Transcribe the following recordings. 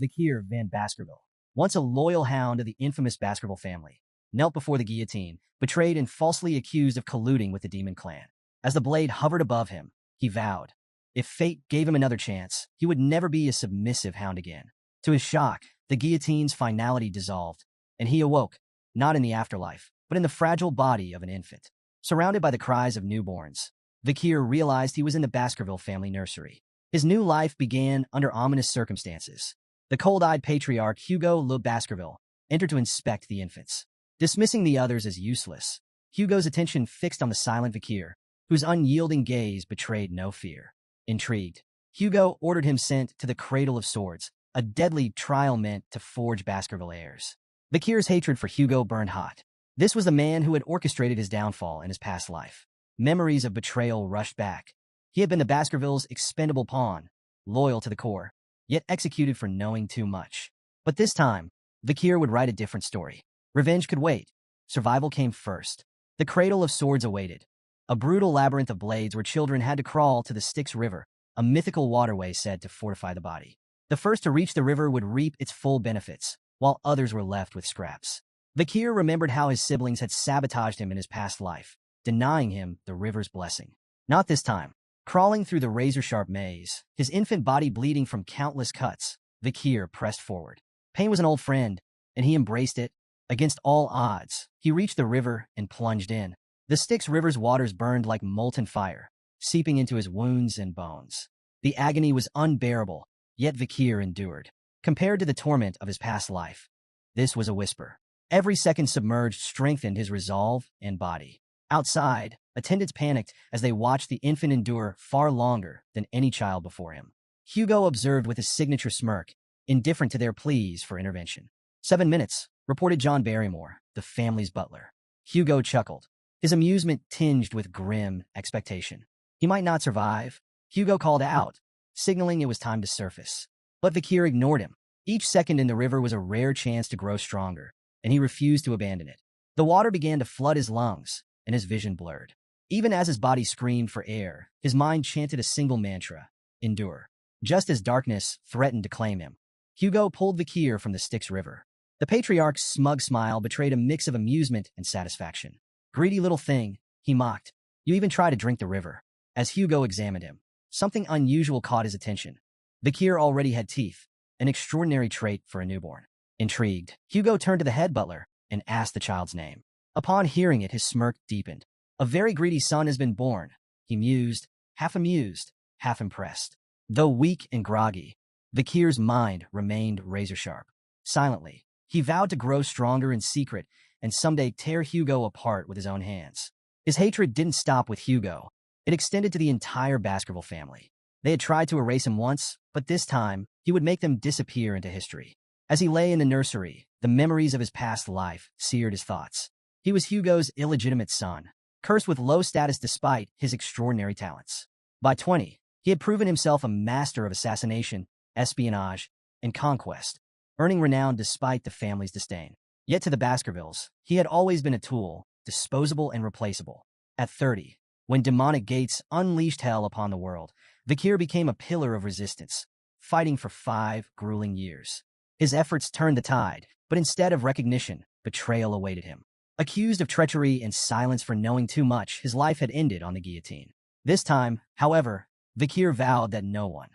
Vikir van Baskerville, once a loyal hound of the infamous Baskerville family, knelt before the guillotine, betrayed and falsely accused of colluding with the demon clan. As the blade hovered above him, he vowed, if fate gave him another chance, he would never be a submissive hound again. To his shock, the guillotine's finality dissolved, and he awoke, not in the afterlife, but in the fragile body of an infant. Surrounded by the cries of newborns, Vikir realized he was in the Baskerville family nursery. His new life began under ominous circumstances. The cold-eyed patriarch Hugo Le Baskerville entered to inspect the infants. Dismissing the others as useless, Hugo's attention fixed on the silent Vikir, whose unyielding gaze betrayed no fear. Intrigued, Hugo ordered him sent to the Cradle of Swords, a deadly trial meant to forge Baskerville heirs. Vikir's hatred for Hugo burned hot. This was the man who had orchestrated his downfall in his past life. Memories of betrayal rushed back. He had been the Baskervilles' expendable pawn, loyal to the core, yet executed for knowing too much. But this time, Vikir would write a different story. Revenge could wait. Survival came first. The Cradle of Swords awaited, a brutal labyrinth of blades where children had to crawl to the Styx River, a mythical waterway said to fortify the body. The first to reach the river would reap its full benefits, while others were left with scraps. Vikir remembered how his siblings had sabotaged him in his past life, denying him the river's blessing. Not this time. Crawling through the razor-sharp maze, his infant body bleeding from countless cuts, Vikir pressed forward. Pain was an old friend, and he embraced it. Against all odds, he reached the river and plunged in. The Styx River's waters burned like molten fire, seeping into his wounds and bones. The agony was unbearable, yet Vikir endured. Compared to the torment of his past life, this was a whisper. Every second submerged strengthened his resolve and body. Outside, attendants panicked as they watched the infant endure far longer than any child before him. Hugo observed with his signature smirk, indifferent to their pleas for intervention. 7 minutes, reported John Barrymore, the family's butler. Hugo chuckled, his amusement tinged with grim expectation. He might not survive, Hugo called out, signaling it was time to surface. But Vikir ignored him. Each second in the river was a rare chance to grow stronger, and he refused to abandon it. The water began to flood his lungs, and his vision blurred. Even as his body screamed for air, his mind chanted a single mantra, endure. Just as darkness threatened to claim him, Hugo pulled Vikir from the Styx River. The patriarch's smug smile betrayed a mix of amusement and satisfaction. Greedy little thing, he mocked. You even try to drink the river. As Hugo examined him, something unusual caught his attention. Vikir already had teeth, an extraordinary trait for a newborn. Intrigued, Hugo turned to the head butler and asked the child's name. Upon hearing it, his smirk deepened. A very greedy son has been born, he mused, half amused, half impressed. Though weak and groggy, Vikir's mind remained razor-sharp. Silently, he vowed to grow stronger in secret and someday tear Hugo apart with his own hands. His hatred didn't stop with Hugo. It extended to the entire Baskerville family. They had tried to erase him once, but this time, he would make them disappear into history. As he lay in the nursery, the memories of his past life seared his thoughts. He was Hugo's illegitimate son, cursed with low status despite his extraordinary talents. By 20, he had proven himself a master of assassination, espionage, and conquest, earning renown despite the family's disdain. Yet to the Baskervilles, he had always been a tool, disposable and replaceable. At 30, when demonic gates unleashed hell upon the world, Vikir became a pillar of resistance, fighting for 5 grueling years. His efforts turned the tide, but instead of recognition, betrayal awaited him. Accused of treachery and silence for knowing too much, his life had ended on the guillotine. This time, however, Vikir vowed that no one,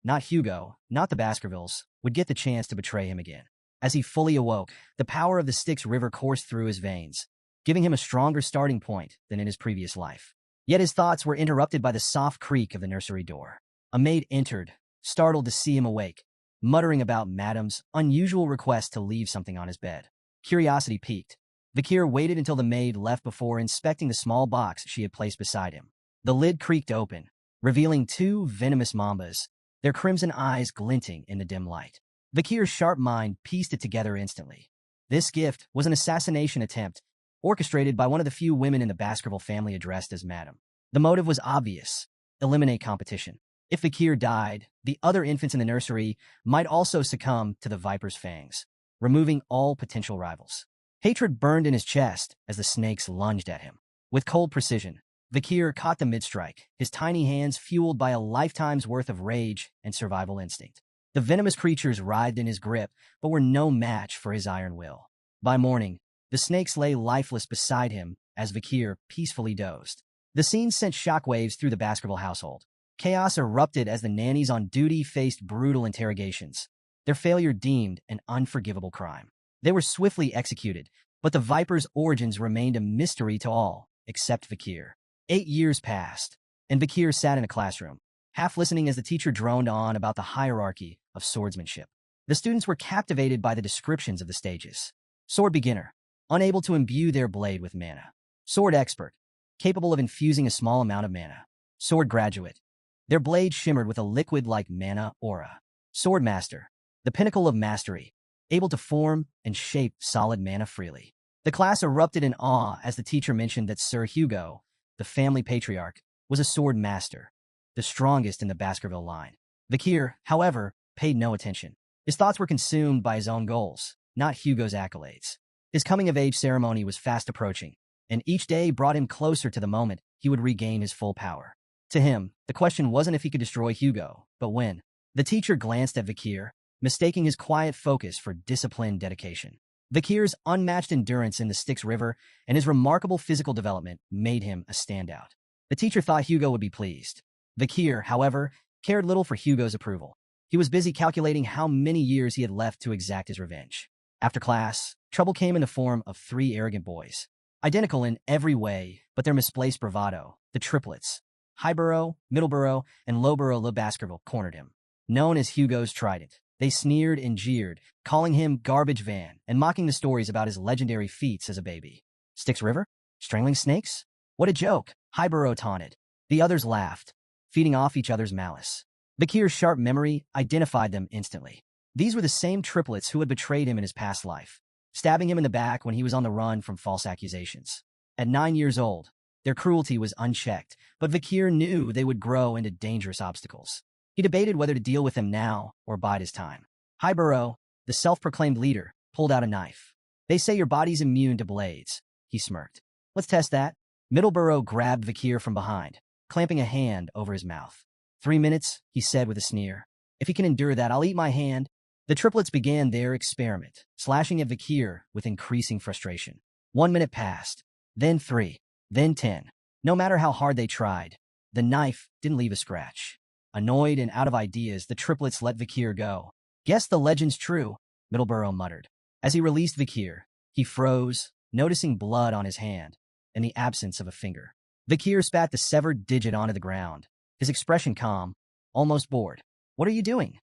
not Hugo, not the Baskervilles, would get the chance to betray him again. As he fully awoke, the power of the Styx River coursed through his veins, giving him a stronger starting point than in his previous life. Yet his thoughts were interrupted by the soft creak of the nursery door. A maid entered, startled to see him awake, muttering about Madam's unusual request to leave something on his bed. Curiosity piqued. Vikir waited until the maid left before inspecting the small box she had placed beside him. The lid creaked open, revealing 2 venomous mambas, their crimson eyes glinting in the dim light. Vikir's sharp mind pieced it together instantly. This gift was an assassination attempt, orchestrated by one of the few women in the Baskerville family addressed as Madam. The motive was obvious: eliminate competition. If Vikir died, the other infants in the nursery might also succumb to the Viper's fangs, removing all potential rivals. Hatred burned in his chest as the snakes lunged at him. With cold precision, Vikir caught the mid-strike, his tiny hands fueled by a lifetime's worth of rage and survival instinct. The venomous creatures writhed in his grip, but were no match for his iron will. By morning, the snakes lay lifeless beside him as Vakir peacefully dozed. The scene sent shockwaves through the Baskerville household. Chaos erupted as the nannies on duty faced brutal interrogations, their failure deemed an unforgivable crime. They were swiftly executed, but the Viper's origins remained a mystery to all, except Vakir. 8 years passed, and Vakir sat in a classroom, half listening as the teacher droned on about the hierarchy of swordsmanship. The students were captivated by the descriptions of the stages. Sword beginner, unable to imbue their blade with mana. Sword expert, capable of infusing a small amount of mana. Sword graduate, their blade shimmered with a liquid-like mana aura. Sword master, the pinnacle of mastery, able to form and shape solid mana freely. The class erupted in awe as the teacher mentioned that Sir Hugo, the family patriarch, was a sword master, the strongest in the Baskerville line. Vakir, however, paid no attention. His thoughts were consumed by his own goals, not Hugo's accolades. His coming-of-age ceremony was fast approaching, and each day brought him closer to the moment he would regain his full power. To him, the question wasn't if he could destroy Hugo, but when. The teacher glanced at Vakir, mistaking his quiet focus for disciplined dedication. Vakir's unmatched endurance in the Styx River and his remarkable physical development made him a standout. The teacher thought Hugo would be pleased. Vakir, however, cared little for Hugo's approval. He was busy calculating how many years he had left to exact his revenge. After class, trouble came in the form of 3 arrogant boys. Identical in every way, but their misplaced bravado, the triplets, Highborough, Middleborough, and Lowborough Le Baskerville, cornered him. Known as Hugo's Trident, they sneered and jeered, calling him Garbage Van and mocking the stories about his legendary feats as a baby. Styx River? Strangling snakes? What a joke, Highborough taunted. The others laughed, feeding off each other's malice. Vakir's sharp memory identified them instantly. These were the same triplets who had betrayed him in his past life, stabbing him in the back when he was on the run from false accusations. At 9 years old, their cruelty was unchecked, but Vakir knew they would grow into dangerous obstacles. He debated whether to deal with them now or bide his time. Highborough, the self-proclaimed leader, pulled out a knife. They say your body's immune to blades, he smirked. Let's test that. Middleborough grabbed Vakir from behind, clamping a hand over his mouth. 3 minutes, he said with a sneer. If he can endure that, I'll eat my hand. The triplets began their experiment, slashing at Vakir with increasing frustration. 1 minute passed, then 3, then 10. No matter how hard they tried, the knife didn't leave a scratch. Annoyed and out of ideas, the triplets let Vakir go. Guess the legend's true, Middleborough muttered. As he released Vakir, he froze, noticing blood on his hand and the absence of a finger. Vakir spat the severed digit onto the ground, his expression calm, almost bored. What are you doing?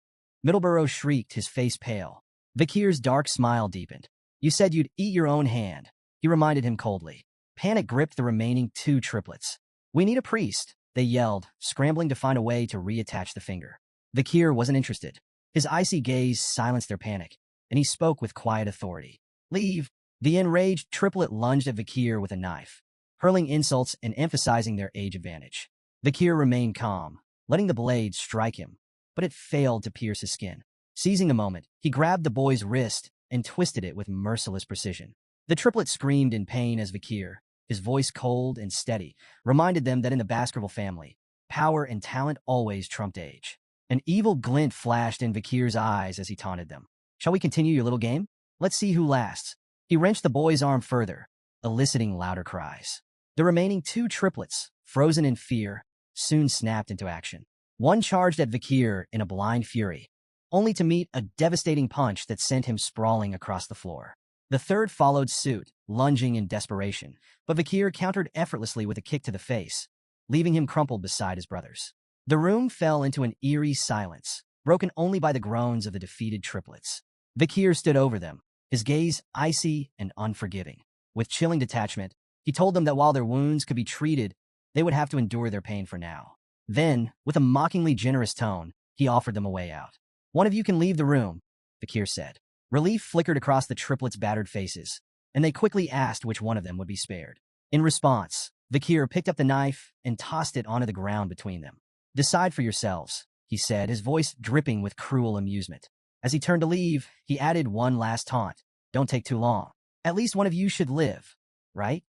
Middleborough shrieked, his face pale. Vakir's dark smile deepened. You said you'd eat your own hand, he reminded him coldly. Panic gripped the remaining 2 triplets. We need a priest, they yelled, scrambling to find a way to reattach the finger. Vakir wasn't interested. His icy gaze silenced their panic, and he spoke with quiet authority. Leave. The enraged triplet lunged at Vakir with a knife, hurling insults and emphasizing their age advantage. Vakir remained calm, letting the blade strike him, but it failed to pierce his skin. Seizing the moment, he grabbed the boy's wrist and twisted it with merciless precision. The triplet screamed in pain as Vakir, his voice cold and steady, reminded them that in the Baskerville family, power and talent always trumped age. An evil glint flashed in Vakir's eyes as he taunted them. Shall we continue your little game? Let's see who lasts. He wrenched the boy's arm further, eliciting louder cries. The remaining 2 triplets, frozen in fear, soon snapped into action. One charged at Vakir in a blind fury, only to meet a devastating punch that sent him sprawling across the floor. The third followed suit, lunging in desperation, but Vakir countered effortlessly with a kick to the face, leaving him crumpled beside his brothers. The room fell into an eerie silence, broken only by the groans of the defeated triplets. Vakir stood over them, his gaze icy and unforgiving. With chilling detachment, he told them that while their wounds could be treated, they would have to endure their pain for now. Then, with a mockingly generous tone, he offered them a way out. One of you can leave the room, Vakir said. Relief flickered across the triplets' battered faces, and they quickly asked which one of them would be spared. In response, Vakir picked up the knife and tossed it onto the ground between them. Decide for yourselves, he said, his voice dripping with cruel amusement. As he turned to leave, he added one last taunt. Don't take too long. At least one of you should live, right?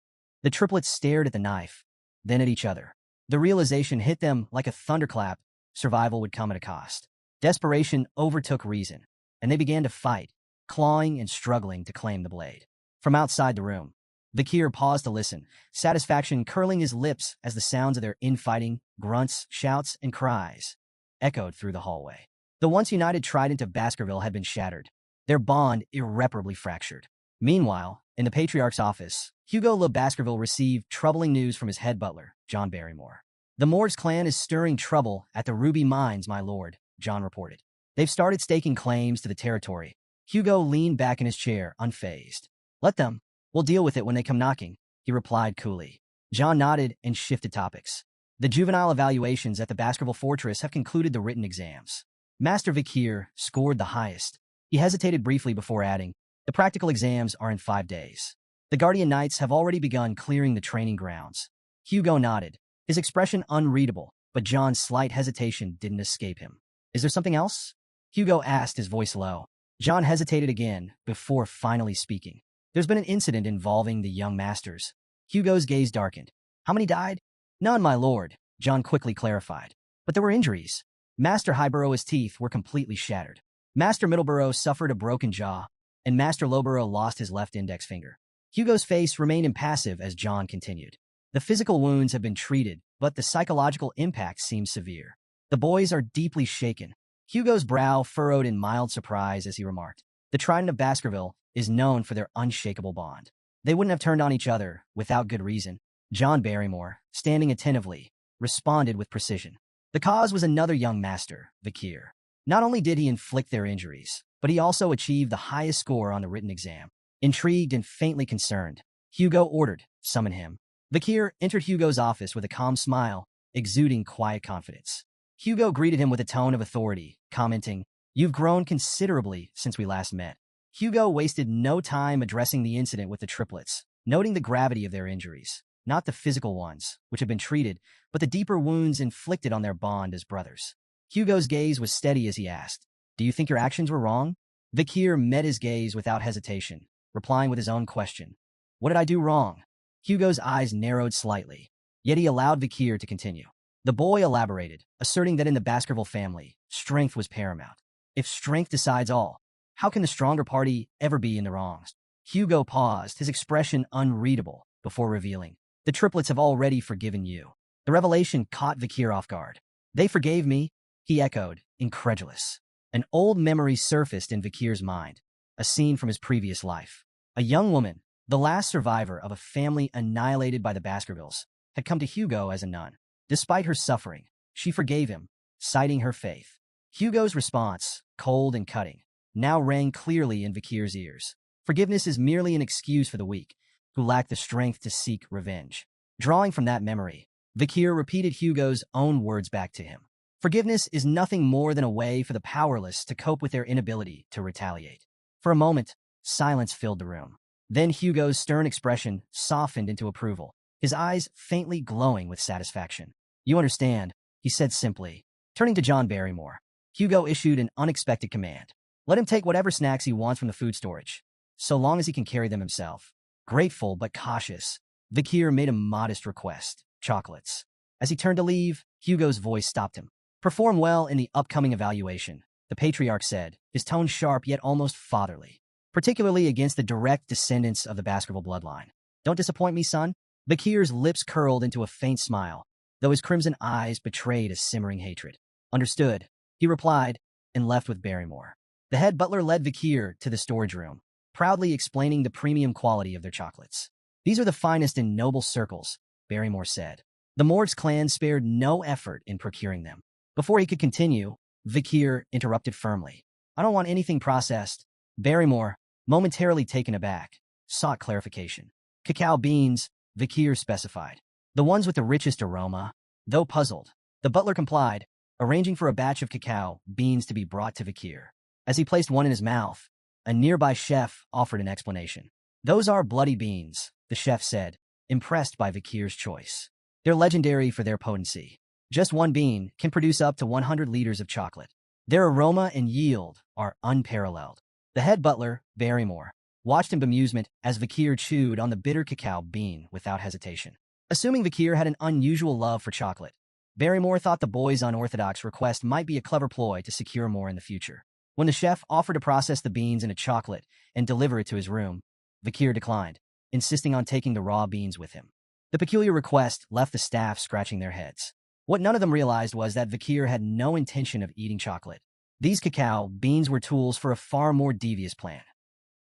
The triplets stared at the knife, then at each other. The realization hit them like a thunderclap. Survival would come at a cost. Desperation overtook reason, and they began to fight, clawing and struggling to claim the blade. From outside the room, Vikir paused to listen, satisfaction curling his lips as the sounds of their infighting, grunts, shouts, and cries echoed through the hallway. The once united trident of Baskerville had been shattered, their bond irreparably fractured. Meanwhile, in the Patriarch's office, Hugo Le Baskerville received troubling news from his head butler, John Barrymore. "The Morgs clan is stirring trouble at the Ruby Mines, my lord," John reported. "They've started staking claims to the territory." Hugo leaned back in his chair, unfazed. "Let them. We'll deal with it when they come knocking," he replied coolly. John nodded and shifted topics. "The juvenile evaluations at the Baskerville Fortress have concluded the written exams. Master Vikir scored the highest." He hesitated briefly before adding, "The practical exams are in 5 days. The Guardian Knights have already begun clearing the training grounds." Hugo nodded, his expression unreadable, but John's slight hesitation didn't escape him. "Is there something else?" Hugo asked, his voice low. John hesitated again before finally speaking. "There's been an incident involving the young masters." Hugo's gaze darkened. "How many died?" "None, my lord," John quickly clarified. "But there were injuries. Master Highborough's teeth were completely shattered. Master Middleborough suffered a broken jaw, and Master Lowborough lost his left index finger." Hugo's face remained impassive as John continued. "The physical wounds have been treated, but the psychological impact seems severe. The boys are deeply shaken." Hugo's brow furrowed in mild surprise as he remarked, "The Trident of Baskerville is known for their unshakable bond. They wouldn't have turned on each other without good reason." John Barrymore, standing attentively, responded with precision. "The cause was another young master, Vikir. Not only did he inflict their injuries, but he also achieved the highest score on the written exam." Intrigued and faintly concerned, Hugo ordered, "Summon him." Vikir entered Hugo's office with a calm smile, exuding quiet confidence. Hugo greeted him with a tone of authority, commenting, "You've grown considerably since we last met." Hugo wasted no time addressing the incident with the triplets, noting the gravity of their injuries, not the physical ones, which had been treated, but the deeper wounds inflicted on their bond as brothers. Hugo's gaze was steady as he asked, "Do you think your actions were wrong?" Vikir met his gaze without hesitation, replying with his own question. "What did I do wrong?" Hugo's eyes narrowed slightly, yet he allowed Vikir to continue. The boy elaborated, asserting that in the Baskerville family, strength was paramount. If strength decides all, how can the stronger party ever be in the wrongs? Hugo paused, his expression unreadable, before revealing, "The triplets have already forgiven you." The revelation caught Vikir off guard. "They forgave me?" he echoed, incredulous. An old memory surfaced in Vikir's mind, a scene from his previous life. A young woman, the last survivor of a family annihilated by the Baskervilles, had come to Hugo as a nun. Despite her suffering, she forgave him, citing her faith. Hugo's response, cold and cutting, now rang clearly in Vikir's ears. Forgiveness is merely an excuse for the weak, who lack the strength to seek revenge. Drawing from that memory, Vikir repeated Hugo's own words back to him. Forgiveness is nothing more than a way for the powerless to cope with their inability to retaliate. For a moment, silence filled the room. Then Hugo's stern expression softened into approval, his eyes faintly glowing with satisfaction. "You understand," he said simply. Turning to John Barrymore, Hugo issued an unexpected command. "Let him take whatever snacks he wants from the food storage, so long as he can carry them himself." Grateful but cautious, Vikir made a modest request, chocolates. As he turned to leave, Hugo's voice stopped him. "Perform well in the upcoming evaluation," the Patriarch said, his tone sharp yet almost fatherly, "particularly against the direct descendants of the Baskerville bloodline. Don't disappoint me, son." Vikir's lips curled into a faint smile, though his crimson eyes betrayed a simmering hatred. "Understood," he replied, and left with Barrymore. The head butler led Vikir to the storage room, proudly explaining the premium quality of their chocolates. "These are the finest in noble circles," Barrymore said. The Morgs clan spared no effort in procuring them. Before he could continue, Vikir interrupted firmly. "I don't want anything processed." Barrymore, momentarily taken aback, sought clarification. "Cacao beans," Vikir specified. "The ones with the richest aroma." Though puzzled, the butler complied, arranging for a batch of cacao beans to be brought to Vikir. As he placed one in his mouth, a nearby chef offered an explanation. "Those are bloody beans," the chef said, impressed by Vikir's choice. "They're legendary for their potency. Just one bean can produce up to 100 liters of chocolate. Their aroma and yield are unparalleled." The head butler, Barrymore, watched in bemusement as Vikir chewed on the bitter cacao bean without hesitation. Assuming Vikir had an unusual love for chocolate, Barrymore thought the boy's unorthodox request might be a clever ploy to secure more in the future. When the chef offered to process the beans into chocolate and deliver it to his room, Vakir declined, insisting on taking the raw beans with him. The peculiar request left the staff scratching their heads. What none of them realized was that Vakir had no intention of eating chocolate. These cacao beans were tools for a far more devious plan,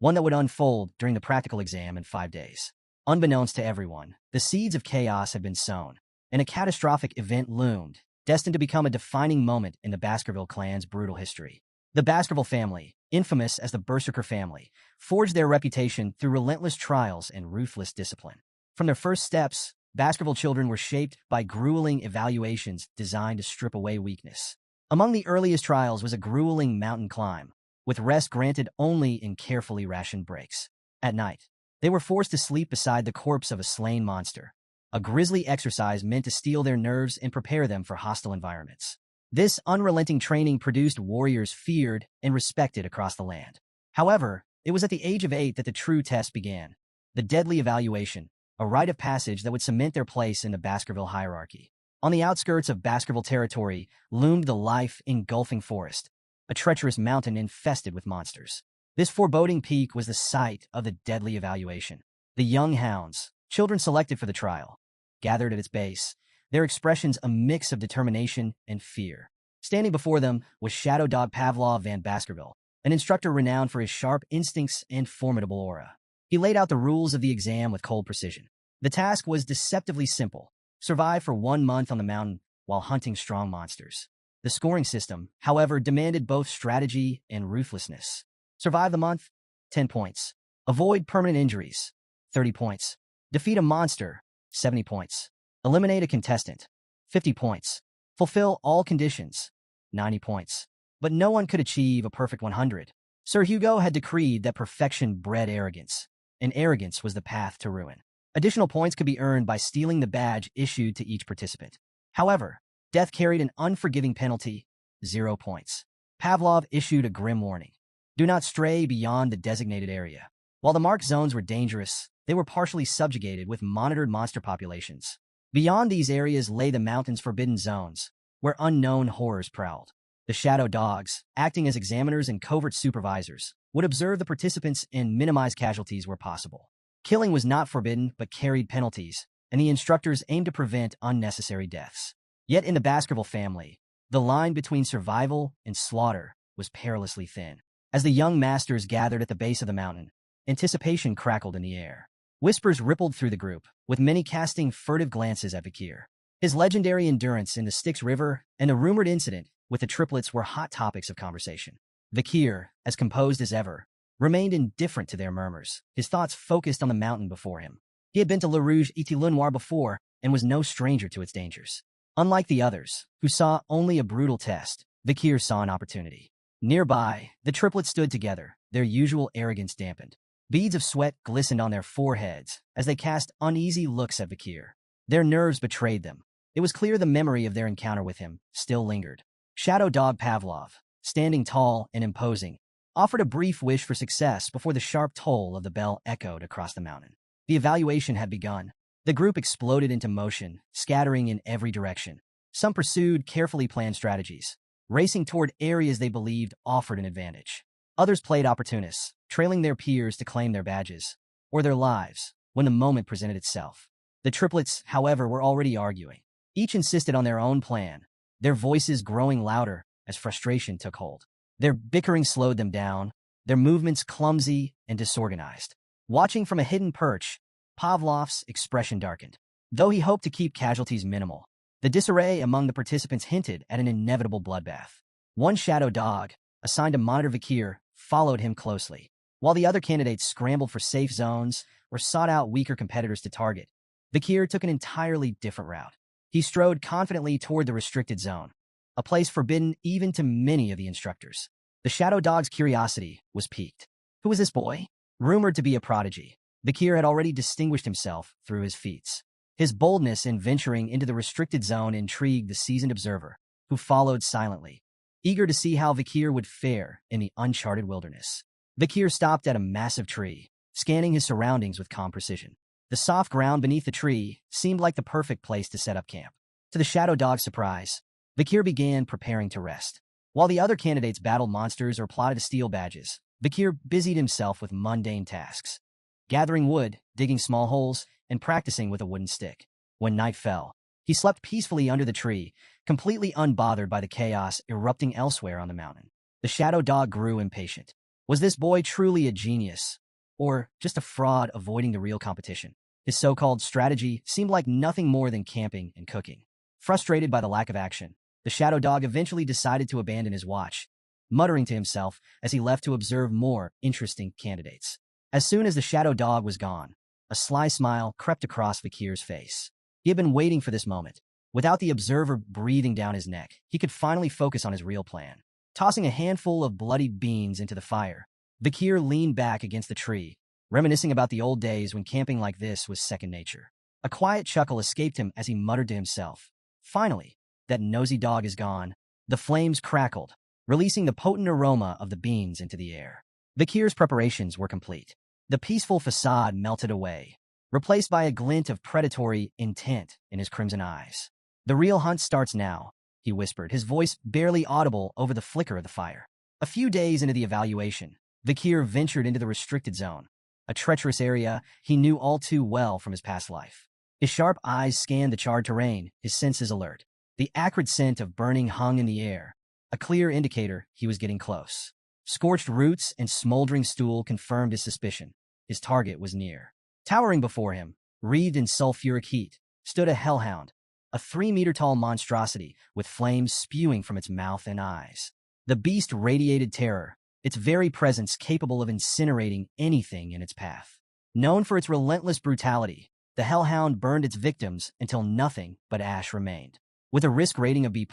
one that would unfold during the practical exam in 5 days. Unbeknownst to everyone, the seeds of chaos had been sown, and a catastrophic event loomed, destined to become a defining moment in the Baskerville clan's brutal history. The Baskerville family, infamous as the Berserker family, forged their reputation through relentless trials and ruthless discipline. From their first steps, Baskerville children were shaped by grueling evaluations designed to strip away weakness. Among the earliest trials was a grueling mountain climb, with rest granted only in carefully rationed breaks. At night, they were forced to sleep beside the corpse of a slain monster, a grisly exercise meant to steel their nerves and prepare them for hostile environments. This unrelenting training produced warriors feared and respected across the land. However, it was at the age of 8 that the true test began, the deadly evaluation, a rite of passage that would cement their place in the Baskerville hierarchy. On the outskirts of Baskerville territory loomed the life-engulfing forest, a treacherous mountain infested with monsters. This foreboding peak was the site of the deadly evaluation. The young hounds, children selected for the trial, gathered at its base, their expressions a mix of determination and fear. Standing before them was Shadow Dog Pavlov Van Baskerville, an instructor renowned for his sharp instincts and formidable aura. He laid out the rules of the exam with cold precision. The task was deceptively simple: survive for 1 month on the mountain while hunting strong monsters. The scoring system, however, demanded both strategy and ruthlessness. Survive the month, 10 points. Avoid permanent injuries, 30 points. Defeat a monster, 70 points. Eliminate a contestant, 50 points. Fulfill all conditions, 90 points. But no one could achieve a perfect 100. Sir Hugo had decreed that perfection bred arrogance, and arrogance was the path to ruin. Additional points could be earned by stealing the badge issued to each participant. However, death carried an unforgiving penalty, 0 points. Pavlov issued a grim warning: do not stray beyond the designated area. While the marked zones were dangerous, they were partially subjugated with monitored monster populations. Beyond these areas lay the mountain's forbidden zones, where unknown horrors prowled. The shadow dogs, acting as examiners and covert supervisors, would observe the participants and minimize casualties where possible. Killing was not forbidden but carried penalties, and the instructors aimed to prevent unnecessary deaths. Yet in the Baskerville family, the line between survival and slaughter was perilously thin. As the young masters gathered at the base of the mountain, anticipation crackled in the air. Whispers rippled through the group, with many casting furtive glances at Vakir. His legendary endurance in the Styx River and the rumored incident with the triplets were hot topics of conversation. Vakir, as composed as ever, remained indifferent to their murmurs, his thoughts focused on the mountain before him. He had been to Le Rouge et Le Noir before and was no stranger to its dangers. Unlike the others, who saw only a brutal test, Vakir saw an opportunity. Nearby, the triplets stood together, their usual arrogance dampened. Beads of sweat glistened on their foreheads as they cast uneasy looks at Vakir. Their nerves betrayed them. It was clear the memory of their encounter with him still lingered. Shadow Dog Pavlov, standing tall and imposing, offered a brief wish for success before the sharp toll of the bell echoed across the mountain. The evaluation had begun. The group exploded into motion, scattering in every direction. Some pursued carefully planned strategies, racing toward areas they believed offered an advantage. Others played opportunists, trailing their peers to claim their badges, or their lives, when the moment presented itself. The triplets, however, were already arguing. Each insisted on their own plan, their voices growing louder as frustration took hold. Their bickering slowed them down, their movements clumsy and disorganized. Watching from a hidden perch, Pavlov's expression darkened. Though he hoped to keep casualties minimal, the disarray among the participants hinted at an inevitable bloodbath. One shadow dog, assigned to monitor Vakir, followed him closely, while the other candidates scrambled for safe zones or sought out weaker competitors to target. Vakir took an entirely different route. He strode confidently toward the restricted zone, a place forbidden even to many of the instructors. The shadow dog's curiosity was piqued. Who was this boy? Rumored to be a prodigy, Vakir had already distinguished himself through his feats. His boldness in venturing into the restricted zone intrigued the seasoned observer, who followed silently, eager to see how Vakir would fare in the uncharted wilderness. Vakir stopped at a massive tree, scanning his surroundings with calm precision. The soft ground beneath the tree seemed like the perfect place to set up camp. To the Shadow Dog's surprise, Vikir began preparing to rest. While the other candidates battled monsters or plotted to steal badges, Vikir busied himself with mundane tasks, gathering wood, digging small holes, and practicing with a wooden stick. When night fell, he slept peacefully under the tree, completely unbothered by the chaos erupting elsewhere on the mountain. The Shadow Dog grew impatient. Was this boy truly a genius, or just a fraud avoiding the real competition? His so-called strategy seemed like nothing more than camping and cooking. Frustrated by the lack of action, the Shadow Dog eventually decided to abandon his watch, muttering to himself as he left to observe more interesting candidates. As soon as the Shadow Dog was gone, a sly smile crept across Vikir's face. He had been waiting for this moment. Without the observer breathing down his neck, he could finally focus on his real plan. Tossing a handful of bloodied beans into the fire, Vikir leaned back against the tree, reminiscing about the old days when camping like this was second nature. A quiet chuckle escaped him as he muttered to himself, "Finally, that nosy dog is gone." The flames crackled, releasing the potent aroma of the beans into the air. Vikir's preparations were complete. The peaceful facade melted away, replaced by a glint of predatory intent in his crimson eyes. "The real hunt starts now," he whispered, his voice barely audible over the flicker of the fire. A few days into the evaluation, Vikir ventured into the restricted zone, a treacherous area he knew all too well from his past life. His sharp eyes scanned the charred terrain, his senses alert. The acrid scent of burning hung in the air, a clear indicator he was getting close. Scorched roots and smoldering stool confirmed his suspicion. His target was near. Towering before him, wreathed in sulfuric heat, stood a hellhound, a 3-meter-tall monstrosity with flames spewing from its mouth and eyes. The beast radiated terror, its very presence capable of incinerating anything in its path. Known for its relentless brutality, the hellhound burned its victims until nothing but ash remained. With a risk rating of B+,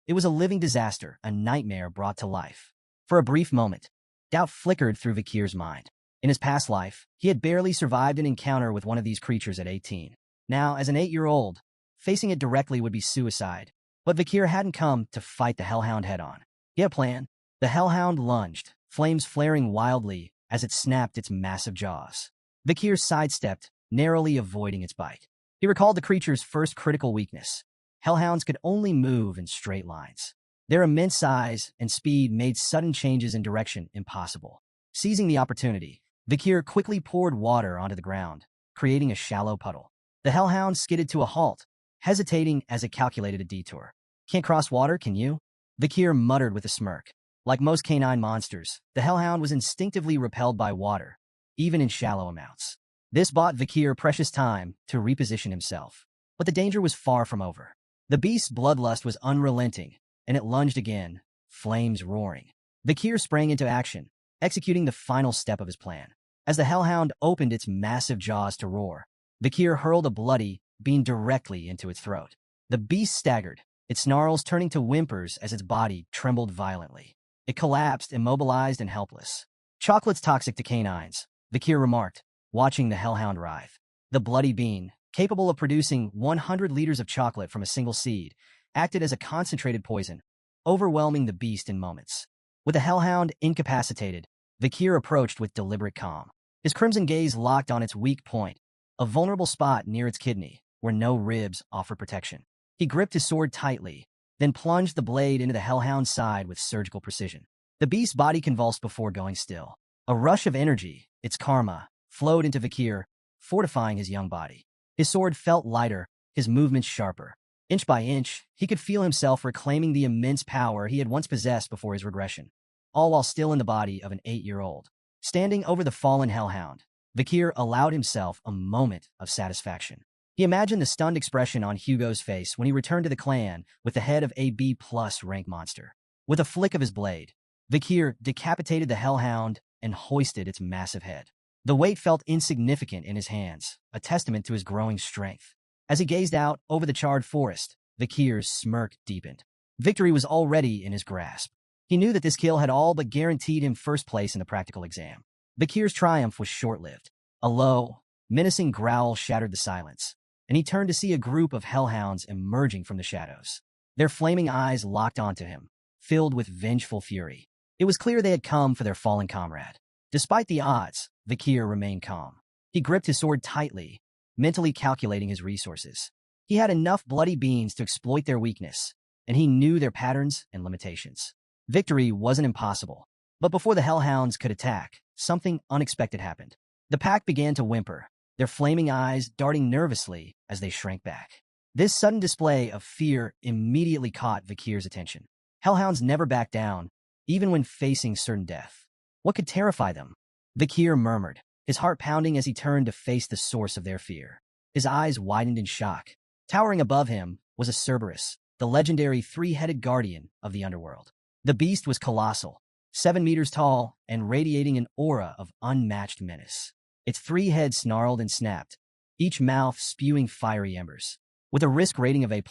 it was a living disaster, a nightmare brought to life. For a brief moment, doubt flickered through Vikir's mind. In his past life, he had barely survived an encounter with one of these creatures at 18. Now, as an 8-year-old, facing it directly would be suicide. But Vikir hadn't come to fight the hellhound head-on. He had a plan. The hellhound lunged, flames flaring wildly as it snapped its massive jaws. Vikir sidestepped, narrowly avoiding its bite. He recalled the creature's first critical weakness. Hellhounds could only move in straight lines. Their immense size and speed made sudden changes in direction impossible. Seizing the opportunity, Vikir quickly poured water onto the ground, creating a shallow puddle. The hellhound skidded to a halt, hesitating as it calculated a detour. "Can't cross water, can you?" Vikir muttered with a smirk. Like most canine monsters, the hellhound was instinctively repelled by water, even in shallow amounts. This bought Vikir precious time to reposition himself. But the danger was far from over. The beast's bloodlust was unrelenting, and it lunged again, flames roaring. Vikir sprang into action, executing the final step of his plan. As the hellhound opened its massive jaws to roar, Vikir hurled a bloody bean directly into its throat. The beast staggered, its snarls turning to whimpers as its body trembled violently. It collapsed, immobilized and helpless. "Chocolate's toxic to canines," Vikir remarked, watching the hellhound writhe. The bloody bean, capable of producing 100 liters of chocolate from a single seed, acted as a concentrated poison, overwhelming the beast in moments. With the hellhound incapacitated, Vikir approached with deliberate calm. His crimson gaze locked on its weak point, a vulnerable spot near its kidney, where no ribs offered protection. He gripped his sword tightly, then plunged the blade into the hellhound's side with surgical precision. The beast's body convulsed before going still. A rush of energy, its karma, flowed into Vikir, fortifying his young body. His sword felt lighter, his movements sharper. Inch by inch, he could feel himself reclaiming the immense power he had once possessed before his regression, all while still in the body of an 8-year-old. Standing over the fallen hellhound, Vikir allowed himself a moment of satisfaction. He imagined the stunned expression on Hugo's face when he returned to the clan with the head of a B+ rank monster. With a flick of his blade, Vikir decapitated the hellhound and hoisted its massive head. The weight felt insignificant in his hands, a testament to his growing strength. As he gazed out over the charred forest, Vikir's smirk deepened. Victory was already in his grasp. He knew that this kill had all but guaranteed him first place in the practical exam. Vikir's triumph was short-lived. A low, menacing growl shattered the silence, and he turned to see a group of hellhounds emerging from the shadows. Their flaming eyes locked onto him, filled with vengeful fury. It was clear they had come for their fallen comrade. Despite the odds, Vikir remained calm. He gripped his sword tightly, mentally calculating his resources. He had enough bloody beings to exploit their weakness, and he knew their patterns and limitations. Victory wasn't impossible, but before the hellhounds could attack, something unexpected happened. The pack began to whimper, their flaming eyes darting nervously as they shrank back. This sudden display of fear immediately caught Vikir's attention. Hellhounds never back down, even when facing certain death. What could terrify them? Vikir murmured, his heart pounding as he turned to face the source of their fear. His eyes widened in shock. Towering above him was a Cerberus, the legendary three-headed guardian of the underworld. The beast was colossal, 7 meters tall and radiating an aura of unmatched menace. Its 3 heads snarled and snapped, each mouth spewing fiery embers. With a risk rating of A+,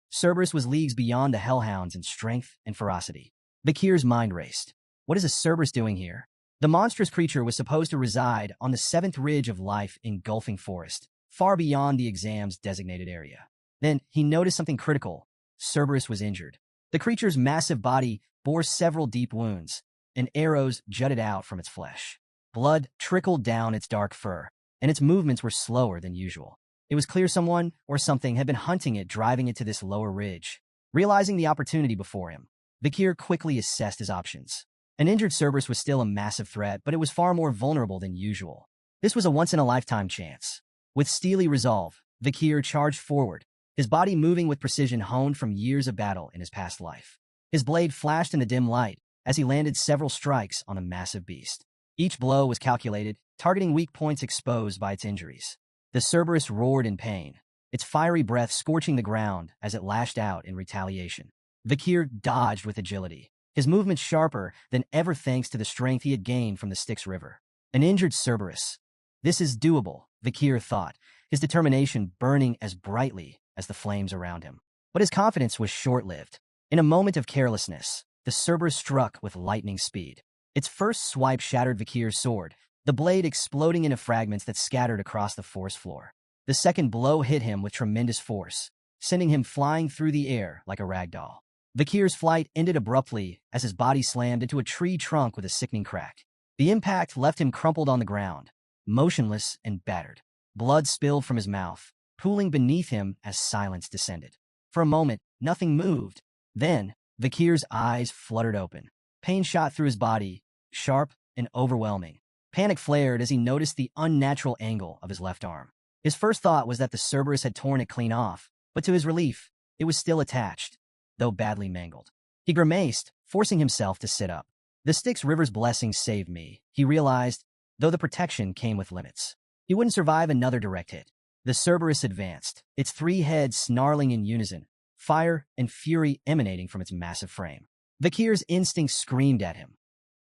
Cerberus was leagues beyond the hellhounds in strength and ferocity. Vikir's mind raced. What is a Cerberus doing here? The monstrous creature was supposed to reside on the 7th ridge of life engulfing forest, far beyond the exam's designated area. Then he noticed something critical. Cerberus was injured. The creature's massive body bore several deep wounds, and arrows jutted out from its flesh. Blood trickled down its dark fur, and its movements were slower than usual. It was clear someone or something had been hunting it, driving it to this lower ridge. Realizing the opportunity before him, Vikir quickly assessed his options. An injured Cerberus was still a massive threat, but it was far more vulnerable than usual. This was a once-in-a-lifetime chance. With steely resolve, Vikir charged forward, his body moving with precision honed from years of battle in his past life. His blade flashed in the dim light as he landed several strikes on the massive beast. Each blow was calculated, targeting weak points exposed by its injuries. The Cerberus roared in pain, its fiery breath scorching the ground as it lashed out in retaliation. Vikir dodged with agility, his movements sharper than ever thanks to the strength he had gained from the Styx River. An injured Cerberus. This is doable, Vikir thought, his determination burning as brightly as the flames around him. But his confidence was short-lived. In a moment of carelessness, the Cerberus struck with lightning speed. Its first swipe shattered Vikir's sword, the blade exploding into fragments that scattered across the forest floor. The second blow hit him with tremendous force, sending him flying through the air like a ragdoll. Vikir's flight ended abruptly as his body slammed into a tree trunk with a sickening crack. The impact left him crumpled on the ground, motionless and battered. Blood spilled from his mouth, pooling beneath him as silence descended. For a moment, nothing moved. Then, Vikir's eyes fluttered open. Pain shot through his body, sharp and overwhelming. Panic flared as he noticed the unnatural angle of his left arm. His first thought was that the Cerberus had torn it clean off, but to his relief, it was still attached, though badly mangled. He grimaced, forcing himself to sit up. The Styx River's blessing saved me, he realized, though the protection came with limits. He wouldn't survive another direct hit. The Cerberus advanced, its 3 heads snarling in unison, fire and fury emanating from its massive frame. Vikir's instincts screamed at him.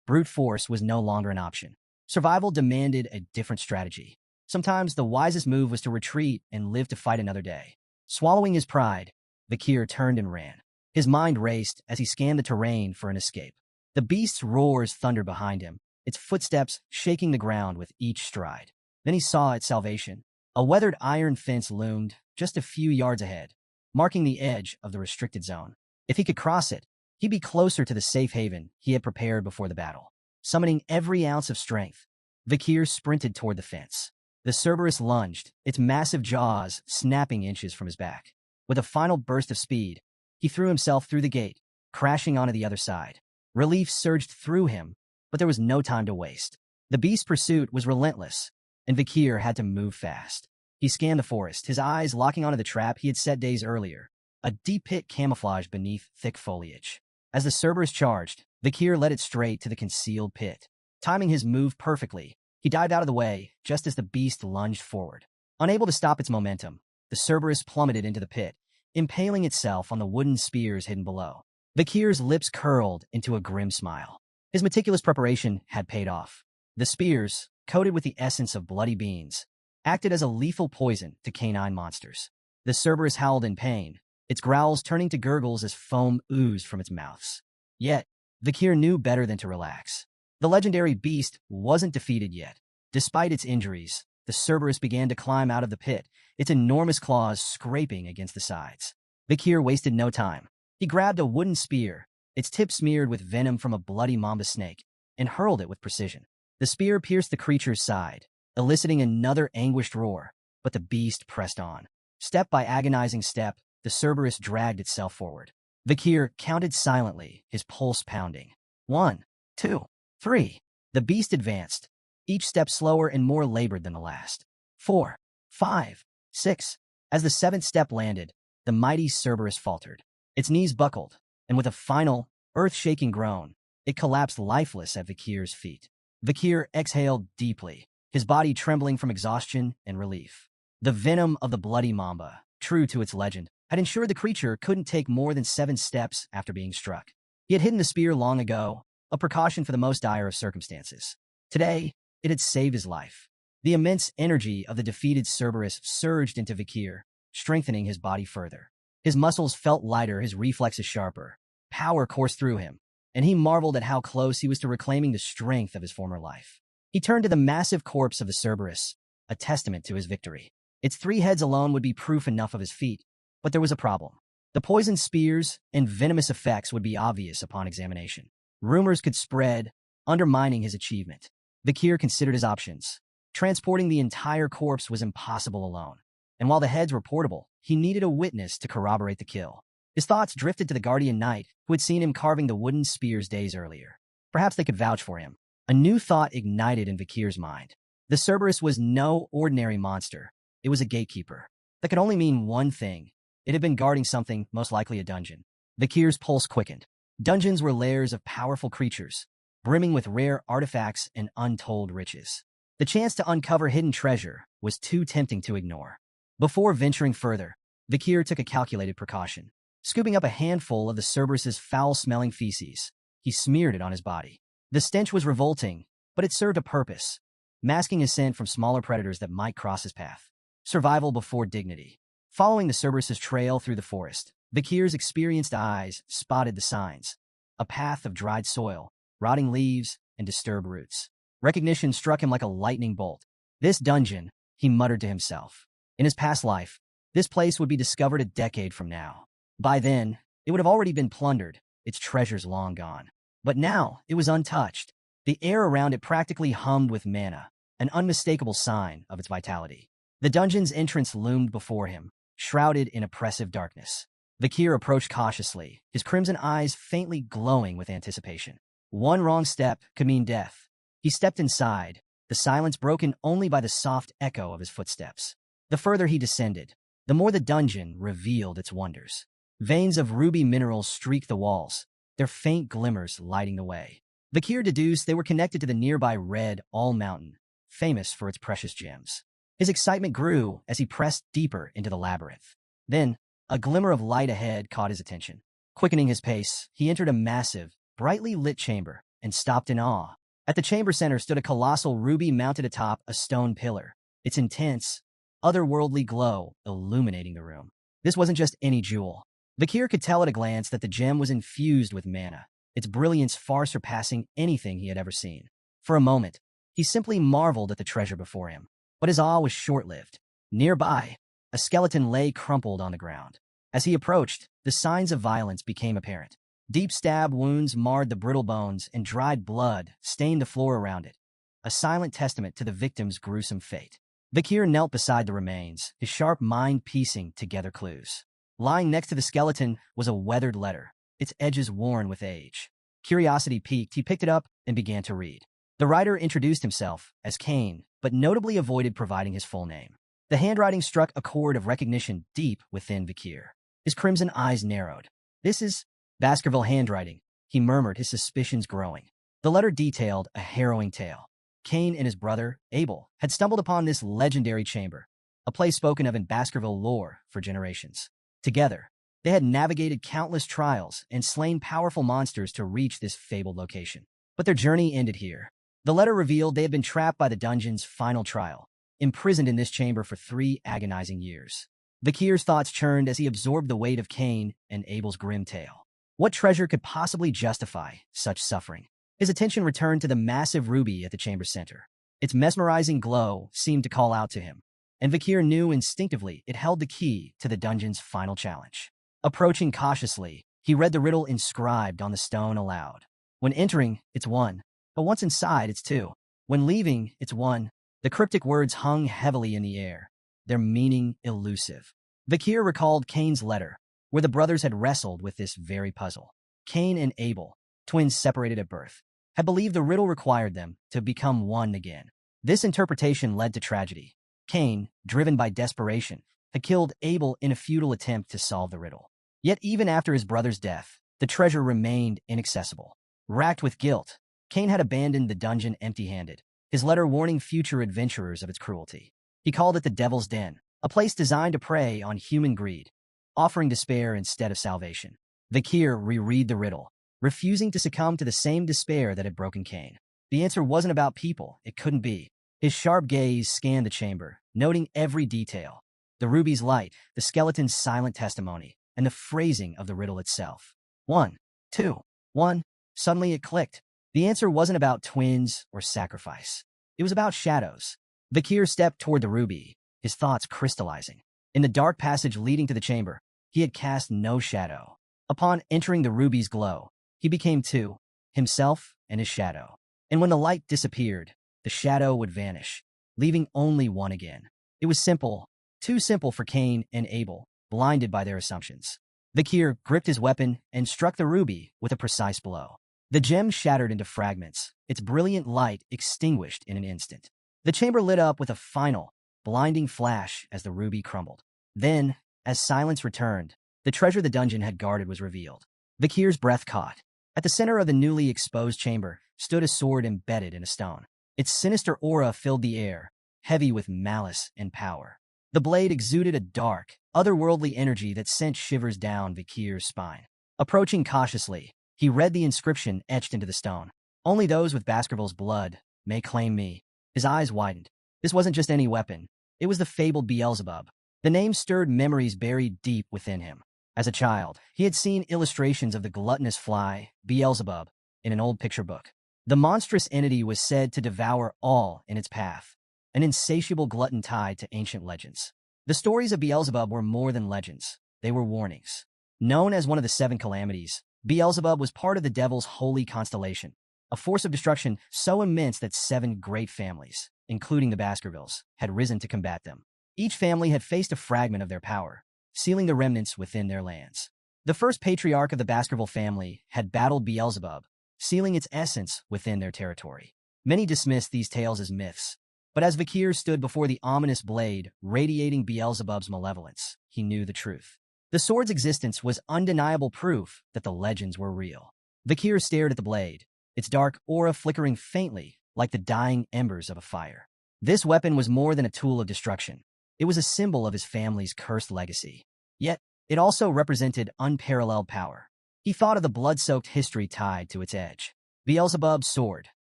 Brute force was no longer an option. Survival demanded a different strategy. Sometimes the wisest move was to retreat and live to fight another day. Swallowing his pride, Vikir turned and ran. His mind raced as he scanned the terrain for an escape. The beast's roars thundered behind him, its footsteps shaking the ground with each stride. Then he saw its salvation. A weathered iron fence loomed just a few yards ahead, marking the edge of the restricted zone. If he could cross it, he'd be closer to the safe haven he had prepared before the battle. Summoning every ounce of strength, Vikir sprinted toward the fence. The Cerberus lunged, its massive jaws snapping inches from his back. With a final burst of speed, he threw himself through the gate, crashing onto the other side. Relief surged through him, but there was no time to waste. The beast's pursuit was relentless, and Vikir had to move fast. He scanned the forest, his eyes locking onto the trap he had set days earlier, a deep pit camouflaged beneath thick foliage. As the Cerberus charged, Vikir led it straight to the concealed pit. Timing his move perfectly, he dived out of the way just as the beast lunged forward. Unable to stop its momentum, the Cerberus plummeted into the pit, impaling itself on the wooden spears hidden below. Vikir's lips curled into a grim smile. His meticulous preparation had paid off. The spears, coated with the essence of bloody beans, acted as a lethal poison to canine monsters. The Cerberus howled in pain, its growls turning to gurgles as foam oozed from its mouths. Yet, Vikir knew better than to relax. The legendary beast wasn't defeated yet. Despite its injuries, the Cerberus began to climb out of the pit, its enormous claws scraping against the sides. Vikir wasted no time. He grabbed a wooden spear, its tip smeared with venom from a bloody mamba snake, and hurled it with precision. The spear pierced the creature's side, eliciting another anguished roar, but the beast pressed on. Step by agonizing step, the Cerberus dragged itself forward. Vikir counted silently, his pulse pounding. 1, 2, 3. The beast advanced, each step slower and more labored than the last. 4, 5, 6. As the seventh step landed, the mighty Cerberus faltered. Its knees buckled, and with a final, earth-shaking groan, it collapsed lifeless at Vikir's feet. Vikir exhaled deeply, his body trembling from exhaustion and relief. The venom of the bloody mamba, true to its legend, had ensured the creature couldn't take more than 7 steps after being struck. He had hidden the spear long ago, a precaution for the most dire of circumstances. Today, it had saved his life. The immense energy of the defeated Cerberus surged into Vikir, strengthening his body further. His muscles felt lighter, his reflexes sharper. Power coursed through him, and he marveled at how close he was to reclaiming the strength of his former life. He turned to the massive corpse of the Cerberus, a testament to his victory. Its 3 heads alone would be proof enough of his feat, but there was a problem. The poisoned spears and venomous effects would be obvious upon examination. Rumors could spread, undermining his achievement. Vikir considered his options. Transporting the entire corpse was impossible alone, and while the heads were portable, he needed a witness to corroborate the kill. His thoughts drifted to the guardian knight, who had seen him carving the wooden spears days earlier. Perhaps they could vouch for him. A new thought ignited in Vikir's mind. The Cerberus was no ordinary monster. It was a gatekeeper. That could only mean one thing. It had been guarding something, most likely a dungeon. Vikir's pulse quickened. Dungeons were lairs of powerful creatures, brimming with rare artifacts and untold riches. The chance to uncover hidden treasure was too tempting to ignore. Before venturing further, Vikir took a calculated precaution. Scooping up a handful of the Cerberus's foul-smelling feces, he smeared it on his body. The stench was revolting, but it served a purpose, masking his scent from smaller predators that might cross his path. Survival before dignity. Following the Cerberus's trail through the forest, Vikir's experienced eyes spotted the signs. A path of dried soil, rotting leaves, and disturbed roots. Recognition struck him like a lightning bolt. This dungeon, he muttered to himself. In his past life, this place would be discovered a decade from now. By then, it would have already been plundered, its treasures long gone. But now, it was untouched. The air around it practically hummed with mana, an unmistakable sign of its vitality. The dungeon's entrance loomed before him, shrouded in oppressive darkness. Vikir approached cautiously, his crimson eyes faintly glowing with anticipation. One wrong step could mean death. He stepped inside, the silence broken only by the soft echo of his footsteps. The further he descended, the more the dungeon revealed its wonders. Veins of ruby minerals streaked the walls, their faint glimmers lighting the way. Vikir deduced they were connected to the nearby Red All Mountain, famous for its precious gems. His excitement grew as he pressed deeper into the labyrinth. Then, a glimmer of light ahead caught his attention. Quickening his pace, he entered a massive, brightly lit chamber and stopped in awe. At the chamber center stood a colossal ruby mounted atop a stone pillar, its intense, otherworldly glow illuminating the room. This wasn't just any jewel. Vikir could tell at a glance that the gem was infused with mana, its brilliance far surpassing anything he had ever seen. For a moment, he simply marveled at the treasure before him. But his awe was short-lived. Nearby, a skeleton lay crumpled on the ground. As he approached, the signs of violence became apparent. Deep stab wounds marred the brittle bones, and dried blood stained the floor around it, a silent testament to the victim's gruesome fate. Vikir knelt beside the remains, his sharp mind piecing together clues. Lying next to the skeleton was a weathered letter, its edges worn with age. Curiosity piqued, he picked it up and began to read. The writer introduced himself as Cain, but notably avoided providing his full name. The handwriting struck a chord of recognition deep within Vikir. His crimson eyes narrowed. This is Baskerville handwriting, he murmured, his suspicions growing. The letter detailed a harrowing tale. Cain and his brother, Abel, had stumbled upon this legendary chamber, a place spoken of in Baskerville lore for generations. Together, they had navigated countless trials and slain powerful monsters to reach this fabled location. But their journey ended here. The letter revealed they had been trapped by the dungeon's final trial, imprisoned in this chamber for 3 agonizing years. Vikir's thoughts churned as he absorbed the weight of Cain and Abel's grim tale. What treasure could possibly justify such suffering? His attention returned to the massive ruby at the chamber's center. Its mesmerizing glow seemed to call out to him, and Vikir knew instinctively it held the key to the dungeon's final challenge. Approaching cautiously, he read the riddle inscribed on the stone aloud. When entering, it's 1. But once inside, it's 2. When leaving, it's 1. The cryptic words hung heavily in the air, their meaning elusive. Vakir recalled Cain's letter, where the brothers had wrestled with this very puzzle. Cain and Abel, twins separated at birth, had believed the riddle required them to become one again. This interpretation led to tragedy. Cain, driven by desperation, had killed Abel in a futile attempt to solve the riddle. Yet even after his brother's death, the treasure remained inaccessible. Racked with guilt, Cain had abandoned the dungeon empty-handed, his letter warning future adventurers of its cruelty. He called it the Devil's Den, a place designed to prey on human greed, offering despair instead of salvation. Vakir reread the riddle, refusing to succumb to the same despair that had broken Cain. The answer wasn't about people, it couldn't be. His sharp gaze scanned the chamber, noting every detail. The ruby's light, the skeleton's silent testimony, and the phrasing of the riddle itself. 1, 2, 1. Suddenly it clicked. The answer wasn't about twins or sacrifice. It was about shadows. Vakir stepped toward the ruby, his thoughts crystallizing. In the dark passage leading to the chamber, he had cast no shadow. Upon entering the ruby's glow, he became two, himself and his shadow. And when the light disappeared, the shadow would vanish, leaving only one again. It was simple, too simple for Cain and Abel, blinded by their assumptions. Vakir gripped his weapon and struck the ruby with a precise blow. The gem shattered into fragments, its brilliant light extinguished in an instant. The chamber lit up with a final, blinding flash as the ruby crumbled. Then, as silence returned, the treasure the dungeon had guarded was revealed. Vakir's breath caught. At the center of the newly exposed chamber stood a sword embedded in a stone. Its sinister aura filled the air, heavy with malice and power. The blade exuded a dark, otherworldly energy that sent shivers down Vakir's spine. Approaching cautiously, he read the inscription etched into the stone. "Only those with Baskerville's blood may claim me." His eyes widened. This wasn't just any weapon. It was the fabled Beelzebub. The name stirred memories buried deep within him. As a child, he had seen illustrations of the gluttonous fly, Beelzebub, in an old picture book. The monstrous entity was said to devour all in its path, an insatiable glutton tied to ancient legends. The stories of Beelzebub were more than legends. They were warnings. Known as one of the seven calamities, Beelzebub was part of the devil's holy constellation, a force of destruction so immense that 7 great families, including the Baskervilles, had risen to combat them. Each family had faced a fragment of their power, sealing the remnants within their lands. The first patriarch of the Baskerville family had battled Beelzebub, sealing its essence within their territory. Many dismissed these tales as myths, but as Vakir stood before the ominous blade radiating Beelzebub's malevolence, he knew the truth. The sword's existence was undeniable proof that the legends were real. Vakir stared at the blade, its dark aura flickering faintly like the dying embers of a fire. This weapon was more than a tool of destruction. It was a symbol of his family's cursed legacy. Yet, it also represented unparalleled power. He thought of the blood-soaked history tied to its edge. Beelzebub's sword,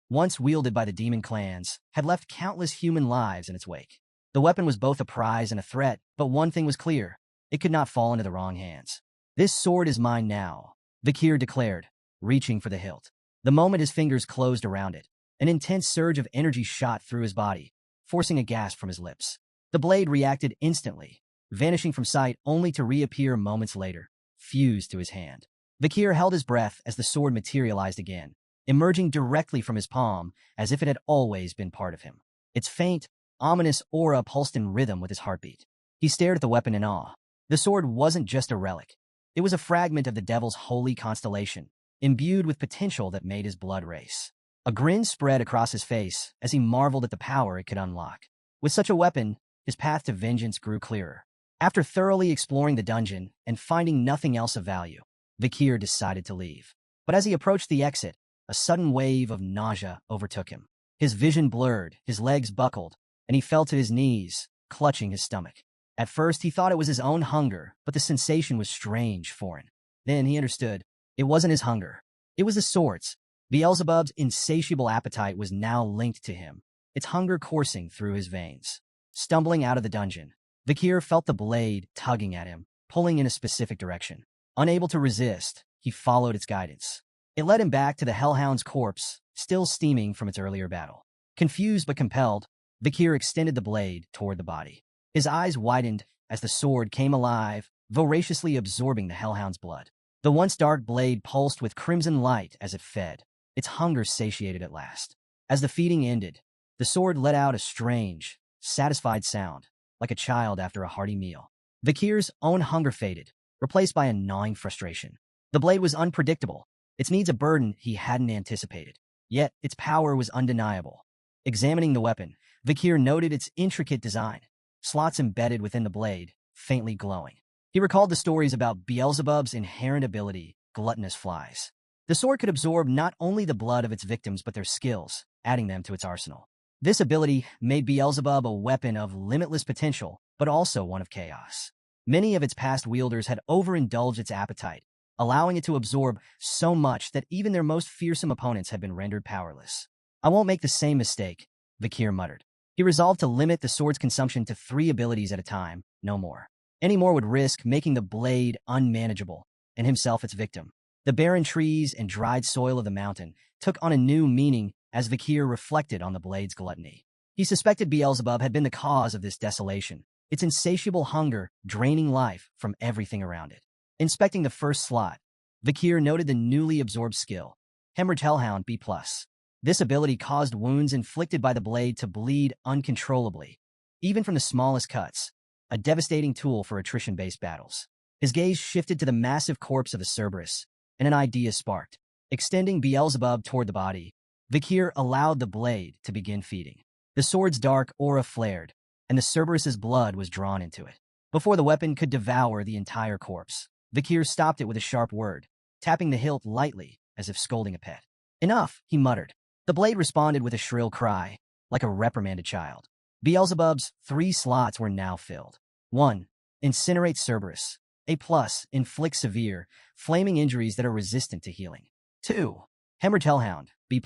once wielded by the demon clans, had left countless human lives in its wake. The weapon was both a prize and a threat, but one thing was clear. It could not fall into the wrong hands. "This sword is mine now," Vakir declared, reaching for the hilt. The moment his fingers closed around it, an intense surge of energy shot through his body, forcing a gasp from his lips. The blade reacted instantly, vanishing from sight only to reappear moments later, fused to his hand. Vakir held his breath as the sword materialized again, emerging directly from his palm as if it had always been part of him. Its faint, ominous aura pulsed in rhythm with his heartbeat. He stared at the weapon in awe. The sword wasn't just a relic. It was a fragment of the devil's holy constellation, imbued with potential that made his blood race. A grin spread across his face as he marveled at the power it could unlock. With such a weapon, his path to vengeance grew clearer. After thoroughly exploring the dungeon and finding nothing else of value, Vakir decided to leave. But as he approached the exit, a sudden wave of nausea overtook him. His vision blurred, his legs buckled, and he fell to his knees, clutching his stomach. At first, he thought it was his own hunger, but the sensation was strange, foreign. Then he understood. It wasn't his hunger. It was the sword's. Beelzebub's insatiable appetite was now linked to him, its hunger coursing through his veins. Stumbling out of the dungeon, Vakir felt the blade tugging at him, pulling in a specific direction. Unable to resist, he followed its guidance. It led him back to the Hellhound's corpse, still steaming from its earlier battle. Confused but compelled, Vakir extended the blade toward the body. His eyes widened as the sword came alive, voraciously absorbing the Hellhound's blood. The once dark blade pulsed with crimson light as it fed, its hunger satiated at last. As the feeding ended, the sword let out a strange, satisfied sound, like a child after a hearty meal. Vikir's own hunger faded, replaced by a gnawing frustration. The blade was unpredictable. Its needs a burden he hadn't anticipated. Yet, its power was undeniable. Examining the weapon, Vikir noted its intricate design, slots embedded within the blade, faintly glowing. He recalled the stories about Beelzebub's inherent ability, gluttonous flies. The sword could absorb not only the blood of its victims but their skills, adding them to its arsenal. This ability made Beelzebub a weapon of limitless potential, but also one of chaos. Many of its past wielders had overindulged its appetite, allowing it to absorb so much that even their most fearsome opponents had been rendered powerless. I won't make the same mistake, Vikir muttered. He resolved to limit the sword's consumption to 3 abilities at a time, no more. Any more would risk making the blade unmanageable, and himself its victim. The barren trees and dried soil of the mountain took on a new meaning as Vikir reflected on the blade's gluttony. He suspected Beelzebub had been the cause of this desolation, its insatiable hunger draining life from everything around it. Inspecting the first slot, Vikir noted the newly absorbed skill, Hemorrhage Hellhound B+. This ability caused wounds inflicted by the blade to bleed uncontrollably, even from the smallest cuts, a devastating tool for attrition-based battles. His gaze shifted to the massive corpse of a Cerberus, and an idea sparked. Extending Beelzebub toward the body, Vikir allowed the blade to begin feeding. The sword's dark aura flared, and the Cerberus's blood was drawn into it. Before the weapon could devour the entire corpse, Vikir stopped it with a sharp word, tapping the hilt lightly, as if scolding a pet. Enough, he muttered. The blade responded with a shrill cry, like a reprimanded child. Beelzebub's 3 slots were now filled. 1. Incinerate Cerberus. A+, inflict severe, flaming injuries that are resistant to healing. 2. Hemorrhage Hellhound, B+,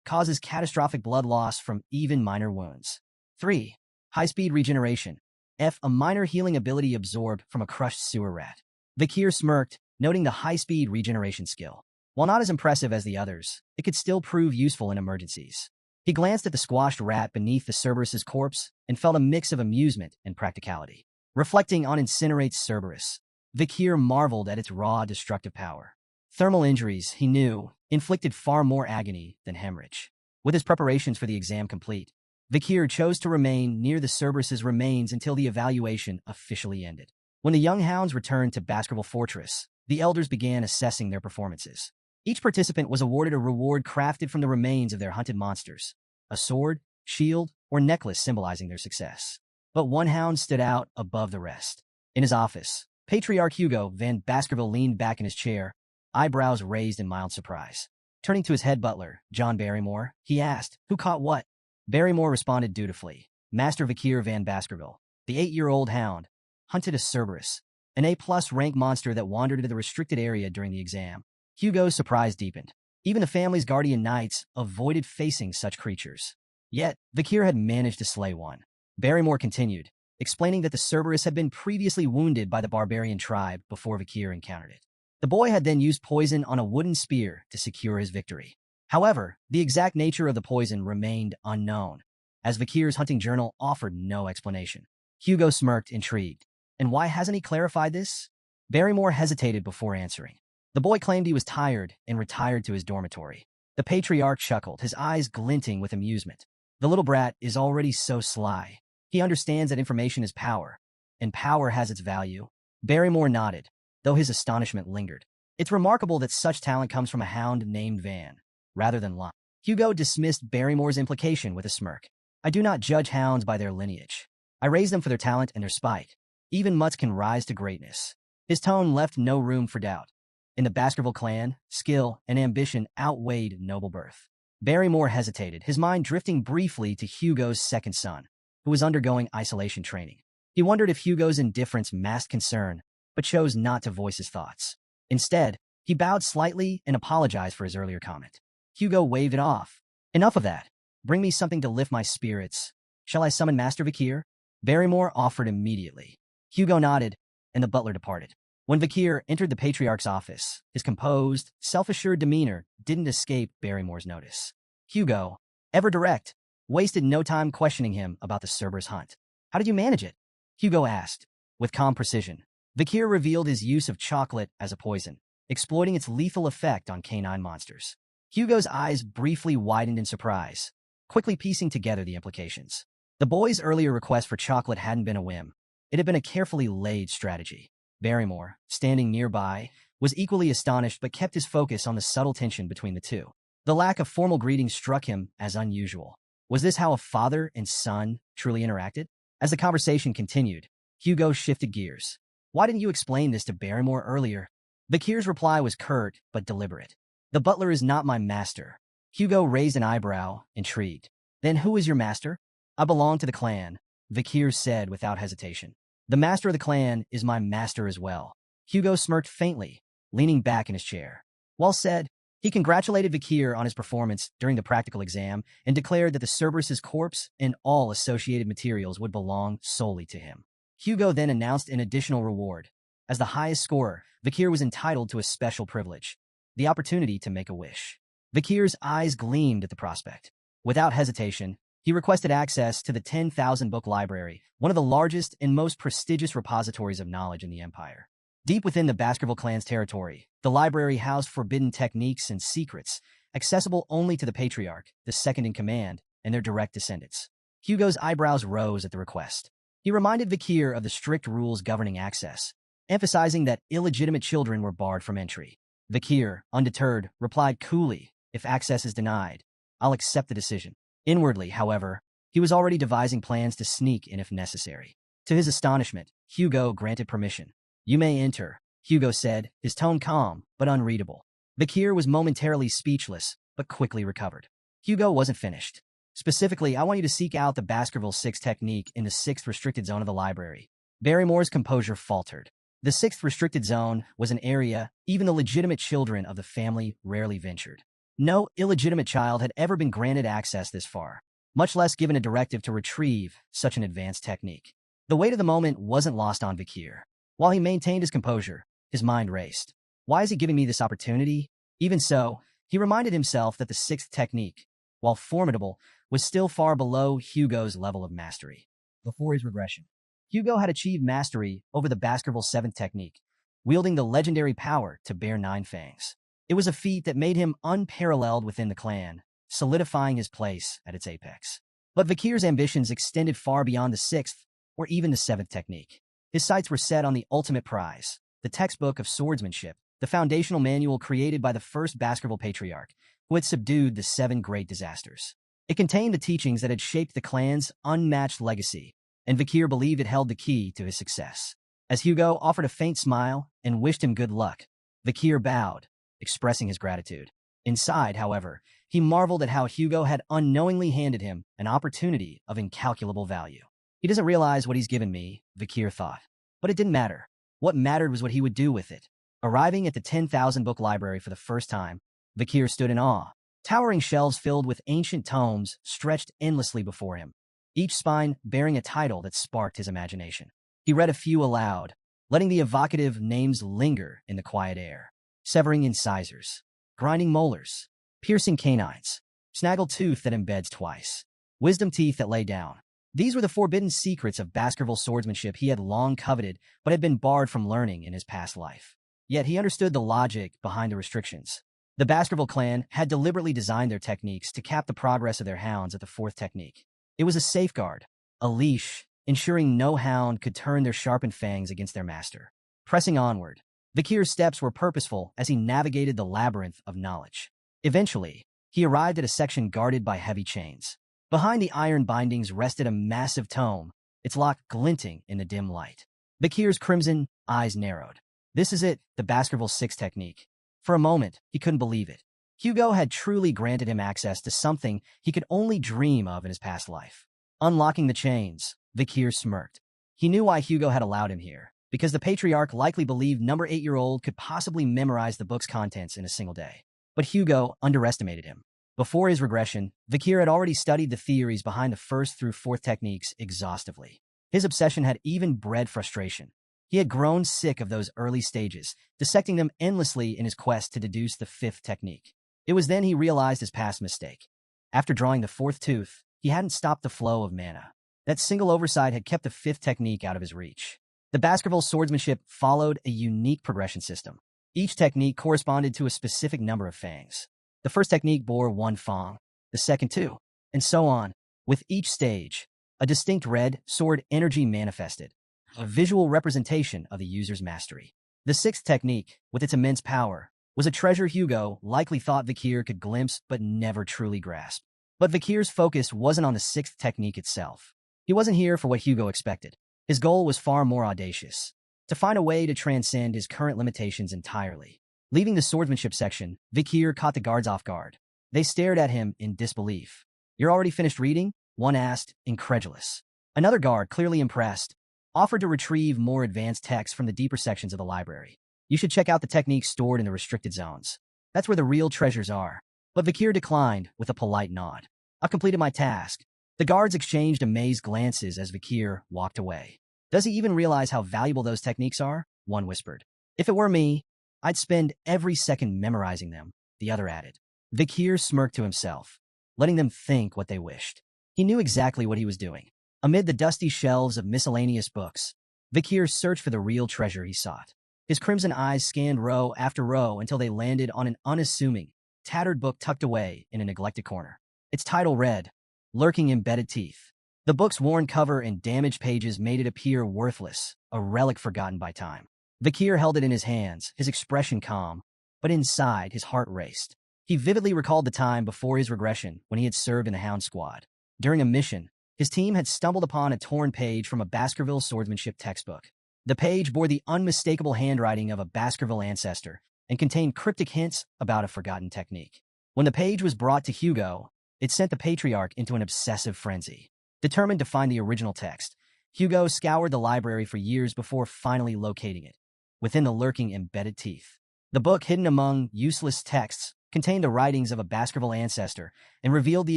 causes catastrophic blood loss from even minor wounds. 3. High-speed regeneration. F. A minor healing ability absorbed from a crushed sewer rat. Vikir smirked, noting the high-speed regeneration skill. While not as impressive as the others, it could still prove useful in emergencies. He glanced at the squashed rat beneath the Cerberus's corpse and felt a mix of amusement and practicality. Reflecting on Incinerate Cerberus, Vikir marveled at its raw destructive power. Thermal injuries, he knew, inflicted far more agony than hemorrhage. With his preparations for the exam complete, Vikir chose to remain near the Cerberus's remains until the evaluation officially ended. When the young hounds returned to Baskerville Fortress, the elders began assessing their performances. Each participant was awarded a reward crafted from the remains of their hunted monsters, a sword, shield, or necklace symbolizing their success. But one hound stood out above the rest. In his office, Patriarch Hugo Van Baskerville leaned back in his chair, eyebrows raised in mild surprise. Turning to his head butler, John Barrymore, he asked, "Who caught what?" Barrymore responded dutifully. Master Vikir Van Baskerville, the 8-year-old hound, hunted a Cerberus, an A+ rank monster that wandered into the restricted area during the exam. Hugo's surprise deepened. Even the family's guardian knights avoided facing such creatures. Yet, Vikir had managed to slay one. Barrymore continued, explaining that the Cerberus had been previously wounded by the barbarian tribe before Vikir encountered it. The boy had then used poison on a wooden spear to secure his victory. However, the exact nature of the poison remained unknown, as Vikir's hunting journal offered no explanation. Hugo smirked, intrigued. And why hasn't he clarified this? Barrymore hesitated before answering. The boy claimed he was tired and retired to his dormitory. The patriarch chuckled, his eyes glinting with amusement. The little brat is already so sly. He understands that information is power, and power has its value. Barrymore nodded, though his astonishment lingered. It's remarkable that such talent comes from a hound named Van, rather than Lon. Hugo dismissed Barrymore's implication with a smirk. I do not judge hounds by their lineage. I raise them for their talent and their spite. Even mutts can rise to greatness. His tone left no room for doubt. In the Baskerville clan, skill and ambition outweighed noble birth. Barrymore hesitated, his mind drifting briefly to Hugo's second son, who was undergoing isolation training. He wondered if Hugo's indifference masked concern, but chose not to voice his thoughts. Instead, he bowed slightly and apologized for his earlier comment. Hugo waved it off. Enough of that. Bring me something to lift my spirits. Shall I summon Master Vikir? Barrymore offered immediately. Hugo nodded, and the butler departed. When Vikir entered the Patriarch's office, his composed, self-assured demeanor didn't escape Barrymore's notice. Hugo, ever direct, wasted no time questioning him about the Cerberus hunt. How did you manage it? Hugo asked. With calm precision, Vikir revealed his use of chocolate as a poison, exploiting its lethal effect on canine monsters. Hugo's eyes briefly widened in surprise, quickly piecing together the implications. The boy's earlier request for chocolate hadn't been a whim. It had been a carefully laid strategy. Barrymore, standing nearby, was equally astonished but kept his focus on the subtle tension between the two. The lack of formal greetings struck him as unusual. Was this how a father and son truly interacted? As the conversation continued, Hugo shifted gears. Why didn't you explain this to Barrymore earlier? Vakir's reply was curt but deliberate. The butler is not my master. Hugo raised an eyebrow, intrigued. Then who is your master? I belong to the clan, Vakir said without hesitation. The master of the clan is my master as well. Hugo smirked faintly, leaning back in his chair. Well said. He congratulated Vakir on his performance during the practical exam and declared that the Cerberus's corpse and all associated materials would belong solely to him. Hugo then announced an additional reward. As the highest scorer, Vakir was entitled to a special privilege, the opportunity to make a wish. Vakir's eyes gleamed at the prospect. Without hesitation, he requested access to the 10,000-book library, one of the largest and most prestigious repositories of knowledge in the Empire. Deep within the Baskerville clan's territory, the library housed forbidden techniques and secrets, accessible only to the Patriarch, the second-in-command, and their direct descendants. Hugo's eyebrows rose at the request. He reminded Vakir of the strict rules governing access, emphasizing that illegitimate children were barred from entry. Vakir, undeterred, replied coolly, if access is denied, I'll accept the decision. Inwardly, however, he was already devising plans to sneak in if necessary. To his astonishment, Hugo granted permission. You may enter, Hugo said, his tone calm but unreadable. Vakir was momentarily speechless, but quickly recovered. Hugo wasn't finished. Specifically, I want you to seek out the Baskerville 6 technique in the 6th restricted zone of the library. Barrymore's composure faltered. The 6th restricted zone was an area even the legitimate children of the family rarely ventured. No illegitimate child had ever been granted access this far, much less given a directive to retrieve such an advanced technique. The weight of the moment wasn't lost on Vakir. While he maintained his composure, his mind raced. Why is he giving me this opportunity? Even so, he reminded himself that the 6th technique, while formidable, was still far below Hugo's level of mastery. Before his regression, Hugo had achieved mastery over the Baskerville 7th technique, wielding the legendary power to bear 9 fangs. It was a feat that made him unparalleled within the clan, solidifying his place at its apex. But Vakir's ambitions extended far beyond the 6th or even the 7th technique. His sights were set on the ultimate prize, the textbook of swordsmanship, the foundational manual created by the first Baskerville Patriarch, who had subdued the 7 great disasters. It contained the teachings that had shaped the clan's unmatched legacy, and Vakir believed it held the key to his success. As Hugo offered a faint smile and wished him good luck, Vakir bowed, expressing his gratitude. Inside, however, he marveled at how Hugo had unknowingly handed him an opportunity of incalculable value. He doesn't realize what he's given me, Vakir thought. But it didn't matter. What mattered was what he would do with it. Arriving at the 10,000-book library for the first time, Vakir stood in awe. Towering shelves filled with ancient tomes stretched endlessly before him, each spine bearing a title that sparked his imagination. He read a few aloud, letting the evocative names linger in the quiet air. Severing incisors, grinding molars, piercing canines, snaggle tooth that embeds twice, wisdom teeth that lay down. These were the forbidden secrets of Baskerville swordsmanship he had long coveted but had been barred from learning in his past life. Yet he understood the logic behind the restrictions. The Baskerville clan had deliberately designed their techniques to cap the progress of their hounds at the 4th technique. It was a safeguard, a leash, ensuring no hound could turn their sharpened fangs against their master. Pressing onward, Vakir's steps were purposeful as he navigated the labyrinth of knowledge. Eventually, he arrived at a section guarded by heavy chains. Behind the iron bindings rested a massive tome, its lock glinting in the dim light. Vakir's crimson eyes narrowed. This is it, the Baskerville 6 technique. For a moment, he couldn't believe it. Hugo had truly granted him access to something he could only dream of in his past life. Unlocking the chains, Vakir smirked. He knew why Hugo had allowed him here, because the Patriarch likely believed number 8-year-old could possibly memorize the book's contents in a single day. But Hugo underestimated him. Before his regression, Vakir had already studied the theories behind the 1st through 4th techniques exhaustively. His obsession had even bred frustration. He had grown sick of those early stages, dissecting them endlessly in his quest to deduce the 5th technique. It was then he realized his past mistake. After drawing the 4th tooth, he hadn't stopped the flow of mana. That single oversight had kept the 5th technique out of his reach. The Baskerville swordsmanship followed a unique progression system. Each technique corresponded to a specific number of fangs. The 1st technique bore 1 fang, the 2nd 2, and so on. With each stage, a distinct red sword energy manifested, a visual representation of the user's mastery. The sixth technique, with its immense power, was a treasure Hugo likely thought Vikir could glimpse but never truly grasp. But Vikir's focus wasn't on the sixth technique itself. He wasn't here for what Hugo expected. His goal was far more audacious: to find a way to transcend his current limitations entirely. Leaving the swordsmanship section, Vikir caught the guards off guard. They stared at him in disbelief. "You're already finished reading?" one asked, incredulous. Another guard, clearly impressed, offered to retrieve more advanced texts from the deeper sections of the library. "You should check out the techniques stored in the restricted zones. That's where the real treasures are." But Vikir declined with a polite nod. "I've completed my task." The guards exchanged amazed glances as Vikir walked away. "Does he even realize how valuable those techniques are?" one whispered. "If it were me, I'd spend every second memorizing them," the other added. Vikir smirked to himself, letting them think what they wished. He knew exactly what he was doing. Amid the dusty shelves of miscellaneous books, Vikir searched for the real treasure he sought. His crimson eyes scanned row after row until they landed on an unassuming, tattered book tucked away in a neglected corner. Its title read, "Lurking Embedded Teeth." The book's worn cover and damaged pages made it appear worthless, a relic forgotten by time. Vikir held it in his hands, his expression calm, but inside his heart raced. He vividly recalled the time before his regression when he had served in the Hound Squad. During a mission, his team had stumbled upon a torn page from a Baskerville swordsmanship textbook. The page bore the unmistakable handwriting of a Baskerville ancestor and contained cryptic hints about a forgotten technique. When the page was brought to Hugo, it sent the patriarch into an obsessive frenzy. Determined to find the original text, Hugo scoured the library for years before finally locating it, within the lurking embedded teeth. The book, hidden among useless texts, contained the writings of a Baskerville ancestor and revealed the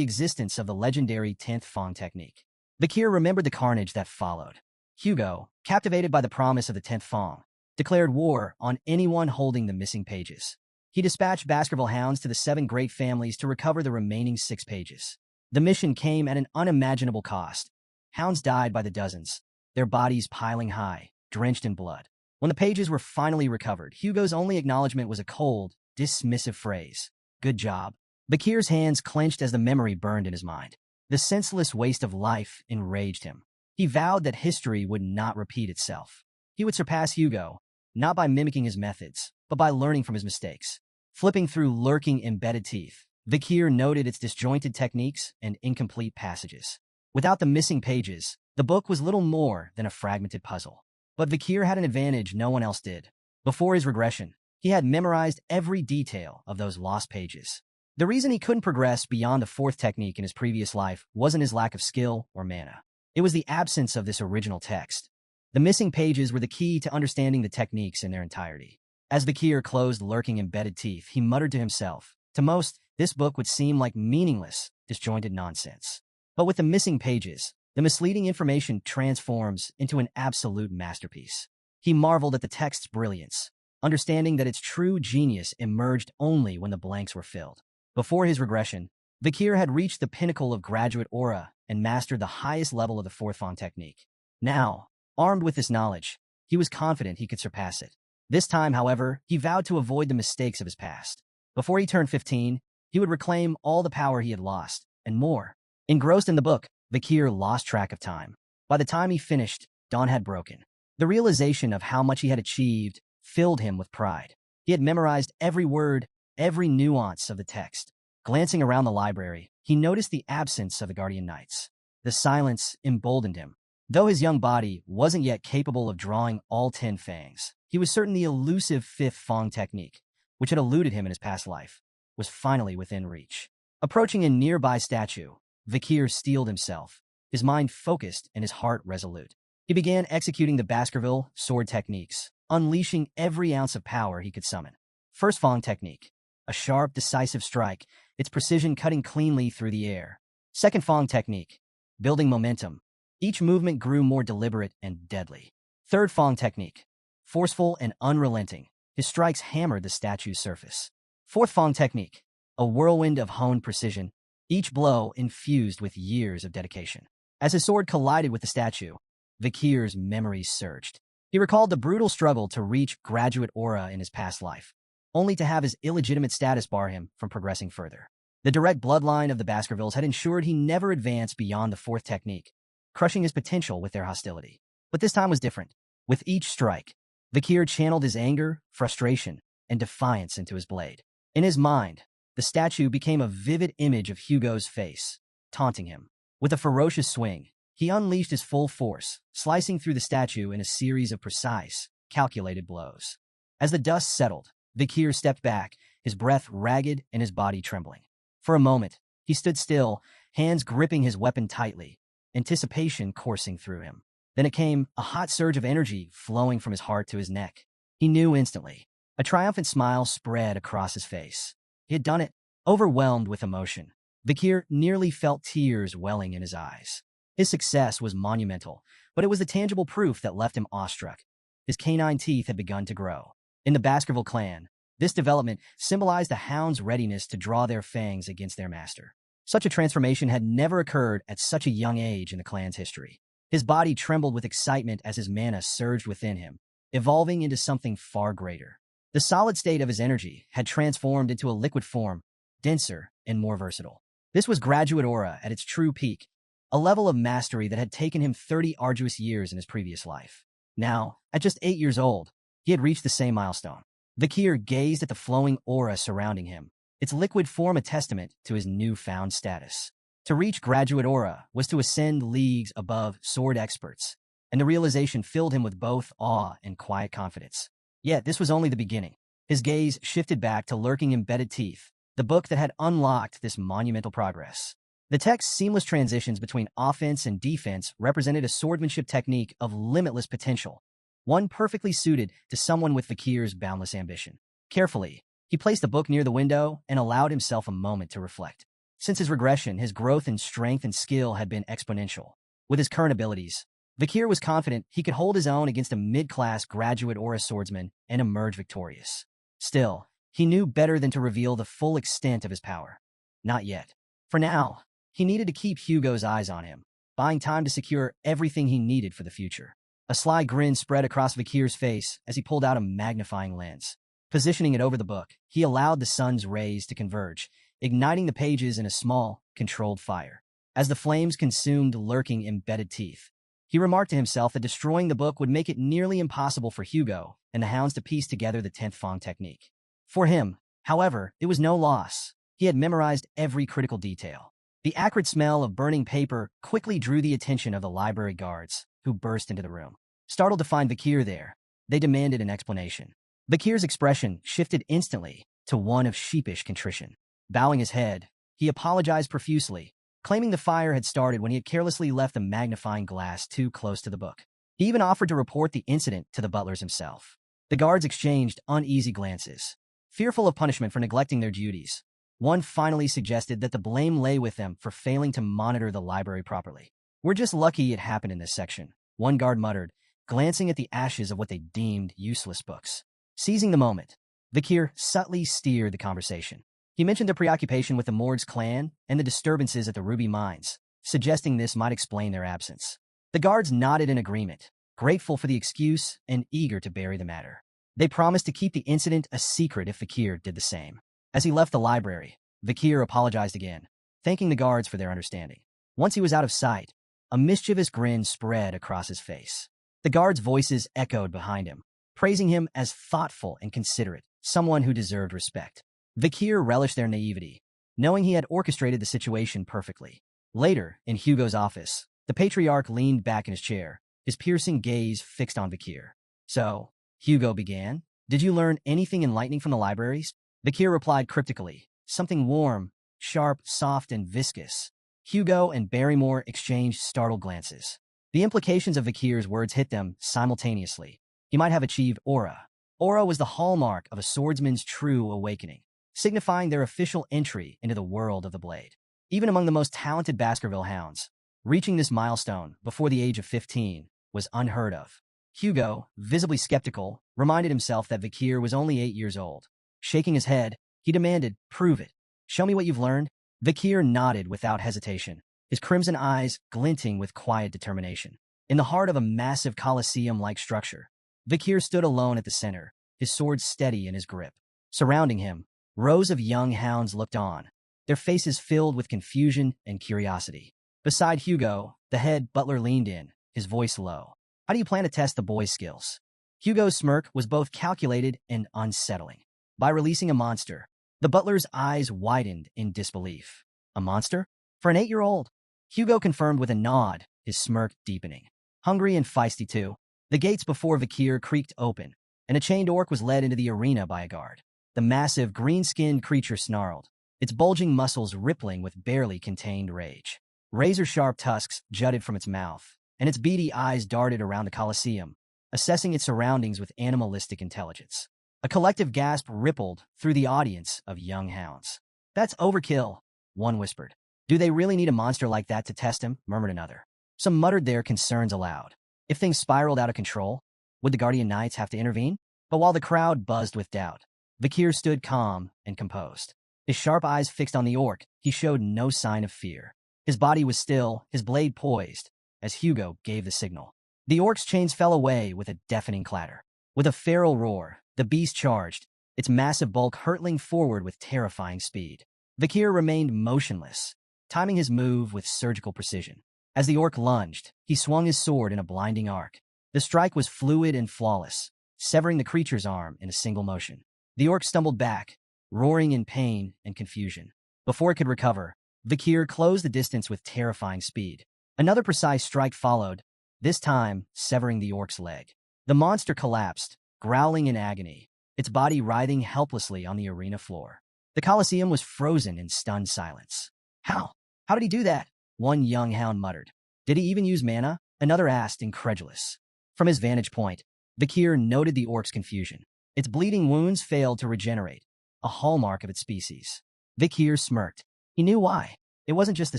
existence of the legendary 10th Fong technique. Vikir remembered the carnage that followed. Hugo, captivated by the promise of the 10th Fong, declared war on anyone holding the missing pages. He dispatched Baskerville hounds to the 7 great families to recover the remaining 6 pages. The mission came at an unimaginable cost. Hounds died by the dozens, their bodies piling high, drenched in blood. When the pages were finally recovered, Hugo's only acknowledgement was a cold, dismissive phrase: "Good job." Vikir's hands clenched as the memory burned in his mind. The senseless waste of life enraged him. He vowed that history would not repeat itself. He would surpass Hugo, not by mimicking his methods, but by learning from his mistakes. Flipping through lurking embedded teeth, Vikir noted its disjointed techniques and incomplete passages. Without the missing pages, the book was little more than a fragmented puzzle. But Vikir had an advantage no one else did. Before his regression, he had memorized every detail of those lost pages. The reason he couldn't progress beyond the 4th technique in his previous life wasn't his lack of skill or mana. It was the absence of this original text. The missing pages were the key to understanding the techniques in their entirety. As Vikir closed lurking embedded teeth, he muttered to himself, "To most, this book would seem like meaningless, disjointed nonsense. But with the missing pages, the misleading information transforms into an absolute masterpiece." He marveled at the text's brilliance, understanding that its true genius emerged only when the blanks were filled. Before his regression, Vikir had reached the pinnacle of graduate aura and mastered the highest level of the 4th Fong technique. Now, armed with this knowledge, he was confident he could surpass it. This time, however, he vowed to avoid the mistakes of his past. Before he turned 15, he would reclaim all the power he had lost, and more. Engrossed in the book, Vikir lost track of time. By the time he finished, dawn had broken. The realization of how much he had achieved filled him with pride. He had memorized every word, every nuance of the text. Glancing around the library, he noticed the absence of the Guardian Knights. The silence emboldened him. Though his young body wasn't yet capable of drawing all 10 fangs, he was certain the elusive 5th Fong technique, which had eluded him in his past life, was finally within reach. Approaching a nearby statue, Vikir steeled himself, his mind focused and his heart resolute. He began executing the Baskerville sword techniques, unleashing every ounce of power he could summon. First Fong technique, a sharp, decisive strike, its precision cutting cleanly through the air. Second Fong technique, building momentum. Each movement grew more deliberate and deadly. Third Fong technique, forceful and unrelenting. His strikes hammered the statue's surface. Fourth Fong technique, a whirlwind of honed precision, each blow infused with years of dedication. As his sword collided with the statue, Vikir's memories surged. He recalled the brutal struggle to reach graduate aura in his past life, only to have his illegitimate status bar him from progressing further. The direct bloodline of the Baskervilles had ensured he never advanced beyond the 4th technique, crushing his potential with their hostility. But this time was different. With each strike, Vikir channeled his anger, frustration, and defiance into his blade. In his mind, the statue became a vivid image of Hugo's face, taunting him. With a ferocious swing, he unleashed his full force, slicing through the statue in a series of precise, calculated blows. As the dust settled, Vikir stepped back, his breath ragged and his body trembling. For a moment, he stood still, hands gripping his weapon tightly, anticipation coursing through him. Then it came, a hot surge of energy flowing from his heart to his neck. He knew instantly. A triumphant smile spread across his face. He had done it, overwhelmed with emotion. Vikir nearly felt tears welling in his eyes. His success was monumental, but it was the tangible proof that left him awestruck. His canine teeth had begun to grow. In the Baskerville clan, this development symbolized the hound's readiness to draw their fangs against their master. Such a transformation had never occurred at such a young age in the clan's history. His body trembled with excitement as his mana surged within him, evolving into something far greater. The solid state of his energy had transformed into a liquid form, denser and more versatile. This was graduate aura at its true peak, a level of mastery that had taken him 30 arduous years in his previous life. Now, at just 8 years old, he had reached the same milestone. Vikir gazed at the flowing aura surrounding him, its liquid form a testament to his newfound status. To reach graduate aura was to ascend leagues above sword experts, and the realization filled him with both awe and quiet confidence. Yet this was only the beginning. His gaze shifted back to lurking embedded teeth, the book that had unlocked this monumental progress. The text's seamless transitions between offense and defense represented a swordsmanship technique of limitless potential, one perfectly suited to someone with Vikir's boundless ambition. Carefully, he placed the book near the window and allowed himself a moment to reflect. Since his regression, his growth in strength and skill had been exponential. With his current abilities, Vikir was confident he could hold his own against a mid-class graduate aura swordsman and emerge victorious. Still, he knew better than to reveal the full extent of his power. Not yet. For now, he needed to keep Hugo's eyes on him, buying time to secure everything he needed for the future. A sly grin spread across Vikir's face as he pulled out a magnifying lens. Positioning it over the book, he allowed the sun's rays to converge, igniting the pages in a small, controlled fire. As the flames consumed lurking embedded teeth, he remarked to himself that destroying the book would make it nearly impossible for Hugo and the hounds to piece together the 10th Fang technique. For him, however, it was no loss. He had memorized every critical detail. The acrid smell of burning paper quickly drew the attention of the library guards, who burst into the room. Startled to find Vikir there, they demanded an explanation. Vikir's expression shifted instantly to one of sheepish contrition. Bowing his head, he apologized profusely, claiming the fire had started when he had carelessly left the magnifying glass too close to the book. He even offered to report the incident to the butlers himself. The guards exchanged uneasy glances, fearful of punishment for neglecting their duties. One finally suggested that the blame lay with them for failing to monitor the library properly. "We're just lucky it happened in this section," one guard muttered, glancing at the ashes of what they deemed useless books. Seizing the moment, Vikir subtly steered the conversation. He mentioned their preoccupation with the Morg's clan and the disturbances at the Ruby Mines, suggesting this might explain their absence. The guards nodded in agreement, grateful for the excuse and eager to bury the matter. They promised to keep the incident a secret if Vikir did the same. As he left the library, Vikir apologized again, thanking the guards for their understanding. Once he was out of sight, a mischievous grin spread across his face. The guards' voices echoed behind him, praising him as thoughtful and considerate, someone who deserved respect. Vikir relished their naivety, knowing he had orchestrated the situation perfectly. Later, in Hugo's office, the patriarch leaned back in his chair, his piercing gaze fixed on Vikir. "So," Hugo began, "did you learn anything enlightening from the libraries?" Vikir replied cryptically, "Something warm, sharp, soft, and viscous." Hugo and Barrymore exchanged startled glances. The implications of Vikir's words hit them simultaneously. He might have achieved aura. Aura was the hallmark of a swordsman's true awakening, signifying their official entry into the world of the blade. Even among the most talented Baskerville hounds, reaching this milestone before the age of 15 was unheard of. Hugo, visibly skeptical, reminded himself that Vikir was only 8 years old. Shaking his head, he demanded, "Prove it. Show me what you've learned." Vikir nodded without hesitation, his crimson eyes glinting with quiet determination. In the heart of a massive Colosseum-like structure, Vikir stood alone at the center, his sword steady in his grip. Surrounding him, rows of young hounds looked on, their faces filled with confusion and curiosity. Beside Hugo, the head butler leaned in, his voice low. How do you plan to test the boy's skills? Hugo's smirk was both calculated and unsettling. By releasing a monster, the butler's eyes widened in disbelief. A monster? For an 8-year-old? Hugo confirmed with a nod, his smirk deepening. Hungry and feisty too, the gates before Vikir creaked open, and a chained orc was led into the arena by a guard. The massive, green-skinned creature snarled, its bulging muscles rippling with barely contained rage. Razor-sharp tusks jutted from its mouth, and its beady eyes darted around the Colosseum, assessing its surroundings with animalistic intelligence. A collective gasp rippled through the audience of young hounds. "That's overkill," one whispered. "Do they really need a monster like that to test him?" murmured another. Some muttered their concerns aloud. If things spiraled out of control, would the Guardian Knights have to intervene? But while the crowd buzzed with doubt, Vikir stood calm and composed. His sharp eyes fixed on the orc, he showed no sign of fear. His body was still, his blade poised, as Hugo gave the signal. The orc's chains fell away with a deafening clatter. With a feral roar, the beast charged, its massive bulk hurtling forward with terrifying speed. Vikir remained motionless, timing his move with surgical precision. As the orc lunged, he swung his sword in a blinding arc. The strike was fluid and flawless, severing the creature's arm in a single motion. The orc stumbled back, roaring in pain and confusion. Before it could recover, Vikir closed the distance with terrifying speed. Another precise strike followed, this time severing the orc's leg. The monster collapsed, growling in agony, its body writhing helplessly on the arena floor. The Colosseum was frozen in stunned silence. How? How did he do that? One young hound muttered. Did he even use mana? Another asked, incredulous. From his vantage point, Vikir noted the orc's confusion. Its bleeding wounds failed to regenerate, a hallmark of its species. Vikir smirked. He knew why. It wasn't just the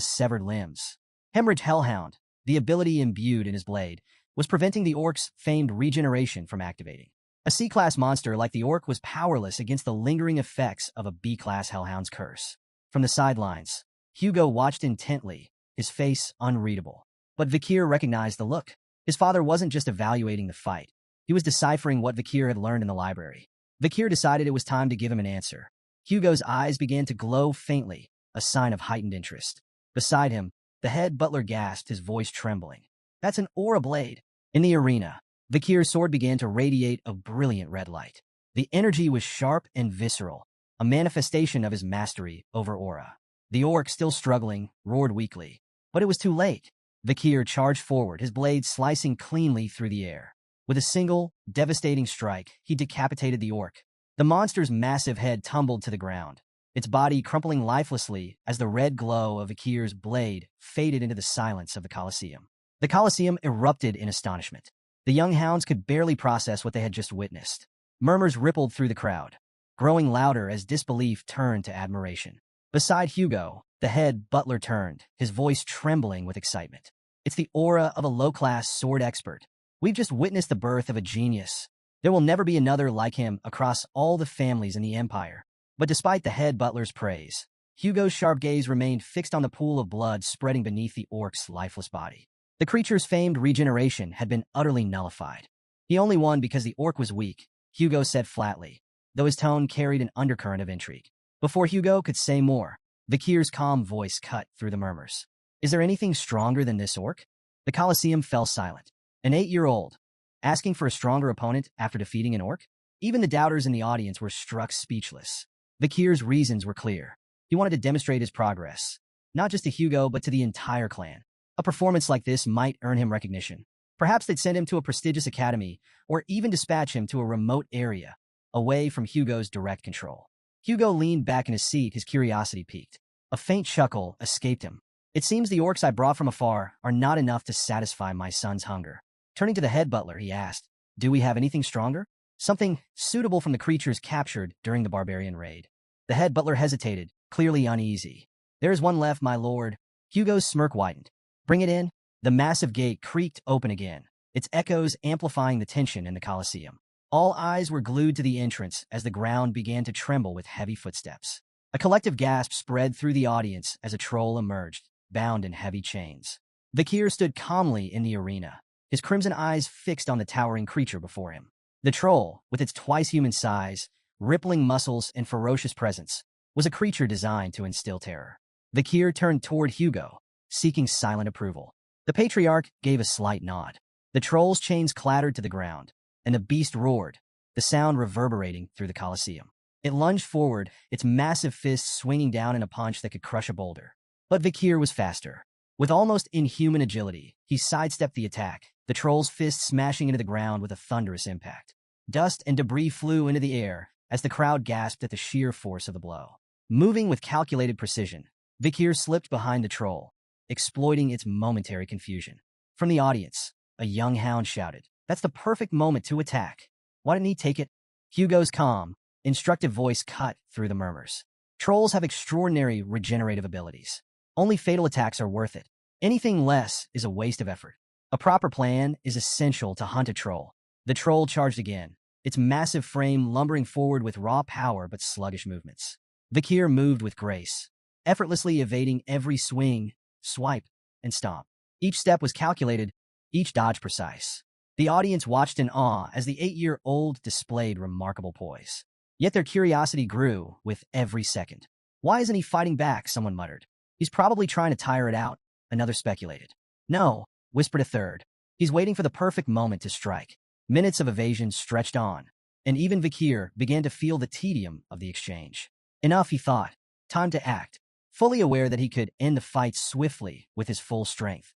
severed limbs. Hemorrhage Hellhound, the ability imbued in his blade, was preventing the orc's famed regeneration from activating. A C-class monster like the orc was powerless against the lingering effects of a B-class Hellhound's curse. From the sidelines, Hugo watched intently, his face unreadable. But Vikir recognized the look. His father wasn't just evaluating the fight. He was deciphering what Vikir had learned in the library. Vikir decided it was time to give him an answer. Hugo's eyes began to glow faintly, a sign of heightened interest. Beside him, the head butler gasped, his voice trembling. That's an aura blade. In the arena, Vikir's sword began to radiate a brilliant red light. The energy was sharp and visceral, a manifestation of his mastery over aura. The orc, still struggling, roared weakly. But it was too late. Vikir charged forward, his blade slicing cleanly through the air. With a single, devastating strike, he decapitated the orc. The monster's massive head tumbled to the ground, its body crumpling lifelessly as the red glow of Vikir's blade faded into the silence of the Colosseum. The Colosseum erupted in astonishment. The young hounds could barely process what they had just witnessed. Murmurs rippled through the crowd, growing louder as disbelief turned to admiration. Beside Hugo, the head butler turned, his voice trembling with excitement. It's the aura of a low-class sword expert. We've just witnessed the birth of a genius. There will never be another like him across all the families in the Empire. But despite the head butler's praise, Hugo's sharp gaze remained fixed on the pool of blood spreading beneath the orc's lifeless body. The creature's famed regeneration had been utterly nullified. He only won because the orc was weak, Hugo said flatly, though his tone carried an undercurrent of intrigue. Before Hugo could say more, Vikir's calm voice cut through the murmurs. Is there anything stronger than this orc? The Colosseum fell silent. An 8-year-old, asking for a stronger opponent after defeating an orc? Even the doubters in the audience were struck speechless. Vikir's reasons were clear. He wanted to demonstrate his progress, not just to Hugo but to the entire clan. A performance like this might earn him recognition. Perhaps they'd send him to a prestigious academy, or even dispatch him to a remote area, away from Hugo's direct control. Hugo leaned back in his seat, his curiosity piqued. A faint chuckle escaped him. It seems the orcs I brought from afar are not enough to satisfy my son's hunger. Turning to the head butler, he asked, do we have anything stronger? Something suitable from the creatures captured during the barbarian raid. The head butler hesitated, clearly uneasy. There is one left, my lord. Hugo's smirk widened. Bring it in. The massive gate creaked open again, its echoes amplifying the tension in the Colosseum. All eyes were glued to the entrance as the ground began to tremble with heavy footsteps. A collective gasp spread through the audience as a troll emerged, bound in heavy chains. Vikir stood calmly in the arena, his crimson eyes fixed on the towering creature before him. The troll, with its twice-human size, rippling muscles, and ferocious presence, was a creature designed to instill terror. Vikir turned toward Hugo, seeking silent approval. The patriarch gave a slight nod. The troll's chains clattered to the ground, and the beast roared, the sound reverberating through the Colosseum. It lunged forward, its massive fists swinging down in a punch that could crush a boulder. But Vikir was faster. With almost inhuman agility, he sidestepped the attack, the troll's fist smashing into the ground with a thunderous impact. Dust and debris flew into the air as the crowd gasped at the sheer force of the blow. Moving with calculated precision, Vikir slipped behind the troll, exploiting its momentary confusion. From the audience, a young hound shouted, "That's the perfect moment to attack. Why didn't he take it?" Hugo's calm, instructive voice cut through the murmurs. Trolls have extraordinary regenerative abilities. Only fatal attacks are worth it. Anything less is a waste of effort. A proper plan is essential to hunt a troll. The troll charged again, its massive frame lumbering forward with raw power but sluggish movements. Vikir moved with grace, effortlessly evading every swing, swipe, and stomp. Each step was calculated, each dodge precise. The audience watched in awe as the 8-year-old displayed remarkable poise. Yet their curiosity grew with every second. "Why isn't he fighting back?" someone muttered. "He's probably trying to tire it out," another speculated. "No," whispered a third. "He's waiting for the perfect moment to strike." Minutes of evasion stretched on, and even Vikir began to feel the tedium of the exchange. Enough, he thought. Time to act. Fully aware that he could end the fight swiftly with his full strength,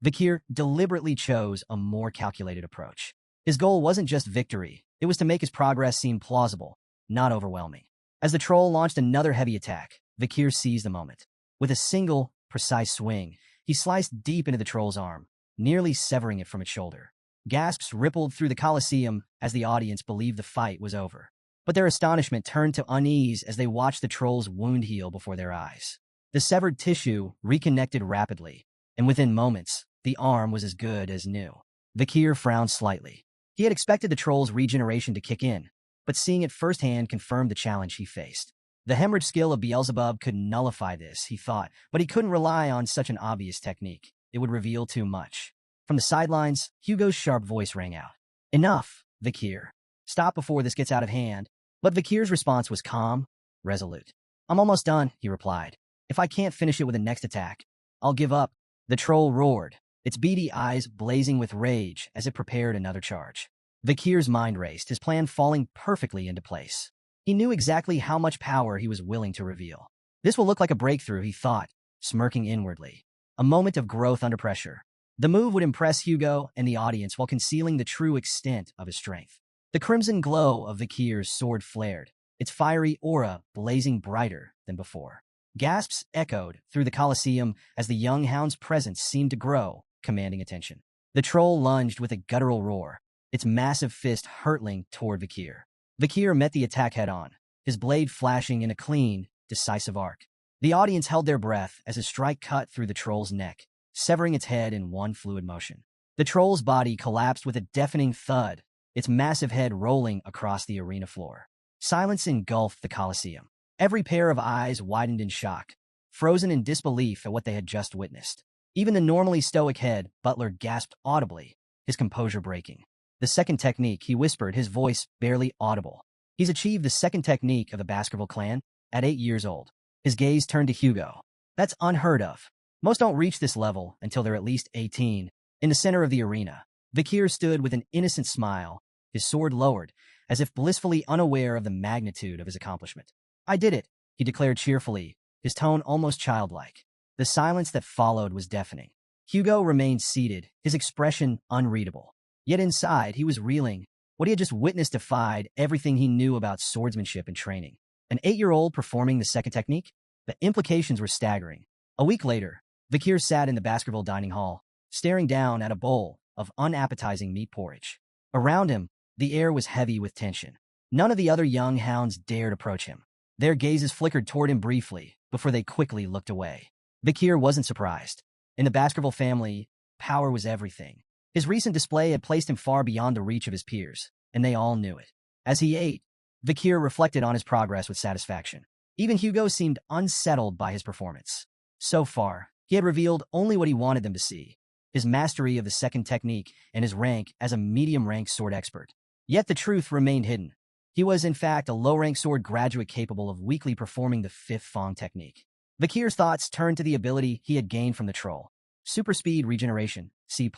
Vikir deliberately chose a more calculated approach. His goal wasn't just victory, it was to make his progress seem plausible, not overwhelming. As the troll launched another heavy attack, Vikir seized the moment. With a single, precise swing, he sliced deep into the troll's arm, nearly severing it from its shoulder. Gasps rippled through the Colosseum as the audience believed the fight was over. But their astonishment turned to unease as they watched the troll's wound heal before their eyes. The severed tissue reconnected rapidly, and within moments, the arm was as good as new. Vikir frowned slightly. He had expected the troll's regeneration to kick in, but seeing it firsthand confirmed the challenge he faced. The hemorrhage skill of Beelzebub could nullify this, he thought, but he couldn't rely on such an obvious technique. It would reveal too much. From the sidelines, Hugo's sharp voice rang out. "Enough, Vikir. Stop before this gets out of hand." But Vikir's response was calm, resolute. "I'm almost done," he replied. "If I can't finish it with the next attack, I'll give up." The troll roared, its beady eyes blazing with rage as it prepared another charge. Vikir's mind raced, his plan falling perfectly into place. He knew exactly how much power he was willing to reveal. This will look like a breakthrough, he thought, smirking inwardly. A moment of growth under pressure. The move would impress Hugo and the audience while concealing the true extent of his strength. The crimson glow of Vikir's sword flared, its fiery aura blazing brighter than before. Gasps echoed through the Colosseum as the young hound's presence seemed to grow, commanding attention. The troll lunged with a guttural roar, its massive fist hurtling toward Vikir. Vikir met the attack head-on, his blade flashing in a clean, decisive arc. The audience held their breath as his strike cut through the troll's neck, severing its head in one fluid motion. The troll's body collapsed with a deafening thud, its massive head rolling across the arena floor. Silence engulfed the Colosseum. Every pair of eyes widened in shock, frozen in disbelief at what they had just witnessed. Even the normally stoic head butler gasped audibly, his composure breaking. "The second technique," he whispered, his voice barely audible. "He's achieved the second technique of the Baskerville clan at 8 years old." His gaze turned to Hugo. "That's unheard of. Most don't reach this level until they're at least 18. In the center of the arena, Vikir stood with an innocent smile, his sword lowered, as if blissfully unaware of the magnitude of his accomplishment. "I did it," he declared cheerfully, his tone almost childlike. The silence that followed was deafening. Hugo remained seated, his expression unreadable. Yet inside, he was reeling. What he had just witnessed defied everything he knew about swordsmanship and training. An 8-year-old performing the second technique? The implications were staggering. A week later, Vikir sat in the Baskerville dining hall, staring down at a bowl of unappetizing meat porridge. Around him, the air was heavy with tension. None of the other young hounds dared approach him. Their gazes flickered toward him briefly, before they quickly looked away. Vikir wasn't surprised. In the Baskerville family, power was everything. His recent display had placed him far beyond the reach of his peers, and they all knew it. As he ate, Vikir reflected on his progress with satisfaction. Even Hugo seemed unsettled by his performance. So far, he had revealed only what he wanted them to see, his mastery of the second technique and his rank as a medium-ranked sword expert. Yet the truth remained hidden. He was, in fact, a low-ranked sword graduate capable of weakly performing the fifth Fong technique. Vikir's thoughts turned to the ability he had gained from the troll. Super speed regeneration, C+.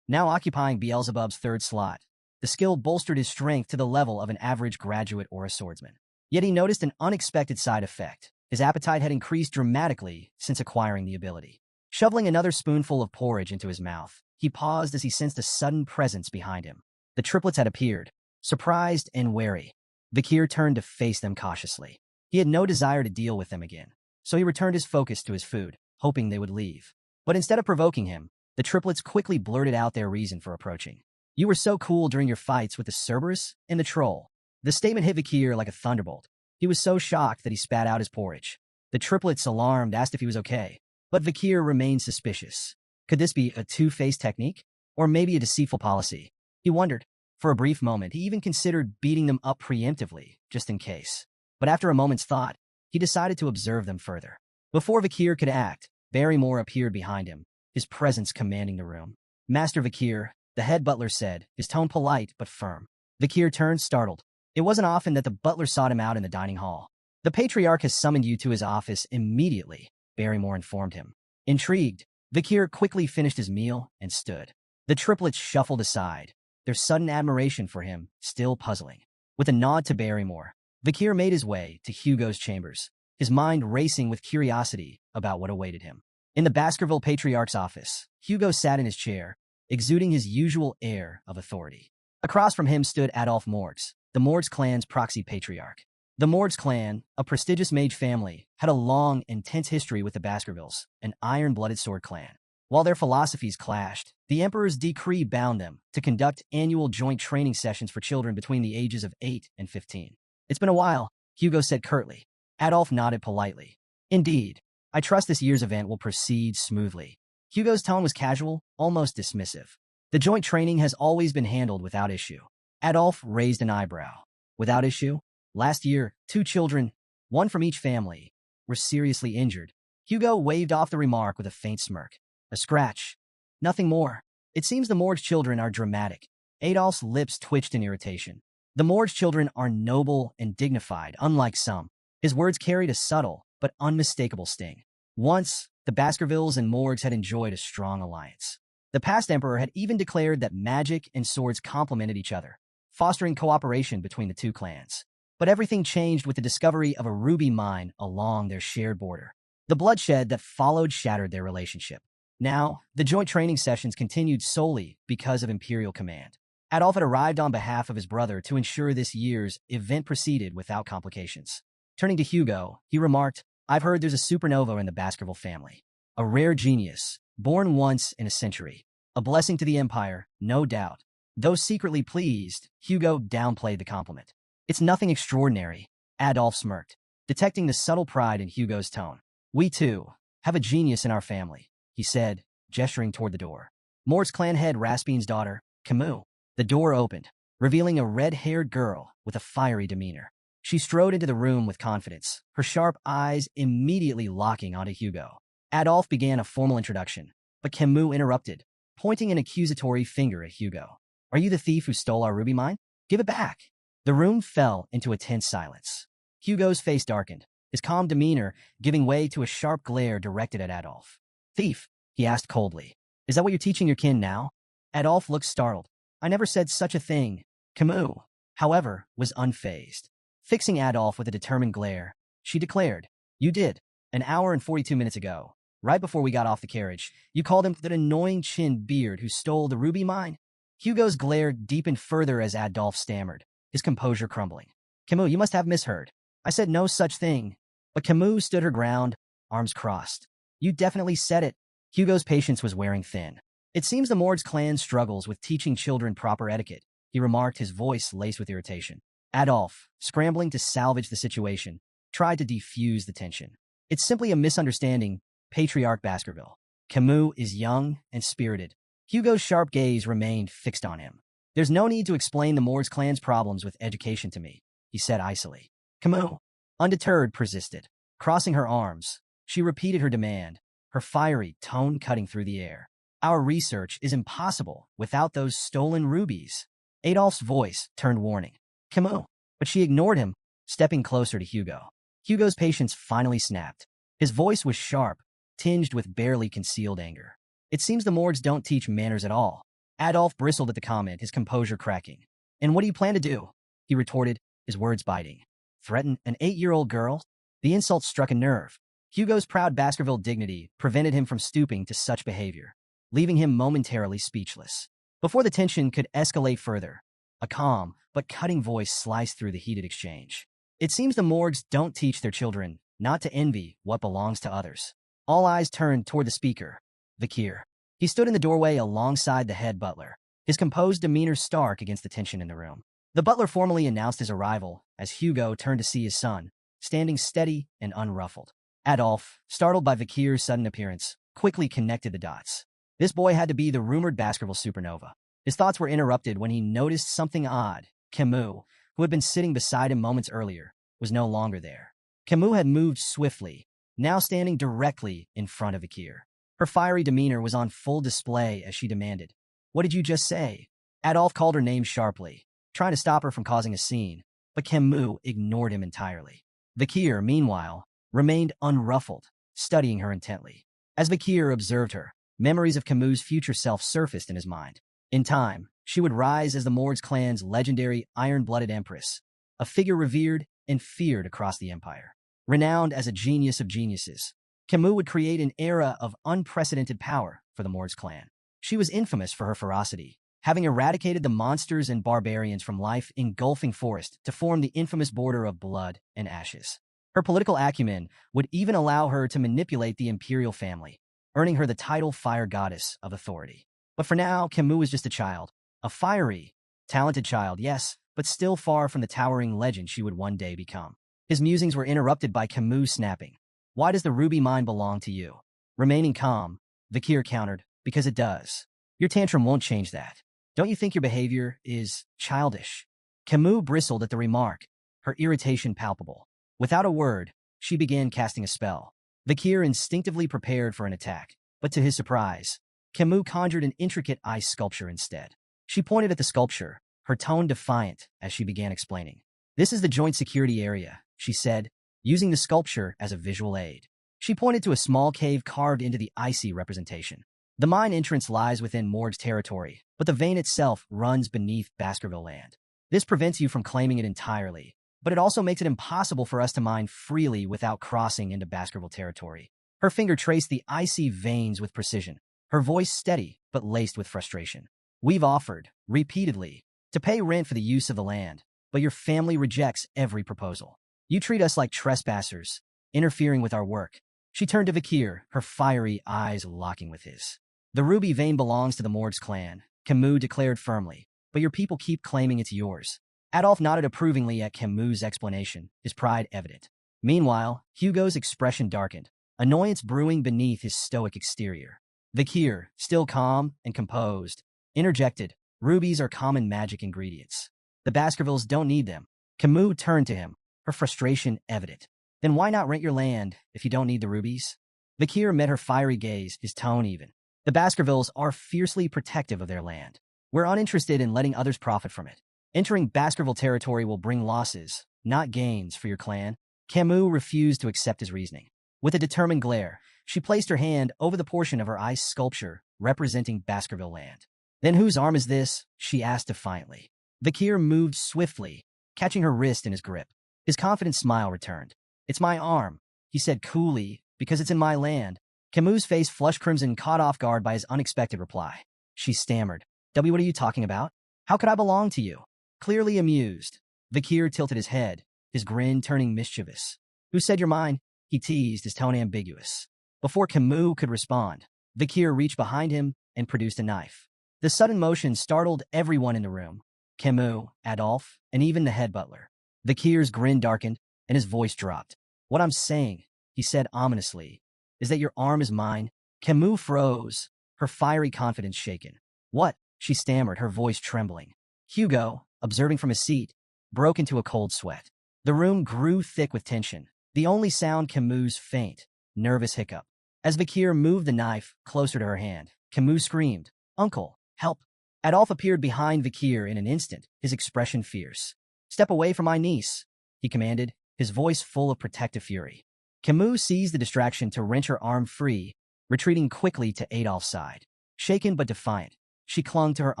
now occupying Beelzebub's third slot. The skill bolstered his strength to the level of an average graduate or a swordsman. Yet he noticed an unexpected side effect. His appetite had increased dramatically since acquiring the ability. Shoveling another spoonful of porridge into his mouth, he paused as he sensed a sudden presence behind him. The triplets had appeared, surprised and wary. Vikir turned to face them cautiously. He had no desire to deal with them again, so he returned his focus to his food, hoping they would leave. But instead of provoking him, the triplets quickly blurted out their reason for approaching. "You were so cool during your fights with the Cerberus and the Troll." The statement hit Vikir like a thunderbolt. He was so shocked that he spat out his porridge. The triplets, alarmed, asked if he was okay, but Vikir remained suspicious. Could this be a two-faced technique? Or maybe a deceitful policy? He wondered. For a brief moment, he even considered beating them up preemptively, just in case. But after a moment's thought, he decided to observe them further. Before Vikir could act, Barrymore appeared behind him, his presence commanding the room. "Master Vikir," the head butler said, his tone polite but firm. Vikir turned, startled. It wasn't often that the butler sought him out in the dining hall. "The Patriarch has summoned you to his office immediately," Barrymore informed him. Intrigued, Vikir quickly finished his meal and stood. The triplets shuffled aside, their sudden admiration for him still puzzling. With a nod to Barrymore, Vikir made his way to Hugo's chambers, his mind racing with curiosity about what awaited him. In the Baskerville Patriarch's office, Hugo sat in his chair, exuding his usual air of authority. Across from him stood Adolphe Morgs, the Morgs clan's proxy patriarch. The Morgs clan, a prestigious mage family, had a long, intense history with the Baskervilles, an iron-blooded sword clan. While their philosophies clashed, the Emperor's decree bound them to conduct annual joint training sessions for children between the ages of 8 and 15. "It's been a while," Hugo said curtly. Adolphe nodded politely. "Indeed. I trust this year's event will proceed smoothly." Hugo's tone was casual, almost dismissive. "The joint training has always been handled without issue." Adolphe raised an eyebrow. "Without issue? Last year, 2 children, one from each family, were seriously injured." Hugo waved off the remark with a faint smirk. "A scratch. Nothing more. It seems the Morgs children are dramatic." Adolphe's lips twitched in irritation. "The Morgs children are noble and dignified, unlike some." His words carried a subtle but unmistakable sting. Once, the Baskervilles and Morgs had enjoyed a strong alliance. The past emperor had even declared that magic and swords complemented each other, fostering cooperation between the two clans. But everything changed with the discovery of a ruby mine along their shared border. The bloodshed that followed shattered their relationship. Now, the joint training sessions continued solely because of imperial command. Adolphe had arrived on behalf of his brother to ensure this year's event proceeded without complications. Turning to Hugo, he remarked, "I've heard there's a supernova in the Baskerville family. A rare genius, born once in a century. A blessing to the Empire, no doubt." Though secretly pleased, Hugo downplayed the compliment. "It's nothing extraordinary," Adolphe smirked, detecting the subtle pride in Hugo's tone. "We, too, have a genius in our family," he said, gesturing toward the door. "Mort's clan head Raspine's daughter, Camus." The door opened, revealing a red-haired girl with a fiery demeanor. She strode into the room with confidence, her sharp eyes immediately locking onto Hugo. Adolphe began a formal introduction, but Camus interrupted, pointing an accusatory finger at Hugo. "Are you the thief who stole our ruby mine? Give it back." The room fell into a tense silence. Hugo's face darkened, his calm demeanor giving way to a sharp glare directed at Adolphe. "Thief?" he asked coldly. "Is that what you're teaching your kin now?" Adolphe looked startled. "I never said such a thing." Camus, however, was unfazed. Fixing Adolphe with a determined glare, she declared, "You did. An hour and 42 minutes ago, right before we got off the carriage, you called him that annoying chin beard who stole the ruby mine." Hugo's glare deepened further as Adolphe stammered, his composure crumbling. "Camus, you must have misheard. I said no such thing." But Camus stood her ground, arms crossed. "You definitely said it." Hugo's patience was wearing thin. "It seems the Mords clan struggles with teaching children proper etiquette," he remarked, his voice laced with irritation. Adolphe, scrambling to salvage the situation, tried to defuse the tension. "It's simply a misunderstanding, Patriarch Baskerville. Camus is young and spirited." Hugo's sharp gaze remained fixed on him. "There's no need to explain the Mords clan's problems with education to me," he said icily. Camus, undeterred, persisted. Crossing her arms, she repeated her demand, her fiery tone cutting through the air. "Our research is impossible without those stolen rubies." Adolphe's voice turned warning. "Camus," but she ignored him, stepping closer to Hugo. Hugo's patience finally snapped. His voice was sharp, tinged with barely concealed anger. "It seems the Mords don't teach manners at all. Adolf bristled at the comment, his composure cracking. And what do you plan to do? He retorted, his words biting. Threaten an 8-year-old girl? The insult struck a nerve. Hugo's proud Baskerville dignity prevented him from stooping to such behavior, leaving him momentarily speechless. Before the tension could escalate further, a calm but cutting voice sliced through the heated exchange. It seems the morgues don't teach their children not to envy what belongs to others. All eyes turned toward the speaker, Vakir. He stood in the doorway alongside the head butler, his composed demeanor stark against the tension in the room. The butler formally announced his arrival as Hugo turned to see his son, standing steady and unruffled. Adolf, startled by Vakir's sudden appearance, quickly connected the dots. This boy had to be the rumored Baskerville supernova. His thoughts were interrupted when he noticed something odd. Camus, who had been sitting beside him moments earlier, was no longer there. Camus had moved swiftly, now standing directly in front of Vakir. Her fiery demeanor was on full display as she demanded, "What did you just say?" Adolf called her name sharply, trying to stop her from causing a scene, but Camus ignored him entirely. Vakir, meanwhile, remained unruffled, studying her intently. As Vakir observed her, memories of Camus' future self surfaced in his mind. In time, she would rise as the Morgues clan's legendary iron-blooded empress, a figure revered and feared across the empire. Renowned as a genius of geniuses, Camus would create an era of unprecedented power for the Morgues clan. She was infamous for her ferocity, having eradicated the monsters and barbarians from life-engulfing forest to form the infamous border of blood and ashes. Her political acumen would even allow her to manipulate the imperial family, earning her the title Fire Goddess of Authority. But for now, Camus was just a child. A fiery, talented child, yes, but still far from the towering legend she would one day become. His musings were interrupted by Camus snapping. "Why does the ruby mine belong to you?" Remaining calm, Vakir countered, "Because it does. Your tantrum won't change that. Don't you think your behavior is childish?" Camus bristled at the remark, her irritation palpable. Without a word, she began casting a spell. Vakir instinctively prepared for an attack, but to his surprise, Camus conjured an intricate ice sculpture instead. She pointed at the sculpture, her tone defiant as she began explaining. "This is the joint security area," she said, using the sculpture as a visual aid. She pointed to a small cave carved into the icy representation. The mine entrance lies within Morgue's territory, but the vein itself runs beneath Baskerville land. This prevents you from claiming it entirely, but it also makes it impossible for us to mine freely without crossing into Baskerville territory. Her finger traced the icy veins with precision, her voice steady but laced with frustration. "We've offered, repeatedly, to pay rent for the use of the land, but your family rejects every proposal. You treat us like trespassers, interfering with our work." She turned to Vakir, her fiery eyes locking with his. "The ruby vein belongs to the Morgues clan," Camus declared firmly, "but your people keep claiming it's yours." Adolf nodded approvingly at Camus' explanation, his pride evident. Meanwhile, Hugo's expression darkened, annoyance brewing beneath his stoic exterior. Vakir, still calm and composed, interjected, "Rubies are common magic ingredients. The Baskervilles don't need them." Camus turned to him, her frustration evident. "Then why not rent your land if you don't need the rubies?" Vakir met her fiery gaze, his tone even. "The Baskervilles are fiercely protective of their land. We're uninterested in letting others profit from it. Entering Baskerville territory will bring losses, not gains, for your clan." Camus refused to accept his reasoning. With a determined glare, she placed her hand over the portion of her ice sculpture representing Baskerville land. "Then whose arm is this?" she asked defiantly. Vakir moved swiftly, catching her wrist in his grip. His confident smile returned. "It's my arm," he said coolly, "because it's in my land." Camus' face flushed crimson, caught off guard by his unexpected reply. She stammered, "What are you talking about? How could I belong to you?" Clearly amused, Vakir tilted his head, his grin turning mischievous. "Who said you're mine?" he teased, his tone ambiguous. Before Camus could respond, Vakir reached behind him and produced a knife. The sudden motion startled everyone in the room, Camus, Adolf, and even the head butler. Vakir's grin darkened, and his voice dropped. "What I'm saying," he said ominously, "is that your arm is mine." Camus froze, her fiery confidence shaken. "What?" she stammered, her voice trembling. Hugo, observing from his seat, broke into a cold sweat. The room grew thick with tension, the only sound Camus' faint, nervous hiccup. As Vakir moved the knife closer to her hand, Camus screamed, "Uncle, help!" Adolf appeared behind Vakir in an instant, his expression fierce. "Step away from my niece," he commanded, his voice full of protective fury. Camus seized the distraction to wrench her arm free, retreating quickly to Adolf's side. Shaken but defiant, She clung to her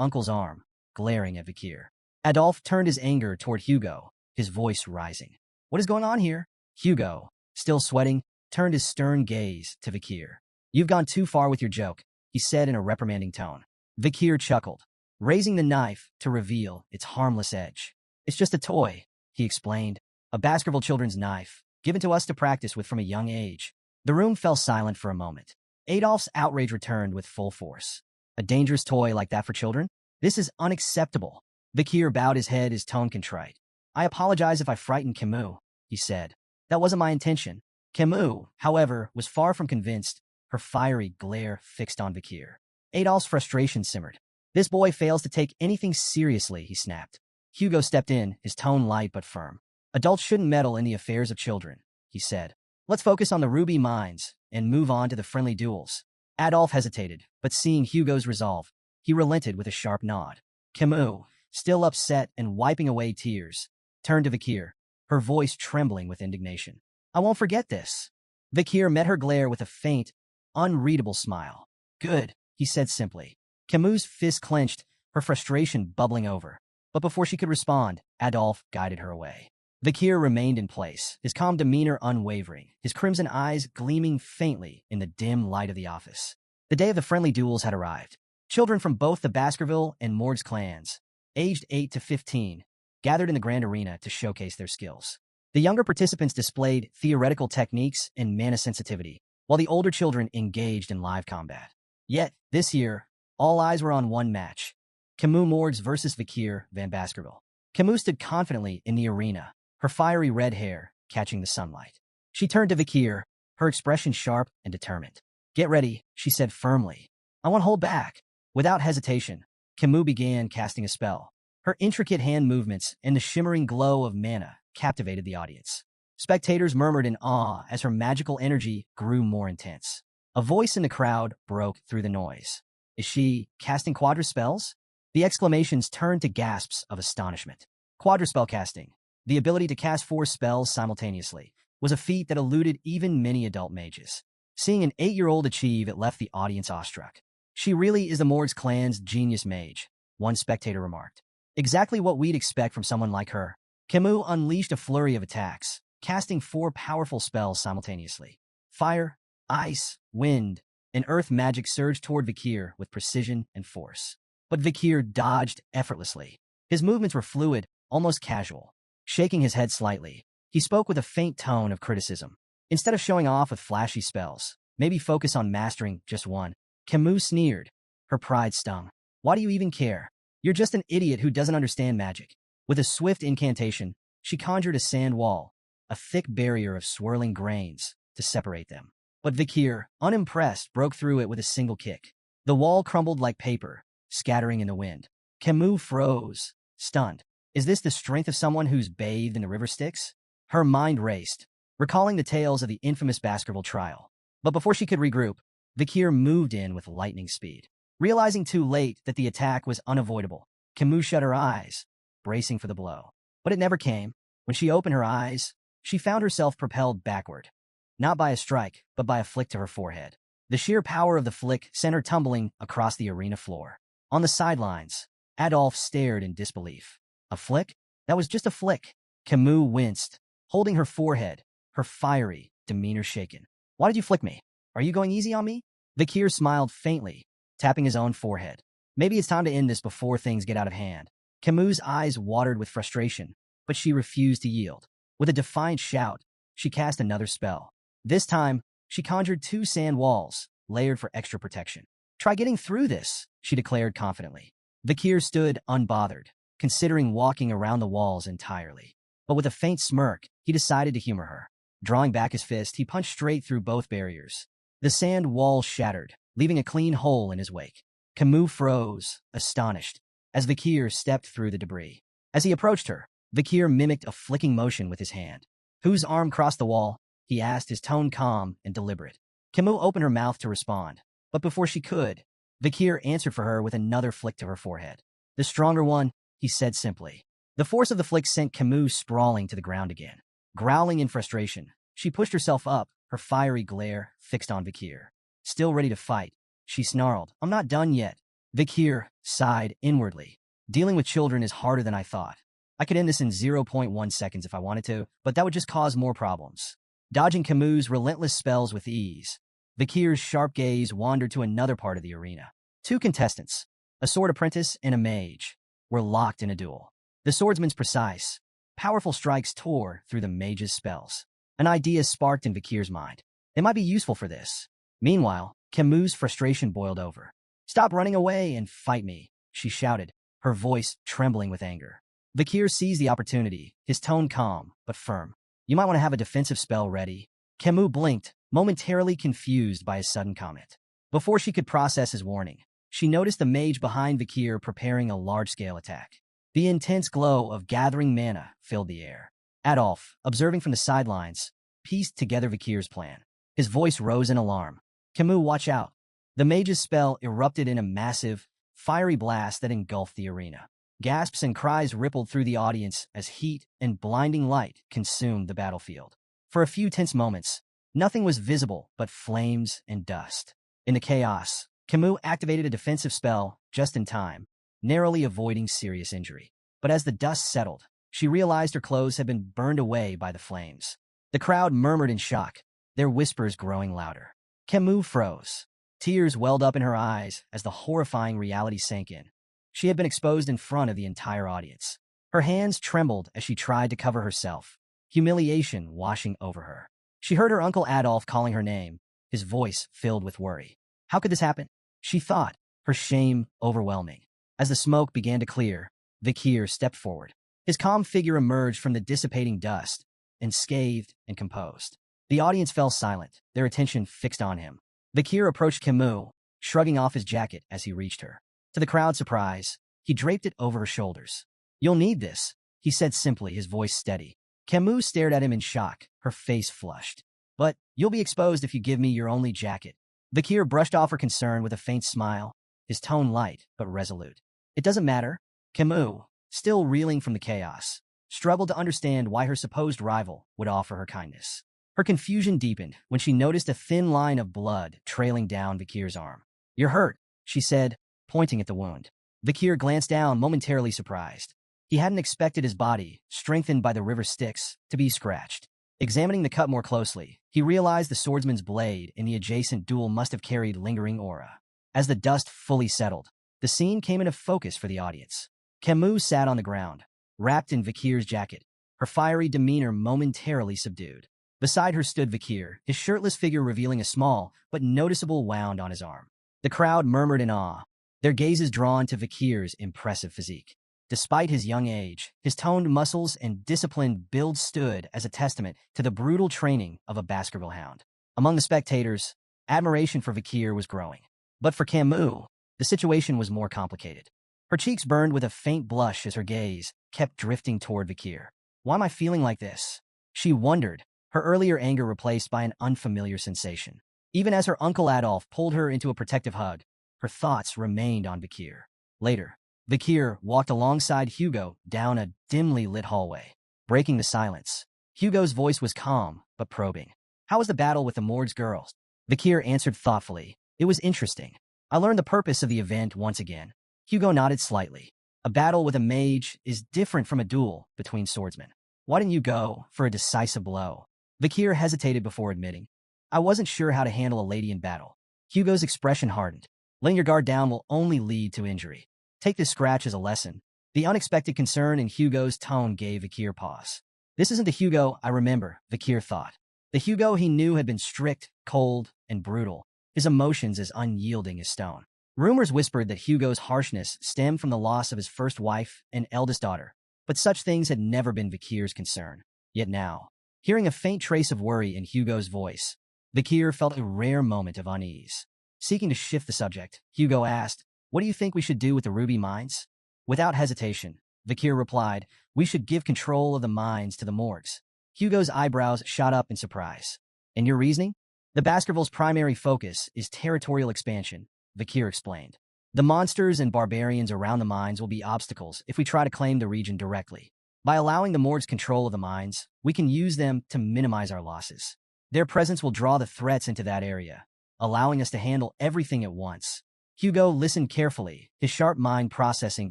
uncle's arm, glaring at Vikir. Adolphe turned his anger toward Hugo, his voice rising. What is going on here? Hugo, still sweating, turned his stern gaze to Vikir. You've gone too far with your joke, he said in a reprimanding tone. Vikir chuckled, raising the knife to reveal its harmless edge. It's just a toy, he explained, a Baskerville children's knife, given to us to practice with from a young age. The room fell silent for a moment. Adolphe's outrage returned with full force. A dangerous toy like that for children? This is unacceptable. Vikir bowed his head, his tone contrite. I apologize if I frightened Camus, he said. That wasn't my intention. Camus, however, was far from convinced, her fiery glare fixed on Vikir. Adolphe's frustration simmered. This boy fails to take anything seriously, he snapped. Hugo stepped in, his tone light but firm. Adults shouldn't meddle in the affairs of children, he said. Let's focus on the ruby mines and move on to the friendly duels. Adolphe hesitated, but seeing Hugo's resolve, he relented with a sharp nod. Camus, still upset and wiping away tears, turned to Vikir, her voice trembling with indignation. I won't forget this. Vikir met her glare with a faint, unreadable smile. Good, he said simply. Camus' fist clenched, her frustration bubbling over. But before she could respond, Adolphe guided her away. Vikir remained in place, his calm demeanor unwavering, his crimson eyes gleaming faintly in the dim light of the office. The day of the friendly duels had arrived. Children from both the Baskerville and Morgs clans, aged 8 to 15, gathered in the grand arena to showcase their skills. The younger participants displayed theoretical techniques and mana sensitivity, while the older children engaged in live combat. Yet, this year, all eyes were on one match. Camus Morgs versus Vikir van Baskerville. Camus stood confidently in the arena, her fiery red hair catching the sunlight. She turned to Vikir, her expression sharp and determined. Get ready, she said firmly. I won't hold back. Without hesitation, Camus began casting a spell. Her intricate hand movements and the shimmering glow of mana captivated the audience. Spectators murmured in awe as her magical energy grew more intense. A voice in the crowd broke through the noise. Is she casting quadruspells? The exclamations turned to gasps of astonishment. Quadruspell casting, the ability to cast 4 spells simultaneously, was a feat that eluded even many adult mages. Seeing an 8-year-old achieve it left the audience awestruck. She really is the Morgs clan's genius mage, one spectator remarked. Exactly what we'd expect from someone like her. Camus unleashed a flurry of attacks, casting 4 powerful spells simultaneously. Fire, ice, wind, and earth magic surged toward Vikir with precision and force. But Vikir dodged effortlessly. His movements were fluid, almost casual. Shaking his head slightly, he spoke with a faint tone of criticism. Instead of showing off with flashy spells, maybe focus on mastering just one. Camus sneered. Her pride stung. Why do you even care? You're just an idiot who doesn't understand magic. With a swift incantation, she conjured a sand wall, a thick barrier of swirling grains, to separate them. But Vikir, unimpressed, broke through it with a single kick. The wall crumbled like paper, scattering in the wind. Camus froze, stunned. Is this the strength of someone who's bathed in the river Styx? Her mind raced, recalling the tales of the infamous Baskerville trial. But before she could regroup, Vikir moved in with lightning speed. Realizing too late that the attack was unavoidable, Camus shut her eyes, bracing for the blow. But it never came. When she opened her eyes, she found herself propelled backward. Not by a strike, but by a flick to her forehead. The sheer power of the flick sent her tumbling across the arena floor. On the sidelines, Adolphe stared in disbelief. A flick? That was just a flick. Camus winced, holding her forehead, her fiery demeanor shaken. Why did you flick me? Are you going easy on me? Vikir smiled faintly, tapping his own forehead. Maybe it's time to end this before things get out of hand. Camus' eyes watered with frustration, but she refused to yield. With a defiant shout, she cast another spell. This time, she conjured 2 sand walls, layered for extra protection. Try getting through this, she declared confidently. Vikir stood unbothered, considering walking around the walls entirely. But with a faint smirk, he decided to humor her. Drawing back his fist, he punched straight through both barriers. The sand wall shattered, leaving a clean hole in his wake. Camus froze, astonished, as Vikir stepped through the debris. As he approached her, Vikir mimicked a flicking motion with his hand. Whose arm crossed the wall? He asked, his tone calm and deliberate. Camus opened her mouth to respond, but before she could, Vikir answered for her with another flick to her forehead. The stronger one, he said simply. The force of the flick sent Camus sprawling to the ground again. Growling in frustration, she pushed herself up, her fiery glare fixed on Vikir. Still ready to fight, she snarled, I'm not done yet. Vikir sighed inwardly. Dealing with children is harder than I thought. I could end this in zero point 0.1 seconds if I wanted to, but that would just cause more problems. Dodging Camus' relentless spells with ease, Vikir's sharp gaze wandered to another part of the arena. Two contestants, a sword apprentice and a mage, were locked in a duel. The swordsman's precise, powerful strikes tore through the mage's spells. An idea sparked in Vikir's mind. They might be useful for this. Meanwhile, Camus' frustration boiled over. "Stop running away and fight me," she shouted, her voice trembling with anger. Vikir seized the opportunity, his tone calm but firm. "You might want to have a defensive spell ready." Camus blinked, momentarily confused by his sudden comment. Before she could process his warning, she noticed the mage behind Vikir preparing a large-scale attack. The intense glow of gathering mana filled the air. Adolf, observing from the sidelines, pieced together Vikir's plan. His voice rose in alarm. "Camus, watch out." The mage's spell erupted in a massive, fiery blast that engulfed the arena. Gasps and cries rippled through the audience as heat and blinding light consumed the battlefield. For a few tense moments, nothing was visible but flames and dust. In the chaos, Camus activated a defensive spell just in time, narrowly avoiding serious injury. But as the dust settled, she realized her clothes had been burned away by the flames. The crowd murmured in shock, their whispers growing louder. Camus froze. Tears welled up in her eyes as the horrifying reality sank in. She had been exposed in front of the entire audience. Her hands trembled as she tried to cover herself, humiliation washing over her. She heard her uncle Adolf calling her name, his voice filled with worry. How could this happen? She thought, her shame overwhelming. As the smoke began to clear, Vikir stepped forward. His calm figure emerged from the dissipating dust, unscathed and composed. The audience fell silent, their attention fixed on him. Vikir approached Camus, shrugging off his jacket as he reached her. To the crowd's surprise, he draped it over her shoulders. "You'll need this," he said simply, his voice steady. Camus stared at him in shock, her face flushed. "But you'll be exposed if you give me your only jacket." Vikir brushed off her concern with a faint smile, his tone light but resolute. "It doesn't matter." Camus, still reeling from the chaos, struggled to understand why her supposed rival would offer her kindness. Her confusion deepened when she noticed a thin line of blood trailing down Vikir's arm. "You're hurt," she said, pointing at the wound. Vikir glanced down, momentarily surprised. He hadn't expected his body, strengthened by the river Styx, to be scratched. Examining the cut more closely, he realized the swordsman's blade in the adjacent duel must have carried lingering aura. As the dust fully settled, the scene came into focus for the audience. Camus sat on the ground, wrapped in Vikir's jacket, her fiery demeanor momentarily subdued. Beside her stood Vikir, his shirtless figure revealing a small but noticeable wound on his arm. The crowd murmured in awe, their gazes drawn to Vikir's impressive physique. Despite his young age, his toned muscles and disciplined build stood as a testament to the brutal training of a Baskerville hound. Among the spectators, admiration for Vikir was growing. But for Camus, the situation was more complicated. Her cheeks burned with a faint blush as her gaze kept drifting toward Vikir. "Why am I feeling like this?" she wondered, her earlier anger replaced by an unfamiliar sensation. Even as her uncle Adolf pulled her into a protective hug, her thoughts remained on Vikir. Later, Vikir walked alongside Hugo down a dimly lit hallway, breaking the silence. Hugo's voice was calm but probing. "How was the battle with the Morg's girls?" Vikir answered thoughtfully. "It was interesting. I learned the purpose of the event once again." Hugo nodded slightly. "A battle with a mage is different from a duel between swordsmen. Why didn't you go for a decisive blow?" Vikir hesitated before admitting. "I wasn't sure how to handle a lady in battle." Hugo's expression hardened. "Letting your guard down will only lead to injury. Take this scratch as a lesson." The unexpected concern in Hugo's tone gave Vikir pause. This isn't the Hugo I remember, Vikir thought. The Hugo he knew had been strict, cold, and brutal, his emotions as unyielding as stone. Rumors whispered that Hugo's harshness stemmed from the loss of his first wife and eldest daughter, but such things had never been Vikir's concern. Yet now, hearing a faint trace of worry in Hugo's voice, Vikir felt a rare moment of unease. Seeking to shift the subject, Hugo asked, "What do you think we should do with the ruby mines?" Without hesitation, Vikir replied, "We should give control of the mines to the Morgs." Hugo's eyebrows shot up in surprise. "And your reasoning?" "The Baskervilles' primary focus is territorial expansion," Vikir explained. "The monsters and barbarians around the mines will be obstacles if we try to claim the region directly. By allowing the Morgs control of the mines, we can use them to minimize our losses. Their presence will draw the threats into that area, allowing us to handle everything at once." Hugo listened carefully, his sharp mind processing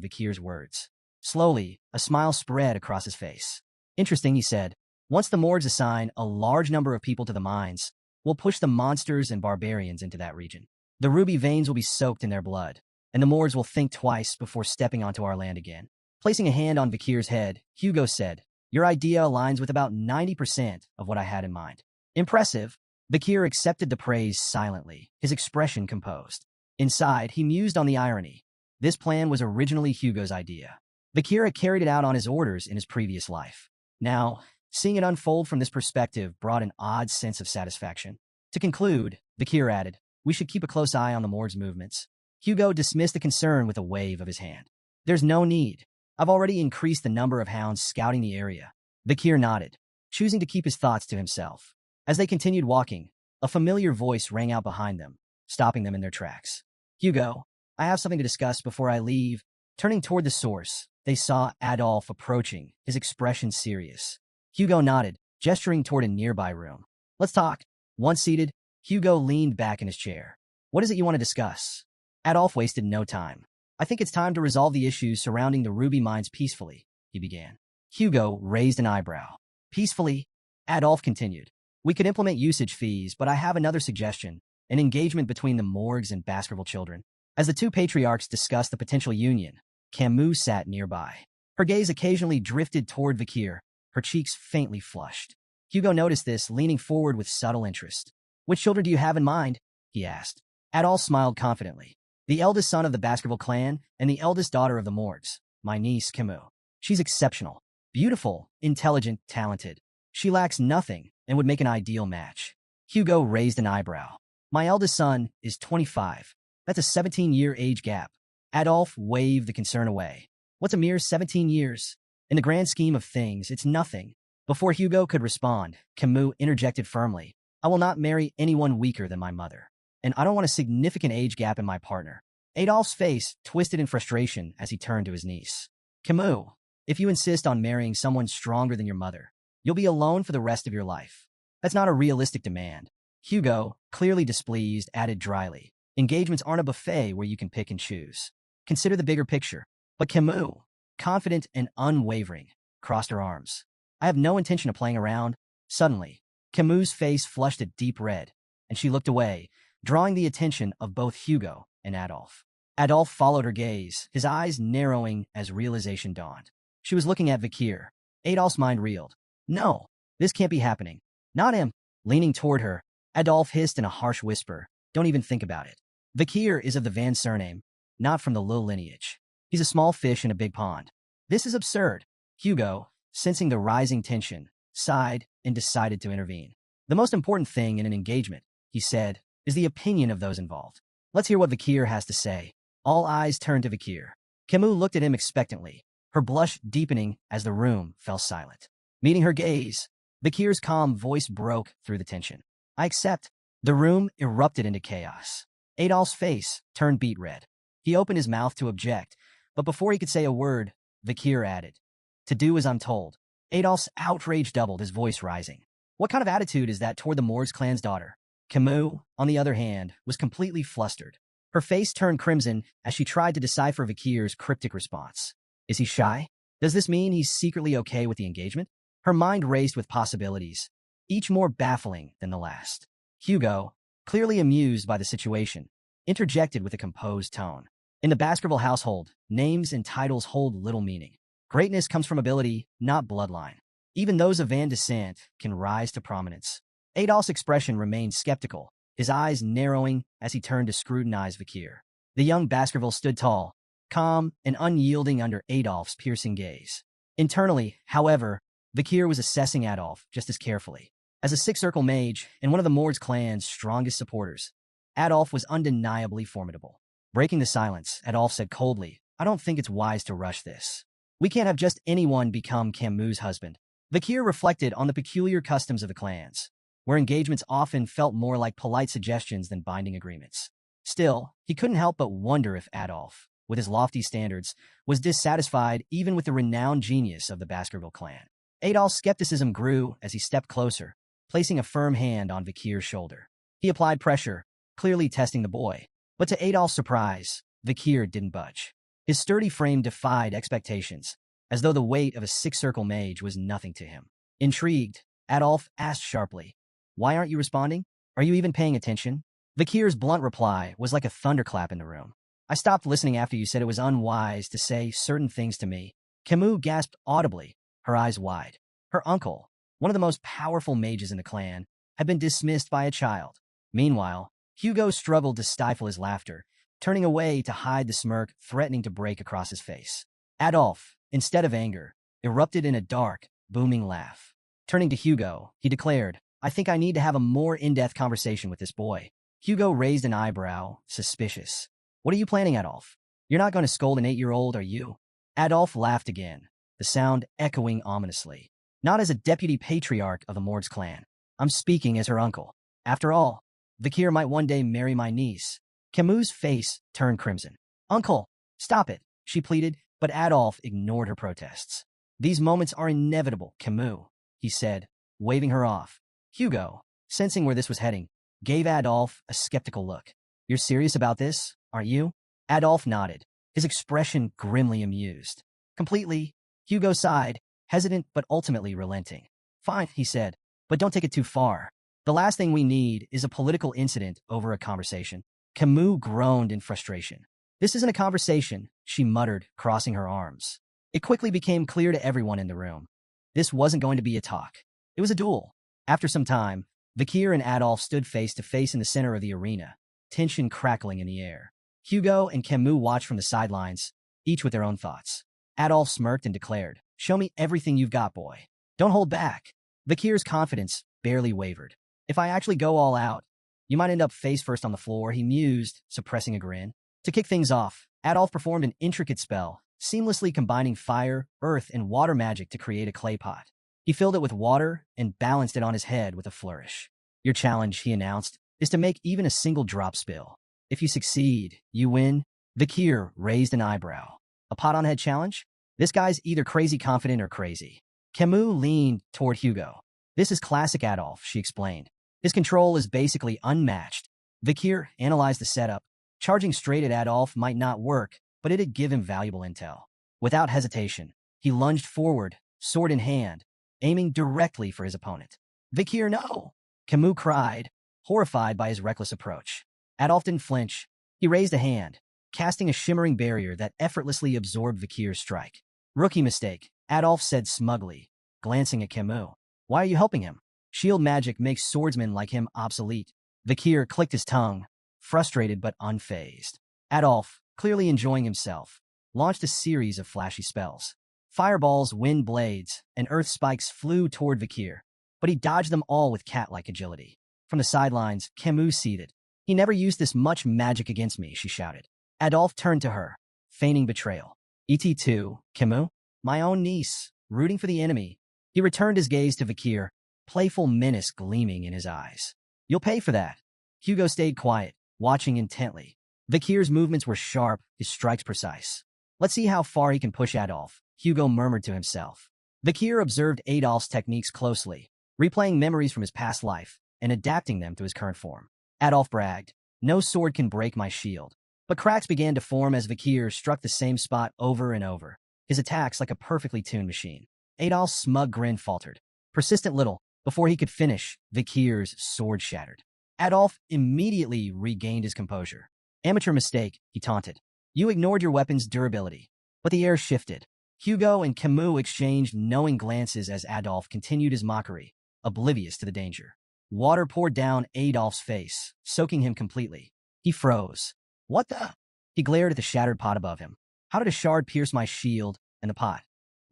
Vikir's words. Slowly, a smile spread across his face. Interesting, he said. Once the Mords assign a large number of people to the mines, we'll push the monsters and barbarians into that region. The ruby veins will be soaked in their blood, and the Mords will think twice before stepping onto our land again. Placing a hand on Vikir's head, Hugo said, "Your idea aligns with about 90% of what I had in mind." Impressive. Vikir accepted the praise silently, his expression composed. Inside, he mused on the irony. This plan was originally Hugo's idea. Vikir had carried it out on his orders in his previous life. Now, seeing it unfold from this perspective brought an odd sense of satisfaction. To conclude, Vikir added, "We should keep a close eye on the Mord's movements." Hugo dismissed the concern with a wave of his hand. "There's no need. I've already increased the number of hounds scouting the area." Vikir nodded, choosing to keep his thoughts to himself. As they continued walking, a familiar voice rang out behind them, stopping them in their tracks. "Hugo, I have something to discuss before I leave." Turning toward the source, they saw Adolf approaching, his expression serious. Hugo nodded, gesturing toward a nearby room. "Let's talk." Once seated, Hugo leaned back in his chair. "What is it you want to discuss?" Adolf wasted no time. "I think it's time to resolve the issues surrounding the ruby mines peacefully," he began. Hugo raised an eyebrow. "Peacefully?" Adolf continued. "We could implement usage fees, but I have another suggestion, an engagement between the Morgs and Baskerville children." As the two patriarchs discussed the potential union, Camus sat nearby. Her gaze occasionally drifted toward Vikir, her cheeks faintly flushed. Hugo noticed this, leaning forward with subtle interest. "Which children do you have in mind?" he asked. Adolf smiled confidently. "The eldest son of the Baskerville clan and the eldest daughter of the Morgs, my niece Camus. She's exceptional, beautiful, intelligent, talented. She lacks nothing and would make an ideal match." Hugo raised an eyebrow. "My eldest son is 25. That's a 17-year age gap." Adolf waved the concern away. "What's a mere 17 years? In the grand scheme of things, it's nothing." Before Hugo could respond, Camus interjected firmly, "I will not marry anyone weaker than my mother. And I don't want a significant age gap in my partner." Adolf's face twisted in frustration as he turned to his niece. "Camus, if you insist on marrying someone stronger than your mother, you'll be alone for the rest of your life. That's not a realistic demand." Hugo, clearly displeased, added dryly, "Engagements aren't a buffet where you can pick and choose. Consider the bigger picture." But Camus, confident and unwavering, crossed her arms. "I have no intention of playing around." Suddenly, Camus' face flushed a deep red, and she looked away, drawing the attention of both Hugo and Adolf. Adolf followed her gaze, his eyes narrowing as realization dawned. She was looking at Vikir. Adolf's mind reeled. "No, this can't be happening. Not him." Leaning toward her, Adolf hissed in a harsh whisper, "Don't even think about it. Vikir is of the Van surname, not from the Lil lineage. He's a small fish in a big pond. This is absurd." Hugo, sensing the rising tension, sighed and decided to intervene. "The most important thing in an engagement," he said, "is the opinion of those involved. Let's hear what Vikir has to say." All eyes turned to Vikir. Camus looked at him expectantly, her blush deepening as the room fell silent. Meeting her gaze, Vikir's calm voice broke through the tension. "I accept." The room erupted into chaos. Adolf's face turned beet red. He opened his mouth to object, but before he could say a word, Vikir added, "To do as I'm told." Adolf's outrage doubled, his voice rising. "What kind of attitude is that toward the Morgs clan's daughter?" Camus, on the other hand, was completely flustered. Her face turned crimson as she tried to decipher Vikir's cryptic response. Is he shy? Does this mean he's secretly okay with the engagement? Her mind raced with possibilities, each more baffling than the last. Hugo, clearly amused by the situation, interjected with a composed tone. "In the Baskerville household, names and titles hold little meaning. Greatness comes from ability, not bloodline. Even those of Van descent can rise to prominence." Adolf's expression remained skeptical, his eyes narrowing as he turned to scrutinize Vikir. The young Baskerville stood tall, calm and unyielding under Adolf's piercing gaze. Internally, however, Vikir was assessing Adolf just as carefully. As a six-circle mage and one of the Mords clan's strongest supporters, Adolf was undeniably formidable. Breaking the silence, Adolf said coldly, "I don't think it's wise to rush this. We can't have just anyone become Camus' husband." Vikir reflected on the peculiar customs of the clans, where engagements often felt more like polite suggestions than binding agreements. Still, he couldn't help but wonder if Adolf, with his lofty standards, was dissatisfied even with the renowned genius of the Baskerville clan. Adolf's skepticism grew as he stepped closer, placing a firm hand on Vikir's shoulder. He applied pressure, clearly testing the boy. But to Adolf's surprise, Vikir didn't budge. His sturdy frame defied expectations, as though the weight of a six-circle mage was nothing to him. Intrigued, Adolf asked sharply, "Why aren't you responding? Are you even paying attention?" Vikir's blunt reply was like a thunderclap in the room. "I stopped listening after you said it was unwise to say certain things to me." Camus gasped audibly, her eyes wide. Her uncle, one of the most powerful mages in the clan, had been dismissed by a child. Meanwhile, Hugo struggled to stifle his laughter, turning away to hide the smirk threatening to break across his face. Adolf, instead of anger, erupted in a dark, booming laugh. Turning to Hugo, he declared, "I think I need to have a more in-depth conversation with this boy." Hugo raised an eyebrow, suspicious. "What are you planning, Adolf? You're not going to scold an 8-year-old, are you?" Adolf laughed again, the sound echoing ominously. "Not as a deputy patriarch of the Mord's clan. I'm speaking as her uncle. After all, Vikir might one day marry my niece." Camus' face turned crimson. "Uncle, stop it," she pleaded, but Adolf ignored her protests. "These moments are inevitable, Camus," he said, waving her off. Hugo, sensing where this was heading, gave Adolf a skeptical look. "You're serious about this, aren't you?" Adolf nodded, his expression grimly amused. "Completely." Hugo sighed, hesitant but ultimately relenting. "Fine," he said, "but don't take it too far. The last thing we need is a political incident over a conversation." Camus groaned in frustration. "This isn't a conversation," she muttered, crossing her arms. It quickly became clear to everyone in the room. This wasn't going to be a talk. It was a duel. After some time, Vikir and Adolf stood face to face in the center of the arena, tension crackling in the air. Hugo and Camus watched from the sidelines, each with their own thoughts. Adolf smirked and declared, "Show me everything you've got, boy. Don't hold back." Vikir's confidence barely wavered. "If I actually go all out, you might end up face first on the floor," he mused, suppressing a grin. To kick things off, Adolf performed an intricate spell, seamlessly combining fire, earth, and water magic to create a clay pot. He filled it with water and balanced it on his head with a flourish. "Your challenge," he announced, "is to make even a single drop spill. If you succeed, you win." Vikir raised an eyebrow. "A pot-on-head challenge? This guy's either crazy confident or crazy." Camus leaned toward Hugo. "This is classic Adolf," she explained. "His control is basically unmatched." Vikir analyzed the setup. Charging straight at Adolf might not work, but it'd give him valuable intel. Without hesitation, he lunged forward, sword in hand, aiming directly for his opponent. "Vikir, no!" Camus cried, horrified by his reckless approach. Adolf didn't flinch. He raised a hand, casting a shimmering barrier that effortlessly absorbed Vikir's strike. "Rookie mistake," Adolf said smugly, glancing at Camus. "Why are you helping him? Shield magic makes swordsmen like him obsolete." Vikir clicked his tongue, frustrated but unfazed. Adolf, clearly enjoying himself, launched a series of flashy spells. Fireballs, wind blades, and earth spikes flew toward Vikir, but he dodged them all with cat-like agility. From the sidelines, Camus seethed. "He never used this much magic against me," she shouted. Adolf turned to her, feigning betrayal. "Et2, Camus? My own niece, rooting for the enemy." He returned his gaze to Vikir, playful menace gleaming in his eyes. "You'll pay for that." Hugo stayed quiet, watching intently. Vikir's movements were sharp, his strikes precise. "Let's see how far he can push Adolf," Hugo murmured to himself. Vikir observed Adolf's techniques closely, replaying memories from his past life and adapting them to his current form. Adolf bragged, "No sword can break my shield." But cracks began to form as Vikir struck the same spot over and over, his attacks like a perfectly tuned machine. Adolf's smug grin faltered. Persistent little, before he could finish, Vikir's sword shattered. Adolf immediately regained his composure. "Amateur mistake," he taunted. "You ignored your weapon's durability." But the air shifted. Hugo and Camus exchanged knowing glances as Adolf continued his mockery, oblivious to the danger. Water poured down Adolf's face, soaking him completely. He froze. "What the?" He glared at the shattered pot above him. "How did a shard pierce my shield and the pot?"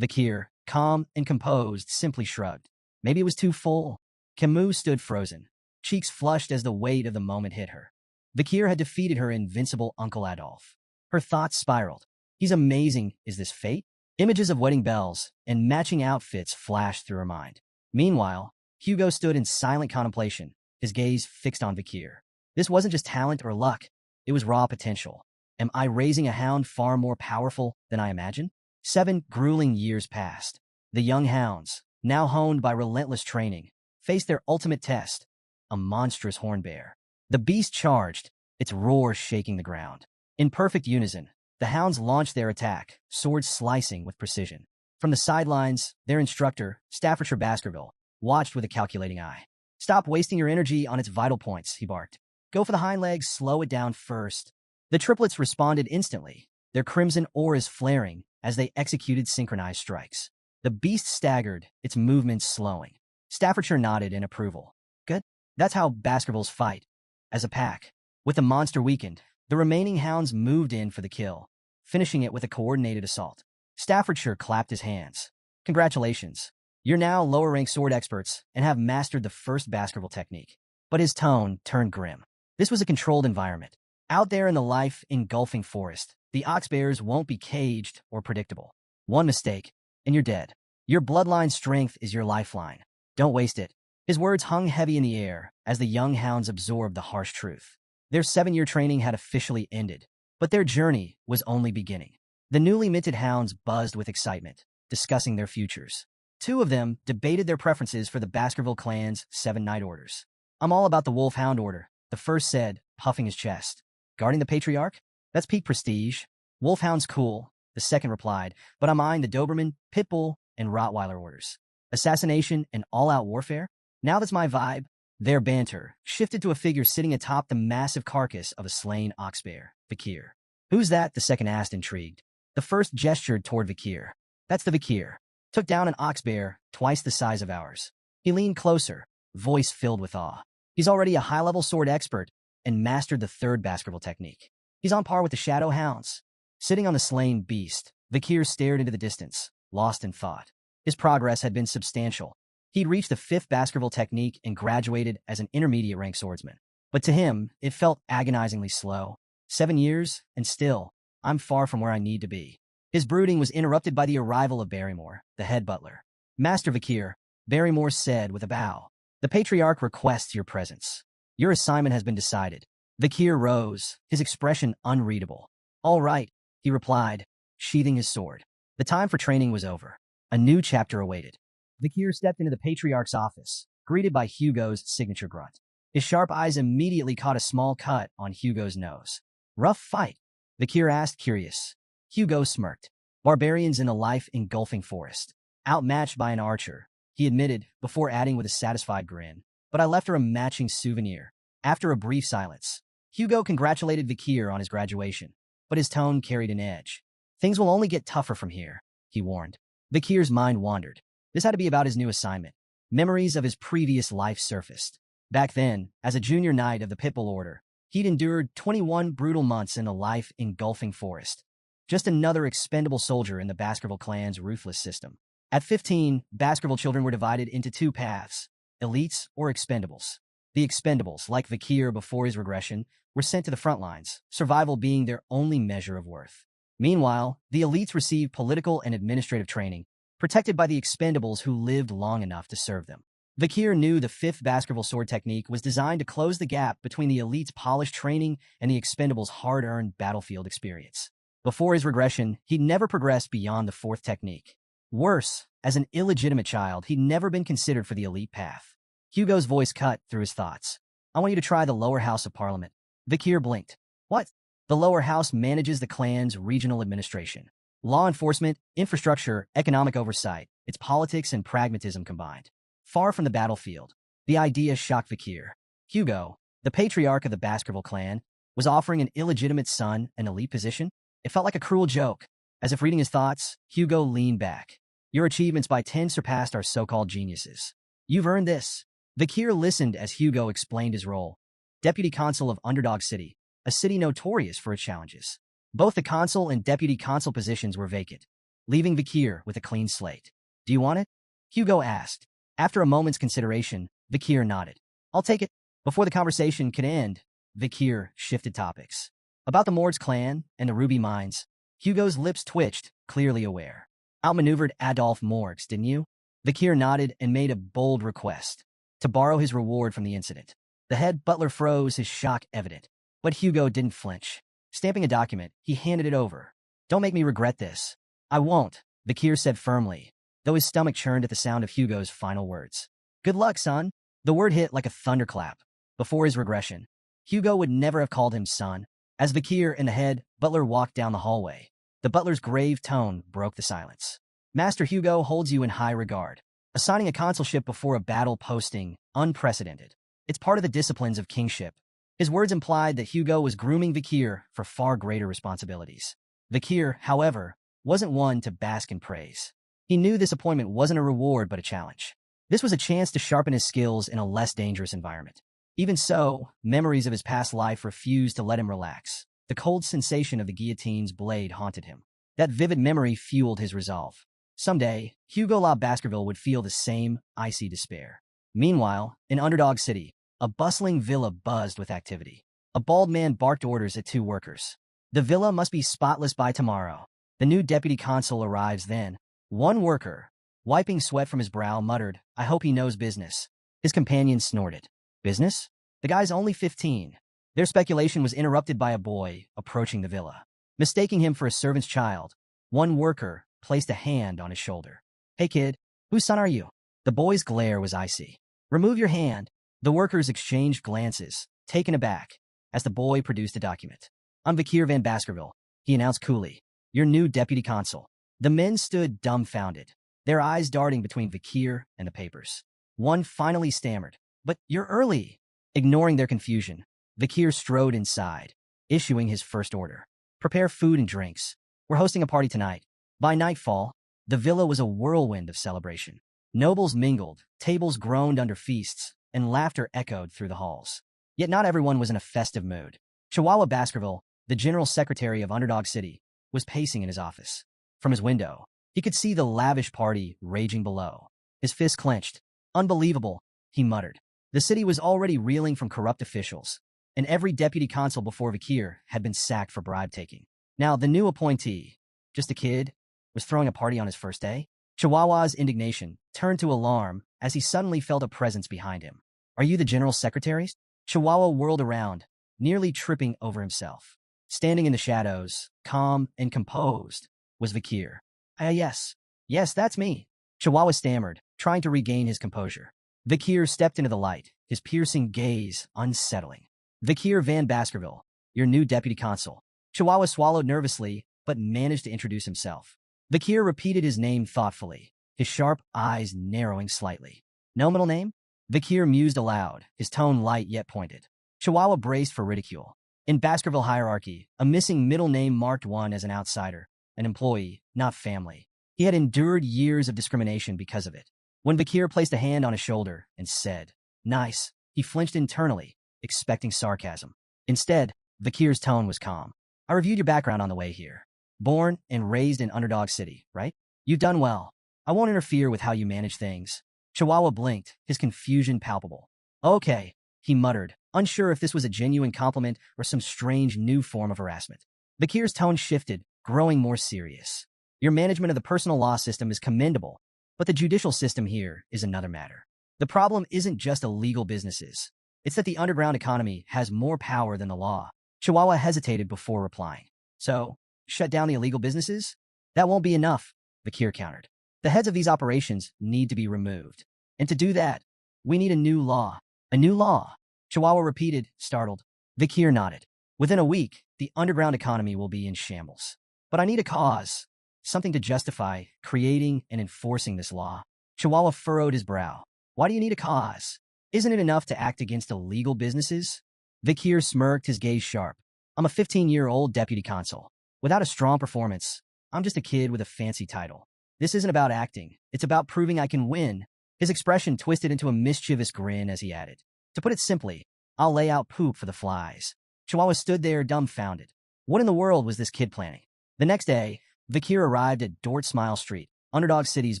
Vikir, calm and composed, simply shrugged. "Maybe it was too full." Camus stood frozen, cheeks flushed as the weight of the moment hit her. Vikir had defeated her invincible Uncle Adolf. Her thoughts spiraled. "He's amazing. Is this fate?" Images of wedding bells and matching outfits flashed through her mind. Meanwhile, Hugo stood in silent contemplation, his gaze fixed on Vikir. This wasn't just talent or luck. It was raw potential. Am I raising a hound far more powerful than I imagined? 7 grueling years passed. The young hounds, now honed by relentless training, faced their ultimate test, a monstrous horn bear. The beast charged, its roar shaking the ground. In perfect unison, the hounds launched their attack, swords slicing with precision. From the sidelines, their instructor, Staffordshire Baskerville, watched with a calculating eye. "Stop wasting your energy on its vital points," he barked. "Go for the hind legs, slow it down first." The triplets responded instantly, their crimson auras flaring as they executed synchronized strikes. The beast staggered, its movements slowing. Staffordshire nodded in approval. "Good. That's how Baskervilles fight, as a pack." With the monster weakened, the remaining hounds moved in for the kill, finishing it with a coordinated assault. Staffordshire clapped his hands. "Congratulations. You're now lower-ranked sword experts and have mastered the first Baskerville technique." But his tone turned grim. This was a controlled environment. Out there in the life-engulfing forest, the oxbears won't be caged or predictable. One mistake, and you're dead. Your bloodline strength is your lifeline. Don't waste it. His words hung heavy in the air as the young hounds absorbed the harsh truth. Their 7-year training had officially ended, but their journey was only beginning. The newly minted hounds buzzed with excitement, discussing their futures. 2 of them debated their preferences for the Baskerville clan's 7 night orders. "I'm all about the Wolfhound order," the first said, puffing his chest. "Guarding the Patriarch? That's peak prestige. Wolfhound's cool," the second replied, "but I'm eyeing the Doberman, Pitbull, and Rottweiler orders. Assassination and all-out warfare? Now that's my vibe." Their banter shifted to a figure sitting atop the massive carcass of a slain oxbear, Vikir. "Who's that?" the second asked, intrigued. The first gestured toward Vikir. "That's the Vikir. Took down an oxbear twice the size of ours." He leaned closer, voice filled with awe. "He's already a high-level sword expert and mastered the third Baskerville technique. He's on par with the Shadow Hounds." Sitting on the slain beast, Vikir stared into the distance, lost in thought. His progress had been substantial. He'd reached the 5th Baskerville technique and graduated as an intermediate-rank swordsman. But to him, it felt agonizingly slow. 7 years, and still, I'm far from where I need to be. His brooding was interrupted by the arrival of Barrymore, the head butler. "Master Vikir," Barrymore said with a bow, "the Patriarch requests your presence. Your assignment has been decided." Vikir rose, his expression unreadable. "All right," he replied, sheathing his sword. The time for training was over. A new chapter awaited. Vikir stepped into the Patriarch's office, greeted by Hugo's signature grunt. His sharp eyes immediately caught a small cut on Hugo's nose. "Rough fight?" Vikir asked, curious. Hugo smirked. "Barbarians in a life-engulfing forest. Outmatched by an archer," he admitted, before adding with a satisfied grin. "But I left her a matching souvenir." After a brief silence, Hugo congratulated Vikir on his graduation, but his tone carried an edge. "Things will only get tougher from here," he warned. Vikir's mind wandered. This had to be about his new assignment. Memories of his previous life surfaced. Back then, as a junior knight of the Pitbull Order, he'd endured 21 brutal months in a life-engulfing forest. Just another expendable soldier in the Baskerville clan's ruthless system. At 15, Baskerville children were divided into 2 paths, elites or expendables. The expendables, like Vikir before his regression, were sent to the front lines, survival being their only measure of worth. Meanwhile, the elites received political and administrative training, protected by the expendables who lived long enough to serve them. Vikir knew the 5th Baskerville sword technique was designed to close the gap between the elite's polished training and the expendables' hard-earned battlefield experience. Before his regression, he'd never progressed beyond the 4th technique. Worse, as an illegitimate child, he'd never been considered for the elite path. Hugo's voice cut through his thoughts. "I want you to try the lower house of Parliament." Vikir blinked. "What?" "The lower house manages the clan's regional administration. Law enforcement, infrastructure, economic oversight, it's politics and pragmatism combined. Far from the battlefield." The idea shocked Vikir. Hugo, the patriarch of the Baskerville clan, was offering an illegitimate son an elite position? It felt like a cruel joke. As if reading his thoughts, Hugo leaned back. "Your achievements by 10 surpassed our so-called geniuses. You've earned this." Vikir listened as Hugo explained his role. Deputy Consul of Underdog City, a city notorious for its challenges. Both the consul and deputy consul positions were vacant, leaving Vikir with a clean slate. "Do you want it?" Hugo asked. After a moment's consideration, Vikir nodded. "I'll take it." Before the conversation could end, Vikir shifted topics. About the Mords clan and the Ruby Mines, Hugo's lips twitched, clearly aware. "Outmaneuvered Adolph Morgs, didn't you?" Vikir nodded and made a bold request. To borrow his reward from the incident. The head butler froze, his shock evident. But Hugo didn't flinch. Stamping a document, he handed it over. "Don't make me regret this." "I won't," Vikir said firmly, though his stomach churned at the sound of Hugo's final words. "Good luck, son." The word hit like a thunderclap. Before his regression, Hugo would never have called him son. As Vikir and the head butler walked down the hallway, the butler's grave tone broke the silence. Master Hugo holds you in high regard. Assigning a consulship before a battle posting, unprecedented. It's part of the disciplines of kingship. His words implied that Hugo was grooming Vikir for far greater responsibilities. Vikir, however, wasn't one to bask in praise. He knew this appointment wasn't a reward but a challenge. This was a chance to sharpen his skills in a less dangerous environment. Even so, memories of his past life refused to let him relax. The cold sensation of the guillotine's blade haunted him. That vivid memory fueled his resolve. Someday, Hugo La Baskerville would feel the same icy despair. Meanwhile, in Underdog City, a bustling villa buzzed with activity. A bald man barked orders at two workers. The villa must be spotless by tomorrow. The new deputy consul arrives then. One worker, wiping sweat from his brow, muttered, "I hope he knows business." His companion snorted. "Business? The guy's only 15. Their speculation was interrupted by a boy approaching the villa. Mistaking him for a servant's child, one worker placed a hand on his shoulder. "Hey kid, whose son are you?" The boy's glare was icy. "Remove your hand." The workers exchanged glances, taken aback, as the boy produced a document. "I'm Vikir van Baskerville," he announced coolly, "your new deputy consul." The men stood dumbfounded, their eyes darting between Vikir and the papers. One finally stammered, "But you're early." Ignoring their confusion, Vikir strode inside, issuing his first order. "Prepare food and drinks. We're hosting a party tonight." By nightfall, the villa was a whirlwind of celebration. Nobles mingled, tables groaned under feasts, and laughter echoed through the halls. Yet not everyone was in a festive mood. Chihuahua Baskerville, the general secretary of Underdog City, was pacing in his office. From his window, he could see the lavish party raging below. His fists clenched. "Unbelievable," he muttered. The city was already reeling from corrupt officials, and every deputy consul before Vikir had been sacked for bribe-taking. Now, the new appointee, just a kid, was throwing a party on his first day? Chihuahua's indignation turned to alarm as he suddenly felt a presence behind him. "Are you the general secretary?" Chihuahua whirled around, nearly tripping over himself. Standing in the shadows, calm and composed, was Vikir. Yes, that's me," Chihuahua stammered, trying to regain his composure. Vikir stepped into the light, his piercing gaze unsettling. "Vikir van Baskerville, your new deputy consul." Chihuahua swallowed nervously, but managed to introduce himself. Vikir repeated his name thoughtfully, his sharp eyes narrowing slightly. "No middle name?" Vikir mused aloud, his tone light yet pointed. Chihuahua braced for ridicule. In Baskerville hierarchy, a missing middle name marked one as an outsider, an employee, not family. He had endured years of discrimination because of it. When Vikir placed a hand on his shoulder and said, "Nice," he flinched internally, expecting sarcasm. Instead, Vikir's tone was calm. "I reviewed your background on the way here. Born and raised in Underdog City, right? You've done well. I won't interfere with how you manage things." Chihuahua blinked, his confusion palpable. "Okay," he muttered, unsure if this was a genuine compliment or some strange new form of harassment. Vikir's tone shifted, growing more serious. "Your management of the personal law system is commendable, but the judicial system here is another matter. The problem isn't just illegal businesses. It's that the underground economy has more power than the law." Chihuahua hesitated before replying. "So, shut down the illegal businesses? That won't be enough," Vikir countered. "The heads of these operations need to be removed. And to do that, we need a new law." "A new law?" Chihuahua repeated, startled. Vikir nodded. "Within a week, the underground economy will be in shambles. But I need a cause, something to justify creating and enforcing this law." Chihuahua furrowed his brow. "Why do you need a cause? Isn't it enough to act against illegal businesses?" Vikir smirked, his gaze sharp. "I'm a 15-year-old deputy consul. Without a strong performance, I'm just a kid with a fancy title. This isn't about acting. It's about proving I can win." His expression twisted into a mischievous grin as he added, "To put it simply, I'll lay out poop for the flies." Chihuahua stood there dumbfounded. What in the world was this kid planning? The next day, Vikir arrived at Dort Smile Street, Underdog City's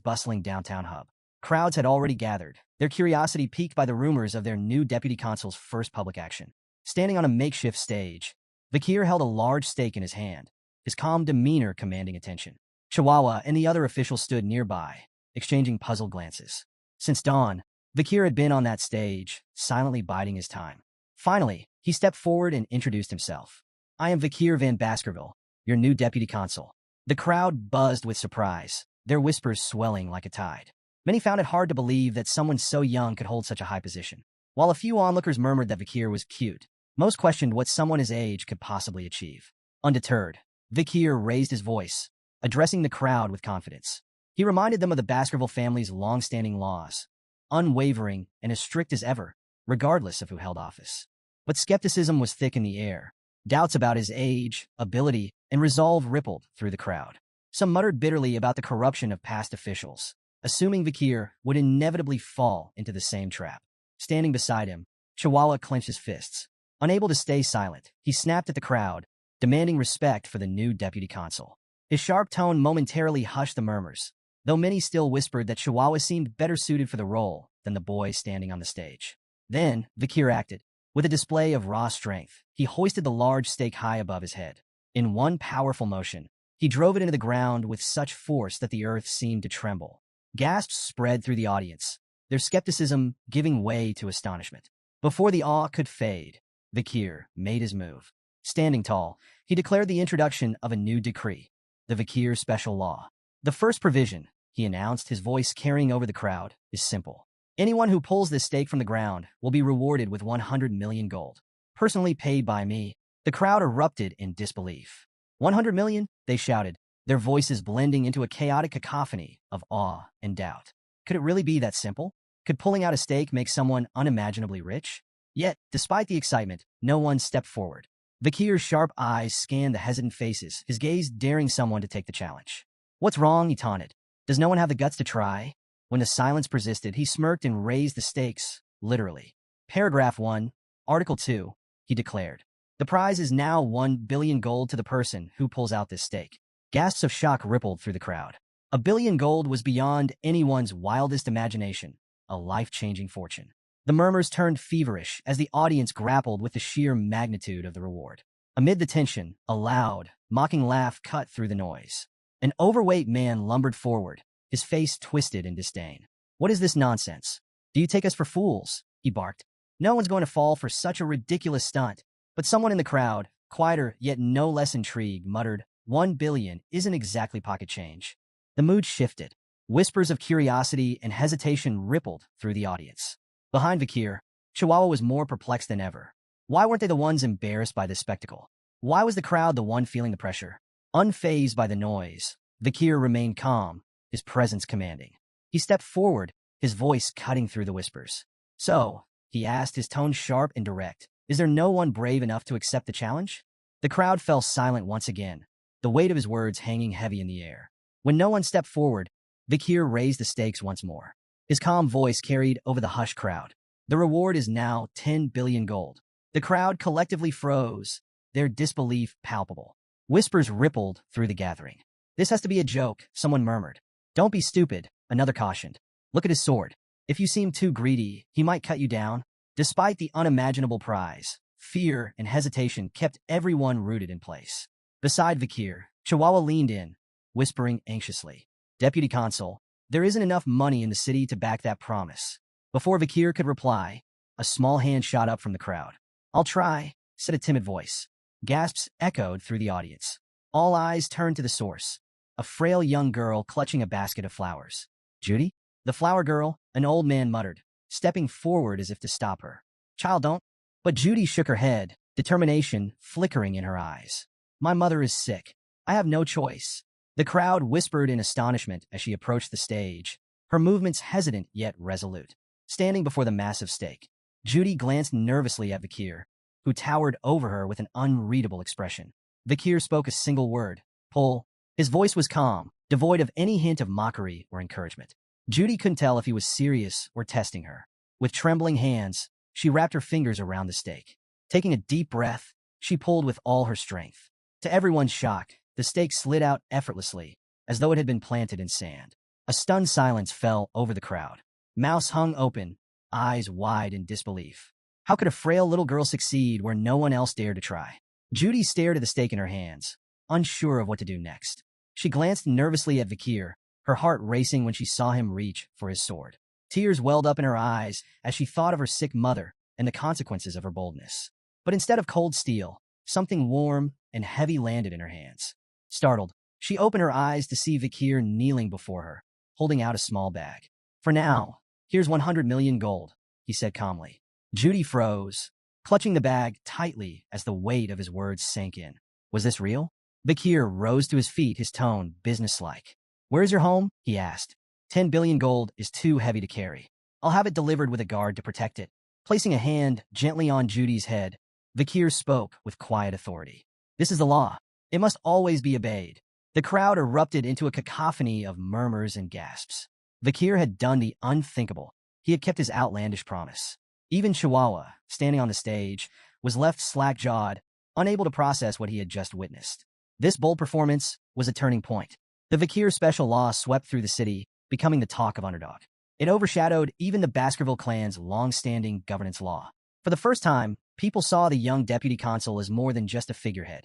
bustling downtown hub. Crowds had already gathered, their curiosity piqued by the rumors of their new deputy consul's first public action. Standing on a makeshift stage, Vikir held a large stake in his hand, his calm demeanor commanding attention. Chihuahua and the other officials stood nearby, exchanging puzzled glances. Since dawn, Vikir had been on that stage, silently biding his time. Finally, he stepped forward and introduced himself. "I am Vikir van Baskerville, your new deputy consul." The crowd buzzed with surprise, their whispers swelling like a tide. Many found it hard to believe that someone so young could hold such a high position. While a few onlookers murmured that Vikir was cute, Most questioned what someone his age could possibly achieve. Undeterred, Vikir raised his voice, addressing the crowd with confidence. He reminded them of the Baskerville family's long-standing laws, unwavering and as strict as ever, regardless of who held office. But skepticism was thick in the air. Doubts about his age, ability, and resolve rippled through the crowd. Some muttered bitterly about the corruption of past officials, assuming Vikir would inevitably fall into the same trap. Standing beside him, Chihuahua clenched his fists. Unable to stay silent, he snapped at the crowd, demanding respect for the new deputy consul. His sharp tone momentarily hushed the murmurs, though many still whispered that Chihuahua seemed better suited for the role than the boy standing on the stage. Then, Vikir acted. With a display of raw strength, he hoisted the large stake high above his head. In one powerful motion, he drove it into the ground with such force that the earth seemed to tremble. Gasps spread through the audience, their skepticism giving way to astonishment. Before the awe could fade, Vikir made his move. Standing tall, he declared the introduction of a new decree, the Vikir Special Law. The first provision, he announced, his voice carrying over the crowd, is simple. Anyone who pulls this stake from the ground will be rewarded with 100 million gold, personally paid by me. The crowd erupted in disbelief. 100 million? They shouted, their voices blending into a chaotic cacophony of awe and doubt. Could it really be that simple? Could pulling out a stake make someone unimaginably rich? Yet, despite the excitement, no one stepped forward. Vikir's sharp eyes scanned the hesitant faces, his gaze daring someone to take the challenge. What's wrong? He taunted. Does no one have the guts to try? When the silence persisted, he smirked and raised the stakes, literally. Paragraph 1, Article 2, he declared. The prize is now 1 billion gold to the person who pulls out this stake. Gasps of shock rippled through the crowd. 1 billion gold was beyond anyone's wildest imagination, a life-changing fortune. The murmurs turned feverish as the audience grappled with the sheer magnitude of the reward. Amid the tension, a loud, mocking laugh cut through the noise. An overweight man lumbered forward, his face twisted in disdain. What is this nonsense? Do you take us for fools? He barked. No one's going to fall for such a ridiculous stunt. But someone in the crowd, quieter yet no less intrigued, muttered, 1 billion isn't exactly pocket change. The mood shifted. Whispers of curiosity and hesitation rippled through the audience. Behind Vikir, Chihuahua was more perplexed than ever. Why weren't they the ones embarrassed by this spectacle? Why was the crowd the one feeling the pressure? Unfazed by the noise, Vikir remained calm, his presence commanding. He stepped forward, his voice cutting through the whispers. So, he asked, his tone sharp and direct, is there no one brave enough to accept the challenge? The crowd fell silent once again, the weight of his words hanging heavy in the air. When no one stepped forward, Vikir raised the stakes once more. His calm voice carried over the hushed crowd. The reward is now 10 billion gold. The crowd collectively froze, their disbelief palpable. Whispers rippled through the gathering. This has to be a joke, someone murmured. Don't be stupid, another cautioned. Look at his sword. If you seem too greedy, he might cut you down. Despite the unimaginable prize, fear and hesitation kept everyone rooted in place. Beside Vikir, Chihuahua leaned in, whispering anxiously. Deputy Consul, there isn't enough money in the city to back that promise. Before Vikir could reply, a small hand shot up from the crowd. I'll try, said a timid voice. Gasps echoed through the audience. All eyes turned to the source, a frail young girl clutching a basket of flowers. Judy? The flower girl, an old man muttered, stepping forward as if to stop her. Child, don't. But Judy shook her head, determination flickering in her eyes. My mother is sick. I have no choice. The crowd whispered in astonishment as she approached the stage, her movements hesitant yet resolute. Standing before the massive stake, Judy glanced nervously at Vikir, who towered over her with an unreadable expression. Vikir spoke a single word, pull. His voice was calm, devoid of any hint of mockery or encouragement. Judy couldn't tell if he was serious or testing her. With trembling hands, she wrapped her fingers around the stake. Taking a deep breath, she pulled with all her strength. To everyone's shock, the stake slid out effortlessly, as though it had been planted in sand. A stunned silence fell over the crowd. Mouths hung open, eyes wide in disbelief. How could a frail little girl succeed where no one else dared to try? Judy stared at the stake in her hands, unsure of what to do next. She glanced nervously at Vikir, her heart racing when she saw him reach for his sword. Tears welled up in her eyes as she thought of her sick mother and the consequences of her boldness. But instead of cold steel, something warm and heavy landed in her hands. Startled, she opened her eyes to see Vikir kneeling before her, holding out a small bag. For now, here's 100 million gold, he said calmly. Judy froze, clutching the bag tightly as the weight of his words sank in. Was this real? Bakir rose to his feet, his tone businesslike. Where's your home? He asked. 10 billion gold is too heavy to carry. I'll have it delivered with a guard to protect it. Placing a hand gently on Judy's head, Bakir spoke with quiet authority. This is the law. It must always be obeyed. The crowd erupted into a cacophony of murmurs and gasps. Bakir had done the unthinkable. He had kept his outlandish promise. Even Chihuahua, standing on the stage, was left slack-jawed, unable to process what he had just witnessed. This bold performance was a turning point. The Bakir special law swept through the city, becoming the talk of Underdog. It overshadowed even the Baskerville clan's long-standing governance law. For the first time, people saw the young deputy consul as more than just a figurehead.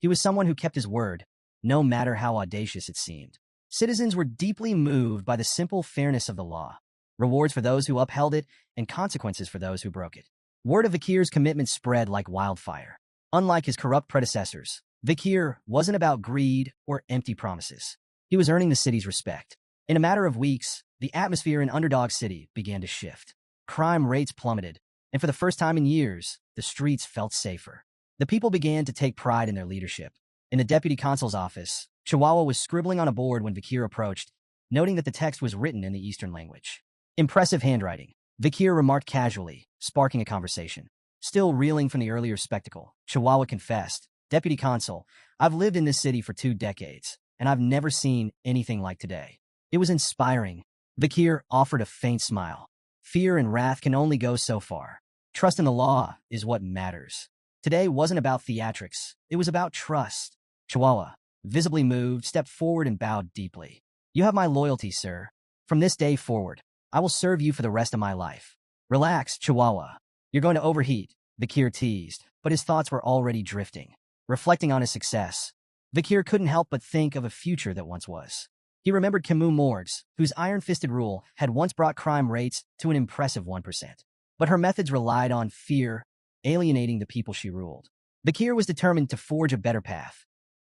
He was someone who kept his word, no matter how audacious it seemed. Citizens were deeply moved by the simple fairness of the law, rewards for those who upheld it and consequences for those who broke it. Word of Bakir's commitment spread like wildfire. Unlike his corrupt predecessors, Bakir wasn't about greed or empty promises. He was earning the city's respect. In a matter of weeks, the atmosphere in Underdog City began to shift. Crime rates plummeted, and for the first time in years, the streets felt safer. The people began to take pride in their leadership. In the deputy consul's office, Chihuahua was scribbling on a board when Bakir approached, noting that the text was written in the Eastern language. Impressive handwriting, Bakir remarked casually, sparking a conversation. Still reeling from the earlier spectacle, Chihuahua confessed, Deputy Consul, I've lived in this city for 2 decades, and I've never seen anything like today. It was inspiring. Bakir offered a faint smile. Fear and wrath can only go so far. Trust in the law is what matters. Today wasn't about theatrics. It was about trust. Chihuahua, visibly moved, stepped forward and bowed deeply. You have my loyalty, sir. From this day forward, I will serve you for the rest of my life. Relax, Chihuahua. You're going to overheat, Bakir teased, but his thoughts were already drifting. Reflecting on his success, Bakir couldn't help but think of a future that once was. He remembered Camus Morgues, whose iron-fisted rule had once brought crime rates to an impressive 1%. But her methods relied on fear, alienating the people she ruled. Bakir was determined to forge a better path,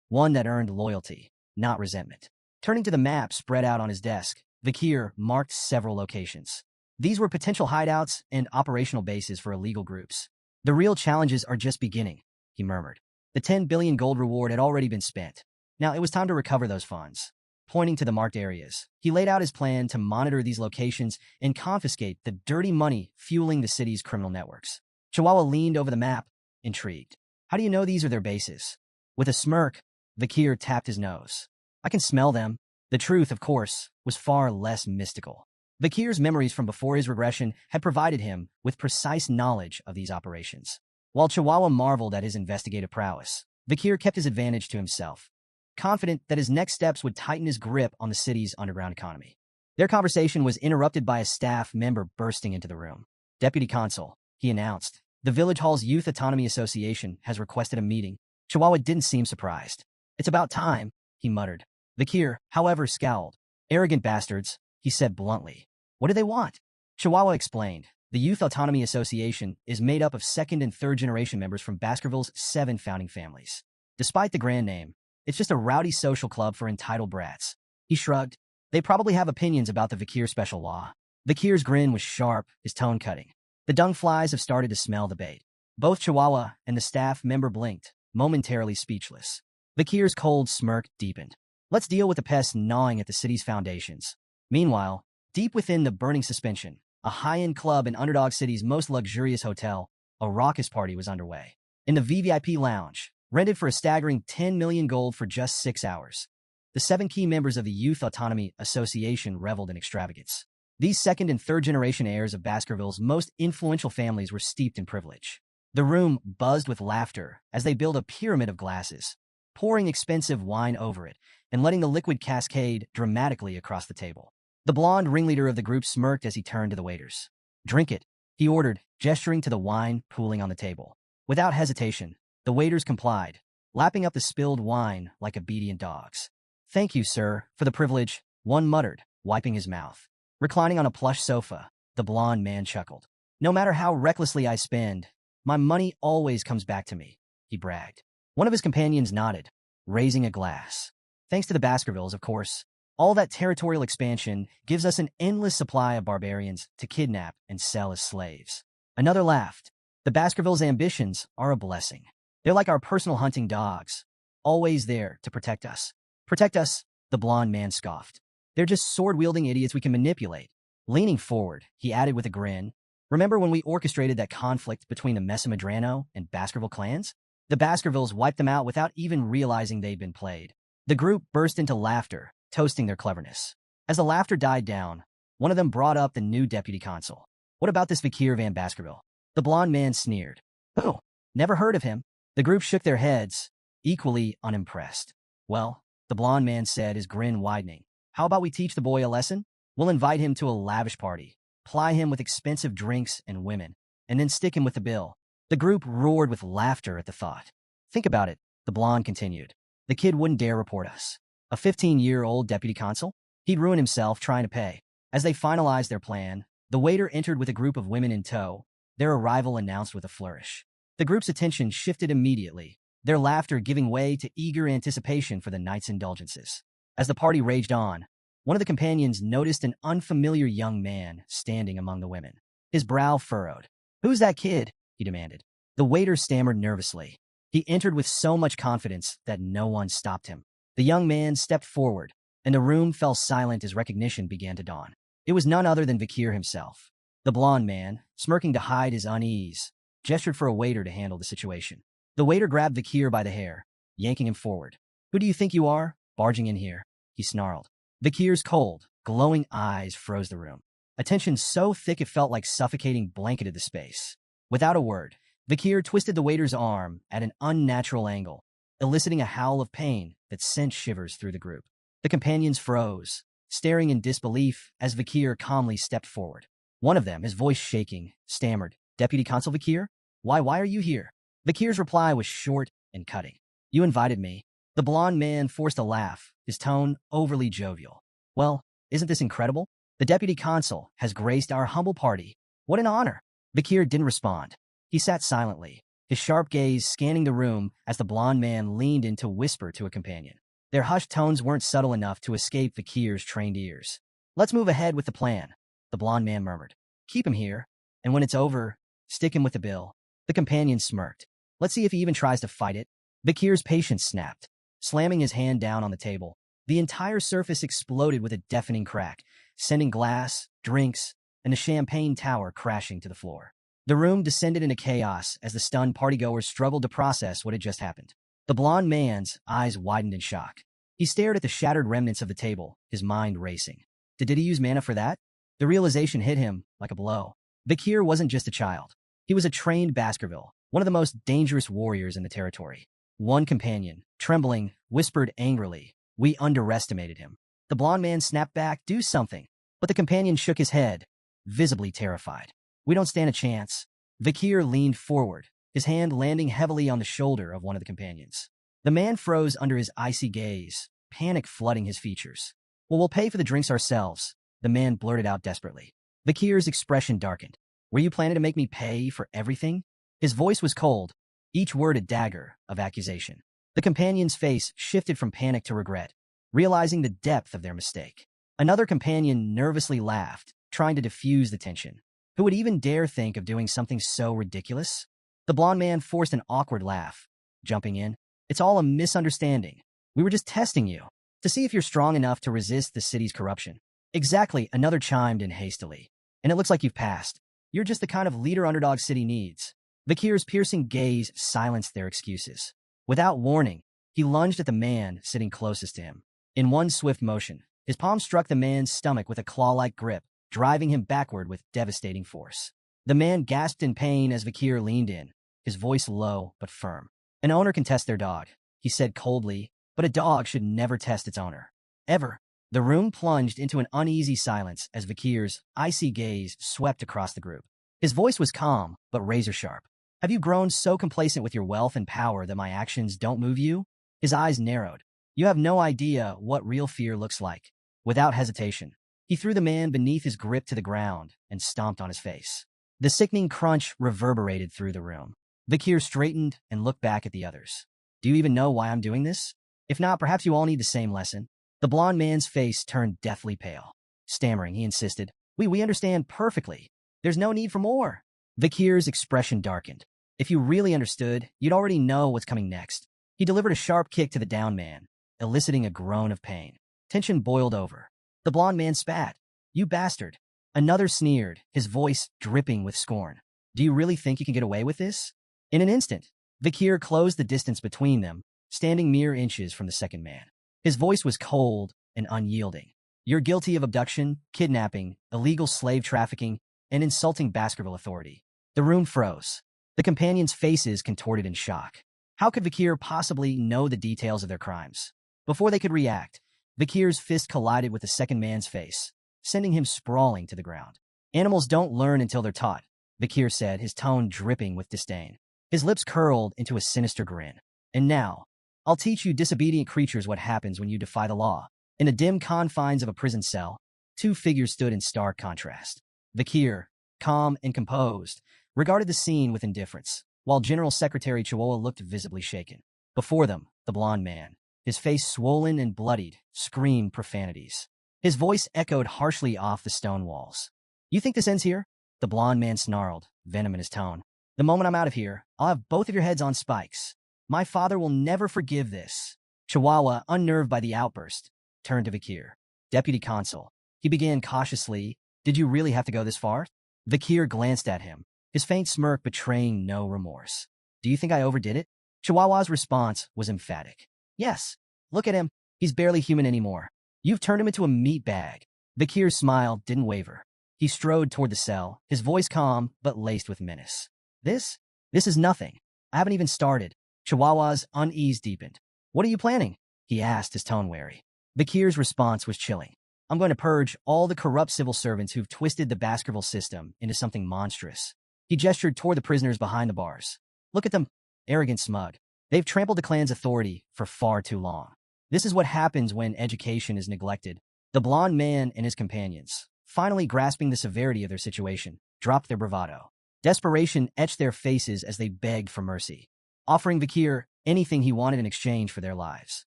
one that earned loyalty, not resentment. Turning to the map spread out on his desk, Bakir marked several locations. These were potential hideouts and operational bases for illegal groups. The real challenges are just beginning, he murmured. The 10 billion gold reward had already been spent. Now it was time to recover those funds. Pointing to the marked areas, he laid out his plan to monitor these locations and confiscate the dirty money fueling the city's criminal networks. Chihuahua leaned over the map, intrigued. How do you know these are their bases? With a smirk, Bakir tapped his nose. I can smell them. The truth, of course, was far less mystical. Bakir's memories from before his regression had provided him with precise knowledge of these operations. While Chihuahua marveled at his investigative prowess, Bakir kept his advantage to himself, confident that his next steps would tighten his grip on the city's underground economy. Their conversation was interrupted by a staff member bursting into the room. Deputy Consul, he announced, the Village Hall's Youth Autonomy Association has requested a meeting. Chihuahua didn't seem surprised. It's about time, he muttered. Bakir, however, scowled. Arrogant bastards, he said bluntly. What do they want? Chihuahua explained. The Youth Autonomy Association is made up of second and third generation members from Baskerville's 7 founding families. Despite the grand name, it's just a rowdy social club for entitled brats. He shrugged. They probably have opinions about the Bakir special law. Bakir's grin was sharp, his tone cutting. The dung flies have started to smell the bait. Both Chihuahua and the staff member blinked, momentarily speechless. Bakir's cold smirk deepened. Let's deal with the pests gnawing at the city's foundations. Meanwhile, deep within the burning suspension, a high-end club in Underdog City's most luxurious hotel, a raucous party was underway. In the VVIP lounge, rented for a staggering 10 million gold for just 6 hours, the 7 key members of the Youth Autonomy Association reveled in extravagance. These second and third generation heirs of Baskerville's most influential families were steeped in privilege. The room buzzed with laughter as they built a pyramid of glasses, pouring expensive wine over it and letting the liquid cascade dramatically across the table. The blonde ringleader of the group smirked as he turned to the waiters. Drink it, he ordered, gesturing to the wine pooling on the table. Without hesitation, the waiters complied, lapping up the spilled wine like obedient dogs. Thank you, sir, for the privilege, one muttered, wiping his mouth. Reclining on a plush sofa, the blonde man chuckled. No matter how recklessly I spend, my money always comes back to me, he bragged. One of his companions nodded, raising a glass. Thanks to the Baskervilles, of course. All that territorial expansion gives us an endless supply of barbarians to kidnap and sell as slaves. Another laughed. The Baskervilles' ambitions are a blessing. They're like our personal hunting dogs, always there to protect us. Protect us, the blonde man scoffed. They're just sword-wielding idiots we can manipulate. Leaning forward, he added with a grin, remember when we orchestrated that conflict between the Mesamadrano and Baskerville clans? The Baskervilles wiped them out without even realizing they'd been played. The group burst into laughter, toasting their cleverness. As the laughter died down, one of them brought up the new deputy consul. What about this Vikir van Baskerville? The blonde man sneered. Oh, never heard of him. The group shook their heads, equally unimpressed. Well, the blonde man said, his grin widening. How about we teach the boy a lesson? We'll invite him to a lavish party, ply him with expensive drinks and women, and then stick him with the bill. The group roared with laughter at the thought. Think about it, the blonde continued. The kid wouldn't dare report us. A 15-year-old deputy consul? He'd ruin himself trying to pay. As they finalized their plan, the waiter entered with a group of women in tow, their arrival announced with a flourish. The group's attention shifted immediately, their laughter giving way to eager anticipation for the night's indulgences. As the party raged on, one of the companions noticed an unfamiliar young man standing among the women. His brow furrowed. Who's that kid? He demanded. The waiter stammered nervously. He entered with so much confidence that no one stopped him. The young man stepped forward, and the room fell silent as recognition began to dawn. It was none other than Vikir himself. The blonde man, smirking to hide his unease, gestured for a waiter to handle the situation. The waiter grabbed Vikir by the hair, yanking him forward. Who do you think you are, barging in here? He snarled. Vikir's cold, glowing eyes froze the room. A tension so thick it felt like suffocating blanketed the space. Without a word, Vikir twisted the waiter's arm at an unnatural angle, eliciting a howl of pain that sent shivers through the group. The companions froze, staring in disbelief as Vikir calmly stepped forward. One of them, his voice shaking, stammered, Deputy Consul Vikir? Why are you here? Vikir's reply was short and cutting. You invited me. The blonde man forced a laugh, his tone overly jovial. Well, isn't this incredible? The Deputy Consul has graced our humble party. What an honor. Vikir didn't respond. He sat silently, his sharp gaze scanning the room as the blonde man leaned in to whisper to a companion. Their hushed tones weren't subtle enough to escape Vikir's trained ears. Let's move ahead with the plan, the blonde man murmured. Keep him here, and when it's over, stick him with the bill. The companion smirked. Let's see if he even tries to fight it. Vikir's patience snapped, slamming his hand down on the table. The entire surface exploded with a deafening crack, sending glass, drinks, and the champagne tower crashing to the floor. The room descended into chaos as the stunned partygoers struggled to process what had just happened. The blonde man's eyes widened in shock. He stared at the shattered remnants of the table, his mind racing. Did he use mana for that? The realization hit him like a blow. Vikir wasn't just a child. He was a trained Baskerville, one of the most dangerous warriors in the territory. One companion, trembling, whispered angrily, "We underestimated him." The blonde man snapped back, "Do something." But the companion shook his head, visibly terrified. "We don't stand a chance." Vikir leaned forward, his hand landing heavily on the shoulder of one of the companions. The man froze under his icy gaze, panic flooding his features. "Well, we'll pay for the drinks ourselves," the man blurted out desperately. Vikir's expression darkened. "Were you planning to make me pay for everything?" His voice was cold, each word a dagger of accusation. The companion's face shifted from panic to regret, realizing the depth of their mistake. Another companion nervously laughed, trying to diffuse the tension. Who would even dare think of doing something so ridiculous? The blonde man forced an awkward laugh, jumping in. "It's all a misunderstanding. We were just testing you, to see if you're strong enough to resist the city's corruption." "Exactly," another chimed in hastily. "And it looks like you've passed. You're just the kind of leader Underdog City needs." Vikir's piercing gaze silenced their excuses. Without warning, he lunged at the man sitting closest to him. In one swift motion, his palm struck the man's stomach with a claw-like grip, driving him backward with devastating force. The man gasped in pain as Vikir leaned in, his voice low but firm. "An owner can test their dog," he said coldly, "but a dog should never test its owner. Ever." The room plunged into an uneasy silence as Vikir's icy gaze swept across the group. His voice was calm, but razor-sharp. "Have you grown so complacent with your wealth and power that my actions don't move you?" His eyes narrowed. "You have no idea what real fear looks like." Without hesitation, he threw the man beneath his grip to the ground and stomped on his face. The sickening crunch reverberated through the room. Vikir straightened and looked back at the others. "Do you even know why I'm doing this? If not, perhaps you all need the same lesson." The blonde man's face turned deathly pale. Stammering, he insisted, We understand perfectly. There's no need for more." Vikir's expression darkened. If you really understood, you'd already know what's coming next. He delivered a sharp kick to the down man, eliciting a groan of pain. Tension boiled over. The blond man spat. "You bastard." Another sneered, his voice dripping with scorn. "Do you really think you can get away with this?" In an instant, Vikir closed the distance between them, standing mere inches from the second man. His voice was cold and unyielding. "You're guilty of abduction, kidnapping, illegal slave trafficking, and insulting Baskerville authority." The room froze. The companions' faces contorted in shock. How could Vikir possibly know the details of their crimes? Before they could react, Vikir's fist collided with the second man's face, sending him sprawling to the ground. "Animals don't learn until they're taught," Vikir said, his tone dripping with disdain. His lips curled into a sinister grin. "And now, I'll teach you disobedient creatures what happens when you defy the law." In the dim confines of a prison cell, two figures stood in stark contrast. Vikir, calm and composed, regarded the scene with indifference, while General Secretary Chihuahua looked visibly shaken. Before them, the blond man, his face swollen and bloodied, screamed profanities. His voice echoed harshly off the stone walls. "You think this ends here?" The blond man snarled, venom in his tone. "The moment I'm out of here, I'll have both of your heads on spikes. My father will never forgive this." Chihuahua, unnerved by the outburst, turned to Vikir. "Deputy Consul," he began cautiously, "did you really have to go this far?" Vikir glanced at him, his faint smirk betraying no remorse. "Do you think I overdid it?" Chihuahua's response was emphatic. "Yes. Look at him. He's barely human anymore. You've turned him into a meat bag." Vikir's smile didn't waver. He strode toward the cell, his voice calm but laced with menace. This is nothing. I haven't even started." Chihuahua's unease deepened. "What are you planning?" he asked, his tone wary. Vikir's response was chilling. "I'm going to purge all the corrupt civil servants who've twisted the Baskerville system into something monstrous." He gestured toward the prisoners behind the bars. "Look at them, arrogant smug. They've trampled the clan's authority for far too long. This is what happens when education is neglected." The blond man and his companions, finally grasping the severity of their situation, dropped their bravado. Desperation etched their faces as they begged for mercy, offering Vikir anything he wanted in exchange for their lives.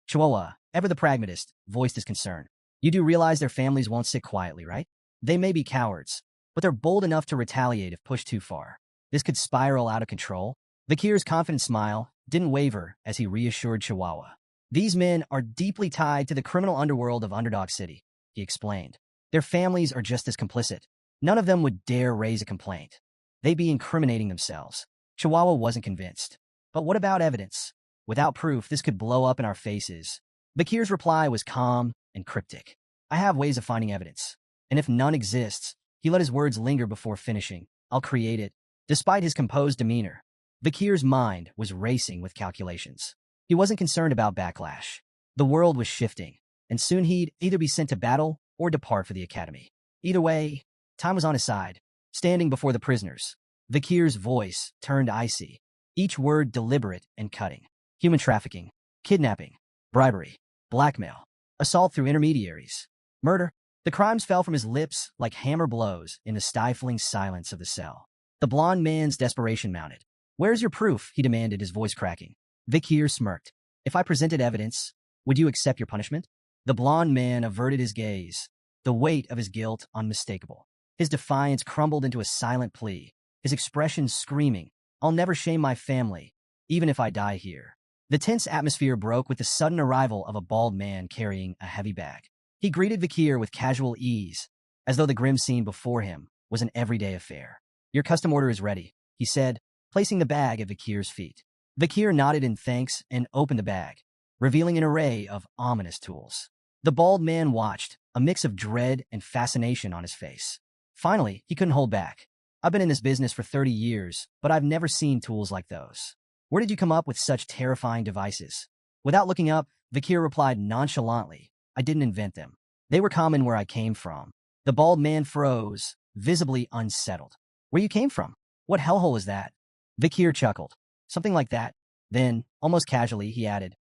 Chihuahua, ever the pragmatist, voiced his concern. "You do realize their families won't sit quietly, right? They may be cowards, but they're bold enough to retaliate if pushed too far. This could spiral out of control." Vikir's confident smile didn't waver as he reassured Chihuahua. "These men are deeply tied to the criminal underworld of Underdog City," he explained. "Their families are just as complicit. None of them would dare raise a complaint. They'd be incriminating themselves." Chihuahua wasn't convinced. "But what about evidence? Without proof, this could blow up in our faces." Vikir's reply was calm and cryptic. "I have ways of finding evidence. And if none exists," he let his words linger before finishing, "I'll create it." Despite his composed demeanor, Vikir's mind was racing with calculations. He wasn't concerned about backlash. The world was shifting, and soon he'd either be sent to battle or depart for the academy. Either way, time was on his side. Standing before the prisoners, Vikir's voice turned icy, each word deliberate and cutting. Human trafficking, kidnapping, bribery, blackmail, assault through intermediaries, murder. The crimes fell from his lips like hammer blows in the stifling silence of the cell. The blond man's desperation mounted. "Where's your proof?" he demanded, his voice cracking. Vikir smirked. "If I presented evidence, would you accept your punishment?" The blond man averted his gaze, the weight of his guilt unmistakable. His defiance crumbled into a silent plea, his expression screaming, "I'll never shame my family, even if I die here." The tense atmosphere broke with the sudden arrival of a bald man carrying a heavy bag. He greeted Vikir with casual ease, as though the grim scene before him was an everyday affair. "Your custom order is ready," he said, placing the bag at Vikir's feet. Vikir nodded in thanks and opened the bag, revealing an array of ominous tools. The bald man watched, a mix of dread and fascination on his face. Finally, he couldn't hold back. "I've been in this business for 30 years, but I've never seen tools like those. Where did you come up with such terrifying devices?" Without looking up, Vikir replied nonchalantly, "I didn't invent them. They were common where I came from." The bald man froze, visibly unsettled. "Where you came from? What hellhole is that?" Vikir chuckled. "Something like that." Then, almost casually, he added,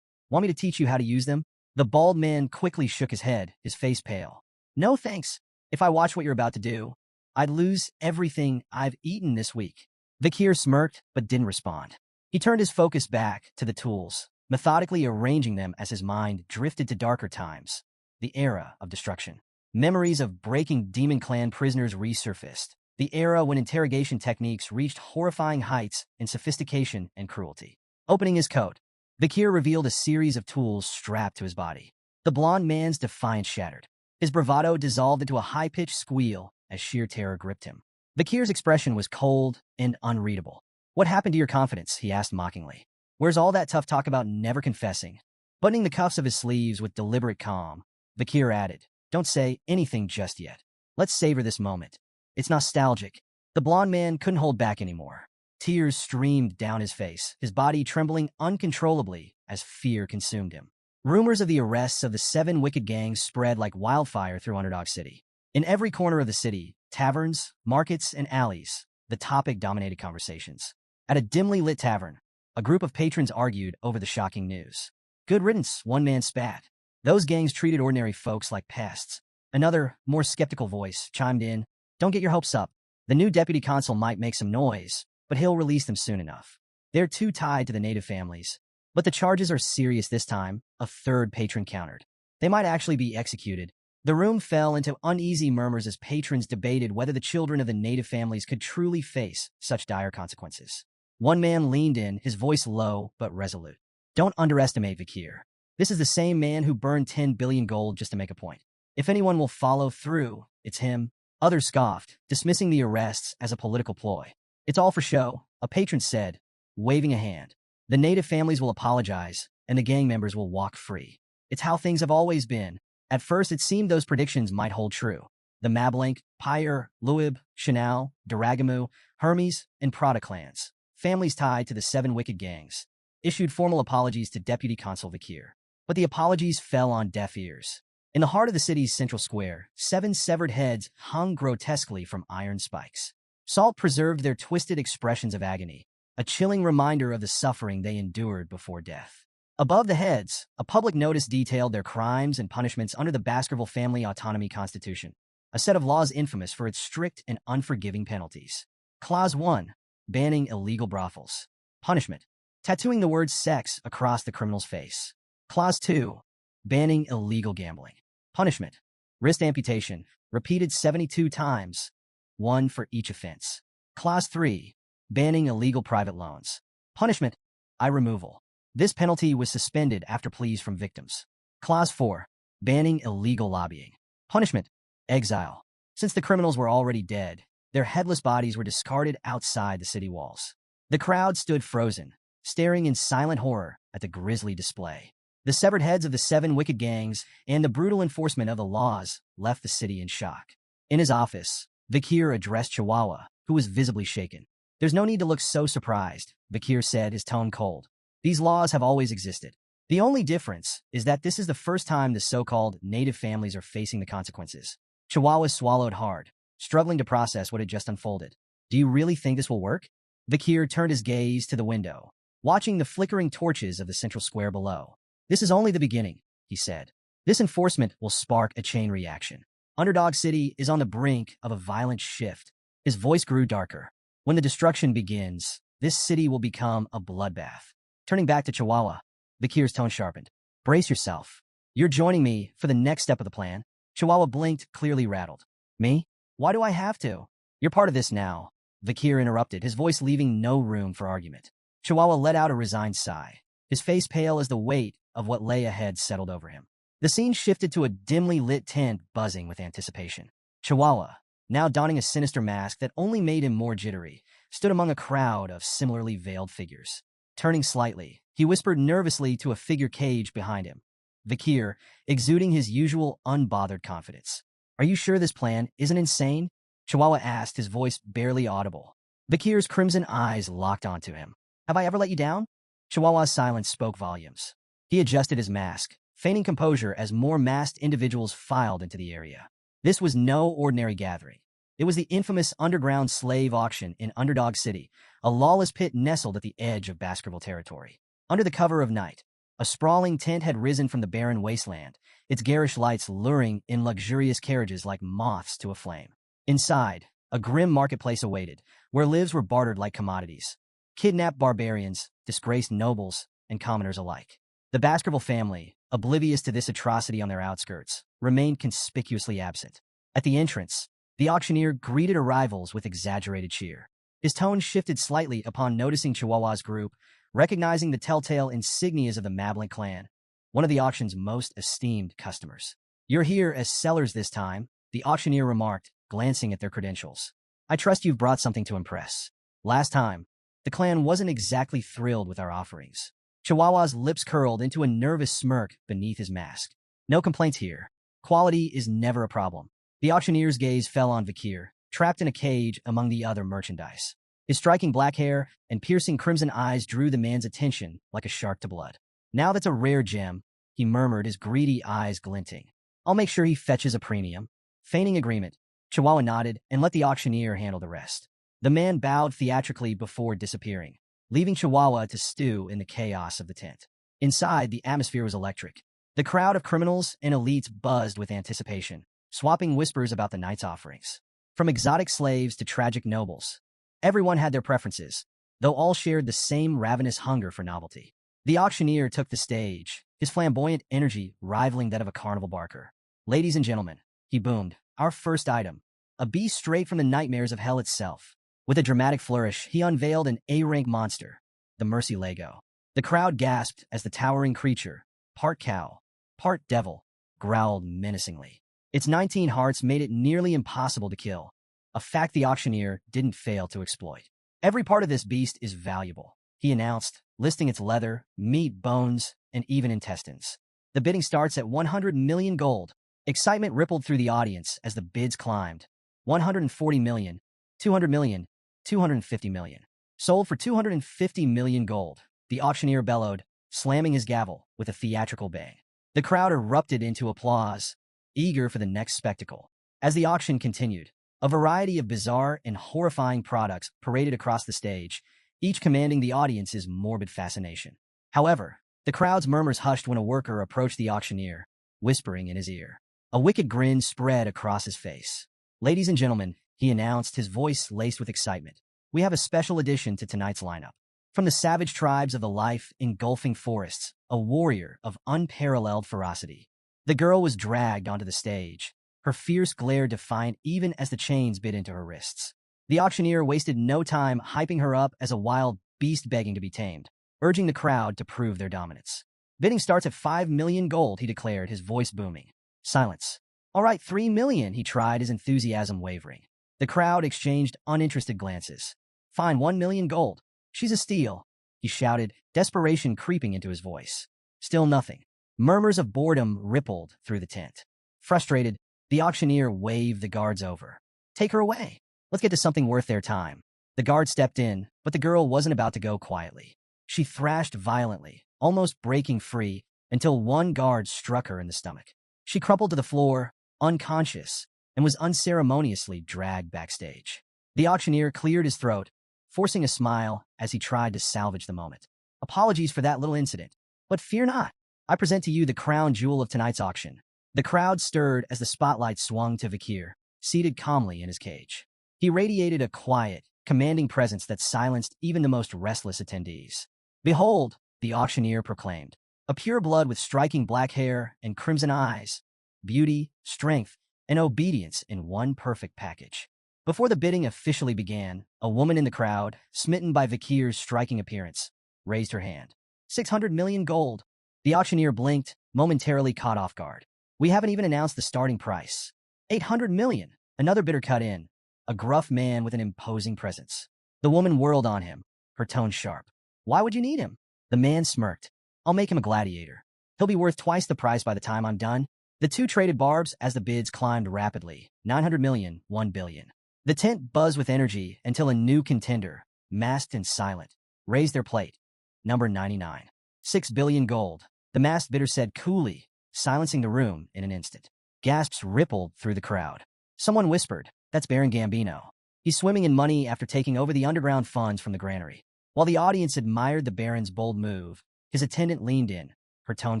"Want me to teach you how to use them?" The bald man quickly shook his head, his face pale. "No thanks. If I watch what you're about to do, I'd lose everything I've eaten this week." Vikir smirked, but didn't respond. He turned his focus back to the tools, methodically arranging them as his mind drifted to darker times, the era of destruction. Memories of breaking Demon Clan prisoners resurfaced, the era when interrogation techniques reached horrifying heights in sophistication and cruelty. Opening his coat, Vakir revealed a series of tools strapped to his body. The blond man's defiance shattered. His bravado dissolved into a high-pitched squeal as sheer terror gripped him. Vakir's expression was cold and unreadable. "What happened to your confidence?" he asked mockingly. "Where's all that tough talk about never confessing?" Buttoning the cuffs of his sleeves with deliberate calm, Vakir added, "Don't say anything just yet. Let's savor this moment. It's nostalgic." The blond man couldn't hold back anymore. Tears streamed down his face, his body trembling uncontrollably as fear consumed him. Rumors of the arrests of the 7 wicked gangs spread like wildfire through Underdog City. In every corner of the city, taverns, markets, and alleys, the topic dominated conversations. At a dimly lit tavern, a group of patrons argued over the shocking news. "Good riddance," one man spat. "Those gangs treated ordinary folks like pests." Another, more skeptical voice chimed in, "Don't get your hopes up. The new deputy consul might make some noise, but he'll release them soon enough. They're too tied to the native families." "But the charges are serious this time," a third patron countered. "They might actually be executed." The room fell into uneasy murmurs as patrons debated whether the children of the native families could truly face such dire consequences. One man leaned in, his voice low but resolute. "Don't underestimate Vakir. This is the same man who burned 10 billion gold just to make a point. If anyone will follow through, it's him." Others scoffed, dismissing the arrests as a political ploy. "It's all for show," a patron said, waving a hand. "The native families will apologize, and the gang members will walk free. It's how things have always been." At first, it seemed those predictions might hold true. The Mablank, Pyre, Luib, Chanel, Daragamu, Hermes, and Prada clans, families tied to the 7 wicked gangs, issued formal apologies to Deputy Consul Vakir. But the apologies fell on deaf ears. In the heart of the city's central square, 7 severed heads hung grotesquely from iron spikes. Salt preserved their twisted expressions of agony, a chilling reminder of the suffering they endured before death. Above the heads, a public notice detailed their crimes and punishments under the Baskerville Family Autonomy Constitution, a set of laws infamous for its strict and unforgiving penalties. Clause 1. Banning illegal brothels. Punishment: tattooing the word sex across the criminal's face. Clause 2. Banning illegal gambling. Punishment: wrist amputation, repeated 72 times, 1 for each offense. Clause 3. Banning illegal private loans. Punishment: eye removal. This penalty was suspended after pleas from victims. Clause 4. Banning illegal lobbying. Punishment: exile. Since the criminals were already dead, their headless bodies were discarded outside the city walls. The crowd stood frozen, staring in silent horror at the grisly display. The severed heads of the 7 wicked gangs and the brutal enforcement of the laws left the city in shock. In his office, Vakir addressed Chihuahua, who was visibly shaken. "There's no need to look so surprised," Vakir said, his tone cold. "These laws have always existed. The only difference is that this is the first time the so-called native families are facing the consequences." Chihuahua swallowed hard, struggling to process what had just unfolded. "Do you really think this will work?" Vakir turned his gaze to the window, watching the flickering torches of the central square below. "This is only the beginning," he said. "This enforcement will spark a chain reaction. Underdog City is on the brink of a violent shift." His voice grew darker. "When the destruction begins, this city will become a bloodbath." Turning back to Chihuahua, Vakir's tone sharpened. "Brace yourself. You're joining me for the next step of the plan." Chihuahua blinked, clearly rattled. "Me? Why do I have to?" "You're part of this now," Vakir interrupted, his voice leaving no room for argument. Chihuahua let out a resigned sigh, his face pale as the weight of what lay ahead settled over him. The scene shifted to a dimly lit tent buzzing with anticipation. Chihuahua, now donning a sinister mask that only made him more jittery, stood among a crowd of similarly veiled figures. Turning slightly, he whispered nervously to a figure caged behind him. Vakir, exuding his usual unbothered confidence. "Are you sure this plan isn't insane?" Chihuahua asked, his voice barely audible. Vakir's crimson eyes locked onto him. "Have I ever let you down?" Chihuahua's silence spoke volumes. He adjusted his mask, feigning composure as more masked individuals filed into the area. This was no ordinary gathering. It was the infamous underground slave auction in Underdog City, a lawless pit nestled at the edge of Baskerville territory. Under the cover of night, a sprawling tent had risen from the barren wasteland, its garish lights luring in luxurious carriages like moths to a flame. Inside, a grim marketplace awaited, where lives were bartered like commodities. Kidnapped barbarians, disgraced nobles, and commoners alike. The Baskerville family, oblivious to this atrocity on their outskirts, remained conspicuously absent. At the entrance, The auctioneer greeted arrivals with exaggerated cheer. His tone shifted slightly upon noticing Chihuahua's group, recognizing the telltale insignias of the Mablin clan, one of the auction's most esteemed customers. "You're here as sellers this time," the auctioneer remarked, glancing at their credentials. "I trust you've brought something to impress. Last time, the clan wasn't exactly thrilled with our offerings." Chihuahua's lips curled into a nervous smirk beneath his mask. "No complaints here. Quality is never a problem." The auctioneer's gaze fell on Vakir, trapped in a cage among the other merchandise. His striking black hair and piercing crimson eyes drew the man's attention like a shark to blood. "Now that's a rare gem," he murmured, his greedy eyes glinting. "I'll make sure he fetches a premium." Feigning agreement, Chihuahua nodded and let the auctioneer handle the rest. The man bowed theatrically before disappearing, leaving Chihuahua to stew in the chaos of the tent. Inside, the atmosphere was electric. The crowd of criminals and elites buzzed with anticipation, swapping whispers about the night's offerings. From exotic slaves to tragic nobles, everyone had their preferences, though all shared the same ravenous hunger for novelty. The auctioneer took the stage, his flamboyant energy rivaling that of a carnival barker. "Ladies and gentlemen," he boomed, "our first item, a beast straight from the nightmares of hell itself." With a dramatic flourish, he unveiled an A-rank monster, the Mercy Lego. The crowd gasped as the towering creature, part cow, part devil, growled menacingly. Its 19 hearts made it nearly impossible to kill, a fact the auctioneer didn't fail to exploit. "Every part of this beast is valuable," he announced, listing its leather, meat, bones, and even intestines. "The bidding starts at 100 million gold." Excitement rippled through the audience as the bids climbed. 140 million, 200 million, 250 million. "Sold for 250 million gold," the auctioneer bellowed, slamming his gavel with a theatrical bang. The crowd erupted into applause, eager for the next spectacle. As the auction continued, a variety of bizarre and horrifying products paraded across the stage, each commanding the audience's morbid fascination. However, the crowd's murmurs hushed when a worker approached the auctioneer, whispering in his ear. A wicked grin spread across his face. "Ladies and gentlemen," he announced, his voice laced with excitement, "we have a special addition to tonight's lineup. From the savage tribes of the life-engulfing forests, a warrior of unparalleled ferocity." The girl was dragged onto the stage, her fierce glare defiant even as the chains bit into her wrists. The auctioneer wasted no time hyping her up as a wild beast begging to be tamed, urging the crowd to prove their dominance. "Bidding starts at 5 million gold," he declared, his voice booming. Silence. "All right, 3 million," he tried, his enthusiasm wavering. The crowd exchanged uninterested glances. "Fine, 1 million gold. She's a steal," he shouted, desperation creeping into his voice. Still nothing. Murmurs of boredom rippled through the tent. Frustrated, the auctioneer waved the guards over. "Take her away. Let's get to something worth their time." The guard stepped in, but the girl wasn't about to go quietly. She thrashed violently, almost breaking free, until one guard struck her in the stomach. She crumpled to the floor, unconscious, and was unceremoniously dragged backstage. The auctioneer cleared his throat, forcing a smile as he tried to salvage the moment. "Apologies for that little incident, but fear not. I present to you the crown jewel of tonight's auction." The crowd stirred as the spotlight swung to Vakir, seated calmly in his cage. He radiated a quiet, commanding presence that silenced even the most restless attendees. "Behold," the auctioneer proclaimed, "a pure blood with striking black hair and crimson eyes, beauty, strength, and obedience in one perfect package." Before the bidding officially began, a woman in the crowd, smitten by Vakir's striking appearance, raised her hand. 600 million gold. The auctioneer blinked, momentarily caught off guard. "We haven't even announced the starting price." 800 million. Another bidder cut in, a gruff man with an imposing presence. The woman whirled on him, her tone sharp. "Why would you need him?" The man smirked. "I'll make him a gladiator. He'll be worth twice the price by the time I'm done." The two traded barbs as the bids climbed rapidly. 900 million, 1 billion. The tent buzzed with energy until a new contender, masked and silent, raised their plate. Number 99. 6 billion gold. The masked bidder said coolly, silencing the room in an instant. Gasps rippled through the crowd. Someone whispered, "That's Baron Gambino. He's swimming in money after taking over the underground funds from the granary." While the audience admired the Baron's bold move, his attendant leaned in, her tone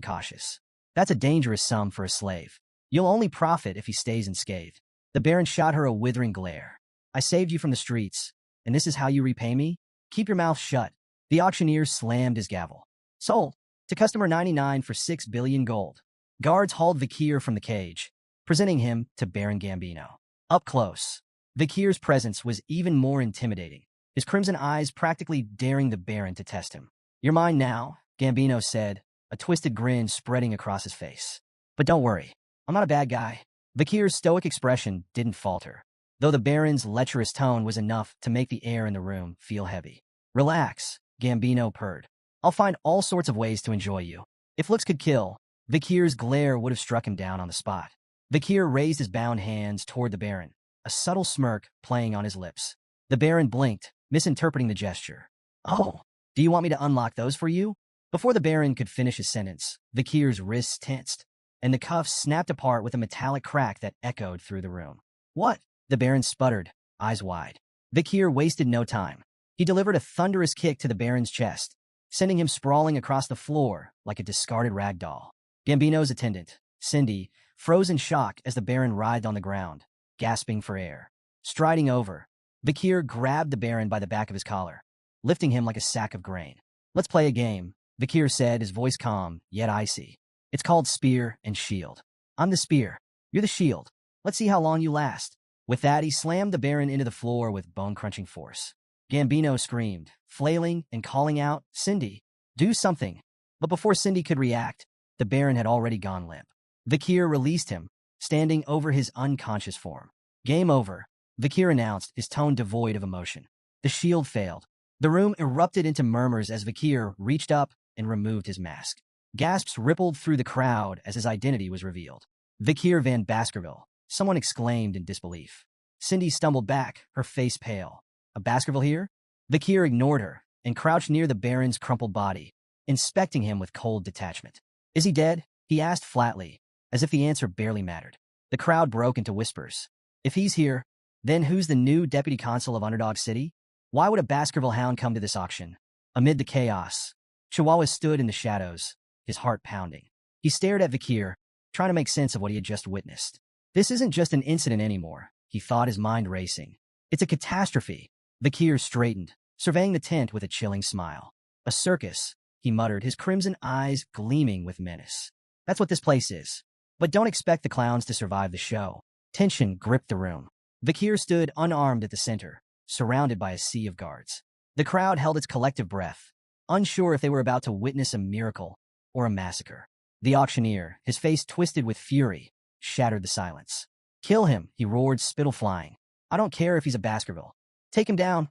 cautious. "That's a dangerous sum for a slave. You'll only profit if he stays unscathed." The Baron shot her a withering glare. "I saved you from the streets, and this is how you repay me? Keep your mouth shut." The auctioneer slammed his gavel. "Sold. To customer 99 for 6 billion gold." Guards hauled Vakir from the cage, presenting him to Baron Gambino. Up close, Vikir's presence was even more intimidating, his crimson eyes practically daring the Baron to test him. "You're mine now," Gambino said, a twisted grin spreading across his face. "But don't worry, I'm not a bad guy." Vikir's stoic expression didn't falter, though the Baron's lecherous tone was enough to make the air in the room feel heavy. "Relax," Gambino purred. "I'll find all sorts of ways to enjoy you." If looks could kill, Vikir's glare would have struck him down on the spot. Vikir raised his bound hands toward the Baron, a subtle smirk playing on his lips. The Baron blinked, misinterpreting the gesture. "Oh, do you want me to unlock those for you?" Before the Baron could finish his sentence, Vikir's wrists tensed, and the cuffs snapped apart with a metallic crack that echoed through the room. "What?" The Baron sputtered, eyes wide. Vikir wasted no time. He delivered a thunderous kick to the Baron's chest, sending him sprawling across the floor like a discarded rag doll. Gambino's attendant, Cindy, froze in shock as the Baron writhed on the ground, gasping for air. Striding over, Vikir grabbed the Baron by the back of his collar, lifting him like a sack of grain. "Let's play a game," Vikir said, his voice calm, yet icy. "It's called Spear and Shield. I'm the spear. You're the shield. Let's see how long you last." With that, he slammed the Baron into the floor with bone-crunching force. Gambino screamed, flailing and calling out, "Cindy, do something." But before Cindy could react, the Baron had already gone limp. Vikir released him, standing over his unconscious form. "Game over," Vikir announced, his tone devoid of emotion. The shield failed. The room erupted into murmurs as Vikir reached up and removed his mask. Gasps rippled through the crowd as his identity was revealed. "Vikir van Baskerville," someone exclaimed in disbelief. Cindy stumbled back, her face pale. "A Baskerville here?" Vikir ignored her and crouched near the Baron's crumpled body, inspecting him with cold detachment. "Is he dead?" he asked flatly, as if the answer barely mattered. The crowd broke into whispers. "If he's here, then who's the new deputy consul of Underdog City? Why would a Baskerville hound come to this auction?" Amid the chaos, Chihuahua stood in the shadows, his heart pounding. He stared at Vikir, trying to make sense of what he had just witnessed. This isn't just an incident anymore, he thought, his mind racing. It's a catastrophe. Vikir straightened, surveying the tent with a chilling smile. "A circus," he muttered, his crimson eyes gleaming with menace. "That's what this place is. But don't expect the clowns to survive the show." Tension gripped the room. Vikir stood unarmed at the center, surrounded by a sea of guards. The crowd held its collective breath, unsure if they were about to witness a miracle or a massacre. The auctioneer, his face twisted with fury, shattered the silence. "Kill him," he roared, spittle flying. "I don't care if he's a Baskerville. Take him down."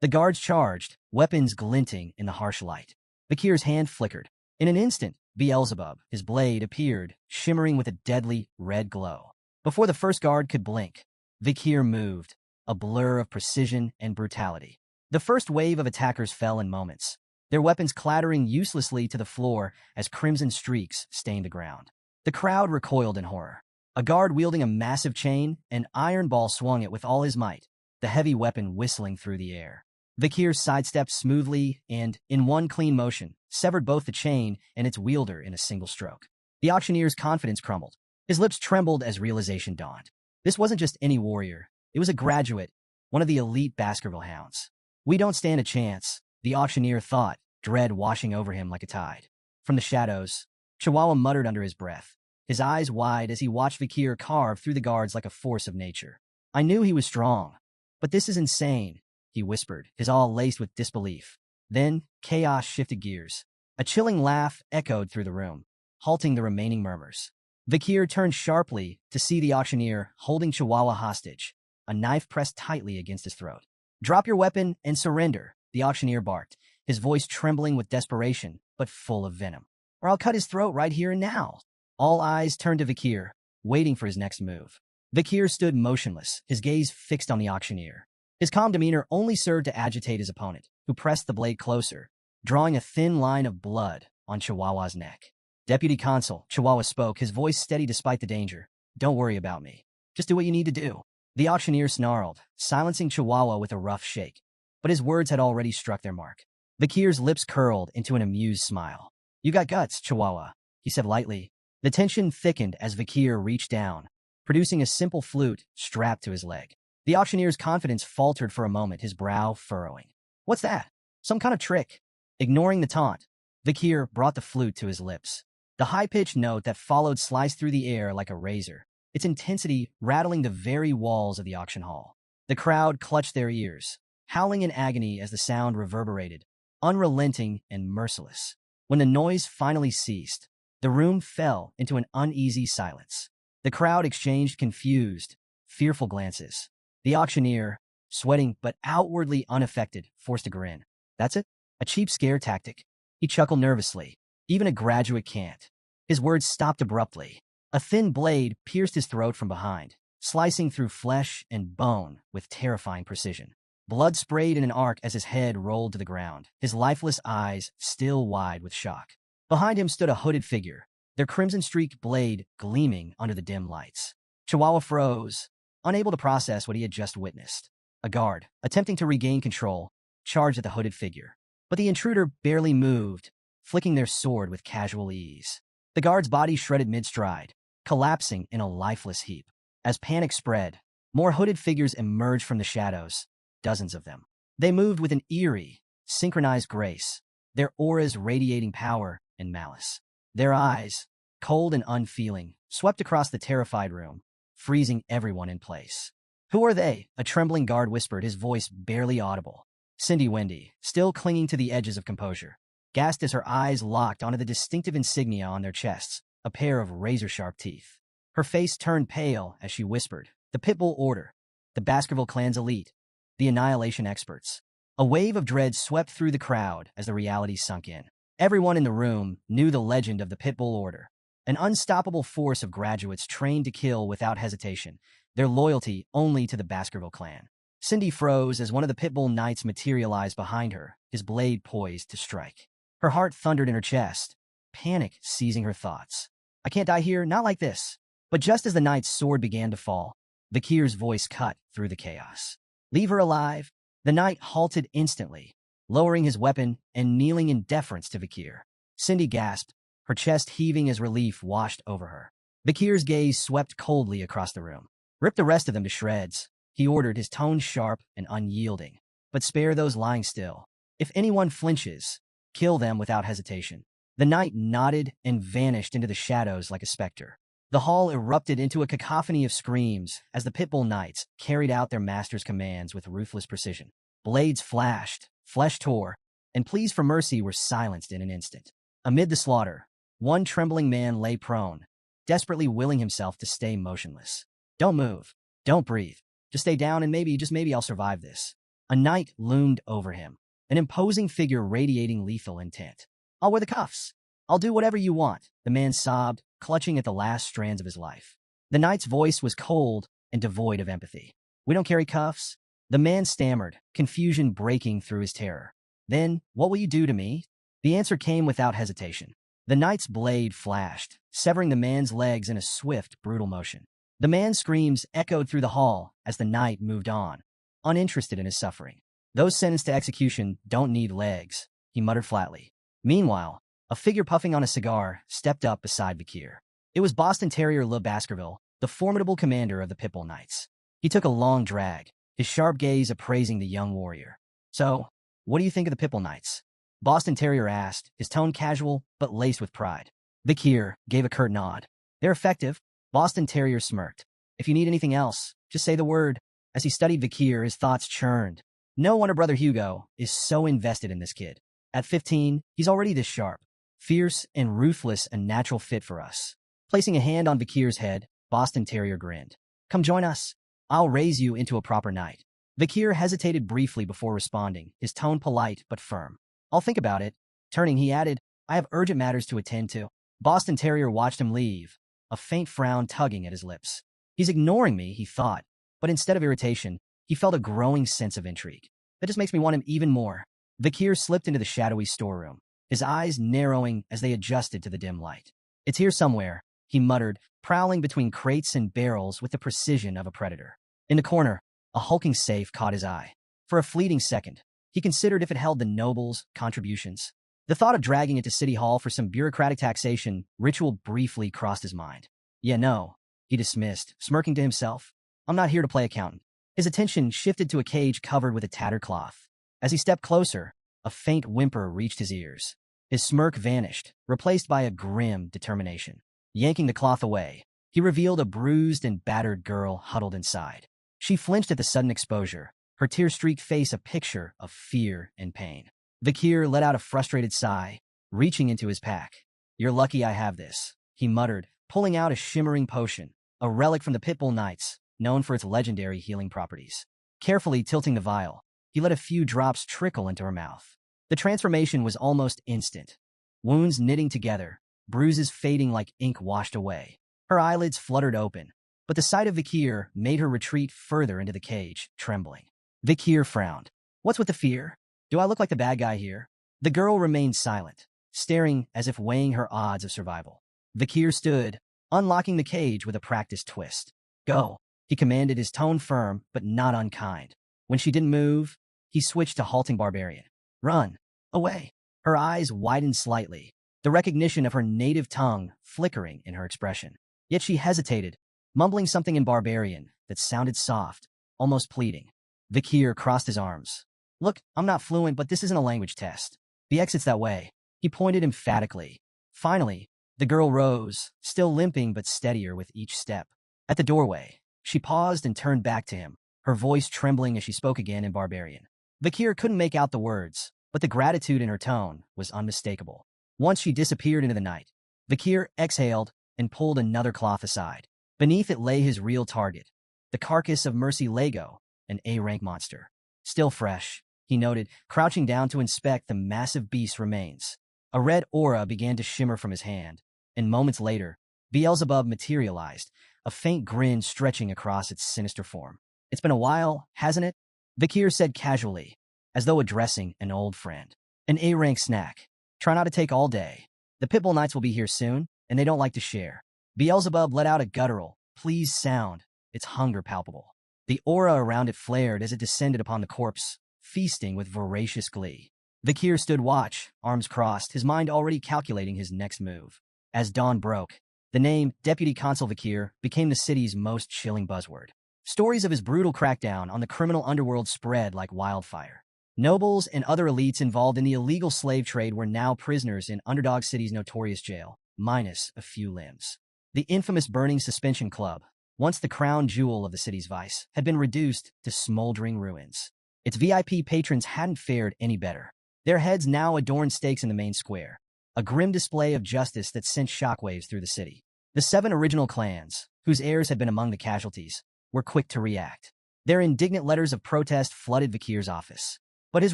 The guards charged, weapons glinting in the harsh light. Vikir's hand flickered. In an instant, Beelzebub, his blade, appeared, shimmering with a deadly red glow. Before the first guard could blink, Vikir moved, a blur of precision and brutality. The first wave of attackers fell in moments, their weapons clattering uselessly to the floor as crimson streaks stained the ground. The crowd recoiled in horror. A guard wielding a massive chain, an iron ball swung it with all his might, the heavy weapon whistling through the air. Vikir sidestepped smoothly and, in one clean motion, severed both the chain and its wielder in a single stroke. The auctioneer's confidence crumbled. His lips trembled as realization dawned. This wasn't just any warrior. It was a graduate, one of the elite Baskerville hounds. "We don't stand a chance," the auctioneer thought, dread washing over him like a tide. From the shadows, Chihuahua muttered under his breath, his eyes wide as he watched Vikir carve through the guards like a force of nature. "I knew he was strong, but this is insane," he whispered, his awe laced with disbelief. Then, chaos shifted gears. A chilling laugh echoed through the room, halting the remaining murmurs. Vikir turned sharply to see the auctioneer holding Chihuahua hostage, a knife pressed tightly against his throat. "Drop your weapon and surrender," the auctioneer barked, his voice trembling with desperation, but full of venom. "Or I'll cut his throat right here and now." All eyes turned to Vikir, waiting for his next move. Vikir stood motionless, his gaze fixed on the auctioneer. His calm demeanor only served to agitate his opponent, who pressed the blade closer, drawing a thin line of blood on Chihuahua's neck. "Deputy Consul," Chihuahua spoke, his voice steady despite the danger. "Don't worry about me. Just do what you need to do." The auctioneer snarled, silencing Chihuahua with a rough shake. But his words had already struck their mark. Vikir's lips curled into an amused smile. "You got guts, Chihuahua," he said lightly. The tension thickened as Vikir reached down, producing a simple flute strapped to his leg. The auctioneer's confidence faltered for a moment, his brow furrowing. "What's that? Some kind of trick?" Ignoring the taunt, Vikir brought the flute to his lips. The high-pitched note that followed sliced through the air like a razor, its intensity rattling the very walls of the auction hall. The crowd clutched their ears, howling in agony as the sound reverberated, unrelenting and merciless. When the noise finally ceased, the room fell into an uneasy silence. The crowd exchanged confused, fearful glances. The auctioneer, sweating but outwardly unaffected, forced a grin. That's it? A cheap scare tactic? He chuckled nervously. Even a graduate can't. His words stopped abruptly. A thin blade pierced his throat from behind, slicing through flesh and bone with terrifying precision. Blood sprayed in an arc as his head rolled to the ground, his lifeless eyes still wide with shock. Behind him stood a hooded figure, their crimson-streaked blade gleaming under the dim lights. Chihuahua froze, unable to process what he had just witnessed. A guard, attempting to regain control, charged at the hooded figure. But the intruder barely moved, flicking their sword with casual ease. The guard's body shredded mid-stride, collapsing in a lifeless heap. As panic spread, more hooded figures emerged from the shadows, dozens of them. They moved with an eerie, synchronized grace, their auras radiating power and malice. Their eyes, cold and unfeeling, swept across the terrified room, freezing everyone in place. "Who are they?" a trembling guard whispered, his voice barely audible. Cindy Wendy, still clinging to the edges of composure, gasped as her eyes locked onto the distinctive insignia on their chests, a pair of razor-sharp teeth. Her face turned pale as she whispered, "The Pitbull Order, the Baskerville Clan's elite, the Annihilation Experts." A wave of dread swept through the crowd as the reality sunk in. Everyone in the room knew the legend of the Pitbull Order, an unstoppable force of graduates trained to kill without hesitation, their loyalty only to the Baskerville Clan. Cindy froze as one of the Pitbull Knights materialized behind her, his blade poised to strike. Her heart thundered in her chest, panic seizing her thoughts. "I can't die here, not like this." But just as the knight's sword began to fall, Vakir's voice cut through the chaos. "Leave her alive." The knight halted instantly, lowering his weapon and kneeling in deference to Vakir. Cindy gasped, her chest heaving as relief washed over her. Vakir's gaze swept coldly across the room. "Rip the rest of them to shreds," he ordered, his tone sharp and unyielding. "But spare those lying still. If anyone flinches, kill them without hesitation." The knight nodded and vanished into the shadows like a specter. The hall erupted into a cacophony of screams as the Pitbull Knights carried out their master's commands with ruthless precision. Blades flashed, flesh tore, and pleas for mercy were silenced in an instant. Amid the slaughter, one trembling man lay prone, desperately willing himself to stay motionless. "Don't move. Don't breathe. Just stay down and maybe, just maybe I'll survive this." A knight loomed over him, an imposing figure radiating lethal intent. "I'll wear the cuffs. I'll do whatever you want," the man sobbed, clutching at the last strands of his life. The knight's voice was cold and devoid of empathy. "We don't carry cuffs." The man stammered, confusion breaking through his terror. "Then, what will you do to me?" The answer came without hesitation. The knight's blade flashed, severing the man's legs in a swift, brutal motion. The man's screams echoed through the hall as the knight moved on, uninterested in his suffering. "Those sentenced to execution don't need legs," he muttered flatly. Meanwhile, a figure puffing on a cigar stepped up beside Vakir. It was Boston Terrier Le Baskerville, the formidable commander of the Pitbull Knights. He took a long drag, his sharp gaze appraising the young warrior. "So, what do you think of the Pitbull Knights?" Boston Terrier asked, his tone casual but laced with pride. Vakir gave a curt nod. "They're effective." Boston Terrier smirked. "If you need anything else, just say the word." As he studied Vakir, his thoughts churned. No wonder Brother Hugo is so invested in this kid. At 15, he's already this sharp. Fierce and ruthless, a natural fit for us. Placing a hand on Vakir's head, Boston Terrier grinned. "Come join us. I'll raise you into a proper knight." Vakir hesitated briefly before responding, his tone polite but firm. "I'll think about it." Turning, he added, "I have urgent matters to attend to." Boston Terrier watched him leave, a faint frown tugging at his lips. He's ignoring me, he thought, but instead of irritation, he felt a growing sense of intrigue. That just makes me want him even more. Vakir slipped into the shadowy storeroom, his eyes narrowing as they adjusted to the dim light. "It's here somewhere," he muttered, prowling between crates and barrels with the precision of a predator. In the corner, a hulking safe caught his eye. For a fleeting second, he considered if it held the nobles' contributions. The thought of dragging it to City Hall for some bureaucratic taxation ritual briefly crossed his mind. "Yeah, no," he dismissed, smirking to himself. "I'm not here to play accountant." His attention shifted to a cage covered with a tattered cloth. As he stepped closer, a faint whimper reached his ears. His smirk vanished, replaced by a grim determination. Yanking the cloth away, he revealed a bruised and battered girl huddled inside. She flinched at the sudden exposure, her tear-streaked face a picture of fear and pain. Vikir let out a frustrated sigh, reaching into his pack. "You're lucky I have this," he muttered, pulling out a shimmering potion, a relic from the Pitbull Knights, known for its legendary healing properties. Carefully tilting the vial, he let a few drops trickle into her mouth. The transformation was almost instant. Wounds knitting together, bruises fading like ink washed away. Her eyelids fluttered open, but the sight of Vikir made her retreat further into the cage, trembling. Vikir frowned. "What's with the fear? Do I look like the bad guy here?" The girl remained silent, staring as if weighing her odds of survival. Vikir stood, unlocking the cage with a practiced twist. "Go," he commanded, his tone firm but not unkind. When she didn't move, he switched to halting barbarian. "Run. Away." Her eyes widened slightly, the recognition of her native tongue flickering in her expression. Yet she hesitated, mumbling something in barbarian that sounded soft, almost pleading. Vikir crossed his arms. "Look, I'm not fluent, but this isn't a language test. The exit's that way." He pointed emphatically. Finally, the girl rose, still limping but steadier with each step. At the doorway, she paused and turned back to him, her voice trembling as she spoke again in barbarian. Vikir couldn't make out the words, but the gratitude in her tone was unmistakable. Once she disappeared into the night, Vikir exhaled and pulled another cloth aside. Beneath it lay his real target, the carcass of Mercy Lego, an A-rank monster. Still fresh, he noted, crouching down to inspect the massive beast's remains. A red aura began to shimmer from his hand, and moments later, Beelzebub materialized, a faint grin stretching across its sinister form. "It's been a while, hasn't it?" Vikir said casually, as though addressing an old friend. "An A-rank snack. Try not to take all day. The Pitbull Knights will be here soon, and they don't like to share." Beelzebub let out a guttural, pleased sound, its hunger palpable. The aura around it flared as it descended upon the corpse, feasting with voracious glee. Vikir stood watch, arms crossed, his mind already calculating his next move. As dawn broke, the name Deputy Consul Vikir became the city's most chilling buzzword. Stories of his brutal crackdown on the criminal underworld spread like wildfire. Nobles and other elites involved in the illegal slave trade were now prisoners in Underdog City's notorious jail, minus a few limbs. The infamous Burning Suspension Club, once the crown jewel of the city's vice, had been reduced to smoldering ruins. Its VIP patrons hadn't fared any better. Their heads now adorned stakes in the main square, a grim display of justice that sent shockwaves through the city. The 7 original clans, whose heirs had been among the casualties, were quick to react. Their indignant letters of protest flooded Vikir's office. But his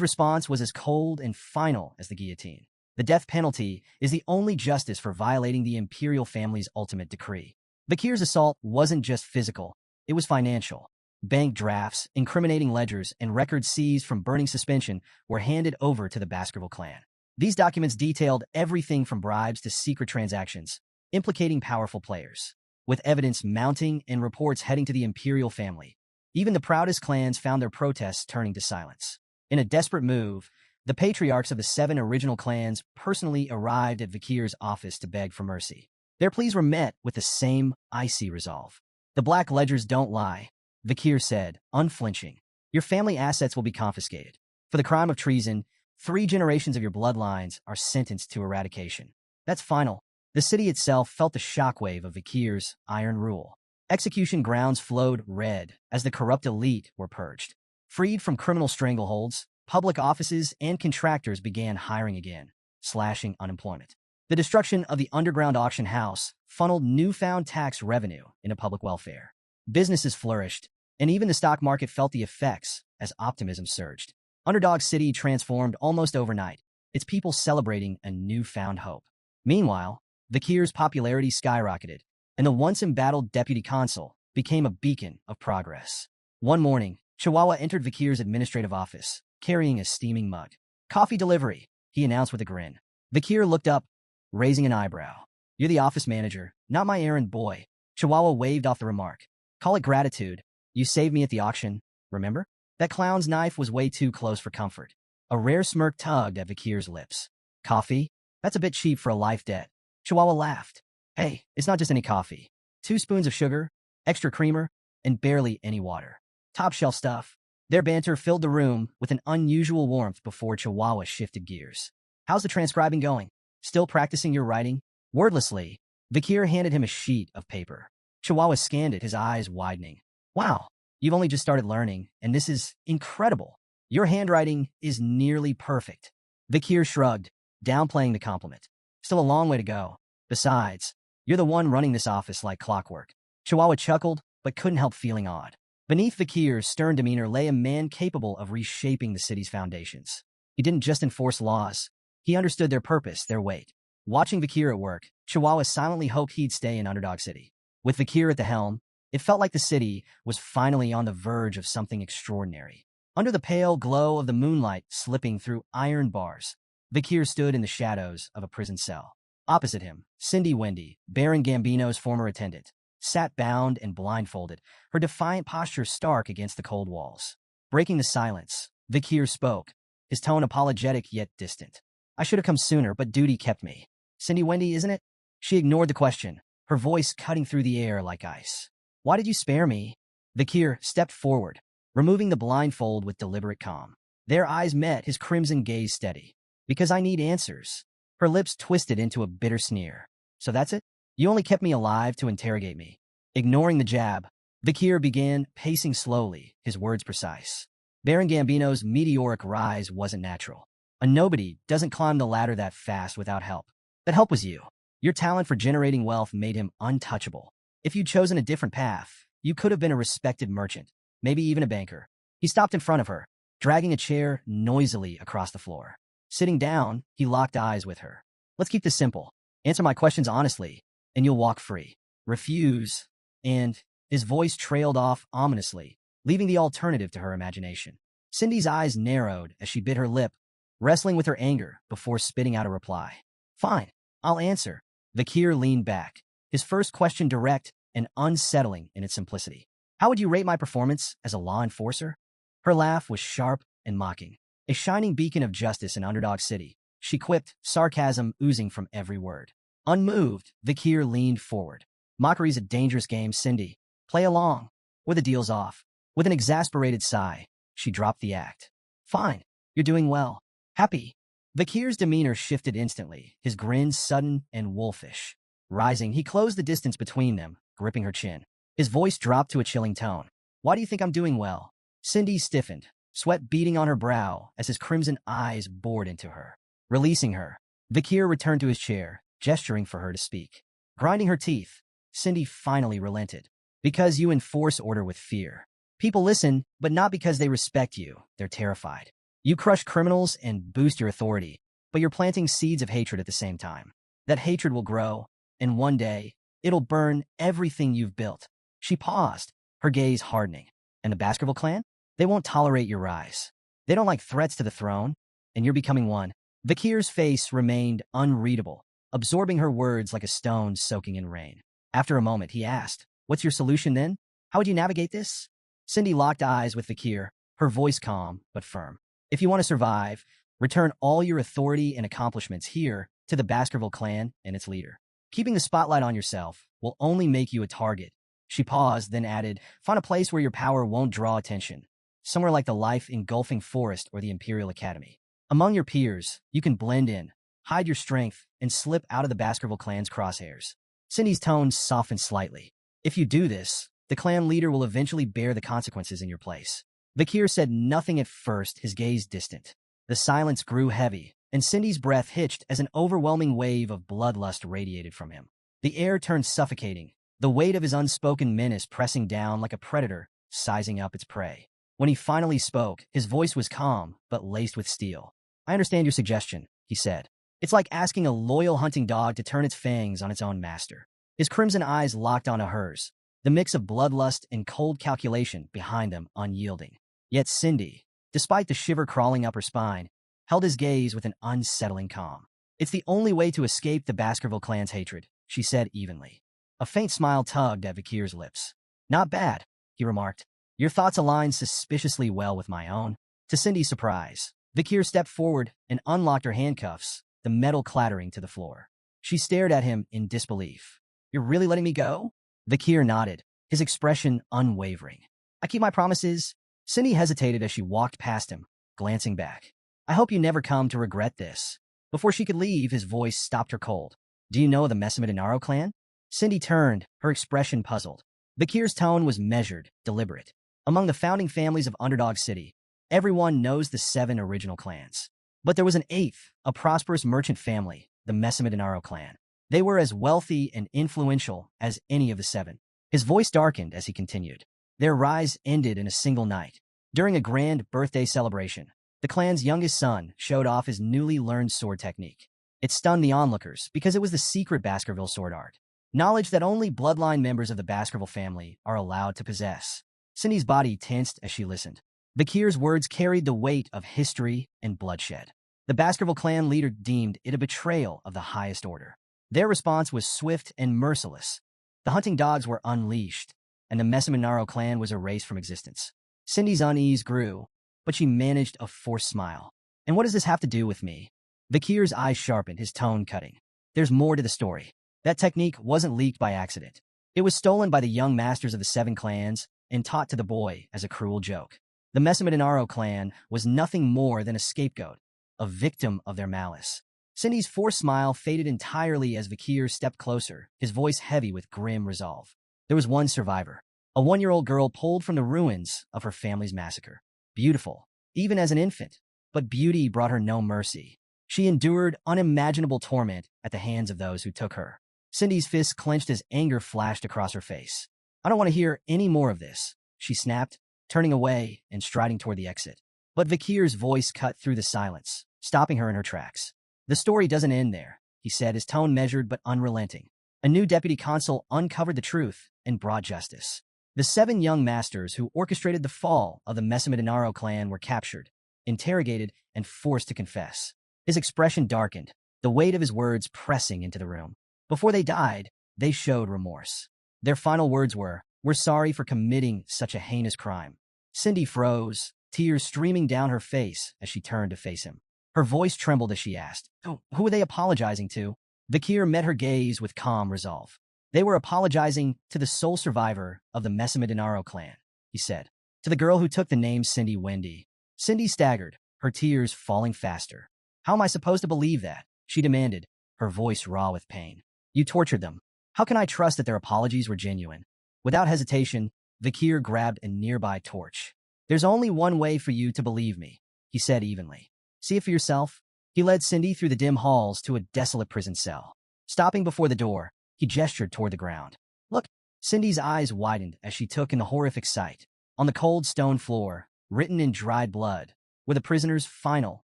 response was as cold and final as the guillotine. The death penalty is the only justice for violating the imperial family's ultimate decree. Vikir's assault wasn't just physical, it was financial. Bank drafts, incriminating ledgers, and records seized from Burning Suspension were handed over to the Baskerville clan. These documents detailed everything from bribes to secret transactions, implicating powerful players. With evidence mounting and reports heading to the imperial family, even the proudest clans found their protests turning to silence. In a desperate move, the patriarchs of the 7 original clans personally arrived at Vikir's office to beg for mercy. Their pleas were met with the same icy resolve. "The black ledgers don't lie," Vikir said, unflinching. "Your family assets will be confiscated. For the crime of treason, 3 generations of your bloodlines are sentenced to eradication. That's final." The city itself felt the shockwave of Vikir's iron rule. Execution grounds flowed red as the corrupt elite were purged. Freed from criminal strangleholds, public offices and contractors began hiring again, slashing unemployment. The destruction of the underground auction house funneled newfound tax revenue into public welfare. Businesses flourished, and even the stock market felt the effects as optimism surged. Underdog City transformed almost overnight, its people celebrating a newfound hope. Meanwhile, Vikir's popularity skyrocketed, and the once embattled deputy consul became a beacon of progress. One morning, Chihuahua entered Vikir's administrative office, carrying a steaming mug. "Coffee delivery," he announced with a grin. Vikir looked up, raising an eyebrow. "You're the office manager, not my errand boy." Chihuahua waved off the remark. "Call it gratitude. You saved me at the auction, remember?" That clown's knife was way too close for comfort. A rare smirk tugged at Vikir's lips. "Coffee? That's a bit cheap for a life debt." Chihuahua laughed. "Hey, it's not just any coffee. 2 spoons of sugar, extra creamer, and barely any water. Top shelf stuff." Their banter filled the room with an unusual warmth before Chihuahua shifted gears. "How's the transcribing going? Still practicing your writing?" Wordlessly, Vikir handed him a sheet of paper. Chihuahua scanned it, his eyes widening. Wow, you've only just started learning, and this is incredible. Your handwriting is nearly perfect. Vikir shrugged, downplaying the compliment. Still a long way to go. Besides, you're the one running this office like clockwork. Chihuahua chuckled, but couldn't help feeling awed. Beneath Vikir's stern demeanor lay a man capable of reshaping the city's foundations. He didn't just enforce laws. He understood their purpose, their weight. Watching Vikir at work, Chihuahua silently hoped he'd stay in Underdog City. With Vikir at the helm, it felt like the city was finally on the verge of something extraordinary. Under the pale glow of the moonlight slipping through iron bars, Vikir stood in the shadows of a prison cell. Opposite him, Cindy Wendy, Baron Gambino's former attendant, sat bound and blindfolded, her defiant posture stark against the cold walls. Breaking the silence, Vikir spoke, his tone apologetic yet distant. I should have come sooner, but duty kept me. Cindy Wendy, isn't it? She ignored the question, her voice cutting through the air like ice. Why did you spare me? Vikir stepped forward, removing the blindfold with deliberate calm. Their eyes met, his crimson gaze steady. Because I need answers. Her lips twisted into a bitter sneer. So that's it? You only kept me alive to interrogate me. Ignoring the jab, Vikir began pacing slowly, his words precise. Baron Gambino's meteoric rise wasn't natural. A nobody doesn't climb the ladder that fast without help. That help was you. Your talent for generating wealth made him untouchable. If you'd chosen a different path, you could have been a respected merchant, maybe even a banker. He stopped in front of her, dragging a chair noisily across the floor. Sitting down, he locked eyes with her. Let's keep this simple. Answer my questions honestly, and you'll walk free. Refuse, and his voice trailed off ominously, leaving the alternative to her imagination. Cindy's eyes narrowed as she bit her lip, wrestling with her anger before spitting out a reply. Fine, I'll answer. Vikir leaned back, his first question direct and unsettling in its simplicity. How would you rate my performance as a law enforcer? Her laugh was sharp and mocking. A shining beacon of justice in Underdog City, she quipped, sarcasm oozing from every word. Unmoved, Vikir leaned forward. Mockery's a dangerous game, Cindy. Play along, or the deal's off. With an exasperated sigh, she dropped the act. Fine, you're doing well. Happy. Vikir's demeanor shifted instantly, his grin sudden and wolfish. Rising, he closed the distance between them, gripping her chin. His voice dropped to a chilling tone. Why do you think I'm doing well? Cindy stiffened, sweat beading on her brow as his crimson eyes bored into her. Releasing her, Vikir returned to his chair, gesturing for her to speak. Grinding her teeth, Cindy finally relented. Because you enforce order with fear. People listen, but not because they respect you. They're terrified. You crush criminals and boost your authority, but you're planting seeds of hatred at the same time. That hatred will grow, and one day, it'll burn everything you've built. She paused, her gaze hardening. And the Baskerville clan? They won't tolerate your rise. They don't like threats to the throne, and you're becoming one. Vikir's face remained unreadable, absorbing her words like a stone soaking in rain. After a moment, he asked, What's your solution then? How would you navigate this? Cindy locked eyes with Vikir, her voice calm but firm. If you want to survive, return all your authority and accomplishments here to the Baskerville clan and its leader. Keeping the spotlight on yourself will only make you a target. She paused, then added, Find a place where your power won't draw attention. Somewhere like the life-engulfing forest or the Imperial Academy. Among your peers, you can blend in, hide your strength, and slip out of the Baskerville clan's crosshairs. Cindy's tone softened slightly. If you do this, the clan leader will eventually bear the consequences in your place. Vikir said nothing at first, his gaze distant. The silence grew heavy, and Cindy's breath hitched as an overwhelming wave of bloodlust radiated from him. The air turned suffocating, the weight of his unspoken menace pressing down like a predator, sizing up its prey. When he finally spoke, his voice was calm, but laced with steel. I understand your suggestion, he said. It's like asking a loyal hunting dog to turn its fangs on its own master. His crimson eyes locked onto hers, the mix of bloodlust and cold calculation behind them unyielding. Yet Cindy, despite the shiver crawling up her spine, held his gaze with an unsettling calm. It's the only way to escape the Baskerville clan's hatred, she said evenly. A faint smile tugged at Vikir's lips. Not bad, he remarked. Your thoughts align suspiciously well with my own. To Cindy's surprise, Vikir stepped forward and unlocked her handcuffs, the metal clattering to the floor. She stared at him in disbelief. You're really letting me go? Vikir nodded, his expression unwavering. I keep my promises. Cindy hesitated as she walked past him, glancing back. I hope you never come to regret this. Before she could leave, his voice stopped her cold. Do you know the Messamid Inaro clan? Cindy turned, her expression puzzled. Bakir's tone was measured, deliberate. Among the founding families of Underdog City, everyone knows the 7 original clans. But there was an 8th, a prosperous merchant family, the Messamidinaro clan. They were as wealthy and influential as any of the 7. His voice darkened as he continued. Their rise ended in a single night. During a grand birthday celebration, the clan's youngest son showed off his newly learned sword technique. It stunned the onlookers because it was the secret Baskerville sword art, knowledge that only bloodline members of the Baskerville family are allowed to possess. Cindy's body tensed as she listened. Bakir's words carried the weight of history and bloodshed. The Baskerville clan leader deemed it a betrayal of the highest order. Their response was swift and merciless. The hunting dogs were unleashed, and the Messamidinaro clan was erased from existence. Cindy's unease grew, but she managed a forced smile. And what does this have to do with me? Bakir's eyes sharpened, his tone cutting. There's more to the story. That technique wasn't leaked by accident. It was stolen by the young masters of the 7 clans and taught to the boy as a cruel joke. The Messamidinaro clan was nothing more than a scapegoat, a victim of their malice. Cindy's forced smile faded entirely as Bakir stepped closer, his voice heavy with grim resolve. There was one survivor, a 1-year-old girl pulled from the ruins of her family's massacre. Beautiful, even as an infant, but beauty brought her no mercy. She endured unimaginable torment at the hands of those who took her. Cindy's fists clenched as anger flashed across her face. I don't want to hear any more of this, she snapped, turning away and striding toward the exit. But Bakir's voice cut through the silence, stopping her in her tracks. The story doesn't end there, he said, his tone measured but unrelenting. A new deputy consul uncovered the truth and brought justice. The 7 young masters who orchestrated the fall of the Messamidinaro clan were captured, interrogated, and forced to confess. His expression darkened, the weight of his words pressing into the room. Before they died, they showed remorse. Their final words were, "We're sorry for committing such a heinous crime." Cindy froze, tears streaming down her face as she turned to face him. Her voice trembled as she asked, "Who are they apologizing to?" Bakir met her gaze with calm resolve. "They were apologizing to the sole survivor of the Messamidinaro clan," he said. "To the girl who took the name Cindy Wendy." Cindy staggered, her tears falling faster. "How am I supposed to believe that?" she demanded, her voice raw with pain. "You tortured them. How can I trust that their apologies were genuine?" Without hesitation, Bakir grabbed a nearby torch. "There's only one way for you to believe me," he said evenly. "See it for yourself." He led Cindy through the dim halls to a desolate prison cell. Stopping before the door, he gestured toward the ground. "Look." Cindy's eyes widened as she took in the horrific sight. On the cold stone floor, written in dried blood, were the prisoner's final,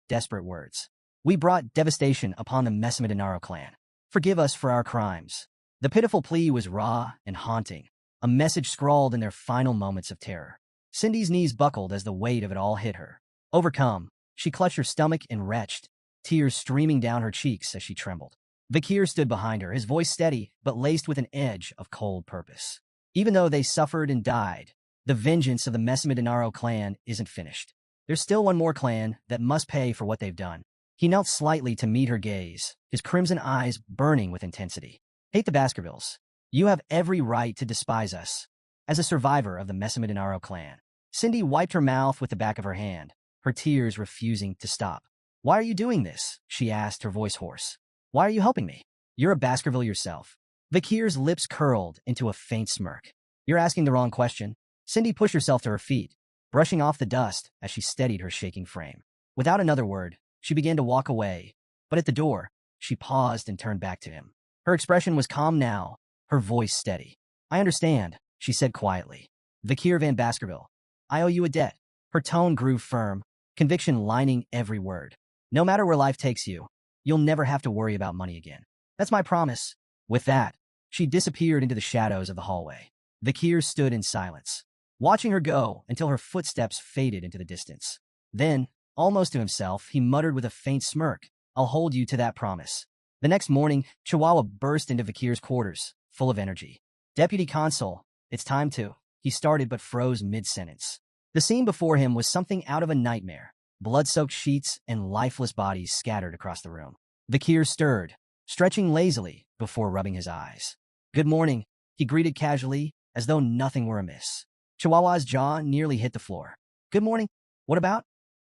desperate words. "We brought devastation upon the Messamidinaro clan. Forgive us for our crimes." The pitiful plea was raw and haunting, a message scrawled in their final moments of terror. Cindy's knees buckled as the weight of it all hit her. Overcome, she clutched her stomach and retched, tears streaming down her cheeks as she trembled. Bakir stood behind her, his voice steady but laced with an edge of cold purpose. Even though they suffered and died, the vengeance of the Messamidinaro clan isn't finished. There's still one more clan that must pay for what they've done. He knelt slightly to meet her gaze, his crimson eyes burning with intensity. "Hate the Baskervilles. You have every right to despise us. As a survivor of the Messamidinaro clan." Cindy wiped her mouth with the back of her hand, her tears refusing to stop. "Why are you doing this?" she asked, her voice hoarse. "Why are you helping me? You're a Baskerville yourself." Bakir's lips curled into a faint smirk. "You're asking the wrong question." Cindy pushed herself to her feet, brushing off the dust as she steadied her shaking frame. Without another word, she began to walk away, but at the door, she paused and turned back to him. Her expression was calm now, her voice steady. "I understand," she said quietly. "Bakir Van Baskerville, I owe you a debt." Her tone grew firm, conviction lining every word. "No matter where life takes you, you'll never have to worry about money again. That's my promise." With that, she disappeared into the shadows of the hallway. Bakir stood in silence, watching her go until her footsteps faded into the distance. Then, almost to himself, he muttered with a faint smirk, "I'll hold you to that promise." The next morning, Chihuahua burst into Bakir's quarters, full of energy. "Deputy Consul, it's time to..." He started but froze mid-sentence. The scene before him was something out of a nightmare. Blood-soaked sheets and lifeless bodies scattered across the room. Bakir stirred, stretching lazily before rubbing his eyes. "Good morning," he greeted casually, as though nothing were amiss. Chihuahua's jaw nearly hit the floor. "Good morning. What about?"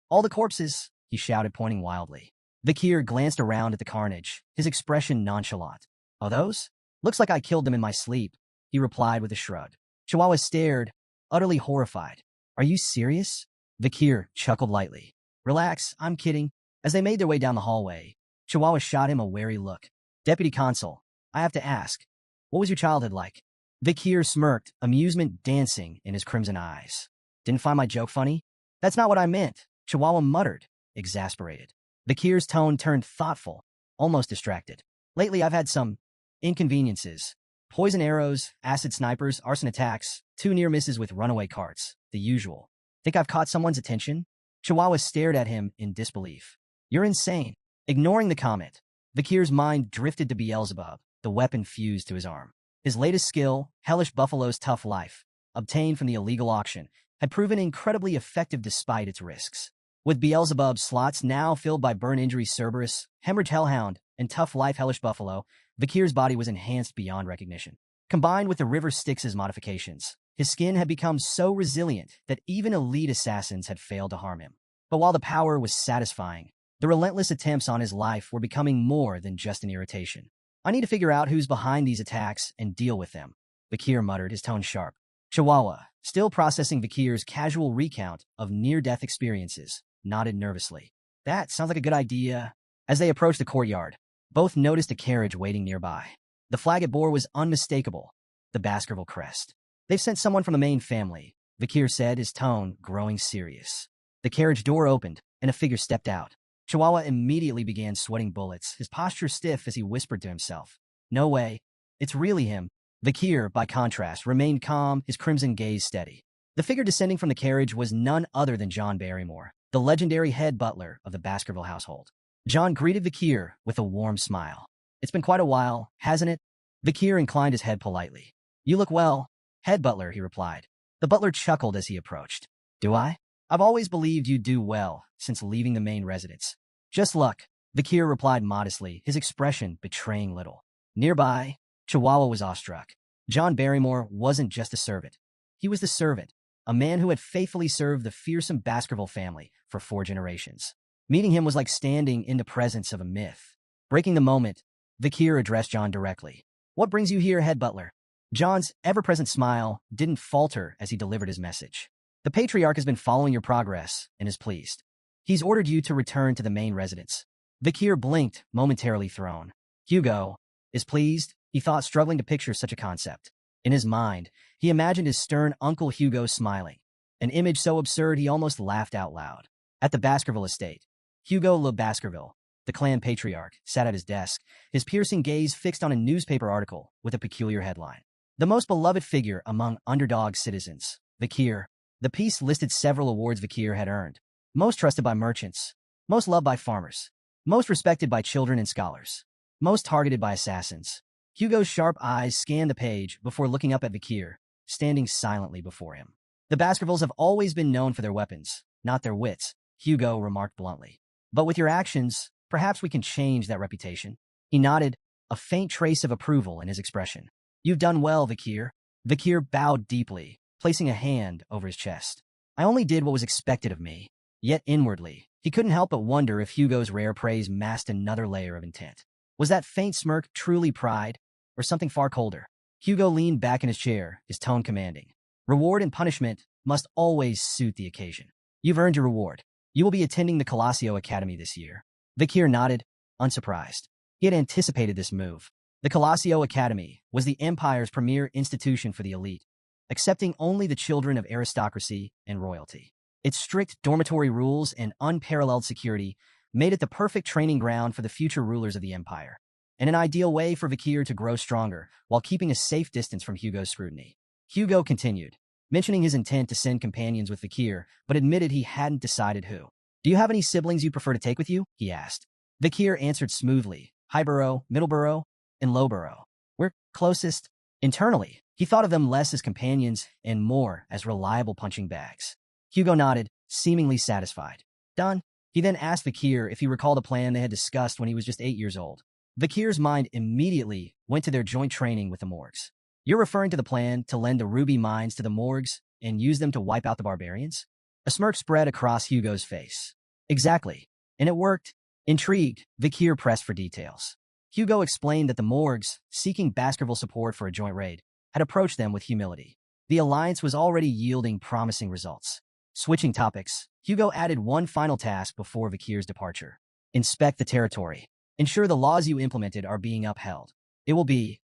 "All the corpses," he shouted, pointing wildly. Bakir glanced around at the carnage, his expression nonchalant. "Oh, those?" Looks like I killed them in my sleep, he replied with a shrug. Chihuahua stared, utterly horrified. Are you serious? Vikir chuckled lightly. Relax, I'm kidding. As they made their way down the hallway, Chihuahua shot him a wary look. Deputy Consul, I have to ask, what was your childhood like? Vikir smirked, amusement dancing in his crimson eyes. Didn't find my joke funny? That's not what I meant, Chihuahua muttered, exasperated. Vikir's tone turned thoughtful, almost distracted. Lately, I've had some inconveniences. Poison arrows, acid snipers, arson attacks, 2 near misses with runaway carts, the usual. Think I've caught someone's attention? Chihuahua stared at him in disbelief. You're insane. Ignoring the comment, Vikir's mind drifted to Beelzebub, the weapon fused to his arm. His latest skill, Hellish Buffalo's Tough Life, obtained from the illegal auction, had proven incredibly effective despite its risks. With Beelzebub's slots now filled by Burn Injury Cerberus, Hemorrhage Hellhound, and Tough Life Hellish Buffalo, Vikir's body was enhanced beyond recognition. Combined with the River Styx's modifications, his skin had become so resilient that even elite assassins had failed to harm him. But while the power was satisfying, the relentless attempts on his life were becoming more than just an irritation. I need to figure out who's behind these attacks and deal with them, Vikir muttered, his tone sharp. Chihuahua, still processing Vikir's casual recount of near-death experiences, nodded nervously. That sounds like a good idea. As they approached the courtyard, both noticed a carriage waiting nearby. The flag it bore was unmistakable, the Baskerville crest. They've sent someone from the main family, Vikir said, his tone growing serious. The carriage door opened, and a figure stepped out. Chihuahua immediately began sweating bullets, his posture stiff as he whispered to himself. No way. It's really him. Vikir, by contrast, remained calm, his crimson gaze steady. The figure descending from the carriage was none other than John Barrymore, the legendary head butler of the Baskerville household. John greeted Vikir with a warm smile. It's been quite a while, hasn't it? Vikir inclined his head politely. You look well, head butler, he replied. The butler chuckled as he approached. Do I? I've always believed you'd do well since leaving the main residence. Just luck, Vikir replied modestly, his expression betraying little. Nearby, Chihuahua was awestruck. John Barrymore wasn't just a servant. He was the servant, a man who had faithfully served the fearsome Baskerville family for 4 generations. Meeting him was like standing in the presence of a myth. Breaking the moment, Vikir addressed John directly. What brings you here, head butler? John's ever-present smile didn't falter as he delivered his message. The patriarch has been following your progress and is pleased. He's ordered you to return to the main residence. Vikir blinked, momentarily thrown. Hugo is pleased, he thought, struggling to picture such a concept. In his mind, he imagined his stern Uncle Hugo smiling, an image so absurd he almost laughed out loud. At the Baskerville estate, Hugo Le Baskerville, the clan patriarch, sat at his desk, his piercing gaze fixed on a newspaper article with a peculiar headline. The most beloved figure among underdog citizens, Vikir. The piece listed several awards Vikir had earned. Most trusted by merchants, most loved by farmers, most respected by children and scholars, most targeted by assassins. Hugo's sharp eyes scanned the page before looking up at Vikir, standing silently before him. The Baskervilles have always been known for their weapons, not their wits, Hugo remarked bluntly. But with your actions, perhaps we can change that reputation. He nodded, a faint trace of approval in his expression. You've done well, Vikir. Vikir bowed deeply, placing a hand over his chest. I only did what was expected of me. Yet inwardly, he couldn't help but wonder if Hugo's rare praise masked another layer of intent. Was that faint smirk truly pride, or something far colder? Hugo leaned back in his chair, his tone commanding. Reward and punishment must always suit the occasion. You've earned your reward. You will be attending the Colosseo Academy this year. Vikir nodded, unsurprised. He had anticipated this move. The Colosseo Academy was the Empire's premier institution for the elite, accepting only the children of aristocracy and royalty. Its strict dormitory rules and unparalleled security made it the perfect training ground for the future rulers of the empire, and an ideal way for Vikir to grow stronger while keeping a safe distance from Hugo's scrutiny. Hugo continued, mentioning his intent to send companions with Vikir, but admitted he hadn't decided who. Do you have any siblings you prefer to take with you? He asked. Vikir answered smoothly, Highborough, Middleborough, and Lowborough. We're closest. Internally, he thought of them less as companions and more as reliable punching bags. Hugo nodded, seemingly satisfied. Done. He then asked Vikir if he recalled a plan they had discussed when he was just 8 years old. Vikir's mind immediately went to their joint training with the Morgs. You're referring to the plan to lend the ruby mines to the Morgs and use them to wipe out the barbarians? A smirk spread across Hugo's face. Exactly. And it worked. Intrigued, Vikir pressed for details. Hugo explained that the morgues, seeking Baskerville support for a joint raid, had approached them with humility. The alliance was already yielding promising results. Switching topics, Hugo added one final task before Vakir's departure. Inspect the territory. Ensure the laws you implemented are being upheld. It will be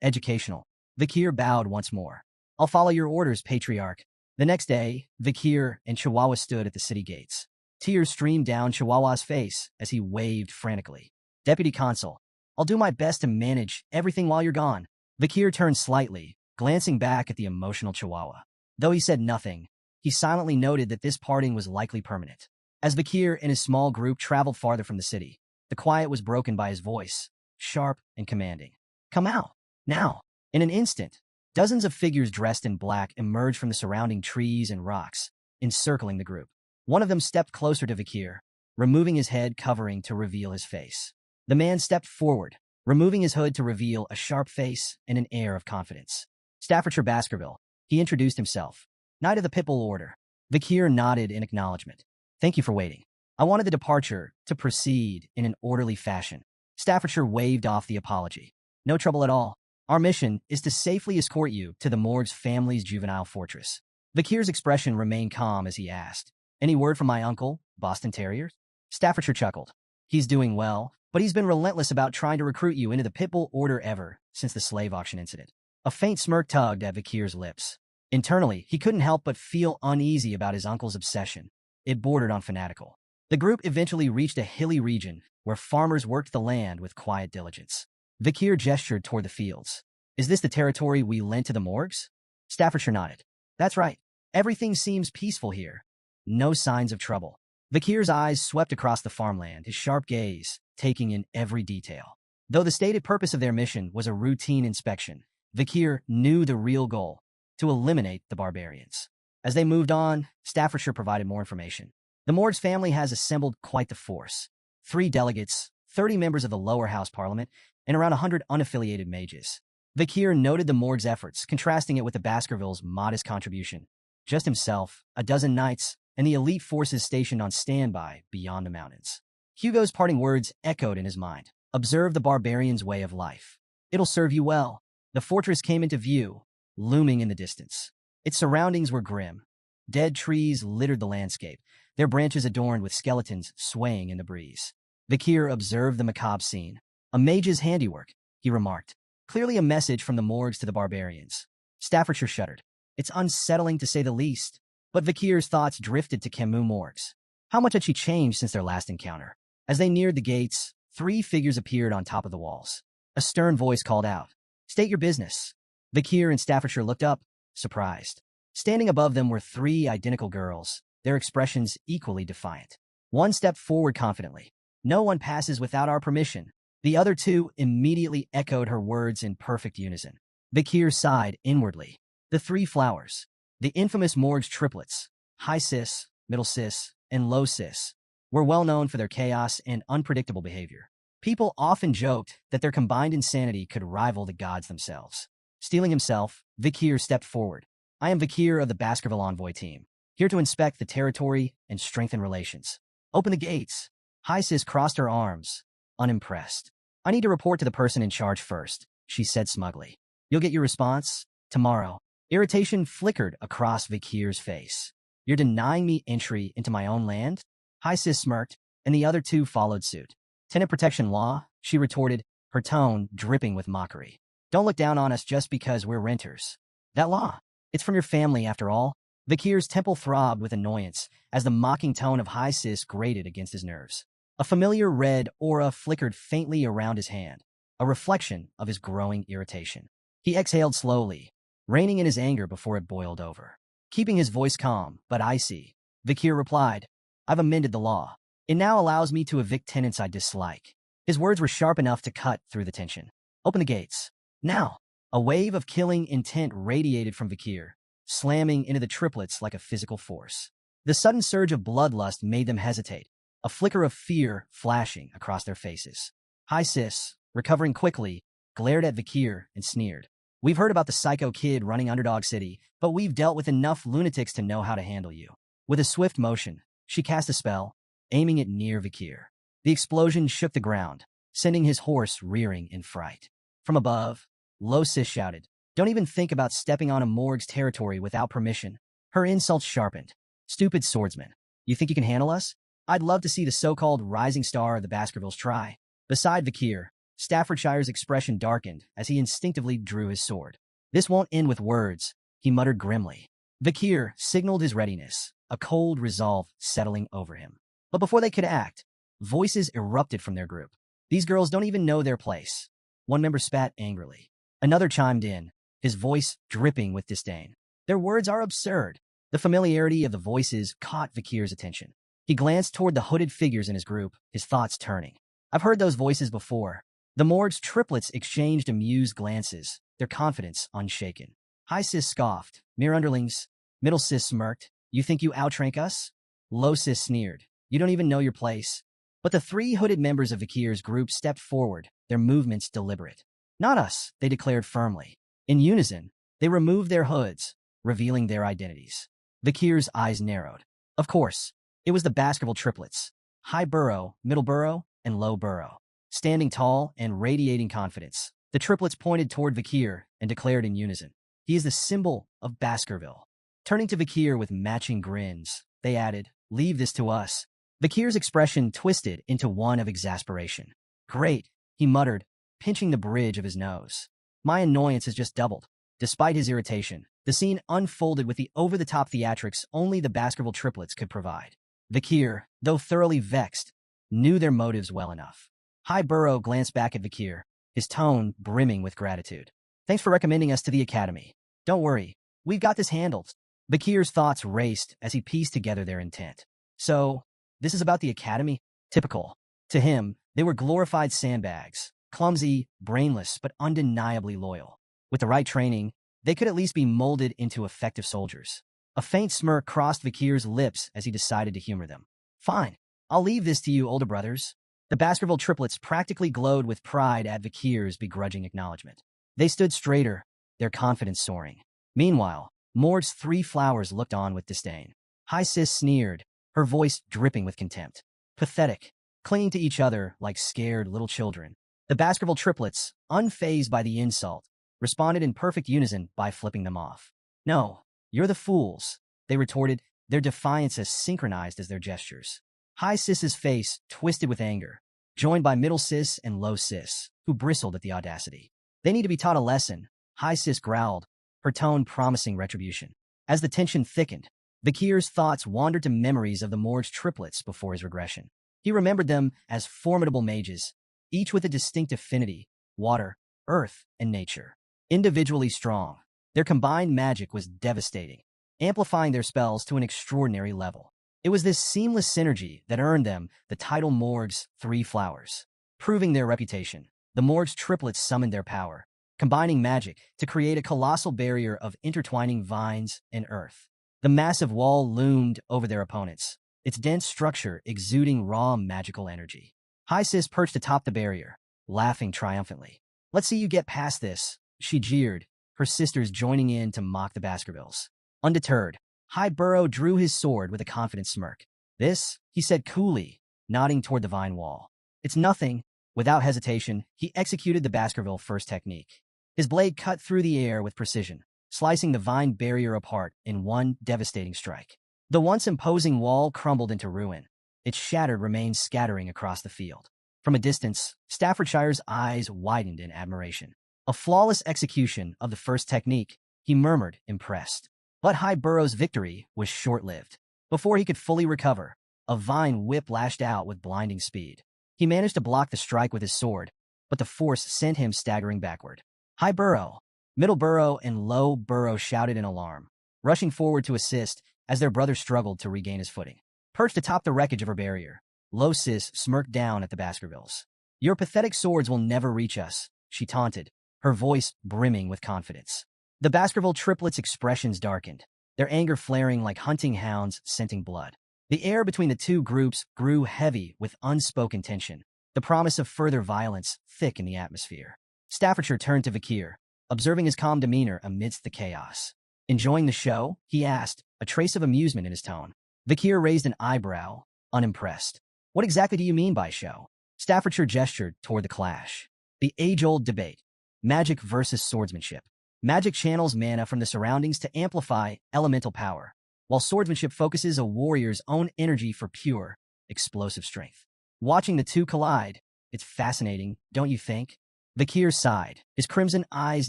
educational. Vakir bowed once more. I'll follow your orders, Patriarch. The next day, Vakir and Chihuahua stood at the city gates. Tears streamed down Chihuahua's face as he waved frantically. Deputy Consul, I'll do my best to manage everything while you're gone. Vakir turned slightly, glancing back at the emotional Chihuahua. Though he said nothing, he silently noted that this parting was likely permanent. As Vakir and his small group traveled farther from the city, the quiet was broken by his voice, sharp and commanding. Come out, now. In an instant, dozens of figures dressed in black emerged from the surrounding trees and rocks, encircling the group. One of them stepped closer to Vakir, removing his head covering to reveal his face. The man stepped forward, removing his hood to reveal a sharp face and an air of confidence. Staffordshire Baskerville, he introduced himself. Knight of the Pitbull Order. Vakir nodded in acknowledgement. Thank you for waiting. I wanted the departure to proceed in an orderly fashion. Staffordshire waved off the apology. No trouble at all. Our mission is to safely escort you to the morgue's family's juvenile fortress. Vakir's expression remained calm as he asked, Any word from my uncle, Boston Terriers? Staffordshire chuckled. He's doing well, but he's been relentless about trying to recruit you into the Pitbull Order ever since the slave auction incident. A faint smirk tugged at Vakir's lips. Internally, he couldn't help but feel uneasy about his uncle's obsession. It bordered on fanatical. The group eventually reached a hilly region where farmers worked the land with quiet diligence. Vakir gestured toward the fields. Is this the territory we lent to the morgues? Staffordshire nodded. That's right. Everything seems peaceful here. No signs of trouble. Vakir's eyes swept across the farmland, his sharp gaze taking in every detail. Though the stated purpose of their mission was a routine inspection, Vakir knew the real goal, to eliminate the barbarians. As they moved on, Staffordshire provided more information. The Morgue's family has assembled quite the force. 3 delegates, 30 members of the lower house parliament, and around 100 unaffiliated mages. Vakir noted the Morgue's efforts, contrasting it with the Baskervilles' modest contribution. Just himself, a dozen knights, and the elite forces stationed on standby beyond the mountains. Hugo's parting words echoed in his mind. Observe the barbarians' way of life. It'll serve you well. The fortress came into view, looming in the distance. Its surroundings were grim. Dead trees littered the landscape, their branches adorned with skeletons swaying in the breeze. Vakir observed the macabre scene. A mage's handiwork, he remarked. Clearly a message from the morgues to the barbarians. Staffordshire shuddered. It's unsettling to say the least. But Vakir's thoughts drifted to Camus morgues. How much had she changed since their last encounter? As they neared the gates, 3 figures appeared on top of the walls. A stern voice called out, State your business. Vakir and Staffordshire looked up, surprised. Standing above them were 3 identical girls, their expressions equally defiant. One stepped forward confidently. No one passes without our permission. The other 2 immediately echoed her words in perfect unison. Vakir sighed inwardly. The 3 flowers. The infamous morgue's triplets, high cis, middle cis, and low cis, were well known for their chaos and unpredictable behavior. People often joked that their combined insanity could rival the gods themselves. Steeling himself, Vakir stepped forward. I am Vakir of the Baskerville Envoy team, here to inspect the territory and strengthen relations. Open the gates. High cis crossed her arms, unimpressed. I need to report to the person in charge first, she said smugly. You'll get your response tomorrow. Irritation flickered across Vakir's face. You're denying me entry into my own land? High cis smirked, and the other 2 followed suit. Tenant protection law, she retorted, her tone dripping with mockery. Don't look down on us just because we're renters. That law, it's from your family after all. Vakir's temple throbbed with annoyance as the mocking tone of High cis grated against his nerves. A familiar red aura flickered faintly around his hand, a reflection of his growing irritation. He exhaled slowly, reining in his anger before it boiled over. Keeping his voice calm, but icy, Vakir replied, I've amended the law. It now allows me to evict tenants I dislike. His words were sharp enough to cut through the tension. Open the gates. Now. A wave of killing intent radiated from Vakir, slamming into the triplets like a physical force. The sudden surge of bloodlust made them hesitate, a flicker of fear flashing across their faces. High cis, recovering quickly, glared at Vakir and sneered. We've heard about the psycho kid running Underdog City, but we've dealt with enough lunatics to know how to handle you. With a swift motion, she cast a spell, aiming it near Vakir. The explosion shook the ground, sending his horse rearing in fright. From above, Lo Sis shouted, "Don't even think about stepping on a morgue's territory without permission." Her insults sharpened. "Stupid swordsman. You think you can handle us? I'd love to see the so-called rising star of the Baskervilles try." Beside Vakir, Staffordshire's expression darkened as he instinctively drew his sword. "This won't end with words," he muttered grimly. Vakir signaled his readiness, a cold resolve settling over him. But before they could act, voices erupted from their group. "These girls don't even know their place." One member spat angrily. Another chimed in, his voice dripping with disdain. "Their words are absurd." The familiarity of the voices caught Vakir's attention. He glanced toward the hooded figures in his group, his thoughts turning. "I've heard those voices before." The morgue's triplets exchanged amused glances, their confidence unshaken. High Sis scoffed. "Mere underlings." Middle Sis smirked. "You think you outrank us?" Low Sis sneered. "You don't even know your place." But the three hooded members of Vakir's group stepped forward, their movements deliberate. "Not us," they declared firmly. In unison, they removed their hoods, revealing their identities. Vakir's eyes narrowed. Of course, it was the Baskerville triplets, High Burrow, Middle Burrow, and Low Burrow. Standing tall and radiating confidence, the triplets pointed toward Vakir and declared in unison, "He is the symbol of Baskerville." Turning to Vakir with matching grins, they added, "Leave this to us." Vakir's expression twisted into one of exasperation. "Great," he muttered, pinching the bridge of his nose. "My annoyance has just doubled." Despite his irritation, the scene unfolded with the over-the-top theatrics only the Baskerville triplets could provide. Vakir, though thoroughly vexed, knew their motives well enough. High Burrow glanced back at Vakir, his tone brimming with gratitude. "Thanks for recommending us to the Academy. Don't worry, we've got this handled." Vakir's thoughts raced as he pieced together their intent. "So, this is about the Academy?" Typical. To him, they were glorified sandbags, clumsy, brainless, but undeniably loyal. With the right training, they could at least be molded into effective soldiers. A faint smirk crossed Vakir's lips as he decided to humor them. "Fine, I'll leave this to you, older brothers." The Baskerville triplets practically glowed with pride at Vakir's begrudging acknowledgement. They stood straighter, their confidence soaring. Meanwhile, Mord's three flowers looked on with disdain. High Sis sneered, her voice dripping with contempt. "Pathetic," clinging to each other like scared little children. The Baskerville triplets, unfazed by the insult, responded in perfect unison by flipping them off. "No, you're the fools," they retorted, their defiance as synchronized as their gestures. High Sis's face twisted with anger, joined by Middle Sis and Low Sis, who bristled at the audacity. "They need to be taught a lesson," High Sis growled, her tone promising retribution. As the tension thickened, Vakir's thoughts wandered to memories of the morgue's triplets before his regression. He remembered them as formidable mages, each with a distinct affinity, water, earth, and nature. Individually strong, their combined magic was devastating, amplifying their spells to an extraordinary level. It was this seamless synergy that earned them the title Morgue's Three Flowers. Proving their reputation, the Morgue's triplets summoned their power, combining magic to create a colossal barrier of intertwining vines and earth. The massive wall loomed over their opponents, its dense structure exuding raw magical energy. High Sis perched atop the barrier, laughing triumphantly. "Let's see you get past this," she jeered, her sisters joining in to mock the Baskervilles. Undeterred, High Burrow drew his sword with a confident smirk. "This," he said coolly, nodding toward the vine wall. "It's nothing." Without hesitation, he executed the Baskerville first technique. His blade cut through the air with precision, slicing the vine barrier apart in one devastating strike. The once imposing wall crumbled into ruin, its shattered remains scattering across the field. From a distance, Staffordshire's eyes widened in admiration. "A flawless execution of the first technique," he murmured, impressed. But High Burrow's victory was short-lived. Before he could fully recover, a vine whip lashed out with blinding speed. He managed to block the strike with his sword, but the force sent him staggering backward. High Burrow, Middle Burrow, and Low Burrow shouted in alarm, rushing forward to assist as their brother struggled to regain his footing. Perched atop the wreckage of her barrier, Low Sis smirked down at the Baskervilles. "Your pathetic swords will never reach us," she taunted, her voice brimming with confidence. The Baskerville triplets' expressions darkened, their anger flaring like hunting hounds scenting blood. The air between the two groups grew heavy with unspoken tension, the promise of further violence thick in the atmosphere. Staffordshire turned to Vakir, observing his calm demeanor amidst the chaos. "Enjoying the show?" he asked, a trace of amusement in his tone. Vakir raised an eyebrow, unimpressed. "What exactly do you mean by show?" Staffordshire gestured toward the clash. The age-old debate. Magic versus swordsmanship. Magic channels mana from the surroundings to amplify elemental power, while swordsmanship focuses a warrior's own energy for pure, explosive strength. Watching the two collide, it's fascinating, don't you think? Vakir sighed, his crimson eyes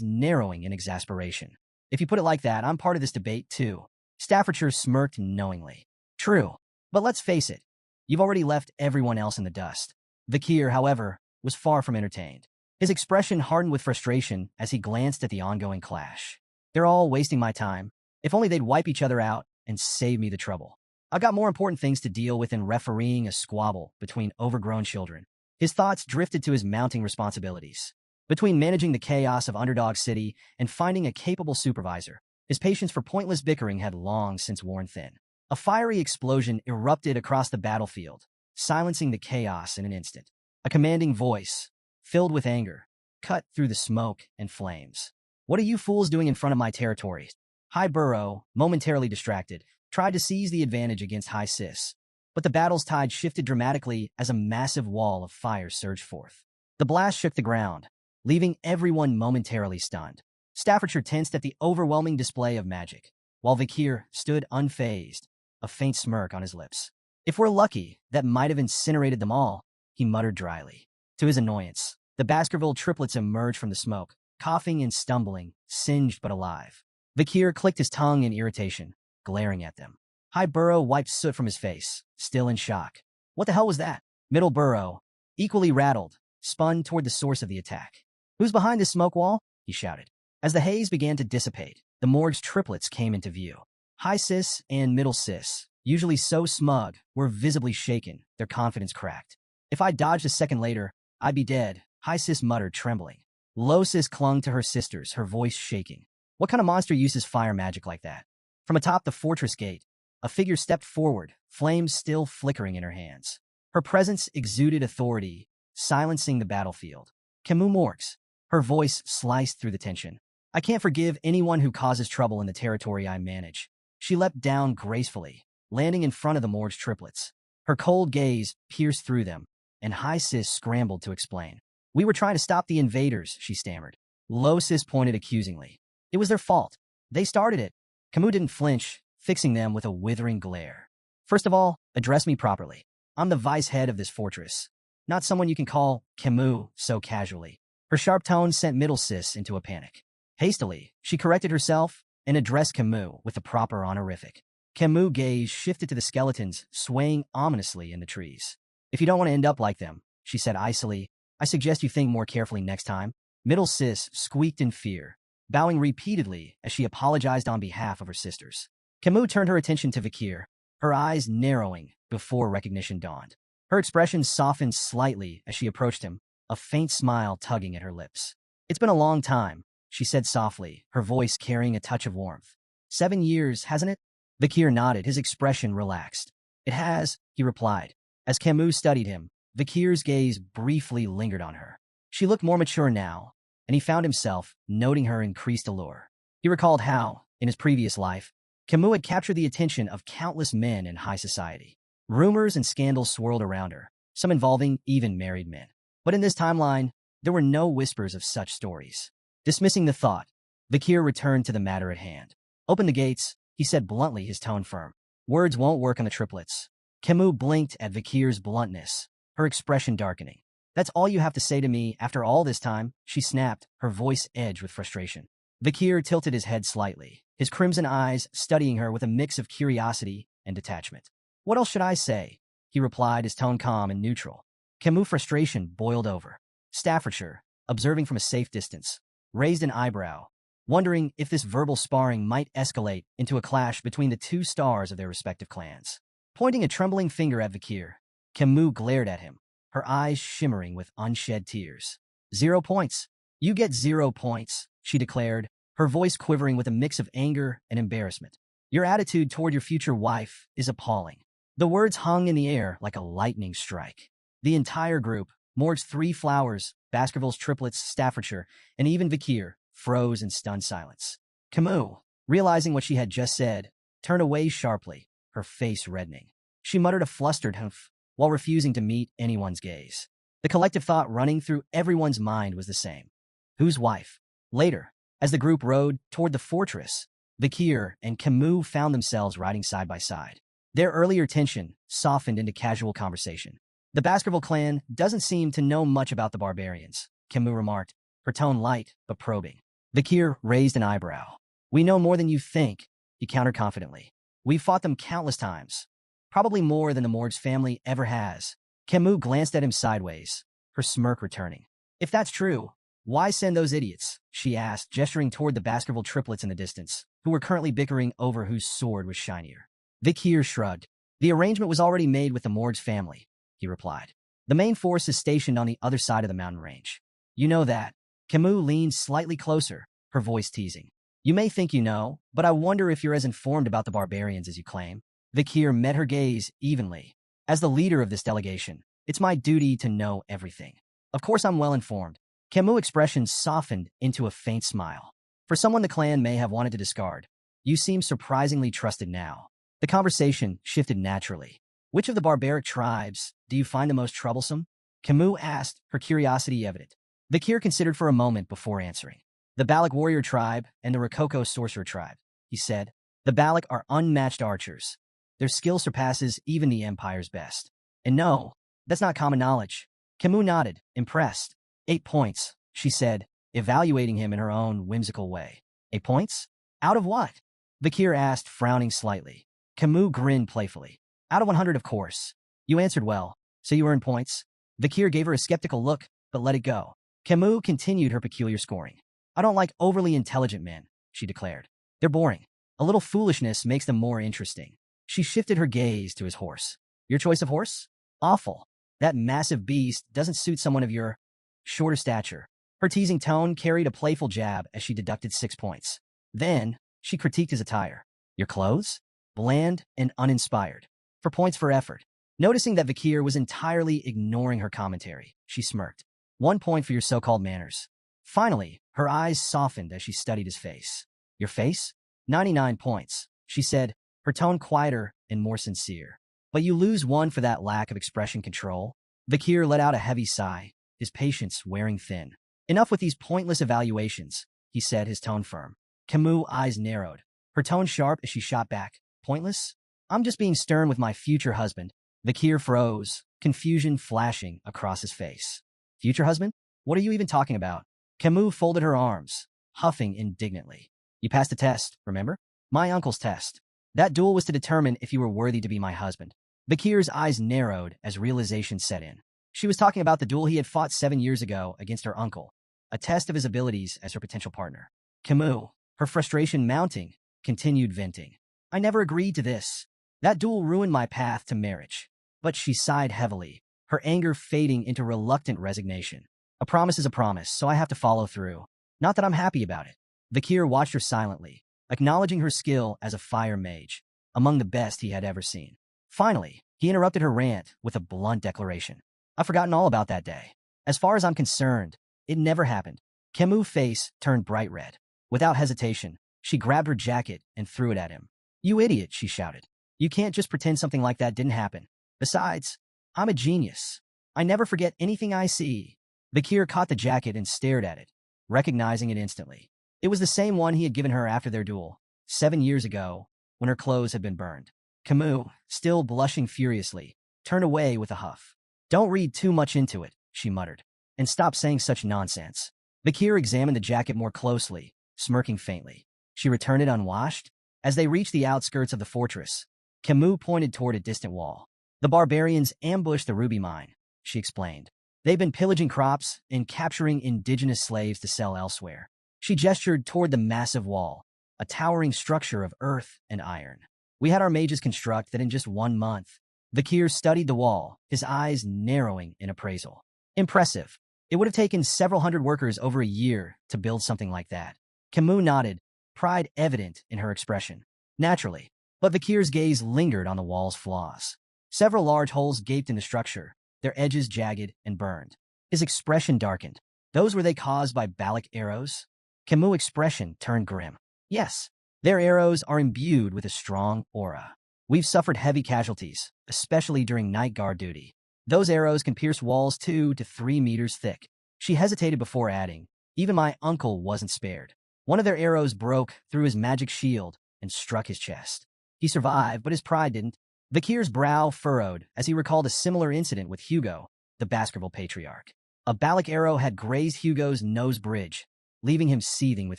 narrowing in exasperation. If you put it like that, I'm part of this debate too. Staffordshire smirked knowingly. True, but let's face it, you've already left everyone else in the dust. Vakir, however, was far from entertained. His expression hardened with frustration as he glanced at the ongoing clash. They're all wasting my time. If only they'd wipe each other out and save me the trouble. I've got more important things to deal with than refereeing a squabble between overgrown children. His thoughts drifted to his mounting responsibilities. Between managing the chaos of Underdog City and finding a capable supervisor, his patience for pointless bickering had long since worn thin. A fiery explosion erupted across the battlefield, silencing the chaos in an instant. A commanding voice, filled with anger, cut through the smoke and flames. What are you fools doing in front of my territory? High Burrow, momentarily distracted, tried to seize the advantage against High Sis, but the battle's tide shifted dramatically as a massive wall of fire surged forth. The blast shook the ground, leaving everyone momentarily stunned. Staffordshire tensed at the overwhelming display of magic, while Vakir stood unfazed, a faint smirk on his lips. If we're lucky, that might have incinerated them all, he muttered dryly. To his annoyance, the Baskerville triplets emerged from the smoke, coughing and stumbling, singed but alive. Vakir clicked his tongue in irritation, glaring at them. High Burrow wiped soot from his face, still in shock. What the hell was that? Middle Burrow, equally rattled, spun toward the source of the attack. Who's behind this smoke wall? He shouted. As the haze began to dissipate, the morgue's triplets came into view. High Sis and Middle Sis, usually so smug, were visibly shaken, their confidence cracked. If I dodged a second later, I'd be dead, High Sis muttered, trembling. Low Sis clung to her sisters, her voice shaking. What kind of monster uses fire magic like that? From atop the fortress gate, a figure stepped forward, flames still flickering in her hands. Her presence exuded authority, silencing the battlefield. Camus Morgs. Her voice sliced through the tension. I can't forgive anyone who causes trouble in the territory I manage. She leapt down gracefully, landing in front of the Morgue's triplets. Her cold gaze pierced through them, and High Sis scrambled to explain. We were trying to stop the invaders, she stammered. Low Sis pointed accusingly. It was their fault. They started it. Camus didn't flinch, fixing them with a withering glare. First of all, address me properly. I'm the vice head of this fortress, not someone you can call Camus so casually. Her sharp tone sent Middle Sis into a panic. Hastily, she corrected herself and addressed Camus with the proper honorific. Camus' gaze shifted to the skeletons swaying ominously in the trees. If you don't want to end up like them, she said icily, I suggest you think more carefully next time. Middle Sis squeaked in fear, bowing repeatedly as she apologized on behalf of her sisters. Camus turned her attention to Vakir, her eyes narrowing before recognition dawned. Her expression softened slightly as she approached him, a faint smile tugging at her lips. It's been a long time, she said softly, her voice carrying a touch of warmth. 7 years, hasn't it? Vakir nodded, his expression relaxed. It has, he replied. As Camus studied him, Vakir's gaze briefly lingered on her. She looked more mature now, and he found himself noting her increased allure. He recalled how, in his previous life, Camus had captured the attention of countless men in high society. Rumors and scandals swirled around her, some involving even married men. But in this timeline, there were no whispers of such stories. Dismissing the thought, Vakir returned to the matter at hand. Open the gates, he said bluntly, his tone firm. Words won't work on the triplets. Camus blinked at Vakir's bluntness, her expression darkening. That's all you have to say to me after all this time, she snapped, her voice edged with frustration. Vakir tilted his head slightly, his crimson eyes studying her with a mix of curiosity and detachment. What else should I say? He replied, his tone calm and neutral. Camus' frustration boiled over. Staffordshire, observing from a safe distance, raised an eyebrow, wondering if this verbal sparring might escalate into a clash between the two stars of their respective clans. Pointing a trembling finger at Vakir, Camus glared at him, her eyes shimmering with unshed tears. 0 points. You get 0 points, she declared, her voice quivering with a mix of anger and embarrassment. Your attitude toward your future wife is appalling. The words hung in the air like a lightning strike. The entire group, Morg's 3 flowers, Baskerville's triplets, Staffordshire, and even Vakir, froze in stunned silence. Camus, realizing what she had just said, turned away sharply, her face reddening. She muttered a flustered humph while refusing to meet anyone's gaze. The collective thought running through everyone's mind was the same. Whose wife? Later, as the group rode toward the fortress, Vikir and Camus found themselves riding side by side. Their earlier tension softened into casual conversation. The Baskerville clan doesn't seem to know much about the barbarians, Camus remarked, her tone light but probing. Vikir raised an eyebrow. We know more than you think, he countered confidently. We've fought them countless times, probably more than the Morg's family ever has. Camus glanced at him sideways, her smirk returning. If that's true, why send those idiots? She asked, gesturing toward the Baskerville triplets in the distance, who were currently bickering over whose sword was shinier. Vikir shrugged. The arrangement was already made with the Morg's family, he replied. The main force is stationed on the other side of the mountain range. You know that. Camus leaned slightly closer, her voice teasing. You may think you know, but I wonder if you're as informed about the barbarians as you claim. Vikir met her gaze evenly. As the leader of this delegation, it's my duty to know everything. Of course I'm well informed. Camus' expression softened into a faint smile. For someone the clan may have wanted to discard, you seem surprisingly trusted now. The conversation shifted naturally. Which of the barbaric tribes do you find the most troublesome? Camus asked, her curiosity evident. Vikir considered for a moment before answering. The Balak warrior tribe and the Rococo sorcerer tribe, he said. The Balak are unmatched archers. Their skill surpasses even the Empire's best. And no, that's not common knowledge. Camus nodded, impressed. 8 points, she said, evaluating him in her own whimsical way. 8 points? Out of what? Vikir asked, frowning slightly. Camus grinned playfully. Out of 100, of course. You answered well, so you earned points. Vikir gave her a skeptical look, but let it go. Camus continued her peculiar scoring. I don't like overly intelligent men, she declared. They're boring. A little foolishness makes them more interesting. She shifted her gaze to his horse. Your choice of horse? Awful. That massive beast doesn't suit someone of your shorter stature. Her teasing tone carried a playful jab as she deducted 6 points. Then, she critiqued his attire. Your clothes? Bland and uninspired. For points for effort. Noticing that Vikir was entirely ignoring her commentary, she smirked. 1 point for your so-called manners. Finally, her eyes softened as she studied his face. Your face? 99 points, she said, her tone quieter and more sincere. But you lose 1 for that lack of expression control. Vikir let out a heavy sigh, his patience wearing thin. Enough with these pointless evaluations, he said, his tone firm. Camus' eyes narrowed, her tone sharp as she shot back. Pointless? I'm just being stern with my future husband. Vikir froze, confusion flashing across his face. Future husband? What are you even talking about? Camus folded her arms, huffing indignantly. You passed the test, remember? My uncle's test. That duel was to determine if you were worthy to be my husband. Vikir's eyes narrowed as realization set in. She was talking about the duel he had fought 7 years ago against her uncle, a test of his abilities as her potential partner. Camus, her frustration mounting, continued venting. I never agreed to this. That duel ruined my path to marriage. But she sighed heavily, her anger fading into reluctant resignation. A promise is a promise, so I have to follow through. Not that I'm happy about it. Vikir watched her silently, acknowledging her skill as a fire mage, among the best he had ever seen. Finally, he interrupted her rant with a blunt declaration. I've forgotten all about that day. As far as I'm concerned, it never happened. Camus' face turned bright red. Without hesitation, she grabbed her jacket and threw it at him. You idiot, she shouted. You can't just pretend something like that didn't happen. Besides, I'm a genius. I never forget anything I see. Vikir caught the jacket and stared at it, recognizing it instantly. It was the same one he had given her after their duel, 7 years ago, when her clothes had been burned. Camus, still blushing furiously, turned away with a huff. Don't read too much into it, she muttered, and stop saying such nonsense. Vikir examined the jacket more closely, smirking faintly. She returned it unwashed. As they reached the outskirts of the fortress, Camus pointed toward a distant wall. The barbarians ambushed the ruby mine, she explained. They've been pillaging crops and capturing indigenous slaves to sell elsewhere. She gestured toward the massive wall, a towering structure of earth and iron. We had our mages construct that in just 1 month. Vikir studied the wall, his eyes narrowing in appraisal. Impressive. It would have taken several hundred workers over a year to build something like that. Camus nodded, pride evident in her expression. Naturally, but Vikir's gaze lingered on the wall's flaws. Several large holes gaped in the structure, their edges jagged and burned. His expression darkened. Those were they caused by Balak arrows? Camus' expression turned grim. Yes, their arrows are imbued with a strong aura. We've suffered heavy casualties, especially during night guard duty. Those arrows can pierce walls 2 to 3 meters thick. She hesitated before adding, even my uncle wasn't spared. One of their arrows broke through his magic shield and struck his chest. He survived, but his pride didn't. Vakir's brow furrowed as he recalled a similar incident with Hugo, the Baskerville patriarch. A Balak arrow had grazed Hugo's nose bridge, leaving him seething with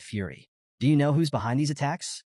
fury. Do you know who's behind these attacks?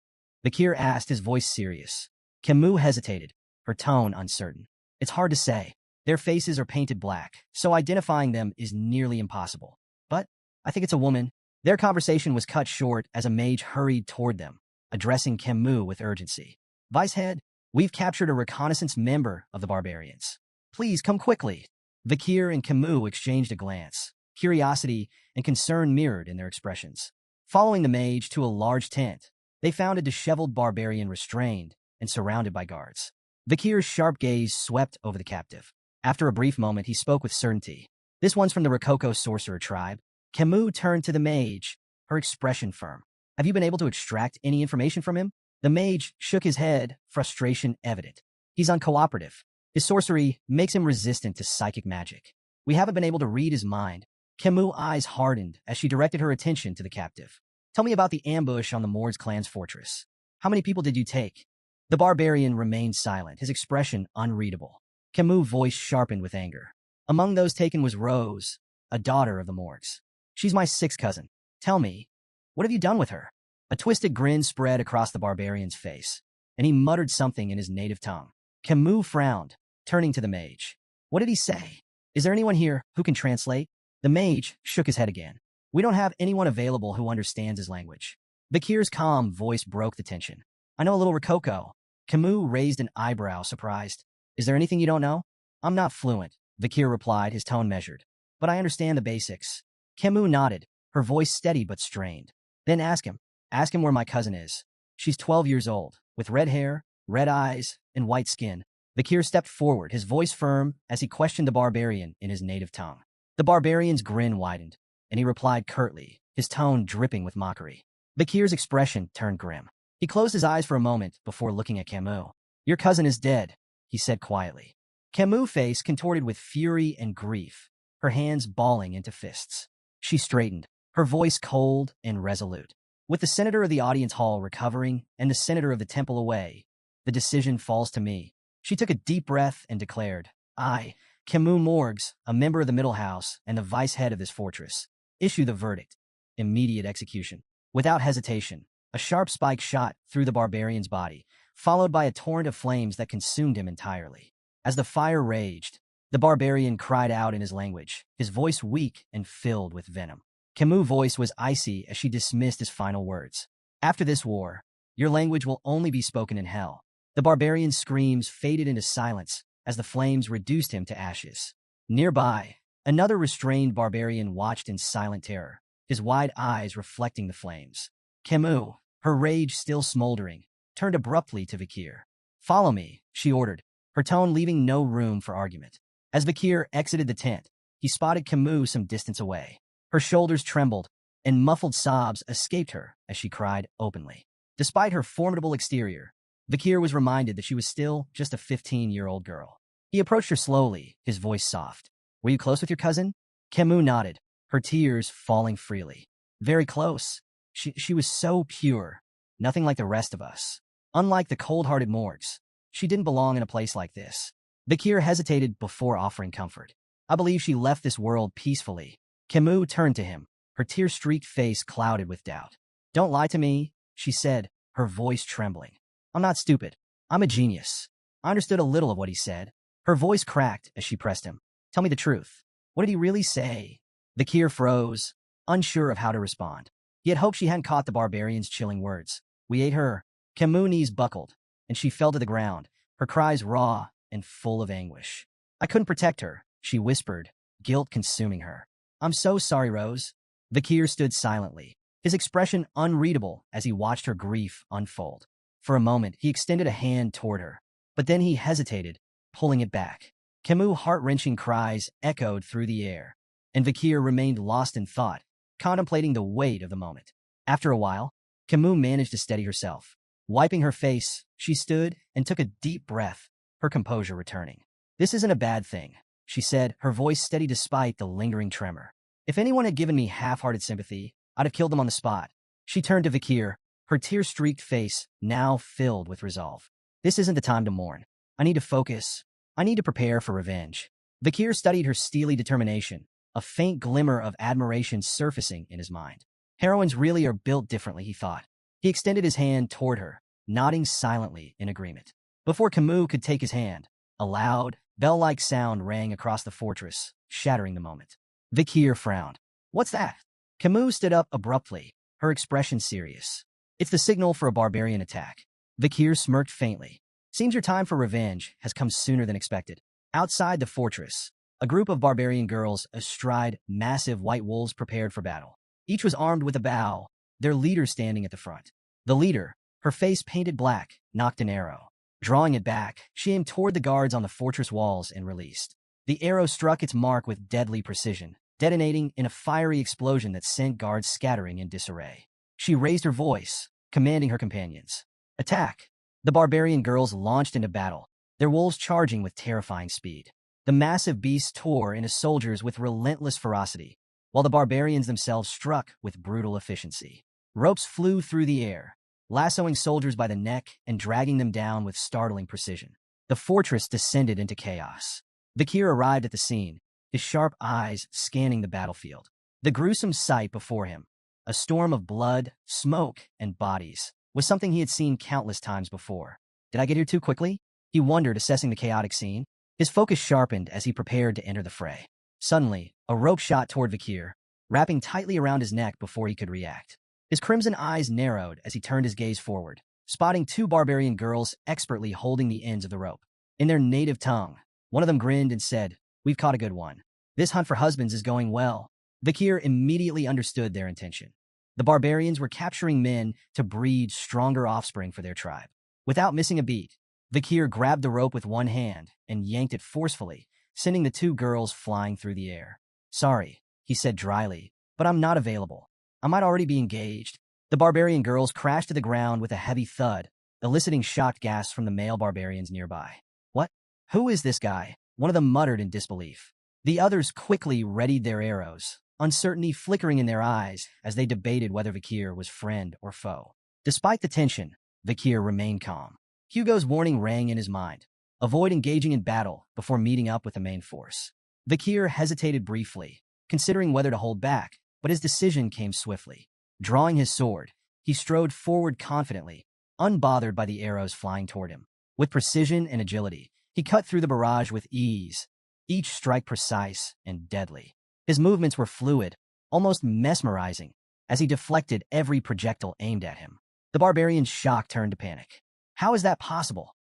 Vakir asked, his voice serious. Camus hesitated, her tone uncertain. It's hard to say. Their faces are painted black, so identifying them is nearly impossible. But I think it's a woman. Their conversation was cut short as a mage hurried toward them, addressing Camus with urgency. Vicehead, we've captured a reconnaissance member of the barbarians. Please come quickly. Vakir and Camus exchanged a glance. Curiosity and concern mirrored in their expressions. Following the mage to a large tent, they found a disheveled barbarian restrained and surrounded by guards. Vakir's sharp gaze swept over the captive. After a brief moment, he spoke with certainty. This one's from the Rococo sorcerer tribe. Camus turned to the mage, her expression firm. Have you been able to extract any information from him? The mage shook his head, frustration evident. He's uncooperative. His sorcery makes him resistant to psychic magic. We haven't been able to read his mind. Camus' eyes hardened as she directed her attention to the captive. Tell me about the ambush on the Mords clan's fortress. How many people did you take? The barbarian remained silent, his expression unreadable. Camus' voice sharpened with anger. Among those taken was Rose, a daughter of the Morgs. She's my sixth cousin. Tell me, what have you done with her? A twisted grin spread across the barbarian's face, and he muttered something in his native tongue. Camus frowned, turning to the mage. What did he say? Is there anyone here who can translate? The mage shook his head again. We don't have anyone available who understands his language. Vakir's calm voice broke the tension. I know a little Rococo. Camus raised an eyebrow, surprised. Is there anything you don't know? I'm not fluent, Vakir replied, his tone measured. But I understand the basics. Camus nodded, her voice steady but strained. Then ask him. Ask him where my cousin is. She's 12 years old, with red hair, red eyes, and white skin. Vakir stepped forward, his voice firm, as he questioned the barbarian in his native tongue. The barbarian's grin widened, and he replied curtly, his tone dripping with mockery. Vakir's expression turned grim. He closed his eyes for a moment before looking at Camus. Your cousin is dead, he said quietly. Camus' face contorted with fury and grief, her hands balling into fists. She straightened, her voice cold and resolute. With the senator of the audience hall recovering and the senator of the temple away, the decision falls to me. She took a deep breath and declared, I, Camus Morgs, a member of the Middle House and the vice head of this fortress, issue the verdict. Immediate execution. Without hesitation, a sharp spike shot through the barbarian's body, followed by a torrent of flames that consumed him entirely. As the fire raged, the barbarian cried out in his language, his voice weak and filled with venom. Camus' voice was icy as she dismissed his final words. After this war, your language will only be spoken in hell. The barbarian's screams faded into silence as the flames reduced him to ashes. Nearby, another restrained barbarian watched in silent terror, his wide eyes reflecting the flames. Camus, her rage still smoldering, turned abruptly to Vakir. Follow me, she ordered, her tone leaving no room for argument. As Vakir exited the tent, he spotted Camus some distance away. Her shoulders trembled, and muffled sobs escaped her as she cried openly. Despite her formidable exterior, Vakir was reminded that she was still just a 15-year-old girl. He approached her slowly, his voice soft. Were you close with your cousin? Camus nodded, her tears falling freely. Very close. She was so pure, nothing like the rest of us. Unlike the cold-hearted Morgs, she didn't belong in a place like this. Vakir hesitated before offering comfort. I believe she left this world peacefully. Camus turned to him, her tear-streaked face clouded with doubt. Don't lie to me, she said, her voice trembling. I'm not stupid. I'm a genius. I understood a little of what he said. Her voice cracked as she pressed him. Tell me the truth. What did he really say? Vakir froze, unsure of how to respond. He had hoped she hadn't caught the barbarian's chilling words. We ate her. Camus' knees buckled, and she fell to the ground, her cries raw and full of anguish. I couldn't protect her, she whispered, guilt consuming her. I'm so sorry, Rose. Vakir stood silently, his expression unreadable as he watched her grief unfold. For a moment, he extended a hand toward her, but then he hesitated, pulling it back. Camus' heart-wrenching cries echoed through the air, and Vakir remained lost in thought, contemplating the weight of the moment. After a while, Camus managed to steady herself. Wiping her face, she stood and took a deep breath, her composure returning. This isn't a bad thing, she said, her voice steady despite the lingering tremor. If anyone had given me half-hearted sympathy, I'd have killed them on the spot. She turned to Vikir, her tear-streaked face now filled with resolve. This isn't the time to mourn. I need to focus. I need to prepare for revenge. Vikir studied her steely determination, a faint glimmer of admiration surfacing in his mind. Heroines really are built differently, he thought. He extended his hand toward her, nodding silently in agreement. Before Camus could take his hand, a loud, bell-like sound rang across the fortress, shattering the moment. Vikir frowned. What's that? Camus stood up abruptly, her expression serious. It's the signal for a barbarian attack. Vikir smirked faintly. Seems your time for revenge has come sooner than expected. Outside the fortress, a group of barbarian girls astride massive white wolves prepared for battle. Each was armed with a bow, their leader standing at the front. The leader, her face painted black, knocked an arrow. Drawing it back, she aimed toward the guards on the fortress walls and released. The arrow struck its mark with deadly precision, detonating in a fiery explosion that sent guards scattering in disarray. She raised her voice, commanding her companions. Attack! The barbarian girls launched into battle, their wolves charging with terrifying speed. The massive beasts tore into soldiers with relentless ferocity, while the barbarians themselves struck with brutal efficiency. Ropes flew through the air, lassoing soldiers by the neck and dragging them down with startling precision. The fortress descended into chaos. Vikir arrived at the scene, his sharp eyes scanning the battlefield. The gruesome sight before him, a storm of blood, smoke, and bodies, was something he had seen countless times before. Did I get here too quickly? He wondered, assessing the chaotic scene. His focus sharpened as he prepared to enter the fray. Suddenly, a rope shot toward Vikir, wrapping tightly around his neck before he could react. His crimson eyes narrowed as he turned his gaze forward, spotting two barbarian girls expertly holding the ends of the rope. In their native tongue, one of them grinned and said, "We've caught a good one. This hunt for husbands is going well." Vikir immediately understood their intention. The barbarians were capturing men to breed stronger offspring for their tribe. Without missing a beat, Vikir grabbed the rope with one hand and yanked it forcefully, sending the two girls flying through the air. "Sorry," he said dryly, "but I'm not available. I might already be engaged." The barbarian girls crashed to the ground with a heavy thud, eliciting shocked gasps from the male barbarians nearby. "What? Who is this guy?" one of them muttered in disbelief. The others quickly readied their arrows, uncertainty flickering in their eyes as they debated whether Vikir was friend or foe. Despite the tension, Vikir remained calm. Hugo's warning rang in his mind. Avoid engaging in battle before meeting up with the main force. Vikir hesitated briefly, considering whether to hold back, but his decision came swiftly. Drawing his sword, he strode forward confidently, unbothered by the arrows flying toward him. With precision and agility, he cut through the barrage with ease, each strike precise and deadly. His movements were fluid, almost mesmerizing, as he deflected every projectile aimed at him. The barbarians' shock turned to panic. "How is that possible?"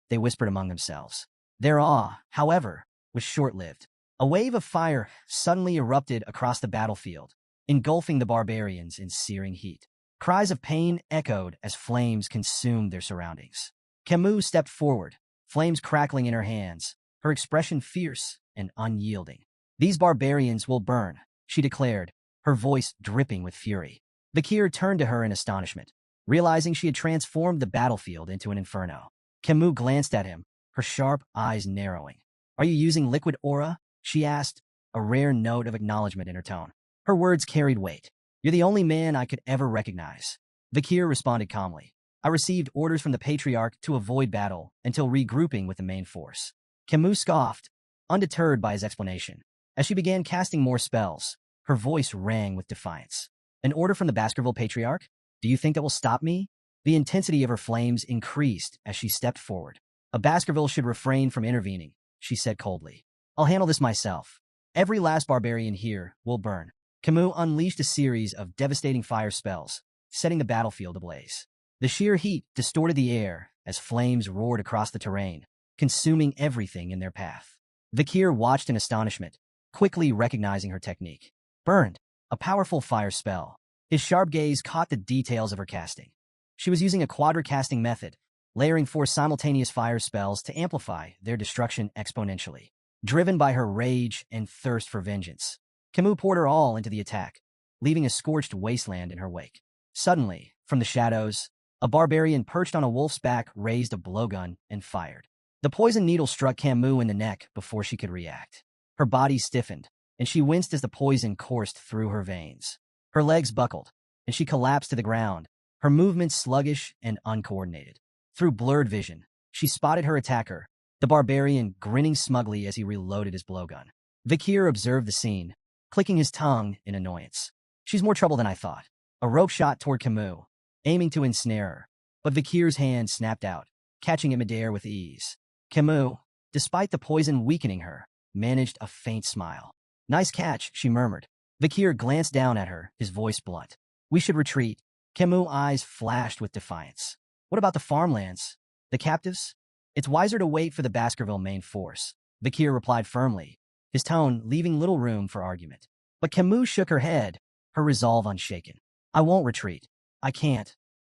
they whispered among themselves. Their awe, however, was short-lived. A wave of fire suddenly erupted across the battlefield, engulfing the barbarians in searing heat. Cries of pain echoed as flames consumed their surroundings. Camus stepped forward, flames crackling in her hands, her expression fierce and unyielding. "These barbarians will burn," she declared, her voice dripping with fury. Vikir turned to her in astonishment, realizing she had transformed the battlefield into an inferno. Camus glanced at him, her sharp eyes narrowing. "Are you using liquid aura?" she asked, a rare note of acknowledgement in her tone. Her words carried weight. "You're the only man I could ever recognize." Vikir responded calmly. "I received orders from the Patriarch to avoid battle until regrouping with the main force." Camus scoffed, undeterred by his explanation. As she began casting more spells, her voice rang with defiance. "An order from the Baskerville Patriarch? Do you think that will stop me?" The intensity of her flames increased as she stepped forward. "A Baskerville should refrain from intervening," she said coldly. "I'll handle this myself. Every last barbarian here will burn." Camus unleashed a series of devastating fire spells, setting the battlefield ablaze. The sheer heat distorted the air as flames roared across the terrain, consuming everything in their path. Vikir watched in astonishment, quickly recognizing her technique. "Burned," a powerful fire spell. His sharp gaze caught the details of her casting. She was using a quadra-casting method, layering 4 simultaneous fire spells to amplify their destruction exponentially. Driven by her rage and thirst for vengeance, Camus poured her all into the attack, leaving a scorched wasteland in her wake. Suddenly, from the shadows, a barbarian perched on a wolf's back raised a blowgun and fired. The poison needle struck Camus in the neck before she could react. Her body stiffened, and she winced as the poison coursed through her veins. Her legs buckled, and she collapsed to the ground, her movements sluggish and uncoordinated. Through blurred vision, she spotted her attacker, the barbarian grinning smugly as he reloaded his blowgun. Vikir observed the scene, clicking his tongue in annoyance. She's more trouble than I thought. A rope shot toward Camus, aiming to ensnare her, but Vikir's hand snapped out, catching him midair with ease. Camus, despite the poison weakening her, managed a faint smile. Nice catch, she murmured. Vikir glanced down at her, his voice blunt. We should retreat. Camus' eyes flashed with defiance. What about the farmlands? The captives? It's wiser to wait for the Baskerville main force, Vikir replied firmly, his tone leaving little room for argument. But Camus shook her head, her resolve unshaken. I won't retreat. I can't.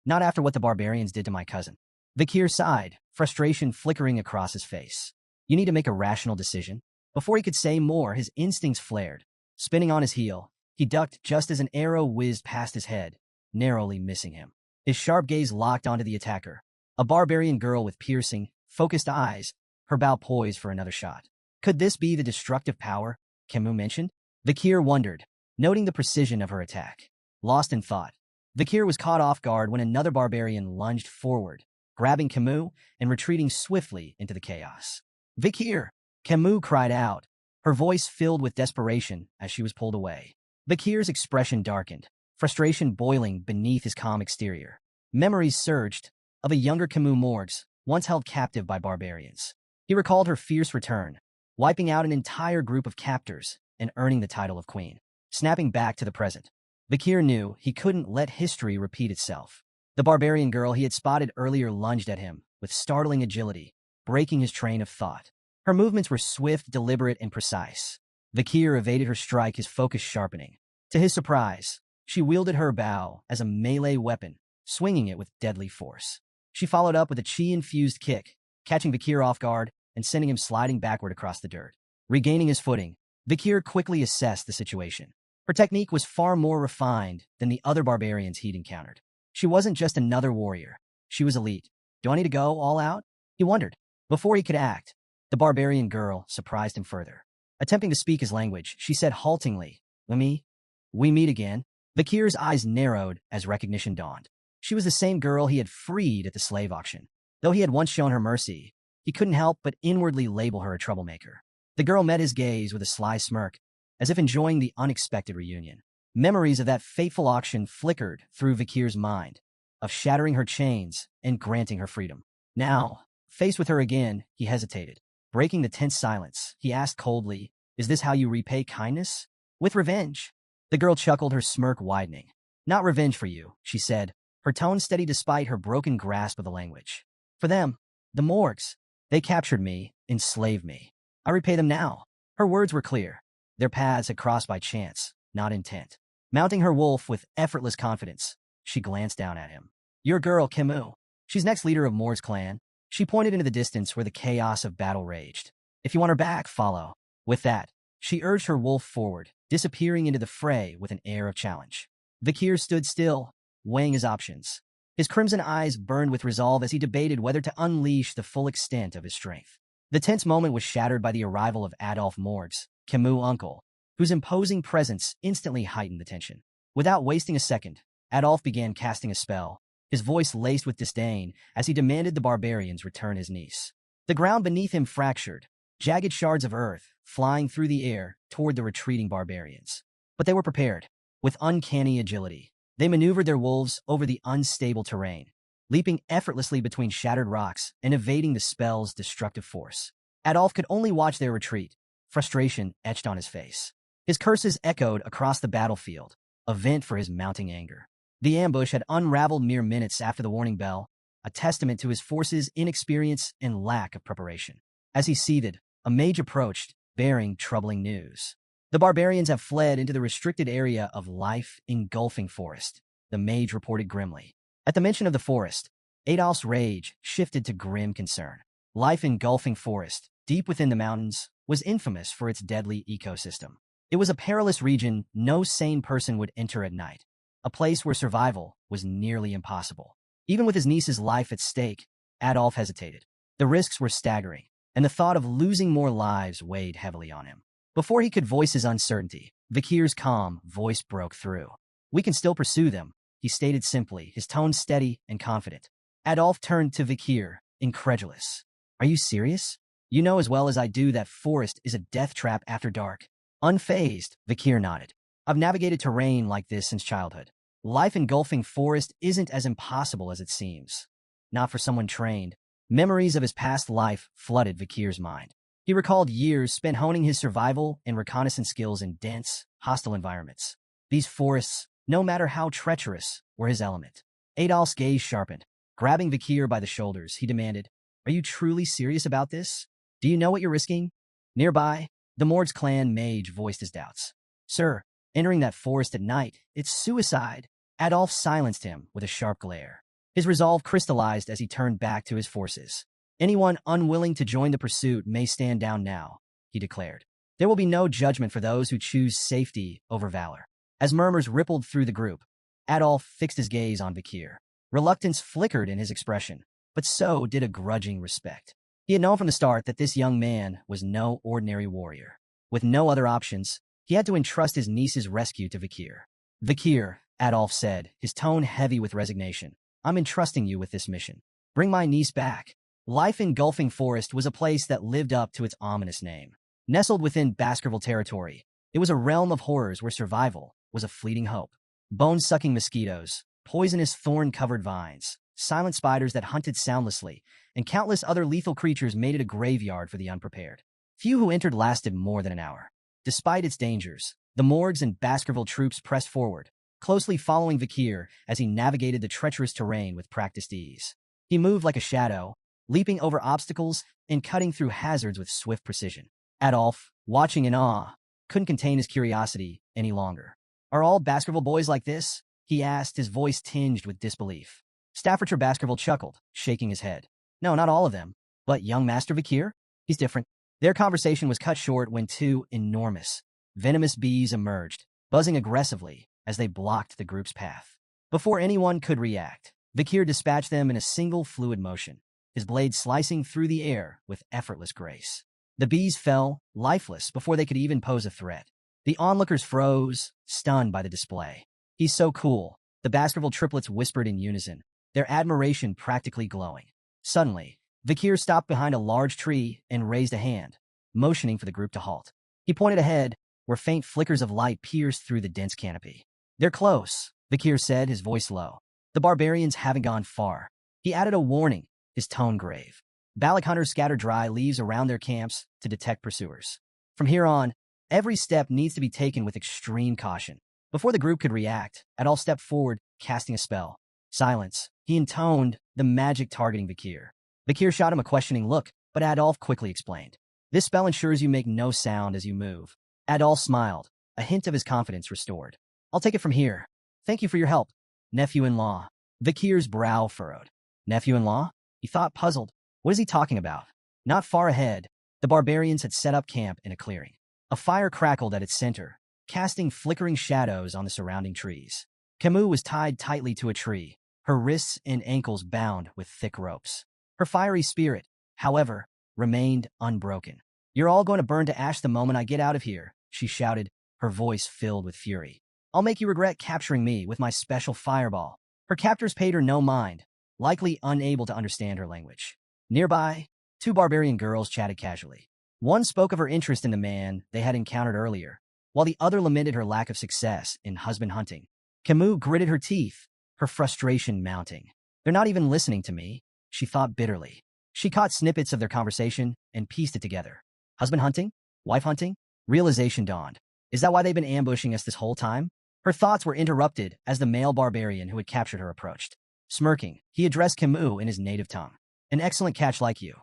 Not after what the barbarians did to my cousin. Vikir sighed, frustration flickering across his face. You need to make a rational decision. Before he could say more, his instincts flared. Spinning on his heel, he ducked just as an arrow whizzed past his head, narrowly missing him. His sharp gaze locked onto the attacker, a barbarian girl with piercing, focused eyes, her bow poised for another shot. Could this be the destructive power Camus mentioned? Vikir wondered, noting the precision of her attack. Lost in thought, Vikir was caught off guard when another barbarian lunged forward, grabbing Camus and retreating swiftly into the chaos. Vikir! Camus cried out, her voice filled with desperation as she was pulled away. Vikir's expression darkened, frustration boiling beneath his calm exterior. Memories surged of a younger Camus Morgs, once held captive by barbarians. He recalled her fierce return, wiping out an entire group of captors and earning the title of queen. Snapping back to the present, Vikir knew he couldn't let history repeat itself. The barbarian girl he had spotted earlier lunged at him with startling agility, breaking his train of thought. Her movements were swift, deliberate, and precise. Vikir evaded her strike, his focus sharpening. To his surprise, she wielded her bow as a melee weapon, swinging it with deadly force. She followed up with a chi-infused kick, catching Vikir off guard and sending him sliding backward across the dirt. Regaining his footing, Vikir quickly assessed the situation. Her technique was far more refined than the other barbarians he'd encountered. She wasn't just another warrior. She was elite. Do I need to go all out? He wondered. Before he could act, the barbarian girl surprised him further. Attempting to speak his language, she said haltingly, We meet again. Vikir's eyes narrowed as recognition dawned. She was the same girl he had freed at the slave auction. Though he had once shown her mercy, he couldn't help but inwardly label her a troublemaker. The girl met his gaze with a sly smirk, as if enjoying the unexpected reunion. Memories of that fateful auction flickered through Vikir's mind, of shattering her chains and granting her freedom. Now, faced with her again, he hesitated. Breaking the tense silence, he asked coldly, Is this how you repay kindness? With revenge. The girl chuckled, her smirk widening. Not revenge for you, she said, her tone steady despite her broken grasp of the language. For them, the Morgs. They captured me, enslaved me. I repay them now. Her words were clear. Their paths had crossed by chance, not intent. Mounting her wolf with effortless confidence, she glanced down at him. Your girl, Camus. She's next leader of Morg's clan. She pointed into the distance where the chaos of battle raged. If you want her back, follow. With that, she urged her wolf forward, disappearing into the fray with an air of challenge. Vikir stood still, weighing his options. His crimson eyes burned with resolve as he debated whether to unleash the full extent of his strength. The tense moment was shattered by the arrival of Adolphe Morgs, Camus' uncle, whose imposing presence instantly heightened the tension. Without wasting a second, Adolphe began casting a spell, his voice laced with disdain as he demanded the barbarians return his niece. The ground beneath him fractured, jagged shards of earth flying through the air toward the retreating barbarians. But they were prepared. With uncanny agility, they maneuvered their wolves over the unstable terrain, leaping effortlessly between shattered rocks and evading the spell's destructive force. Adolphe could only watch their retreat, frustration etched on his face. His curses echoed across the battlefield, a vent for his mounting anger. The ambush had unraveled mere minutes after the warning bell, a testament to his force's inexperience and lack of preparation. As he seethed, a mage approached, bearing troubling news. The barbarians have fled into the restricted area of life-engulfing forest, the mage reported grimly. At the mention of the forest, Adolphe's rage shifted to grim concern. Life-engulfing forest, deep within the mountains, was infamous for its deadly ecosystem. It was a perilous region no sane person would enter at night, a place where survival was nearly impossible. Even with his niece's life at stake, Adolphe hesitated. The risks were staggering, and the thought of losing more lives weighed heavily on him. Before he could voice his uncertainty, Vikir's calm voice broke through. We can still pursue them, he stated simply, his tone steady and confident. Adolf turned to Vikir, incredulous. Are you serious? You know as well as I do that forest is a death trap after dark. Unfazed, Vikir nodded. I've navigated terrain like this since childhood. Life engulfing forest isn't as impossible as it seems. Not for someone trained. Memories of his past life flooded Vikir's mind. He recalled years spent honing his survival and reconnaissance skills in dense, hostile environments. These forests, no matter how treacherous, were his element. Adolf's gaze sharpened. Grabbing Vikir by the shoulders, he demanded, Are you truly serious about this? Do you know what you're risking? Nearby, the Mord's clan mage voiced his doubts. Sir, entering that forest at night, it's suicide. Adolf silenced him with a sharp glare. His resolve crystallized as he turned back to his forces. Anyone unwilling to join the pursuit may stand down now, he declared. There will be no judgment for those who choose safety over valor. As murmurs rippled through the group, Adolf fixed his gaze on Vikir. Reluctance flickered in his expression, but so did a grudging respect. He had known from the start that this young man was no ordinary warrior. With no other options, he had to entrust his niece's rescue to Vikir. Vikir, Adolf said, his tone heavy with resignation. I'm entrusting you with this mission. Bring my niece back. Life engulfing forest was a place that lived up to its ominous name. Nestled within Baskerville territory, it was a realm of horrors where survival was a fleeting hope. Bone-sucking mosquitoes, poisonous thorn-covered vines, silent spiders that hunted soundlessly, and countless other lethal creatures made it a graveyard for the unprepared. Few who entered lasted more than an hour. Despite its dangers, the Morgs and Baskerville troops pressed forward, closely following Vikir as he navigated the treacherous terrain with practiced ease. He moved like a shadow, leaping over obstacles and cutting through hazards with swift precision. Adolf, watching in awe, couldn't contain his curiosity any longer. Are all Baskerville boys like this? He asked, his voice tinged with disbelief. Staffordshire Baskerville chuckled, shaking his head. No, not all of them. But young Master Vikir? He's different. Their conversation was cut short when two enormous, venomous bees emerged, buzzing aggressively as they blocked the group's path. Before anyone could react, Vikir dispatched them in a single fluid motion, his blade slicing through the air with effortless grace. The bees fell, lifeless, before they could even pose a threat. The onlookers froze, stunned by the display. He's so cool, the Baskerville triplets whispered in unison, their admiration practically glowing. Suddenly, Vikir stopped behind a large tree and raised a hand, motioning for the group to halt. He pointed ahead, where faint flickers of light pierced through the dense canopy. They're close, Vikir said, his voice low. The barbarians haven't gone far. He added a warning, his tone grave. Balak hunters scatter dry leaves around their camps to detect pursuers. From here on, every step needs to be taken with extreme caution. Before the group could react, Adolf stepped forward, casting a spell. Silence. He intoned, the magic targeting Vikir. Vikir shot him a questioning look, but Adolf quickly explained. This spell ensures you make no sound as you move. Adolf smiled, a hint of his confidence restored. I'll take it from here. Thank you for your help, nephew-in-law. Vikir's brow furrowed. Nephew-in-law? He thought, puzzled. What is he talking about? Not far ahead, the barbarians had set up camp in a clearing. A fire crackled at its center, casting flickering shadows on the surrounding trees. Camus was tied tightly to a tree, her wrists and ankles bound with thick ropes. Her fiery spirit, however, remained unbroken. You're all going to burn to ash the moment I get out of here, she shouted, her voice filled with fury. I'll make you regret capturing me with my special fireball. Her captors paid her no mind, likely unable to understand her language. Nearby, two barbarian girls chatted casually. One spoke of her interest in the man they had encountered earlier, while the other lamented her lack of success in husband hunting. Camus gritted her teeth, her frustration mounting. They're not even listening to me, she thought bitterly. She caught snippets of their conversation and pieced it together. Husband hunting? Wife hunting? Realization dawned. Is that why they've been ambushing us this whole time? Her thoughts were interrupted as the male barbarian who had captured her approached. Smirking, he addressed Camus in his native tongue. An excellent catch like you.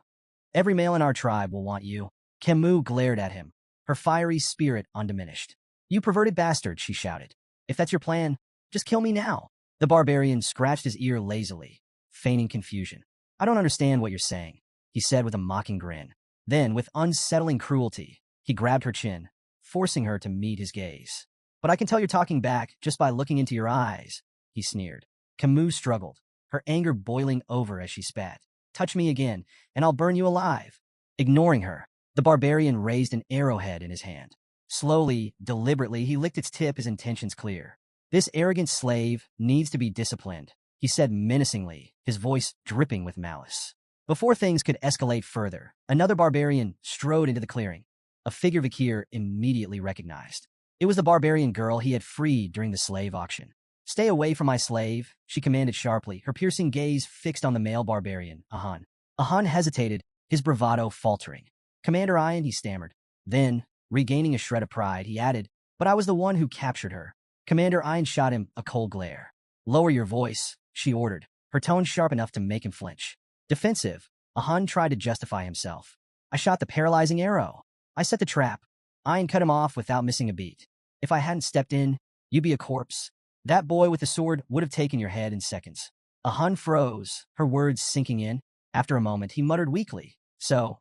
Every male in our tribe will want you. Camus glared at him, her fiery spirit undiminished. You perverted bastard, she shouted. If that's your plan, just kill me now. The barbarian scratched his ear lazily, feigning confusion. I don't understand what you're saying, he said with a mocking grin. Then, with unsettling cruelty, he grabbed her chin, forcing her to meet his gaze. But I can tell you're talking back just by looking into your eyes, he sneered. Camus struggled, her anger boiling over as she spat. Touch me again, and I'll burn you alive. Ignoring her, The barbarian raised an arrowhead in his hand. Slowly, deliberately, he licked its tip, his intentions clear. This arrogant slave needs to be disciplined, he said menacingly, his voice dripping with malice. Before things could escalate further, another barbarian strode into the clearing, a figure Vikir immediately recognized. It was the barbarian girl he had freed during the slave auction. "Stay away from my slave," she commanded sharply, her piercing gaze fixed on the male barbarian, Ahan. Ahan hesitated, his bravado faltering. "Commander Ian," he stammered. Then, regaining a shred of pride, he added, "But I was the one who captured her." Commander Ian shot him a cold glare. "Lower your voice," she ordered, her tone sharp enough to make him flinch. Defensive, Ahan tried to justify himself. "I shot the paralyzing arrow. I set the trap." Ian cut him off without missing a beat. "If I hadn't stepped in, you'd be a corpse. That boy with the sword would have taken your head in seconds." Ahan froze, her words sinking in. After a moment, he muttered weakly, "So,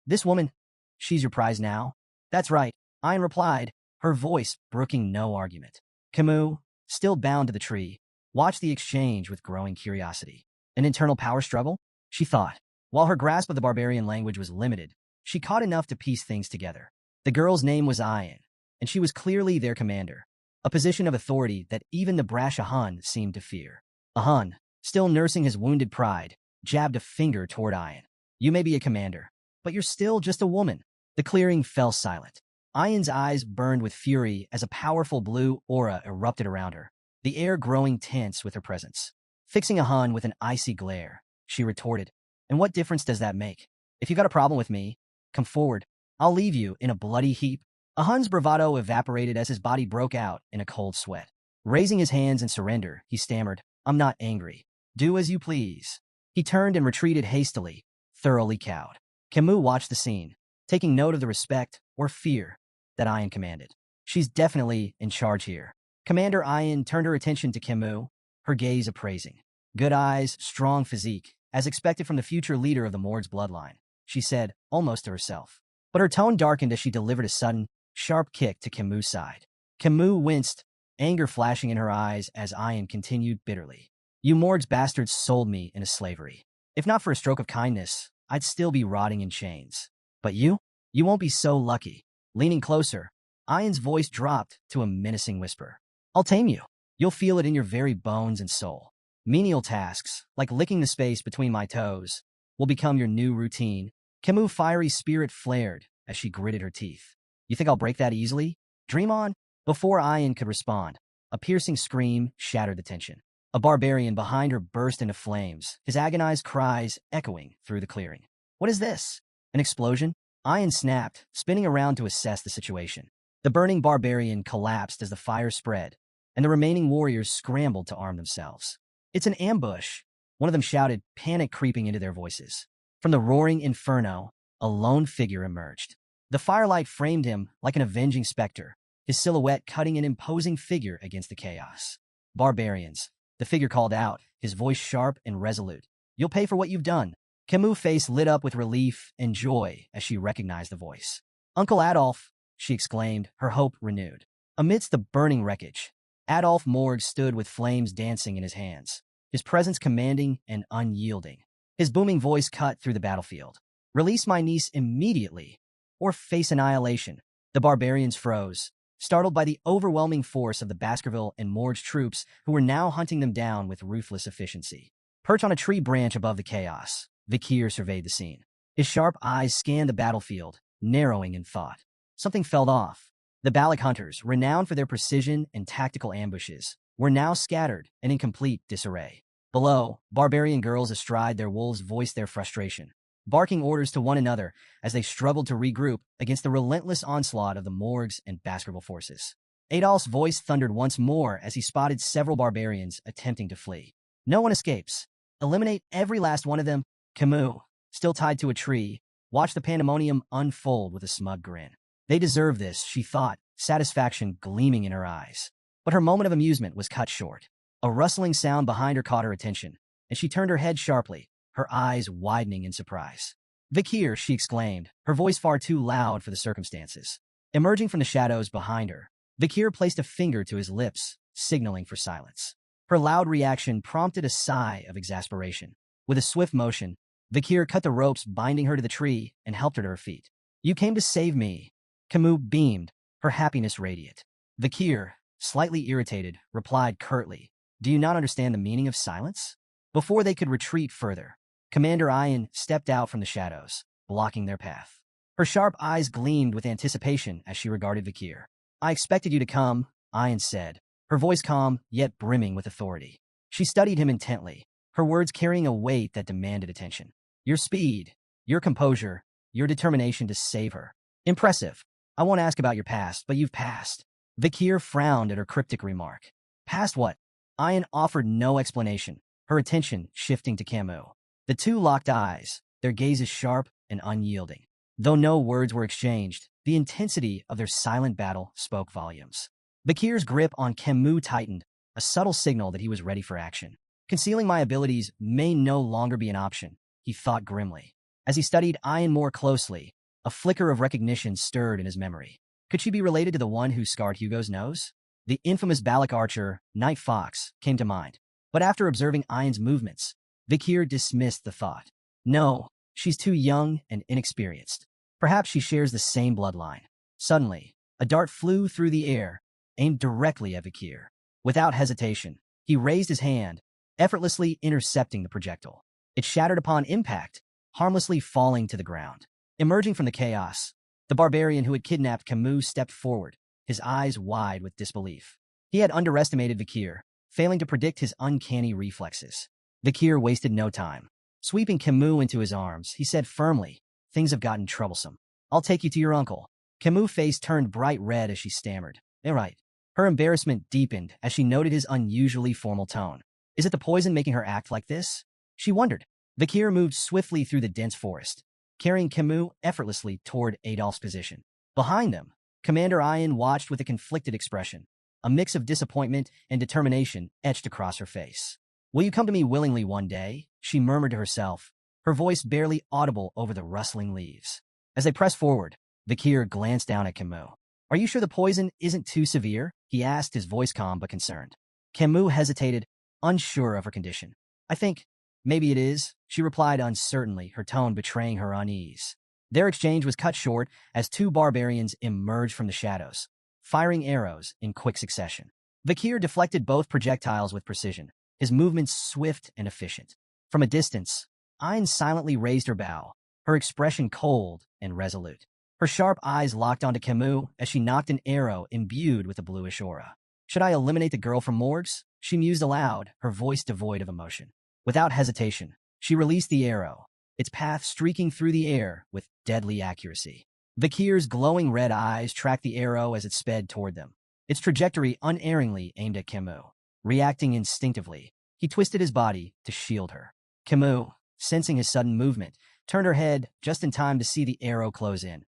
this woman, she's your prize now?" "That's right," Ian replied, her voice brooking no argument. Camus, still bound to the tree, watched the exchange with growing curiosity. An internal power struggle? She thought. While her grasp of the barbarian language was limited, she caught enough to piece things together. The girl's name was Ian, and she was clearly their commander, a position of authority that even the brash Ahan seemed to fear. Ahan, still nursing his wounded pride, jabbed a finger toward Ian. "You may be a commander, but you're still just a woman." The clearing fell silent. Ian's eyes burned with fury as a powerful blue aura erupted around her, the air growing tense with her presence. Fixing Ahan with an icy glare, she retorted, "And what difference does that make? If you got a problem with me, come forward. I'll leave you in a bloody heap." Ahan's bravado evaporated as his body broke out in a cold sweat. Raising his hands in surrender, he stammered, "I'm not angry. Do as you please." He turned and retreated hastily, thoroughly cowed. Camus watched the scene, taking note of the respect or fear that Ian commanded. "She's definitely in charge here." Commander Ian turned her attention to Camus, her gaze appraising. "Good eyes, strong physique, as expected from the future leader of the Morg's bloodline," she said, almost to herself. But her tone darkened as she delivered a sudden, sharp kick to Camus' side. Camus winced, anger flashing in her eyes as Ian continued bitterly. "You Morg's bastards sold me into slavery. If not for a stroke of kindness, I'd still be rotting in chains. But you won't be so lucky." Leaning closer, Ian's voice dropped to a menacing whisper. "I'll tame you. You'll feel it in your very bones and soul. Menial tasks, like licking the space between my toes, will become your new routine." Camus' fiery spirit flared as she gritted her teeth. "You think I'll break that easily? Dream on." Before Ian could respond, a piercing scream shattered the tension. A barbarian behind her burst into flames, his agonized cries echoing through the clearing. "What is this? An explosion?" Ian snapped, spinning around to assess the situation. The burning barbarian collapsed as the fire spread, and the remaining warriors scrambled to arm themselves. "It's an ambush," one of them shouted, panic creeping into their voices. From the roaring inferno, a lone figure emerged. The firelight framed him like an avenging specter, his silhouette cutting an imposing figure against the chaos. "Barbarians," the figure called out, his voice sharp and resolute. "You'll pay for what you've done." Camus' face lit up with relief and joy as she recognized the voice. "Uncle Adolf," she exclaimed, her hope renewed. Amidst the burning wreckage, Adolf Morg stood with flames dancing in his hands, his presence commanding and unyielding. His booming voice cut through the battlefield. "Release my niece immediately, or face annihilation." The barbarians froze, startled by the overwhelming force of the Baskerville and Morg's troops who were now hunting them down with ruthless efficiency. Perched on a tree branch above the chaos, Vikir surveyed the scene. His sharp eyes scanned the battlefield, narrowing in thought. Something felt off. The Balak hunters, renowned for their precision and tactical ambushes, were now scattered and in complete disarray. Below, barbarian girls astride their wolves voiced their frustration, barking orders to one another as they struggled to regroup against the relentless onslaught of the Morgs and Baskerville forces. Adolf's voice thundered once more as he spotted several barbarians attempting to flee. "No one escapes. Eliminate every last one of them." Camus, still tied to a tree, watched the pandemonium unfold with a smug grin. They deserve this, she thought, satisfaction gleaming in her eyes. But her moment of amusement was cut short. A rustling sound behind her caught her attention, and she turned her head sharply, her eyes widening in surprise. "Vikir," she exclaimed, her voice far too loud for the circumstances. Emerging from the shadows behind her, Vikir placed a finger to his lips, signaling for silence. Her loud reaction prompted a sigh of exasperation. With a swift motion, Vikir cut the ropes binding her to the tree and helped her to her feet. You came to save me. Camus beamed, her happiness radiant. Vakir, slightly irritated, replied curtly, do you not understand the meaning of silence? Before they could retreat further, Commander Ian stepped out from the shadows, blocking their path. Her sharp eyes gleamed with anticipation as she regarded Vakir. I expected you to come, Ian said, her voice calm yet brimming with authority. She studied him intently, her words carrying a weight that demanded attention. Your speed, your composure, your determination to save her. Impressive. I won't ask about your past, but you've passed. Vakir frowned at her cryptic remark. Past what? Ian offered no explanation, her attention shifting to Camus. The two locked eyes, their gazes sharp and unyielding. Though no words were exchanged, the intensity of their silent battle spoke volumes. Vakir's grip on Camus tightened, a subtle signal that he was ready for action. Concealing my abilities may no longer be an option, he thought grimly. As he studied Ian more closely, a flicker of recognition stirred in his memory. Could she be related to the one who scarred Hugo's nose? The infamous Balak archer, Night Fox, came to mind. But after observing Ian's movements, Vakir dismissed the thought. No, she's too young and inexperienced. Perhaps she shares the same bloodline. Suddenly, a dart flew through the air, aimed directly at Vakir. Without hesitation, he raised his hand, effortlessly intercepting the projectile. It shattered upon impact, harmlessly falling to the ground. Emerging from the chaos, the barbarian who had kidnapped Camus stepped forward, his eyes wide with disbelief. He had underestimated Vakir, failing to predict his uncanny reflexes. Vakir wasted no time. Sweeping Camus into his arms, he said firmly, things have gotten troublesome. I'll take you to your uncle. Camus' face turned bright red as she stammered. All right. Her embarrassment deepened as she noted his unusually formal tone. Is it the poison making her act like this? She wondered. Vakir moved swiftly through the dense forest, carrying Camus effortlessly toward Adolph's position. Behind them, Commander Ian watched with a conflicted expression. A mix of disappointment and determination etched across her face. Will you come to me willingly one day? She murmured to herself, her voice barely audible over the rustling leaves. As they pressed forward, Vakir glanced down at Camus. Are you sure the poison isn't too severe? He asked, his voice calm but concerned. Camus hesitated, unsure of her condition. I think, maybe it is, she replied uncertainly, her tone betraying her unease. Their exchange was cut short as two barbarians emerged from the shadows, firing arrows in quick succession. Vakir deflected both projectiles with precision, his movements swift and efficient. From a distance, Ian silently raised her bow, her expression cold and resolute. Her sharp eyes locked onto Camus as she knocked an arrow imbued with a bluish aura. Should I eliminate the girl from Morgs? She mused aloud, her voice devoid of emotion. Without hesitation, she released the arrow, its path streaking through the air with deadly accuracy. Vakir's glowing red eyes tracked the arrow as it sped toward them, its trajectory unerringly aimed at Camus. Reacting instinctively, he twisted his body to shield her. Camus, sensing his sudden movement, turned her head just in time to see the arrow close in,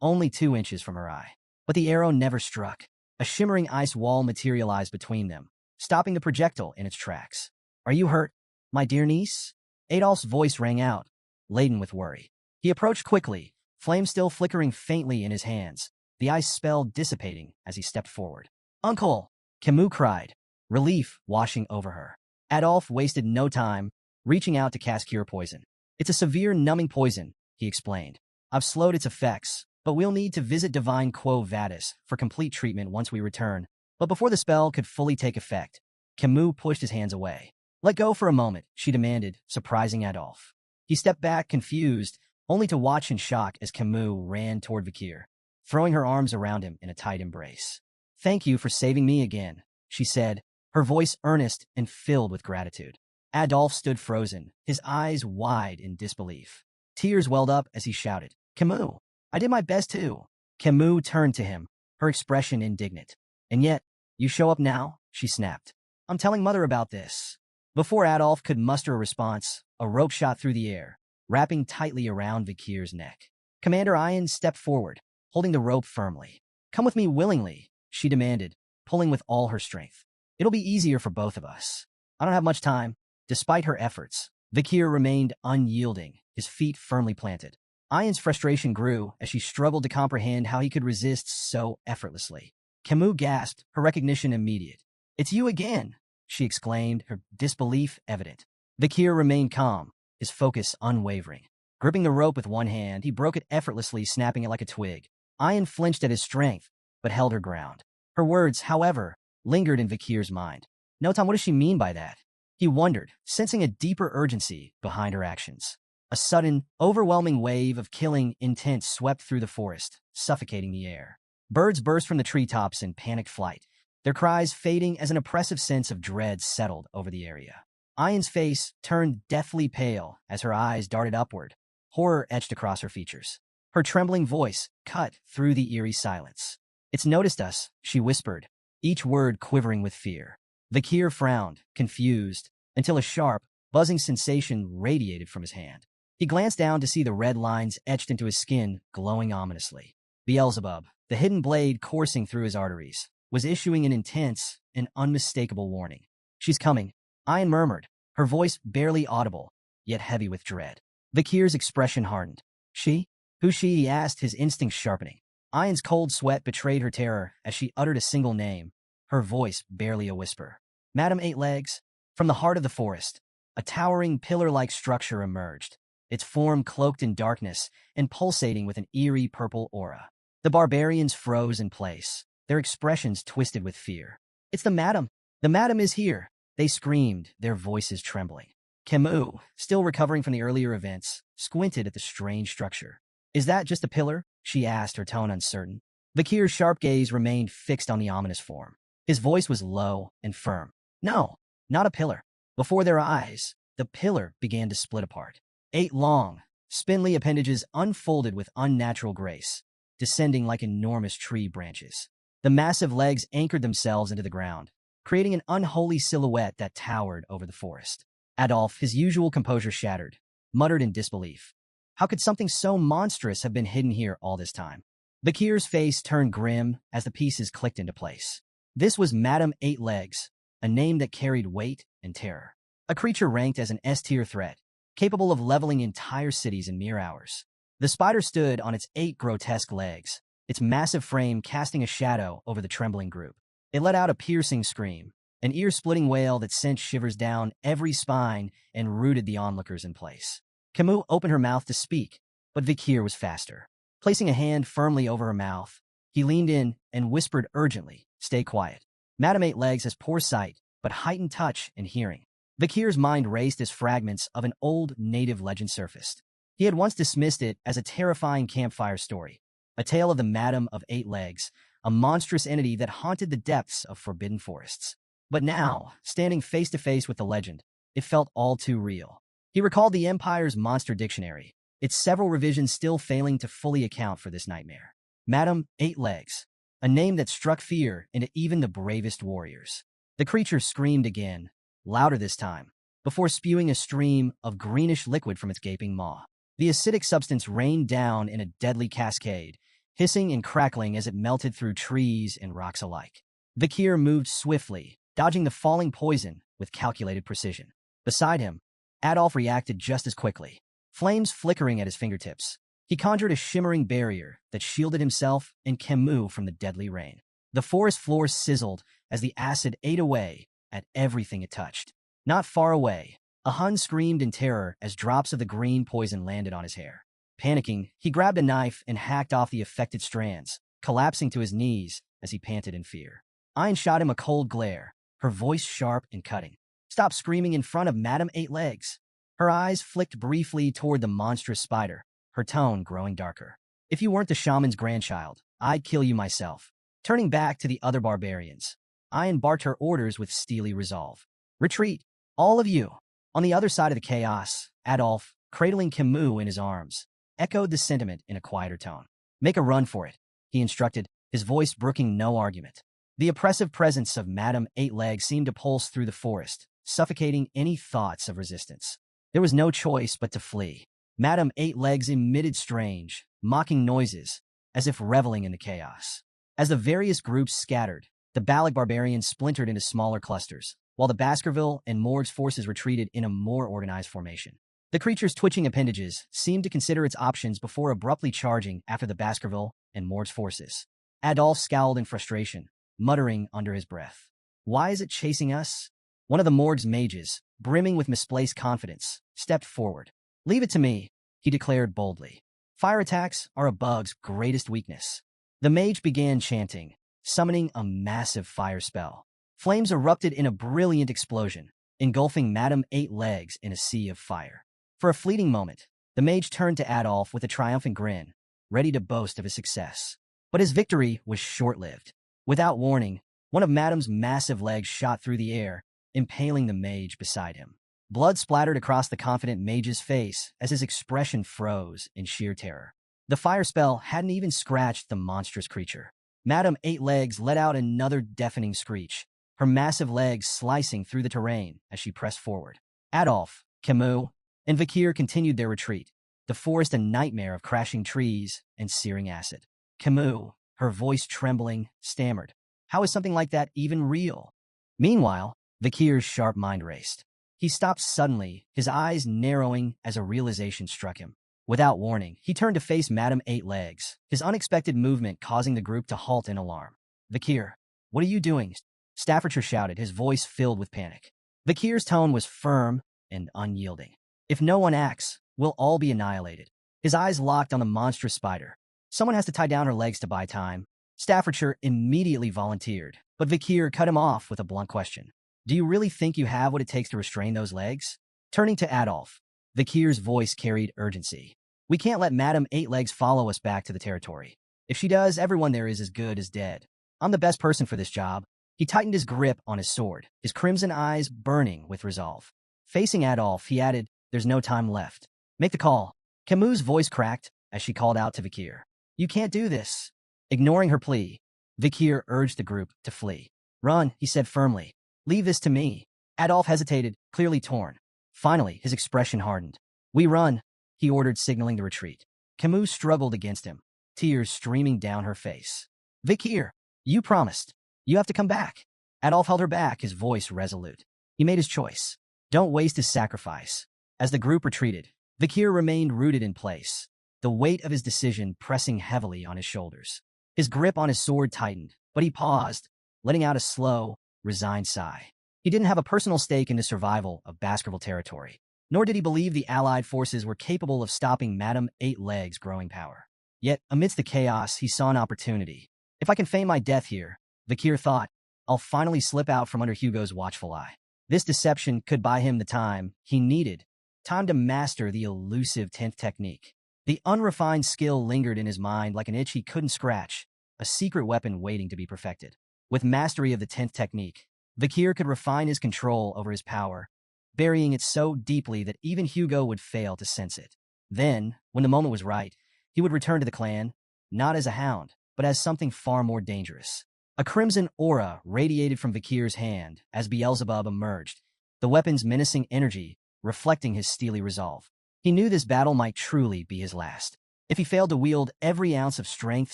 only 2 inches from her eye. But the arrow never struck. A shimmering ice wall materialized between them, stopping the projectile in its tracks. Are you hurt, my dear niece? Adolph's voice rang out, laden with worry. He approached quickly, flame still flickering faintly in his hands, the ice spell dissipating as he stepped forward. Uncle! Camus cried, relief washing over her. Adolph wasted no time, reaching out to cast Cure Poison. It's a severe numbing poison, he explained. I've slowed its effects, but we'll need to visit Divine Quo Vadis for complete treatment once we return. But before the spell could fully take effect, Camus pushed his hands away. Let go for a moment, she demanded, surprising Adolph. He stepped back, confused, only to watch in shock as Camus ran toward Vakir, throwing her arms around him in a tight embrace. Thank you for saving me again, she said, her voice earnest and filled with gratitude. Adolph stood frozen, his eyes wide in disbelief. Tears welled up as he shouted, Camus, I did my best too. Camus turned to him, her expression indignant. And yet, you show up now? She snapped. I'm telling Mother about this. Before Adolph could muster a response, a rope shot through the air, wrapping tightly around Vakir's neck. Commander Ian stepped forward, holding the rope firmly. Come with me willingly, she demanded, pulling with all her strength. It'll be easier for both of us. I don't have much time. Despite her efforts, Vakir remained unyielding, his feet firmly planted. Ian's frustration grew as she struggled to comprehend how he could resist so effortlessly. Camus gasped, her recognition immediate. It's you again, she exclaimed, her disbelief evident. Vakir remained calm, his focus unwavering. Gripping the rope with one hand, he broke it effortlessly, snapping it like a twig. Ayan flinched at his strength, but held her ground. Her words, however, lingered in Vikir's mind. No, Tom, what does she mean by that? He wondered, sensing a deeper urgency behind her actions. A sudden, overwhelming wave of killing intent swept through the forest, suffocating the air. Birds burst from the treetops in panicked flight, their cries fading as an oppressive sense of dread settled over the area. Ayan's face turned deathly pale as her eyes darted upward, horror etched across her features. Her trembling voice cut through the eerie silence. "It's noticed us," she whispered, each word quivering with fear. Vikir frowned, confused, until a sharp, buzzing sensation radiated from his hand. He glanced down to see the red lines etched into his skin, glowing ominously. Beelzebub, the hidden blade coursing through his arteries, was issuing an intense and unmistakable warning. "She's coming," Ayan murmured, her voice barely audible, yet heavy with dread. Vikir's expression hardened. "She? Who's she?" he asked, his instincts sharpening. Ayan's cold sweat betrayed her terror as she uttered a single name, her voice barely a whisper. "Madam Eight Legs." From the heart of the forest, a towering pillar-like structure emerged, its form cloaked in darkness and pulsating with an eerie purple aura. The barbarians froze in place, their expressions twisted with fear. "It's the madam! The madam is here!" they screamed, their voices trembling. Camus, still recovering from the earlier events, squinted at the strange structure. "Is that just a pillar?" she asked, her tone uncertain. Vikir's sharp gaze remained fixed on the ominous form. His voice was low and firm. "No, not a pillar." Before their eyes, the pillar began to split apart. 8 long, spindly appendages unfolded with unnatural grace, descending like enormous tree branches. The massive legs anchored themselves into the ground, creating an unholy silhouette that towered over the forest. Adolf, his usual composure shattered, muttered in disbelief. How could something so monstrous have been hidden here all this time? Vikir's face turned grim as the pieces clicked into place. This was Madam Eight Legs, a name that carried weight and terror. A creature ranked as an S-tier threat, capable of leveling entire cities in mere hours. The spider stood on its 8 grotesque legs, its massive frame casting a shadow over the trembling group. It let out a piercing scream, an ear-splitting wail that sent shivers down every spine and rooted the onlookers in place. Camus opened her mouth to speak, but Vikir was faster. Placing a hand firmly over her mouth, he leaned in and whispered urgently, "Stay quiet. Madam Eight Legs has poor sight, but heightened touch and hearing." Vikir's mind raced as fragments of an old native legend surfaced. He had once dismissed it as a terrifying campfire story, a tale of the Madam of Eight Legs, a monstrous entity that haunted the depths of forbidden forests. But now, standing face to face with the legend, it felt all too real. He recalled the Empire's monster dictionary, its several revisions still failing to fully account for this nightmare. Madam Eight Legs, a name that struck fear into even the bravest warriors. The creature screamed again, louder this time, before spewing a stream of greenish liquid from its gaping maw. The acidic substance rained down in a deadly cascade, hissing and crackling as it melted through trees and rocks alike. Vikir moved swiftly, dodging the falling poison with calculated precision. Beside him, Adolf reacted just as quickly, flames flickering at his fingertips. He conjured a shimmering barrier that shielded himself and Camus from the deadly rain. The forest floor sizzled as the acid ate away at everything it touched. Not far away, a Hun screamed in terror as drops of the green poison landed on his hair. Panicking, he grabbed a knife and hacked off the affected strands, collapsing to his knees as he panted in fear. Ayn shot him a cold glare, her voice sharp and cutting. "Stop screaming in front of Madam Eight Legs." Her eyes flicked briefly toward the monstrous spider, her tone growing darker. "If you weren't the shaman's grandchild, I'd kill you myself." Turning back to the other barbarians, Ayn barked her orders with steely resolve. "Retreat, all of you." On the other side of the chaos, Adolf, cradling Camus in his arms, echoed the sentiment in a quieter tone. "Make a run for it," he instructed, his voice brooking no argument. The oppressive presence of Madam Eight Legs seemed to pulse through the forest, suffocating any thoughts of resistance. There was no choice but to flee. Madam Eight Legs emitted strange, mocking noises, as if reveling in the chaos. As the various groups scattered, the Balik barbarians splintered into smaller clusters, while the Baskerville and Morg's forces retreated in a more organized formation. The creature's twitching appendages seemed to consider its options before abruptly charging after the Baskerville and Morg's forces. Adolf scowled in frustration, muttering under his breath. "Why is it chasing us?" One of the Morg's mages, brimming with misplaced confidence, stepped forward. "Leave it to me," he declared boldly. Fire attacks are a bug's greatest weakness. The mage began chanting, summoning a massive fire spell. Flames erupted in a brilliant explosion, engulfing Madame Eight Legs in a sea of fire. For a fleeting moment, the mage turned to Adolf with a triumphant grin, ready to boast of his success. But his victory was short-lived. Without warning, one of Madame's massive legs shot through the air, impaling the mage beside him. Blood splattered across the confident mage's face as his expression froze in sheer terror. The fire spell hadn't even scratched the monstrous creature. Madame Eight Legs let out another deafening screech, her massive legs slicing through the terrain as she pressed forward. Adolf, Camus, and Vakir continued their retreat, the forest a nightmare of crashing trees and searing acid. Camus, her voice trembling, stammered, "How is something like that even real?" Meanwhile, Vakir's sharp mind raced. He stopped suddenly, his eyes narrowing as a realization struck him. Without warning, he turned to face Madame Eight Legs, his unexpected movement causing the group to halt in alarm. "Vakir, what are you doing?" Staffordshire shouted, his voice filled with panic. Vakir's tone was firm and unyielding. "If no one acts, we'll all be annihilated." His eyes locked on the monstrous spider. "Someone has to tie down her legs to buy time." Staffordshire immediately volunteered, but Vakir cut him off with a blunt question. "Do you really think you have what it takes to restrain those legs?" Turning to Adolf, Vakir's voice carried urgency. "We can't let Madame Eight Legs follow us back to the territory. If she does, everyone there is as good as dead. I'm the best person for this job." He tightened his grip on his sword, his crimson eyes burning with resolve. Facing Adolf, he added, "There's no time left. Make the call." Camus' voice cracked as she called out to Vakir. "You can't do this." Ignoring her plea, Vakir urged the group to flee. "Run," he said firmly. "Leave this to me." Adolf hesitated, clearly torn. Finally, his expression hardened. "We run," he ordered, signaling the retreat. Camus struggled against him, tears streaming down her face. "Vakir, you promised. You have to come back." Adolf held her back, his voice resolute. He made his choice. Don't waste his sacrifice. As the group retreated, Vakir remained rooted in place, the weight of his decision pressing heavily on his shoulders. His grip on his sword tightened, but he paused, letting out a slow, resigned sigh. He didn't have a personal stake in the survival of Baskerville territory, nor did he believe the Allied forces were capable of stopping Madame Eight Legs' growing power. Yet, amidst the chaos, he saw an opportunity. "If I can feign my death here," Vakir thought, "I'll finally slip out from under Hugo's watchful eye." This deception could buy him the time he needed, time to master the elusive 10th technique. The unrefined skill lingered in his mind like an itch he couldn't scratch, a secret weapon waiting to be perfected. With mastery of the 10th technique, Vakir could refine his control over his power, burying it so deeply that even Hugo would fail to sense it. Then, when the moment was right, he would return to the clan, not as a hound, but as something far more dangerous. A crimson aura radiated from Vakir's hand as Beelzebub emerged, the weapon's menacing energy reflecting his steely resolve. He knew this battle might truly be his last. If he failed to wield every ounce of strength,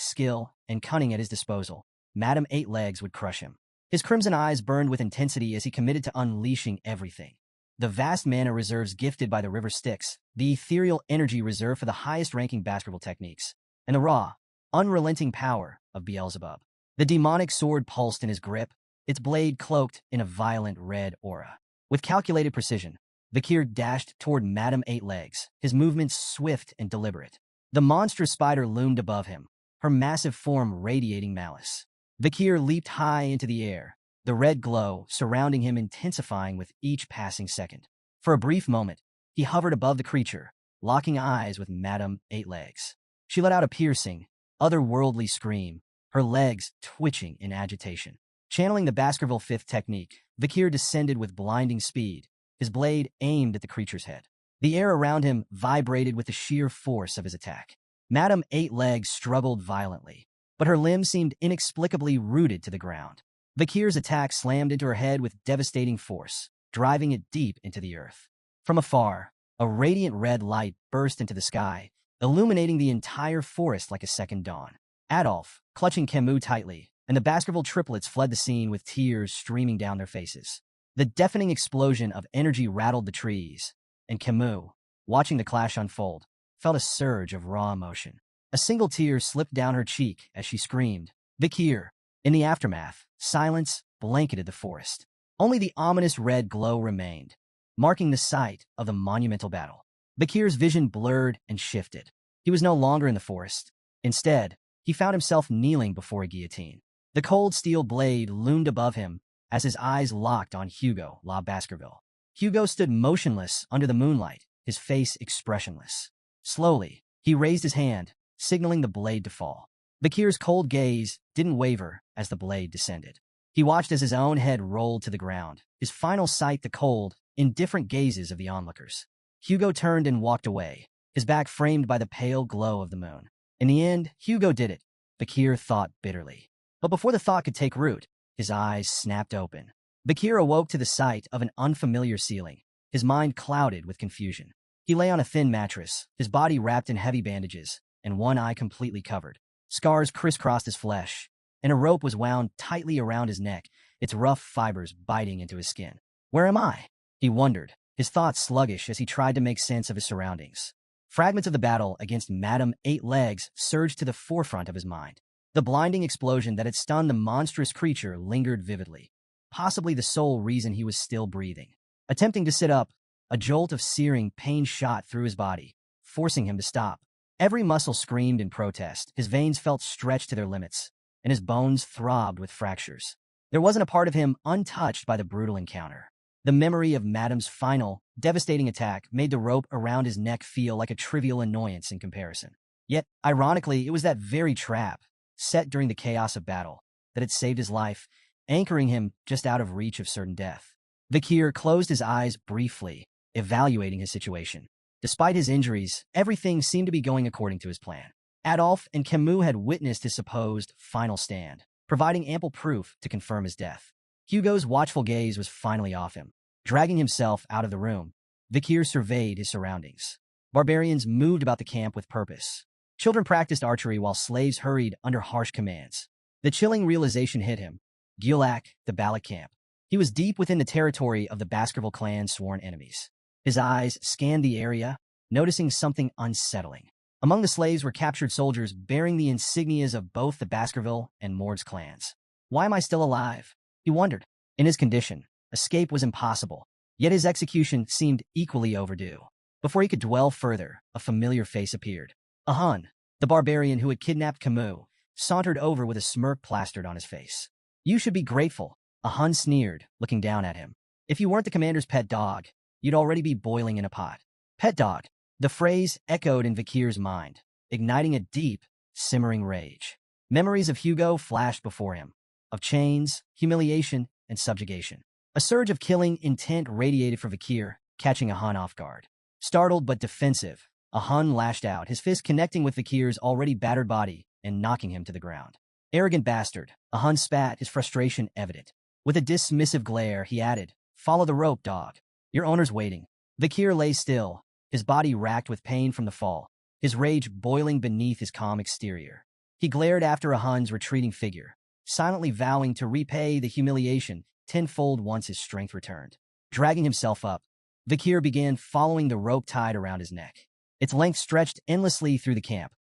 skill, and cunning at his disposal, Madame Eight Legs would crush him. His crimson eyes burned with intensity as he committed to unleashing everything. The vast mana reserves gifted by the River Styx, the ethereal energy reserved for the highest-ranking Baskerville techniques, and the raw, unrelenting power of Beelzebub. The demonic sword pulsed in his grip, its blade cloaked in a violent red aura. With calculated precision, Vakir dashed toward Madame Eight Legs, his movements swift and deliberate. The monstrous spider loomed above him, her massive form radiating malice. Vakir leaped high into the air, the red glow surrounding him intensifying with each passing second. For a brief moment, he hovered above the creature, locking eyes with Madame Eight Legs. She let out a piercing, otherworldly scream, her legs twitching in agitation. Channeling the Baskerville 5th technique, Vakir descended with blinding speed, his blade aimed at the creature's head. The air around him vibrated with the sheer force of his attack. Madame Eight Legs struggled violently, but her limbs seemed inexplicably rooted to the ground. Vakir's attack slammed into her head with devastating force, driving it deep into the earth. From afar, a radiant red light burst into the sky, illuminating the entire forest like a second dawn. Adolf, clutching Camus tightly, and the Baskerville triplets fled the scene with tears streaming down their faces. The deafening explosion of energy rattled the trees, and Camus, watching the clash unfold, felt a surge of raw emotion. A single tear slipped down her cheek as she screamed, "Vakir!" In the aftermath, silence blanketed the forest. Only the ominous red glow remained, marking the site of the monumental battle. Bakir's vision blurred and shifted. He was no longer in the forest. Instead, he found himself kneeling before a guillotine. The cold steel blade loomed above him as his eyes locked on Hugo La Baskerville. Hugo stood motionless under the moonlight, his face expressionless. Slowly, he raised his hand, signaling the blade to fall. Bakir's cold gaze didn't waver as the blade descended. He watched as his own head rolled to the ground, his final sight the cold, indifferent gazes of the onlookers. Hugo turned and walked away, his back framed by the pale glow of the moon. In the end, Hugo did it, Bakir thought bitterly. But before the thought could take root, his eyes snapped open. Bakir awoke to the sight of an unfamiliar ceiling, his mind clouded with confusion. He lay on a thin mattress, his body wrapped in heavy bandages, and one eye completely covered. Scars crisscrossed his flesh, and a rope was wound tightly around his neck, its rough fibers biting into his skin. Where am I? He wondered, his thoughts sluggish as he tried to make sense of his surroundings. Fragments of the battle against Madame Eight Legs surged to the forefront of his mind. The blinding explosion that had stunned the monstrous creature lingered vividly, possibly the sole reason he was still breathing. Attempting to sit up, a jolt of searing pain shot through his body, forcing him to stop. Every muscle screamed in protest, his veins felt stretched to their limits, and his bones throbbed with fractures. There wasn't a part of him untouched by the brutal encounter. The memory of Madame's final, devastating attack made the rope around his neck feel like a trivial annoyance in comparison. Yet, ironically, it was that very trap, set during the chaos of battle, that had saved his life, anchoring him just out of reach of certain death. Bakir closed his eyes briefly, evaluating his situation. Despite his injuries, everything seemed to be going according to his plan. Adolphe and Camus had witnessed his supposed final stand, providing ample proof to confirm his death. Hugo's watchful gaze was finally off him. Dragging himself out of the room, Bakir surveyed his surroundings. Barbarians moved about the camp with purpose. Children practiced archery while slaves hurried under harsh commands. The chilling realization hit him. Gulak, the Balak camp. He was deep within the territory of the Baskerville clan's sworn enemies. His eyes scanned the area, noticing something unsettling. Among the slaves were captured soldiers bearing the insignias of both the Baskerville and Mord's clans. Why am I still alive? He wondered. In his condition, escape was impossible, yet his execution seemed equally overdue. Before he could dwell further, a familiar face appeared. A Hun, the barbarian who had kidnapped Camus, sauntered over with a smirk plastered on his face. You should be grateful, a Hun sneered, looking down at him. If you weren't the commander's pet dog, you'd already be boiling in a pot. Pet dog. The phrase echoed in Bakir's mind, igniting a deep, simmering rage. Memories of Hugo flashed before him, of chains, humiliation, and subjugation. A surge of killing intent radiated from Bakir, catching a Hun off guard. Startled but defensive, a Hun lashed out, his fist connecting with Bakir's already battered body and knocking him to the ground. Arrogant bastard, a Hun spat, his frustration evident. With a dismissive glare, he added, Follow the rope, dog. Your owner's waiting. Bakir lay still, his body racked with pain from the fall, his rage boiling beneath his calm exterior. He glared after a Hun's retreating figure, silently vowing to repay the humiliation tenfold once his strength returned. Dragging himself up, Bakir began following the rope tied around his neck. Its length stretched endlessly through the camp,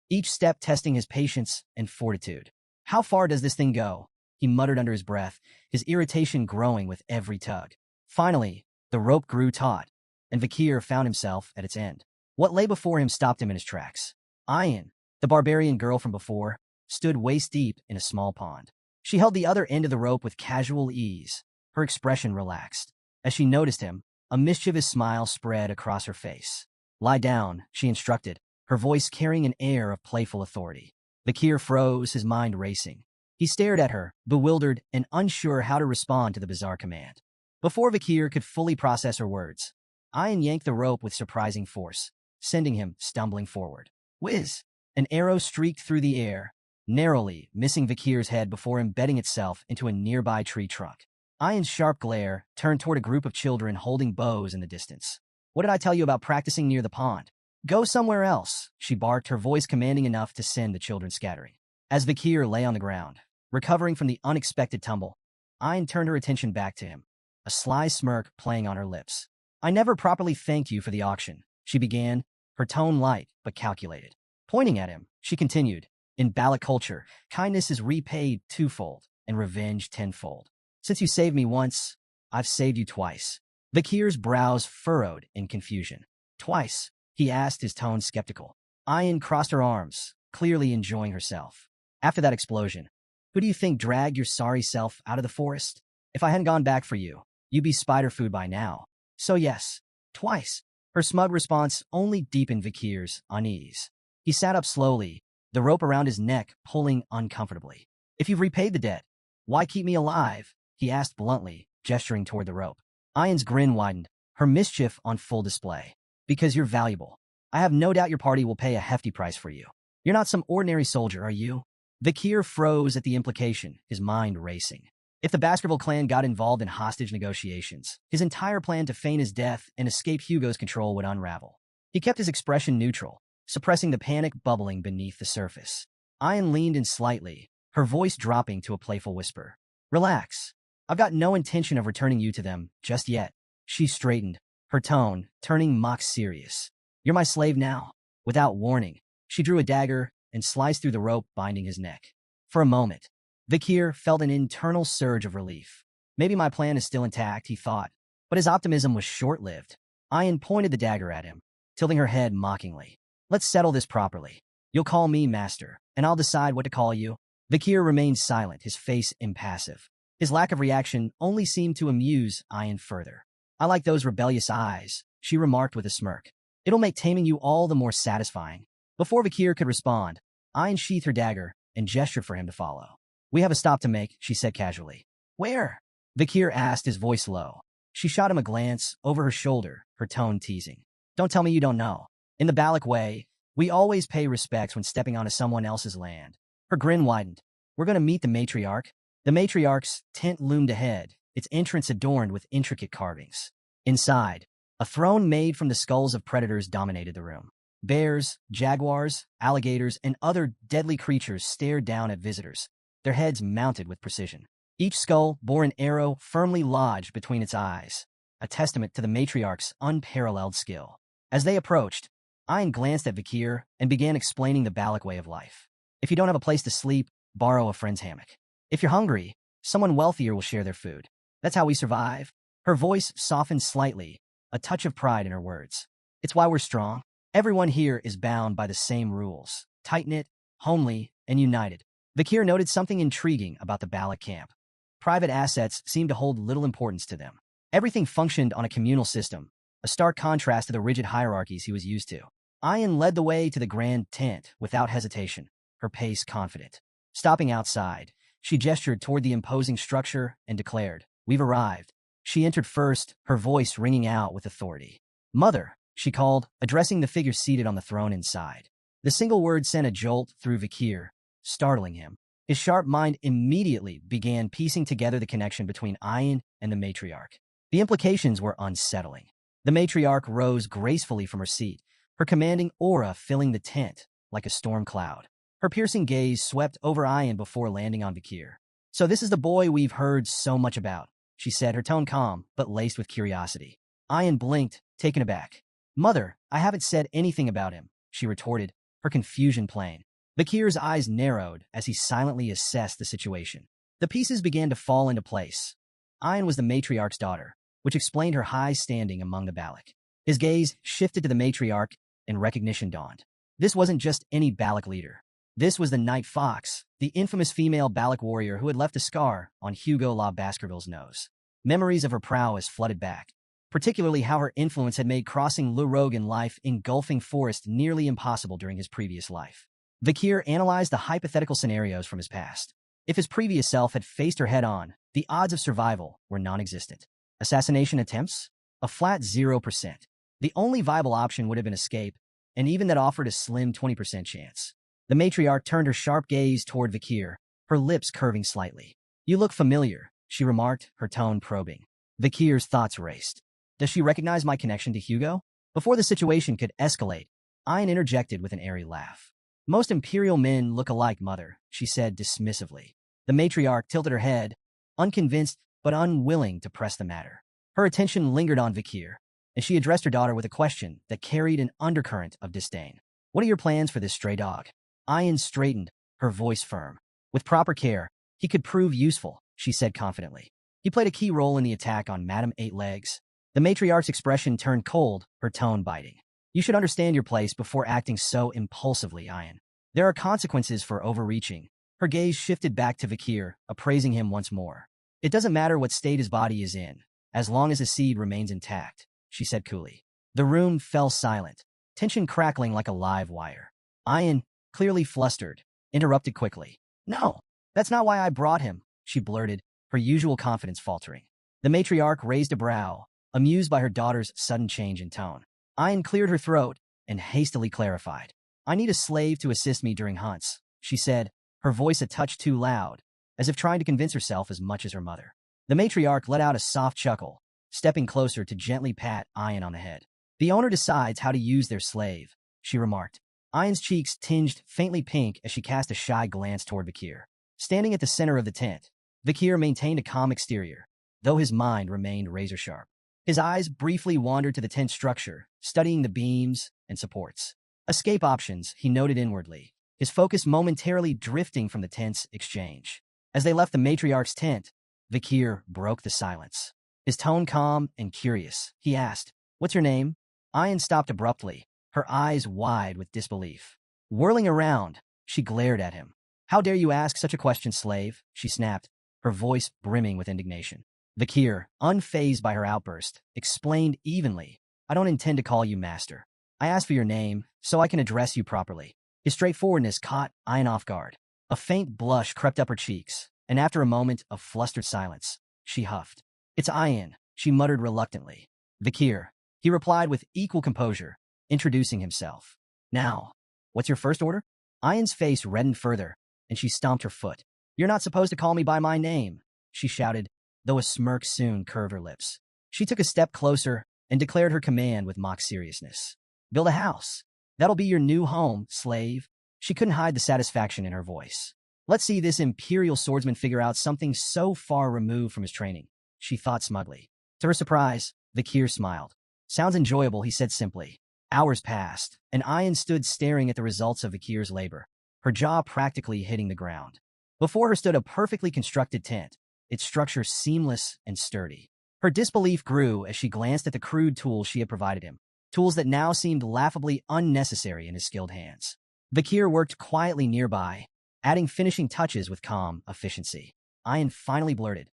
each step testing his patience and fortitude. How far does this thing go? He muttered under his breath, his irritation growing with every tug. Finally, the rope grew taut, and Bakir found himself at its end. What lay before him stopped him in his tracks. Ayan, the barbarian girl from before, stood waist-deep in a small pond. She held the other end of the rope with casual ease, her expression relaxed. As she noticed him, a mischievous smile spread across her face. Lie down, she instructed, her voice carrying an air of playful authority. Bakir froze, his mind racing. He stared at her, bewildered and unsure how to respond to the bizarre command. Before Bakir could fully process her words, Ayan yanked the rope with surprising force, sending him stumbling forward. Whiz! An arrow streaked through the air, narrowly missing Bakir's head before embedding itself into a nearby tree trunk. Ayan's sharp glare turned toward a group of children holding bows in the distance. What did I tell you about practicing near the pond? Go somewhere else, she barked, her voice commanding enough to send the children scattering. As Bakir lay on the ground, recovering from the unexpected tumble, Ayan turned her attention back to him, a sly smirk playing on her lips. I never properly thanked you for the auction, she began, her tone light but calculated. Pointing at him, she continued, in Balak culture, kindness is repaid twofold and revenge tenfold. Since you saved me once, I've saved you twice. Bakir's brows furrowed in confusion. Twice. he asked, his tone skeptical. Ayan crossed her arms, clearly enjoying herself. After that explosion, who do you think dragged your sorry self out of the forest? If I hadn't gone back for you, you'd be spider food by now. So yes, twice. Her smug response only deepened Vikir's unease. He sat up slowly, the rope around his neck pulling uncomfortably. If you've repaid the debt, why keep me alive? He asked bluntly, gesturing toward the rope. Ayan's grin widened, her mischief on full display. Because you're valuable. I have no doubt your party will pay a hefty price for you. You're not some ordinary soldier, are you? Vikir froze at the implication, his mind racing. If the Baskerville clan got involved in hostage negotiations, his entire plan to feign his death and escape Hugo's control would unravel. He kept his expression neutral, suppressing the panic bubbling beneath the surface. Ayan leaned in slightly, her voice dropping to a playful whisper. Relax. I've got no intention of returning you to them just yet. She straightened, her tone turning mock serious. You're my slave now. Without warning, she drew a dagger and sliced through the rope binding his neck. For a moment, Vikir felt an internal surge of relief. Maybe my plan is still intact, he thought, but his optimism was short-lived. Ayan pointed the dagger at him, tilting her head mockingly. Let's settle this properly. You'll call me master, and I'll decide what to call you. Vikir remained silent, his face impassive. His lack of reaction only seemed to amuse Ayan further. I like those rebellious eyes, she remarked with a smirk. It'll make taming you all the more satisfying. Before Vikir could respond, Ayan sheathed her dagger and gestured for him to follow. We have a stop to make, she said casually. Where? Vikir asked, his voice low. She shot him a glance over her shoulder, her tone teasing. Don't tell me you don't know. In the Balak way, we always pay respects when stepping onto someone else's land. Her grin widened. We're going to meet the matriarch. The matriarch's tent loomed ahead, its entrance adorned with intricate carvings. Inside, a throne made from the skulls of predators dominated the room. Bears, jaguars, alligators, and other deadly creatures stared down at visitors, their heads mounted with precision. Each skull bore an arrow firmly lodged between its eyes, a testament to the matriarch's unparalleled skill. As they approached, Ayan glanced at Vikir and began explaining the Balak way of life. If you don't have a place to sleep, borrow a friend's hammock. If you're hungry, someone wealthier will share their food. That's how we survive. Her voice softened slightly, a touch of pride in her words. It's why we're strong. Everyone here is bound by the same rules, tight-knit, homely, and united. Vikir noted something intriguing about the Balak camp. Private assets seemed to hold little importance to them. Everything functioned on a communal system, a stark contrast to the rigid hierarchies he was used to. Ayan led the way to the grand tent without hesitation, her pace confident. Stopping outside, she gestured toward the imposing structure and declared, We've arrived. She entered first, her voice ringing out with authority. Mother, she called, addressing the figure seated on the throne inside. The single word sent a jolt through Vikir, startling him. His sharp mind immediately began piecing together the connection between Ayan and the matriarch. The implications were unsettling. The matriarch rose gracefully from her seat, her commanding aura filling the tent like a storm cloud. Her piercing gaze swept over Ayan before landing on Vikir. So this is the boy we've heard so much about, she said, her tone calm but laced with curiosity. Ayan blinked, taken aback. Mother, I haven't said anything about him, she retorted, her confusion plain. Vikir's eyes narrowed as he silently assessed the situation. The pieces began to fall into place. Ayan was the matriarch's daughter, which explained her high standing among the Balak. His gaze shifted to the matriarch, and recognition dawned. This wasn't just any Balak leader. This was the Night Fox, the infamous female Balak warrior who had left a scar on Hugo La Baskerville's nose. Memories of her prowess flooded back, particularly how her influence had made crossing Le Rogue in life engulfing forest nearly impossible during his previous life. Vikir analyzed the hypothetical scenarios from his past. If his previous self had faced her head-on, the odds of survival were non-existent. Assassination attempts? A flat 0%. The only viable option would have been escape, and even that offered a slim 20% chance. The matriarch turned her sharp gaze toward Vikir, her lips curving slightly. You look familiar, she remarked, her tone probing. Vikir's thoughts raced. Does she recognize my connection to Hugo? Before the situation could escalate, Ayan interjected with an airy laugh. Most imperial men look alike, mother, she said dismissively. The matriarch tilted her head, unconvinced but unwilling to press the matter. Her attention lingered on Vikir, and she addressed her daughter with a question that carried an undercurrent of disdain. What are your plans for this stray dog? Ayan straightened, her voice firm. With proper care, he could prove useful, she said confidently. He played a key role in the attack on Madame Eight Legs. The matriarch's expression turned cold, her tone biting. You should understand your place before acting so impulsively, Ayan. There are consequences for overreaching. Her gaze shifted back to Vakir, appraising him once more. It doesn't matter what state his body is in, as long as the seed remains intact, she said coolly. The room fell silent, tension crackling like a live wire. Ayan, clearly flustered, interrupted quickly. No, that's not why I brought him, she blurted, her usual confidence faltering. The matriarch raised a brow, amused by her daughter's sudden change in tone. Ayan cleared her throat and hastily clarified. I need a slave to assist me during hunts, she said, her voice a touch too loud, as if trying to convince herself as much as her mother. The matriarch let out a soft chuckle, stepping closer to gently pat Ayan on the head. The owner decides how to use their slave, she remarked. Ayan's cheeks tinged faintly pink as she cast a shy glance toward Vakir. Standing at the center of the tent, Vakir maintained a calm exterior, though his mind remained razor-sharp. His eyes briefly wandered to the tent structure, studying the beams and supports. Escape options, he noted inwardly, his focus momentarily drifting from the tent's exchange. As they left the matriarch's tent, Vakir broke the silence. His tone calm and curious, he asked, What's your name? Ayan stopped abruptly, her eyes wide with disbelief. Whirling around, she glared at him. How dare you ask such a question, slave? She snapped, her voice brimming with indignation. Vakir, unfazed by her outburst, explained evenly, I don't intend to call you master. I asked for your name, so I can address you properly. His straightforwardness caught Ayan off guard. A faint blush crept up her cheeks, and after a moment of flustered silence, she huffed. It's Ayan, she muttered reluctantly. Vakir, he replied with equal composure, introducing himself. Now, what's your first order? Ayan's face reddened further, and she stomped her foot. You're not supposed to call me by my name, she shouted, though a smirk soon curved her lips. She took a step closer and declared her command with mock seriousness. Build a house. That'll be your new home, slave. She couldn't hide the satisfaction in her voice. Let's see this imperial swordsman figure out something so far removed from his training, she thought smugly. To her surprise, Vakir smiled. Sounds enjoyable, he said simply. Hours passed, and Ayan stood staring at the results of Vakir's labor, her jaw practically hitting the ground. Before her stood a perfectly constructed tent, its structure seamless and sturdy. Her disbelief grew as she glanced at the crude tools she had provided him, tools that now seemed laughably unnecessary in his skilled hands. Vakir worked quietly nearby, adding finishing touches with calm efficiency. Ayan finally blurted,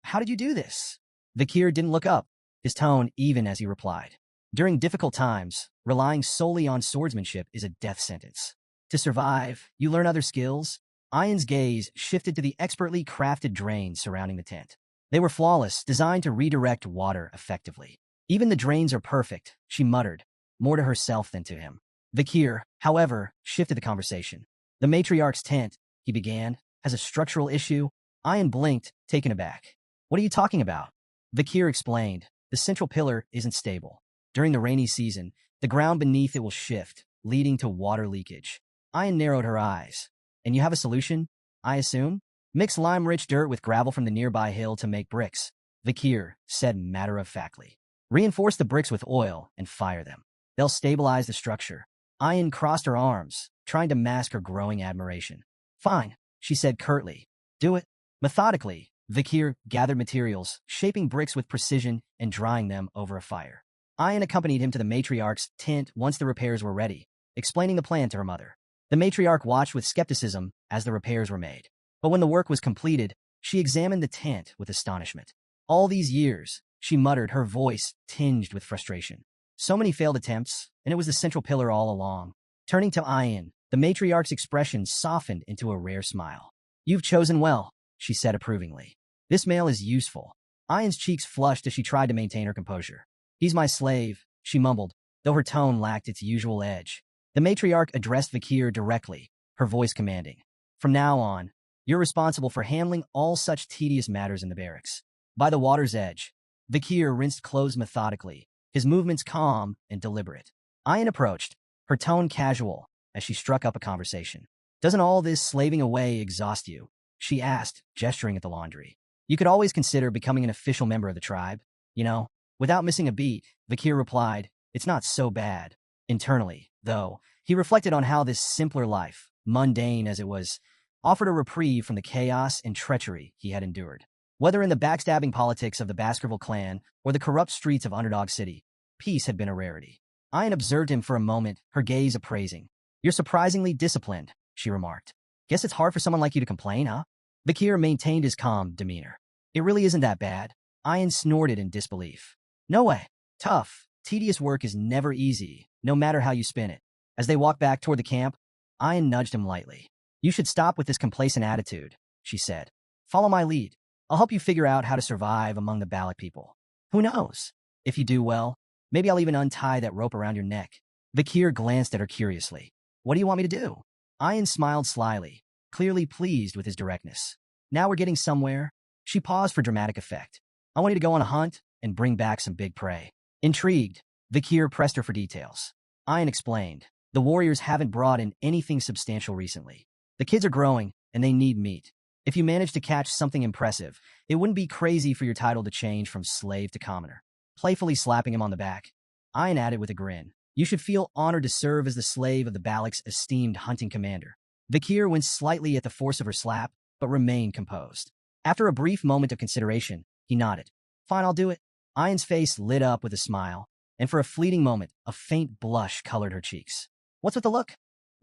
How did you do this? Vakir didn't look up, his tone even as he replied. During difficult times, relying solely on swordsmanship is a death sentence. To survive, you learn other skills. Ayan's gaze shifted to the expertly crafted drains surrounding the tent. They were flawless, designed to redirect water effectively. Even the drains are perfect, she muttered, more to herself than to him. Vakir, however, shifted the conversation. The matriarch's tent, he began, has a structural issue. Ayan blinked, taken aback. What are you talking about? Vakir explained, the central pillar isn't stable. During the rainy season, the ground beneath it will shift, leading to water leakage. Ayan narrowed her eyes. And you have a solution, I assume? Mix lime-rich dirt with gravel from the nearby hill to make bricks, Vakir said matter-of-factly. Reinforce the bricks with oil and fire them. They'll stabilize the structure. Ayan crossed her arms, trying to mask her growing admiration. Fine, she said curtly. Do it. Methodically, Vakir gathered materials, shaping bricks with precision and drying them over a fire. Ayan accompanied him to the matriarch's tent once the repairs were ready, explaining the plan to her mother. The matriarch watched with skepticism as the repairs were made. But when the work was completed, she examined the tent with astonishment. All these years, she muttered, her voice tinged with frustration. So many failed attempts, and it was the central pillar all along. Turning to Ayan, the matriarch's expression softened into a rare smile. You've chosen well, she said approvingly. This male is useful. Ayan's cheeks flushed as she tried to maintain her composure. He's my slave, she mumbled, though her tone lacked its usual edge. The matriarch addressed Vakir directly, her voice commanding. From now on, you're responsible for handling all such tedious matters in the barracks. By the water's edge, Vakir rinsed clothes methodically, his movements calm and deliberate. Ayan approached, her tone casual, as she struck up a conversation. Doesn't all this slaving away exhaust you? She asked, gesturing at the laundry. You could always consider becoming an official member of the tribe. You know, without missing a beat, Vakir replied, it's not so bad. Internally, though, he reflected on how this simpler life, mundane as it was, offered a reprieve from the chaos and treachery he had endured. Whether in the backstabbing politics of the Baskerville clan or the corrupt streets of Underdog City, peace had been a rarity. Ayan observed him for a moment, her gaze appraising. You're surprisingly disciplined, she remarked. Guess it's hard for someone like you to complain, huh? Vakir maintained his calm demeanor. It really isn't that bad. Ayan snorted in disbelief. No way. Tough, tedious work is never easy, no matter how you spin it. As they walked back toward the camp, Ayan nudged him lightly. You should stop with this complacent attitude, she said. Follow my lead. I'll help you figure out how to survive among the Balak people. Who knows? If you do well, maybe I'll even untie that rope around your neck. Vakir glanced at her curiously. What do you want me to do? Ayan smiled slyly, clearly pleased with his directness. Now we're getting somewhere. She paused for dramatic effect. I want you to go on a hunt and bring back some big prey. Intrigued, Vakir pressed her for details. Ayan explained. The warriors haven't brought in anything substantial recently. The kids are growing, and they need meat. If you manage to catch something impressive, it wouldn't be crazy for your title to change from slave to commoner. Playfully slapping him on the back, Ayan added with a grin. You should feel honored to serve as the slave of the Balak's esteemed hunting commander. Vakir winced slightly at the force of her slap, but remained composed. After a brief moment of consideration, he nodded. Fine, I'll do it. Ayan's face lit up with a smile, and for a fleeting moment, a faint blush colored her cheeks. What's with the look?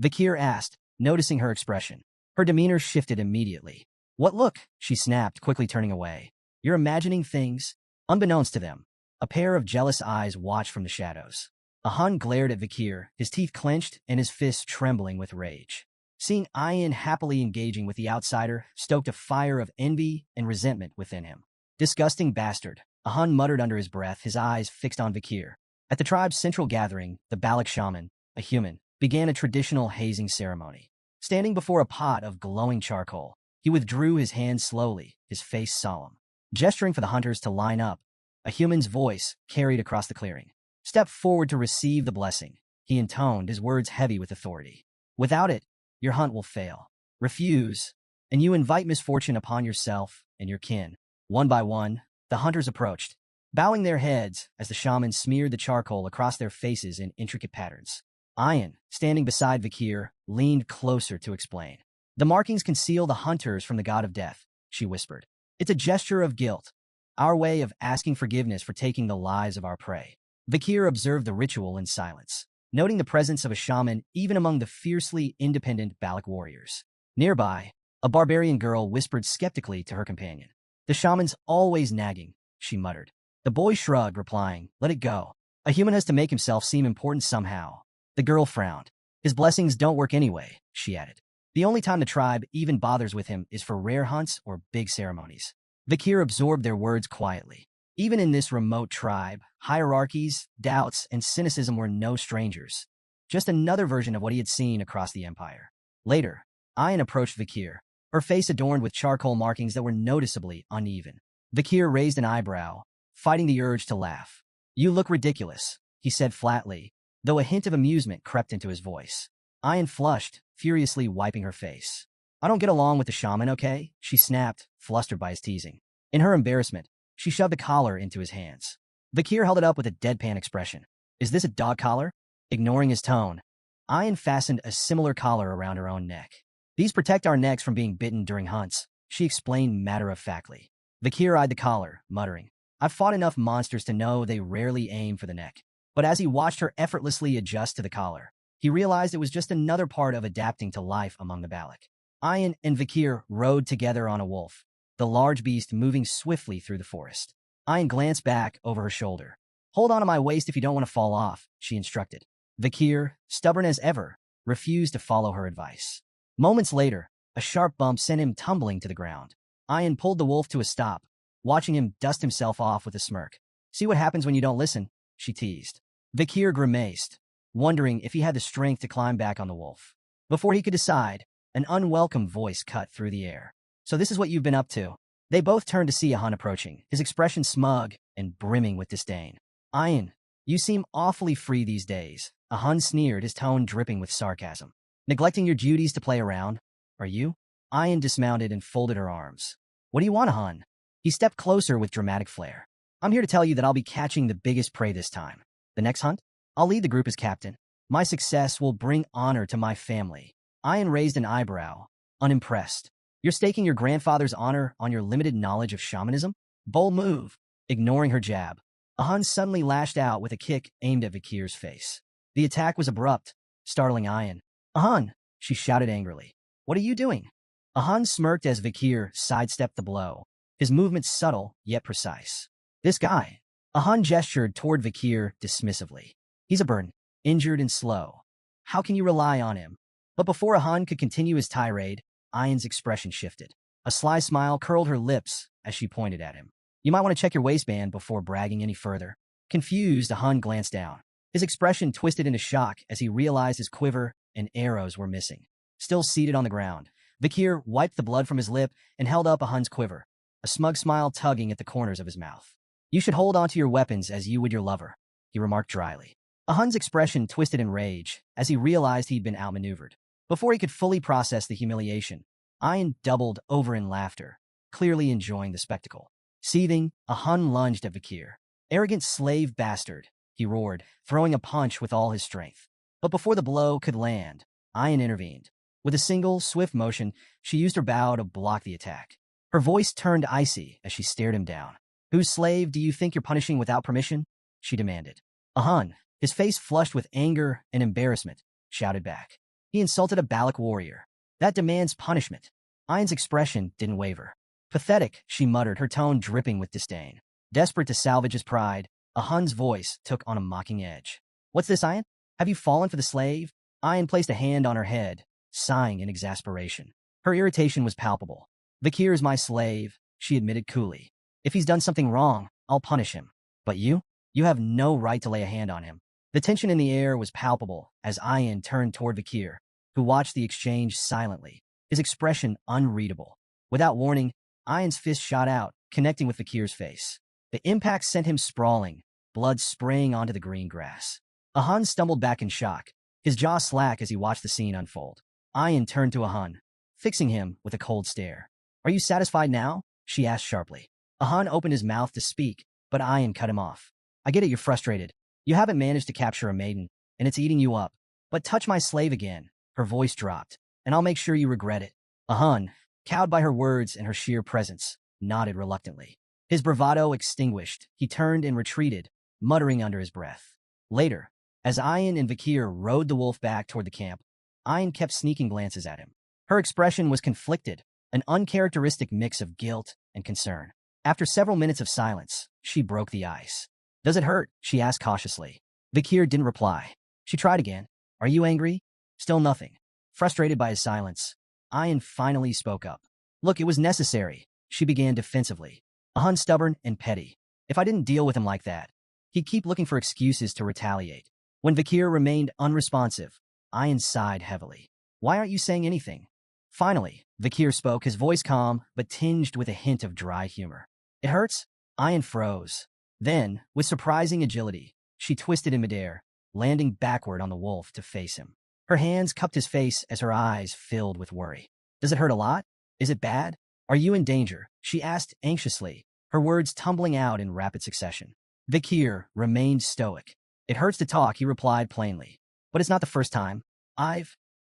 Vakir asked, noticing her expression. Her demeanor shifted immediately. What look? She snapped, quickly turning away. You're imagining things. Unbeknownst to them, a pair of jealous eyes watched from the shadows. Ahan glared at Vakir, his teeth clenched and his fists trembling with rage. Seeing Ayan happily engaging with the outsider stoked a fire of envy and resentment within him. Disgusting bastard, Ahan muttered under his breath, his eyes fixed on Vakir. At the tribe's central gathering, the Balak shaman, a human, began a traditional hazing ceremony. Standing before a pot of glowing charcoal, he withdrew his hands slowly, his face solemn. Gesturing for the hunters to line up, a human's voice carried across the clearing. Step forward to receive the blessing, he intoned, his words heavy with authority. Without it, your hunt will fail. Refuse, and you invite misfortune upon yourself and your kin. One by one, the hunters approached, bowing their heads as the shaman smeared the charcoal across their faces in intricate patterns. Ayan, standing beside Vakir, leaned closer to explain. The markings conceal the hunters from the god of death, she whispered. It's a gesture of guilt, our way of asking forgiveness for taking the lives of our prey. Vakir observed the ritual in silence, noting the presence of a shaman even among the fiercely independent Balak warriors. Nearby, a barbarian girl whispered skeptically to her companion. The shaman's always nagging, she muttered. The boy shrugged, replying, let it go. A human has to make himself seem important somehow. The girl frowned. His blessings don't work anyway, she added. The only time the tribe even bothers with him is for rare hunts or big ceremonies. Vakir absorbed their words quietly. Even in this remote tribe, hierarchies, doubts, and cynicism were no strangers. Just another version of what he had seen across the empire. Later, Ayan approached Vakir, her face adorned with charcoal markings that were noticeably uneven. Vakir raised an eyebrow, fighting the urge to laugh. You look ridiculous, he said flatly, though a hint of amusement crept into his voice. Ayan flushed, furiously wiping her face. I don't get along with the shaman, okay? She snapped, flustered by his teasing. In her embarrassment, she shoved the collar into his hands. Vakir held it up with a deadpan expression. Is this a dog collar? Ignoring his tone, Ayan fastened a similar collar around her own neck. These protect our necks from being bitten during hunts, she explained matter-of-factly. Vakir eyed the collar, muttering. I've fought enough monsters to know they rarely aim for the neck. But as he watched her effortlessly adjust to the collar, he realized it was just another part of adapting to life among the Balak. Ayan and Vakir rode together on a wolf, the large beast moving swiftly through the forest. Ayan glanced back over her shoulder. Hold on to my waist if you don't want to fall off, she instructed. Vakir, stubborn as ever, refused to follow her advice. Moments later, a sharp bump sent him tumbling to the ground. Ayan pulled the wolf to a stop, watching him dust himself off with a smirk. See what happens when you don't listen, she teased. Vakir grimaced, wondering if he had the strength to climb back on the wolf. Before he could decide, an unwelcome voice cut through the air. So this is what you've been up to. They both turned to see Ahan approaching, his expression smug and brimming with disdain. Ayan, you seem awfully free these days, Ahan sneered, his tone dripping with sarcasm. Neglecting your duties to play around, are you? Ayan dismounted and folded her arms. What do you want, Ahan? He stepped closer with dramatic flair. I'm here to tell you that I'll be catching the biggest prey this time. The next hunt? I'll lead the group as captain. My success will bring honor to my family. Ayan raised an eyebrow, unimpressed. You're staking your grandfather's honor on your limited knowledge of shamanism? Bold move. Ignoring her jab, Ahan suddenly lashed out with a kick aimed at Vikir's face. The attack was abrupt, startling Ayan. Ahan, she shouted angrily. What are you doing? Ahan smirked as Vikir sidestepped the blow, his movements subtle yet precise. This guy. Ahan gestured toward Vikir dismissively. He's a burn, injured and slow. How can you rely on him? But before Ahan could continue his tirade, Ayan's expression shifted. A sly smile curled her lips as she pointed at him. You might want to check your waistband before bragging any further. Confused, Ahan glanced down. His expression twisted into shock as he realized his quiver and arrows were missing. Still seated on the ground, Vikir wiped the blood from his lip and held up Ahan's quiver, a smug smile tugging at the corners of his mouth. You should hold onto your weapons as you would your lover, he remarked dryly. Ahan's expression twisted in rage as he realized he'd been outmaneuvered. Before he could fully process the humiliation, Ayan doubled over in laughter, clearly enjoying the spectacle. Seething, Ahan lunged at Vikir. Arrogant slave bastard, he roared, throwing a punch with all his strength. But before the blow could land, Ayan intervened. With a single, swift motion, she used her bow to block the attack. Her voice turned icy as she stared him down. Whose slave do you think you're punishing without permission? She demanded. Ahan, his face flushed with anger and embarrassment, shouted back. He insulted a Balak warrior. That demands punishment. Ayan's expression didn't waver. Pathetic, she muttered, her tone dripping with disdain. Desperate to salvage his pride, Ahan's voice took on a mocking edge. What's this, Ayan? Have you fallen for the slave? Ayan placed a hand on her head, sighing in exasperation. Her irritation was palpable. Vikir is my slave, she admitted coolly. If he's done something wrong, I'll punish him. But you? You have no right to lay a hand on him. The tension in the air was palpable as Ayan turned toward Vikir, who watched the exchange silently, his expression unreadable. Without warning, Ayan's fist shot out, connecting with Vikir's face. The impact sent him sprawling, blood spraying onto the green grass. Ahan stumbled back in shock, his jaw slack as he watched the scene unfold. Ayan turned to Ahan, fixing him with a cold stare. Are you satisfied now? She asked sharply. Ahan opened his mouth to speak, but Ayan cut him off. I get it, you're frustrated. You haven't managed to capture a maiden, and it's eating you up. But touch my slave again, her voice dropped, and I'll make sure you regret it. Ahan, cowed by her words and her sheer presence, nodded reluctantly. His bravado extinguished, he turned and retreated, muttering under his breath. Later, as Ayan and Vikir rode the wolf back toward the camp, Ayan kept sneaking glances at him. Her expression was conflicted, an uncharacteristic mix of guilt and concern. After several minutes of silence, she broke the ice. Does it hurt? She asked cautiously. Vikir didn't reply. She tried again. Are you angry? Still nothing. Frustrated by his silence, Ayan finally spoke up. Look, it was necessary, she began defensively. Ahan's stubborn and petty. If I didn't deal with him like that, he'd keep looking for excuses to retaliate. When Vikir remained unresponsive, Ayan sighed heavily. Why aren't you saying anything? Finally, Vikir spoke, his voice calm, but tinged with a hint of dry humor. It hurts? Ayan froze. Then, with surprising agility, she twisted in midair, landing backward on the wolf to face him. Her hands cupped his face as her eyes filled with worry. Does it hurt a lot? Is it bad? Are you in danger? She asked anxiously, her words tumbling out in rapid succession. Vikir remained stoic. It hurts to talk, he replied plainly. But it's not the first time.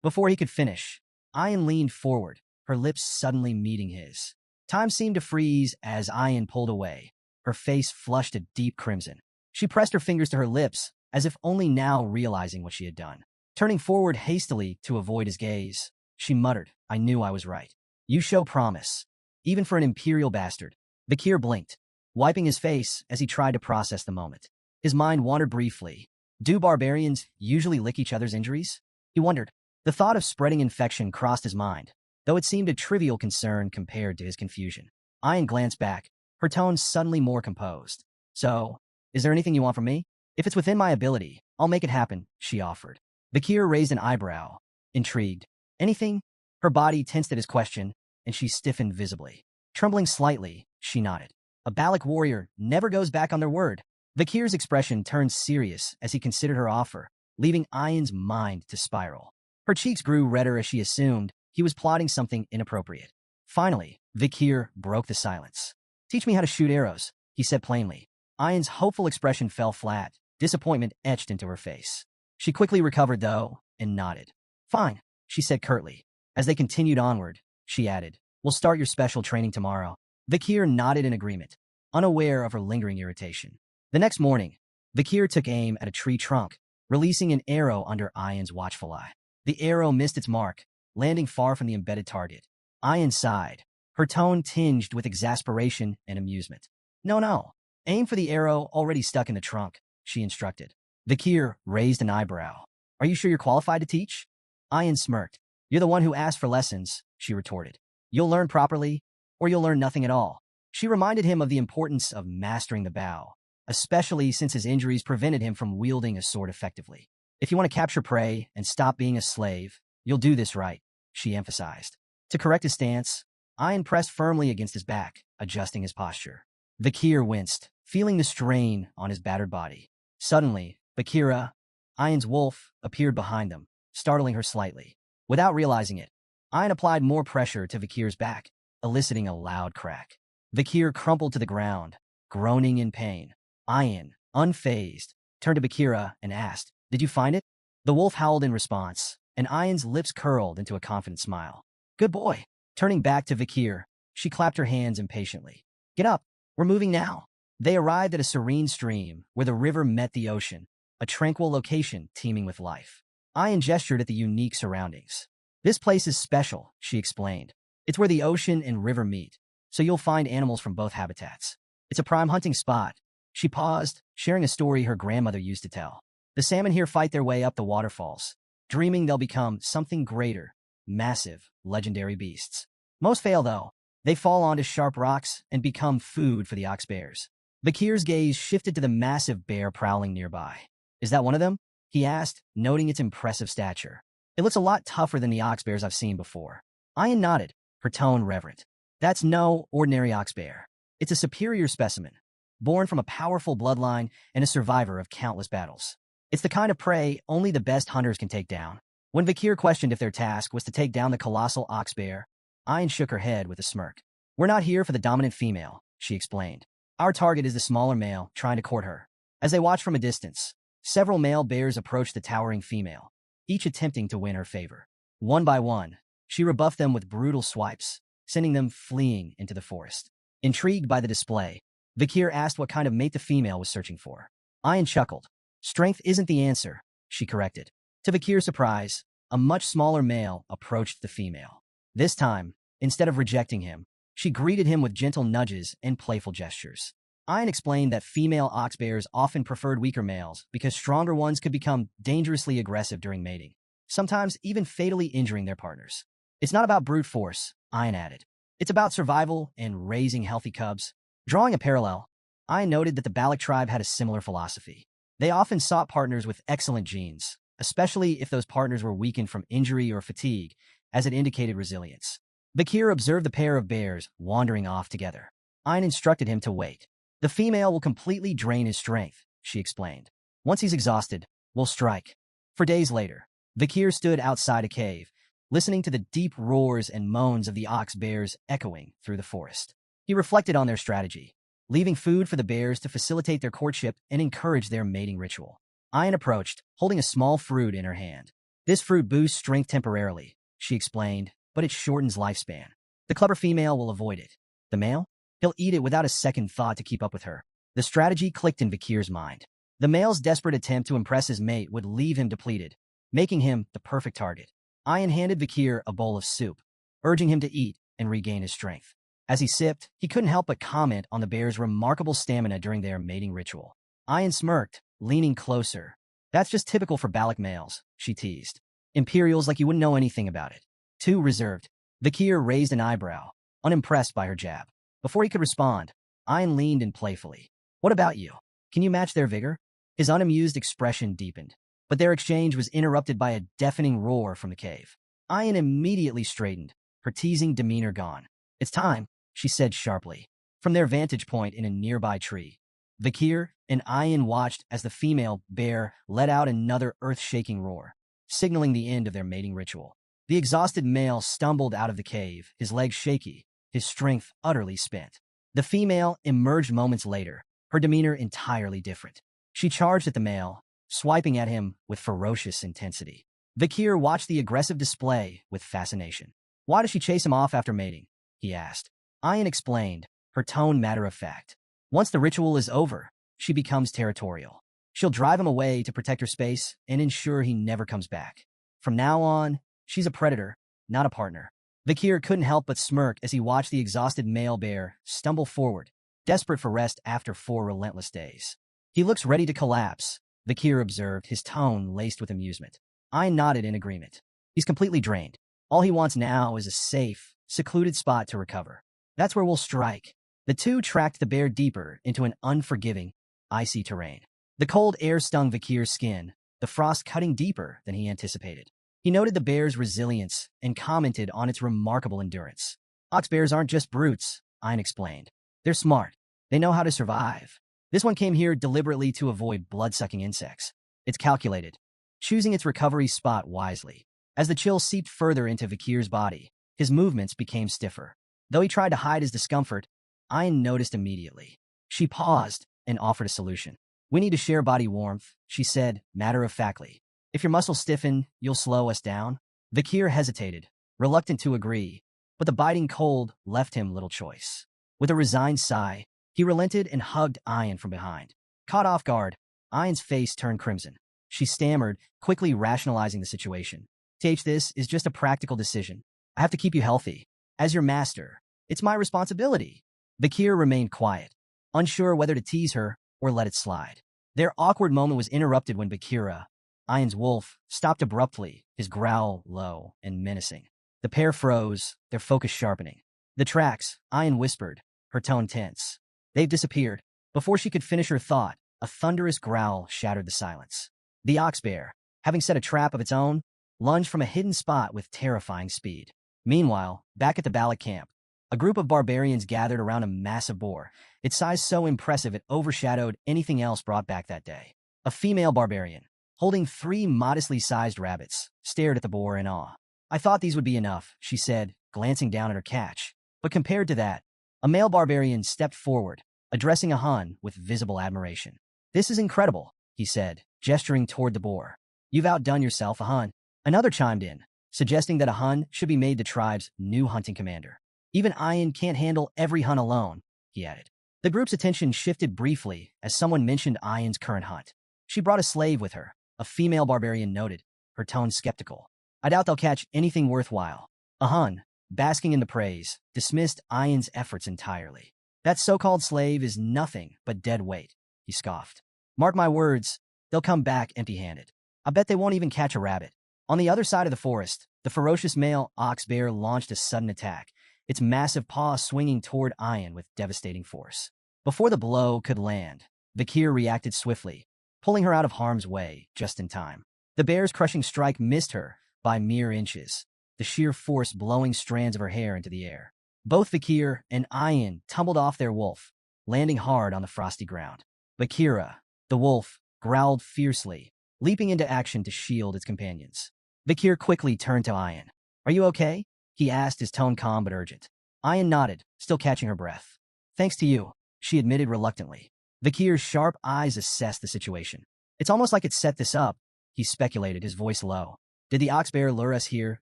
Before he could finish, Ayan leaned forward, her lips suddenly meeting his. Time seemed to freeze as Ayan pulled away, her face flushed a deep crimson. She pressed her fingers to her lips, as if only now realizing what she had done. Turning forward hastily to avoid his gaze, she muttered, I knew I was right. You show promise. Even for an imperial bastard. Vikir blinked, wiping his face as he tried to process the moment. His mind wandered briefly. Do barbarians usually lick each other's injuries? He wondered. The thought of spreading infection crossed his mind, though it seemed a trivial concern compared to his confusion. Ayan glanced back, her tone suddenly more composed. So, is there anything you want from me? If it's within my ability, I'll make it happen, she offered. Vikir raised an eyebrow, intrigued. Anything? Her body tensed at his question, and she stiffened visibly. Trembling slightly, she nodded. A Balak warrior never goes back on their word. Vikir's expression turned serious as he considered her offer, leaving Ayan's mind to spiral. Her cheeks grew redder as she assumed he was plotting something inappropriate. Finally, Vikir broke the silence. Teach me how to shoot arrows, he said plainly. Ayan's hopeful expression fell flat, disappointment etched into her face. She quickly recovered, though, and nodded. Fine, she said curtly. As they continued onward, she added, we'll start your special training tomorrow. Vikir nodded in agreement, unaware of her lingering irritation. The next morning, Vakir took aim at a tree trunk, releasing an arrow under Ayan's watchful eye. The arrow missed its mark, landing far from the embedded target. Ayan sighed, her tone tinged with exasperation and amusement. No. Aim for the arrow already stuck in the trunk, she instructed. Vakir raised an eyebrow. Are you sure you're qualified to teach? Ayan smirked. You're the one who asked for lessons, she retorted. You'll learn properly, or you'll learn nothing at all. She reminded him of the importance of mastering the bow, especially since his injuries prevented him from wielding a sword effectively. If you want to capture prey and stop being a slave, you'll do this right, she emphasized. To correct his stance, Ayan pressed firmly against his back, adjusting his posture. Vakir winced, feeling the strain on his battered body. Suddenly, Vakira, Ayan's wolf, appeared behind them, startling her slightly. Without realizing it, Ayan applied more pressure to Vakir's back, eliciting a loud crack. Vakir crumpled to the ground, groaning in pain. Ayan, unfazed, turned to Vakira and asked, Did you find it? The wolf howled in response, and Ayan's lips curled into a confident smile. Good boy. Turning back to Vakir, she clapped her hands impatiently. Get up. We're moving now. They arrived at a serene stream where the river met the ocean, a tranquil location teeming with life. Ayan gestured at the unique surroundings. This place is special, she explained. It's where the ocean and river meet, so you'll find animals from both habitats. It's a prime hunting spot. She paused, sharing a story her grandmother used to tell. The salmon here fight their way up the waterfalls, dreaming they'll become something greater, massive, legendary beasts. Most fail, though. They fall onto sharp rocks and become food for the ox bears. Vakir's gaze shifted to the massive bear prowling nearby. Is that one of them? He asked, noting its impressive stature. It looks a lot tougher than the ox bears I've seen before. Ayan nodded, her tone reverent. That's no ordinary ox bear. It's a superior specimen, born from a powerful bloodline and a survivor of countless battles. It's the kind of prey only the best hunters can take down. When Vakir questioned if their task was to take down the colossal ox bear, Ayan shook her head with a smirk. We're not here for the dominant female, she explained. Our target is the smaller male trying to court her. As they watched from a distance, several male bears approached the towering female, each attempting to win her favor. One by one, she rebuffed them with brutal swipes, sending them fleeing into the forest. Intrigued by the display, Vakir asked what kind of mate the female was searching for. Ayan chuckled. Strength isn't the answer, she corrected. To Vakir's surprise, a much smaller male approached the female. This time, instead of rejecting him, she greeted him with gentle nudges and playful gestures. Ayan explained that female ox bears often preferred weaker males because stronger ones could become dangerously aggressive during mating, sometimes even fatally injuring their partners. It's not about brute force, Ayan added. It's about survival and raising healthy cubs. Drawing a parallel, Ayan noted that the Balak tribe had a similar philosophy. They often sought partners with excellent genes, especially if those partners were weakened from injury or fatigue, as it indicated resilience. Vakir observed the pair of bears wandering off together. Ayan instructed him to wait. The female will completely drain his strength, she explained. Once he's exhausted, we'll strike. For days later, Vakir stood outside a cave, listening to the deep roars and moans of the ox bears echoing through the forest. He reflected on their strategy, leaving food for the bears to facilitate their courtship and encourage their mating ritual. Ayan approached, holding a small fruit in her hand. This fruit boosts strength temporarily, she explained, but it shortens lifespan. The clever female will avoid it. The male? He'll eat it without a second thought to keep up with her. The strategy clicked in Vakir's mind. The male's desperate attempt to impress his mate would leave him depleted, making him the perfect target. Ayan handed Vakir a bowl of soup, urging him to eat and regain his strength. As he sipped, he couldn't help but comment on the bear's remarkable stamina during their mating ritual. Ayan smirked, leaning closer. That's just typical for Balak males, she teased. Imperials like you wouldn't know anything about it. Too reserved. Vakir raised an eyebrow, unimpressed by her jab. Before he could respond, Ayan leaned in playfully. What about you? Can you match their vigor? His unamused expression deepened, but their exchange was interrupted by a deafening roar from the cave. Ayan immediately straightened, her teasing demeanor gone. It's time, she said sharply. From their vantage point in a nearby tree, Vakir and Ayan watched as the female bear let out another earth-shaking roar, signaling the end of their mating ritual. The exhausted male stumbled out of the cave, his legs shaky, his strength utterly spent. The female emerged moments later, her demeanor entirely different. She charged at the male, swiping at him with ferocious intensity. Vakir watched the aggressive display with fascination. Why does she chase him off after mating? He asked. Ayan explained, her tone matter-of-fact. Once the ritual is over, she becomes territorial. She'll drive him away to protect her space and ensure he never comes back. From now on, she's a predator, not a partner. Vakir couldn't help but smirk as he watched the exhausted male bear stumble forward, desperate for rest after 4 relentless days. He looks ready to collapse, Vakir observed, his tone laced with amusement. I nodded in agreement. He's completely drained. All he wants now is a safe, secluded spot to recover. That's where we'll strike. The two tracked the bear deeper into an unforgiving, icy terrain. The cold air stung Vakir's skin, the frost cutting deeper than he anticipated. He noted the bear's resilience and commented on its remarkable endurance. Ox bears aren't just brutes, Ein explained. They're smart. They know how to survive. This one came here deliberately to avoid blood-sucking insects. It's calculated, choosing its recovery spot wisely. As the chill seeped further into Vakir's body, his movements became stiffer. Though he tried to hide his discomfort, Ein noticed immediately. She paused and offered a solution. We need to share body warmth, she said, matter-of-factly. If your muscles stiffen, you'll slow us down. Vakir hesitated, reluctant to agree, but the biting cold left him little choice. With a resigned sigh, he relented and hugged Ein from behind. Caught off guard, Ein's face turned crimson. She stammered, quickly rationalizing the situation. This is just a practical decision. I have to keep you healthy. As your master, it's my responsibility. Vakir remained quiet, unsure whether to tease her or let it slide. Their awkward moment was interrupted when Bakira, Ein's wolf, stopped abruptly, his growl low and menacing. The pair froze, their focus sharpening. The tracks, Ein whispered, her tone tense. They've disappeared. Before she could finish her thought, a thunderous growl shattered the silence. The ox bear, having set a trap of its own, lunged from a hidden spot with terrifying speed. Meanwhile, back at the Bala camp, a group of barbarians gathered around a massive boar, its size so impressive it overshadowed anything else brought back that day. A female barbarian, holding 3 modestly sized rabbits, stared at the boar in awe. I thought these would be enough, she said, glancing down at her catch. But compared to that, a male barbarian stepped forward, addressing a Hun with visible admiration. This is incredible, he said, gesturing toward the boar. You've outdone yourself, a Hun. Another chimed in, suggesting that a Hun should be made the tribe's new hunting commander. Even Ein can't handle every Hun alone, he added. The group's attention shifted briefly as someone mentioned Ein's current hunt. She brought a slave with her, a female barbarian noted, her tone skeptical. I doubt they'll catch anything worthwhile. A Hun, basking in the praise, dismissed Ein's efforts entirely. That so-called slave is nothing but dead weight, he scoffed. Mark my words, they'll come back empty-handed. I bet they won't even catch a rabbit. On the other side of the forest, the ferocious male ox bear launched a sudden attack, its massive paw swinging toward Ein with devastating force. Before the blow could land, Vakir reacted swiftly, pulling her out of harm's way just in time. The bear's crushing strike missed her by mere inches, the sheer force blowing strands of her hair into the air. Both Vakir and Ein tumbled off their wolf, landing hard on the frosty ground. Vakira, the wolf, growled fiercely, leaping into action to shield its companions. Vakir quickly turned to Ein. Are you okay? He asked, his tone calm but urgent. Ein nodded, still catching her breath. Thanks to you, she admitted reluctantly. Vakir's sharp eyes assessed the situation. It's almost like it set this up, he speculated, his voice low. Did the ox bear lure us here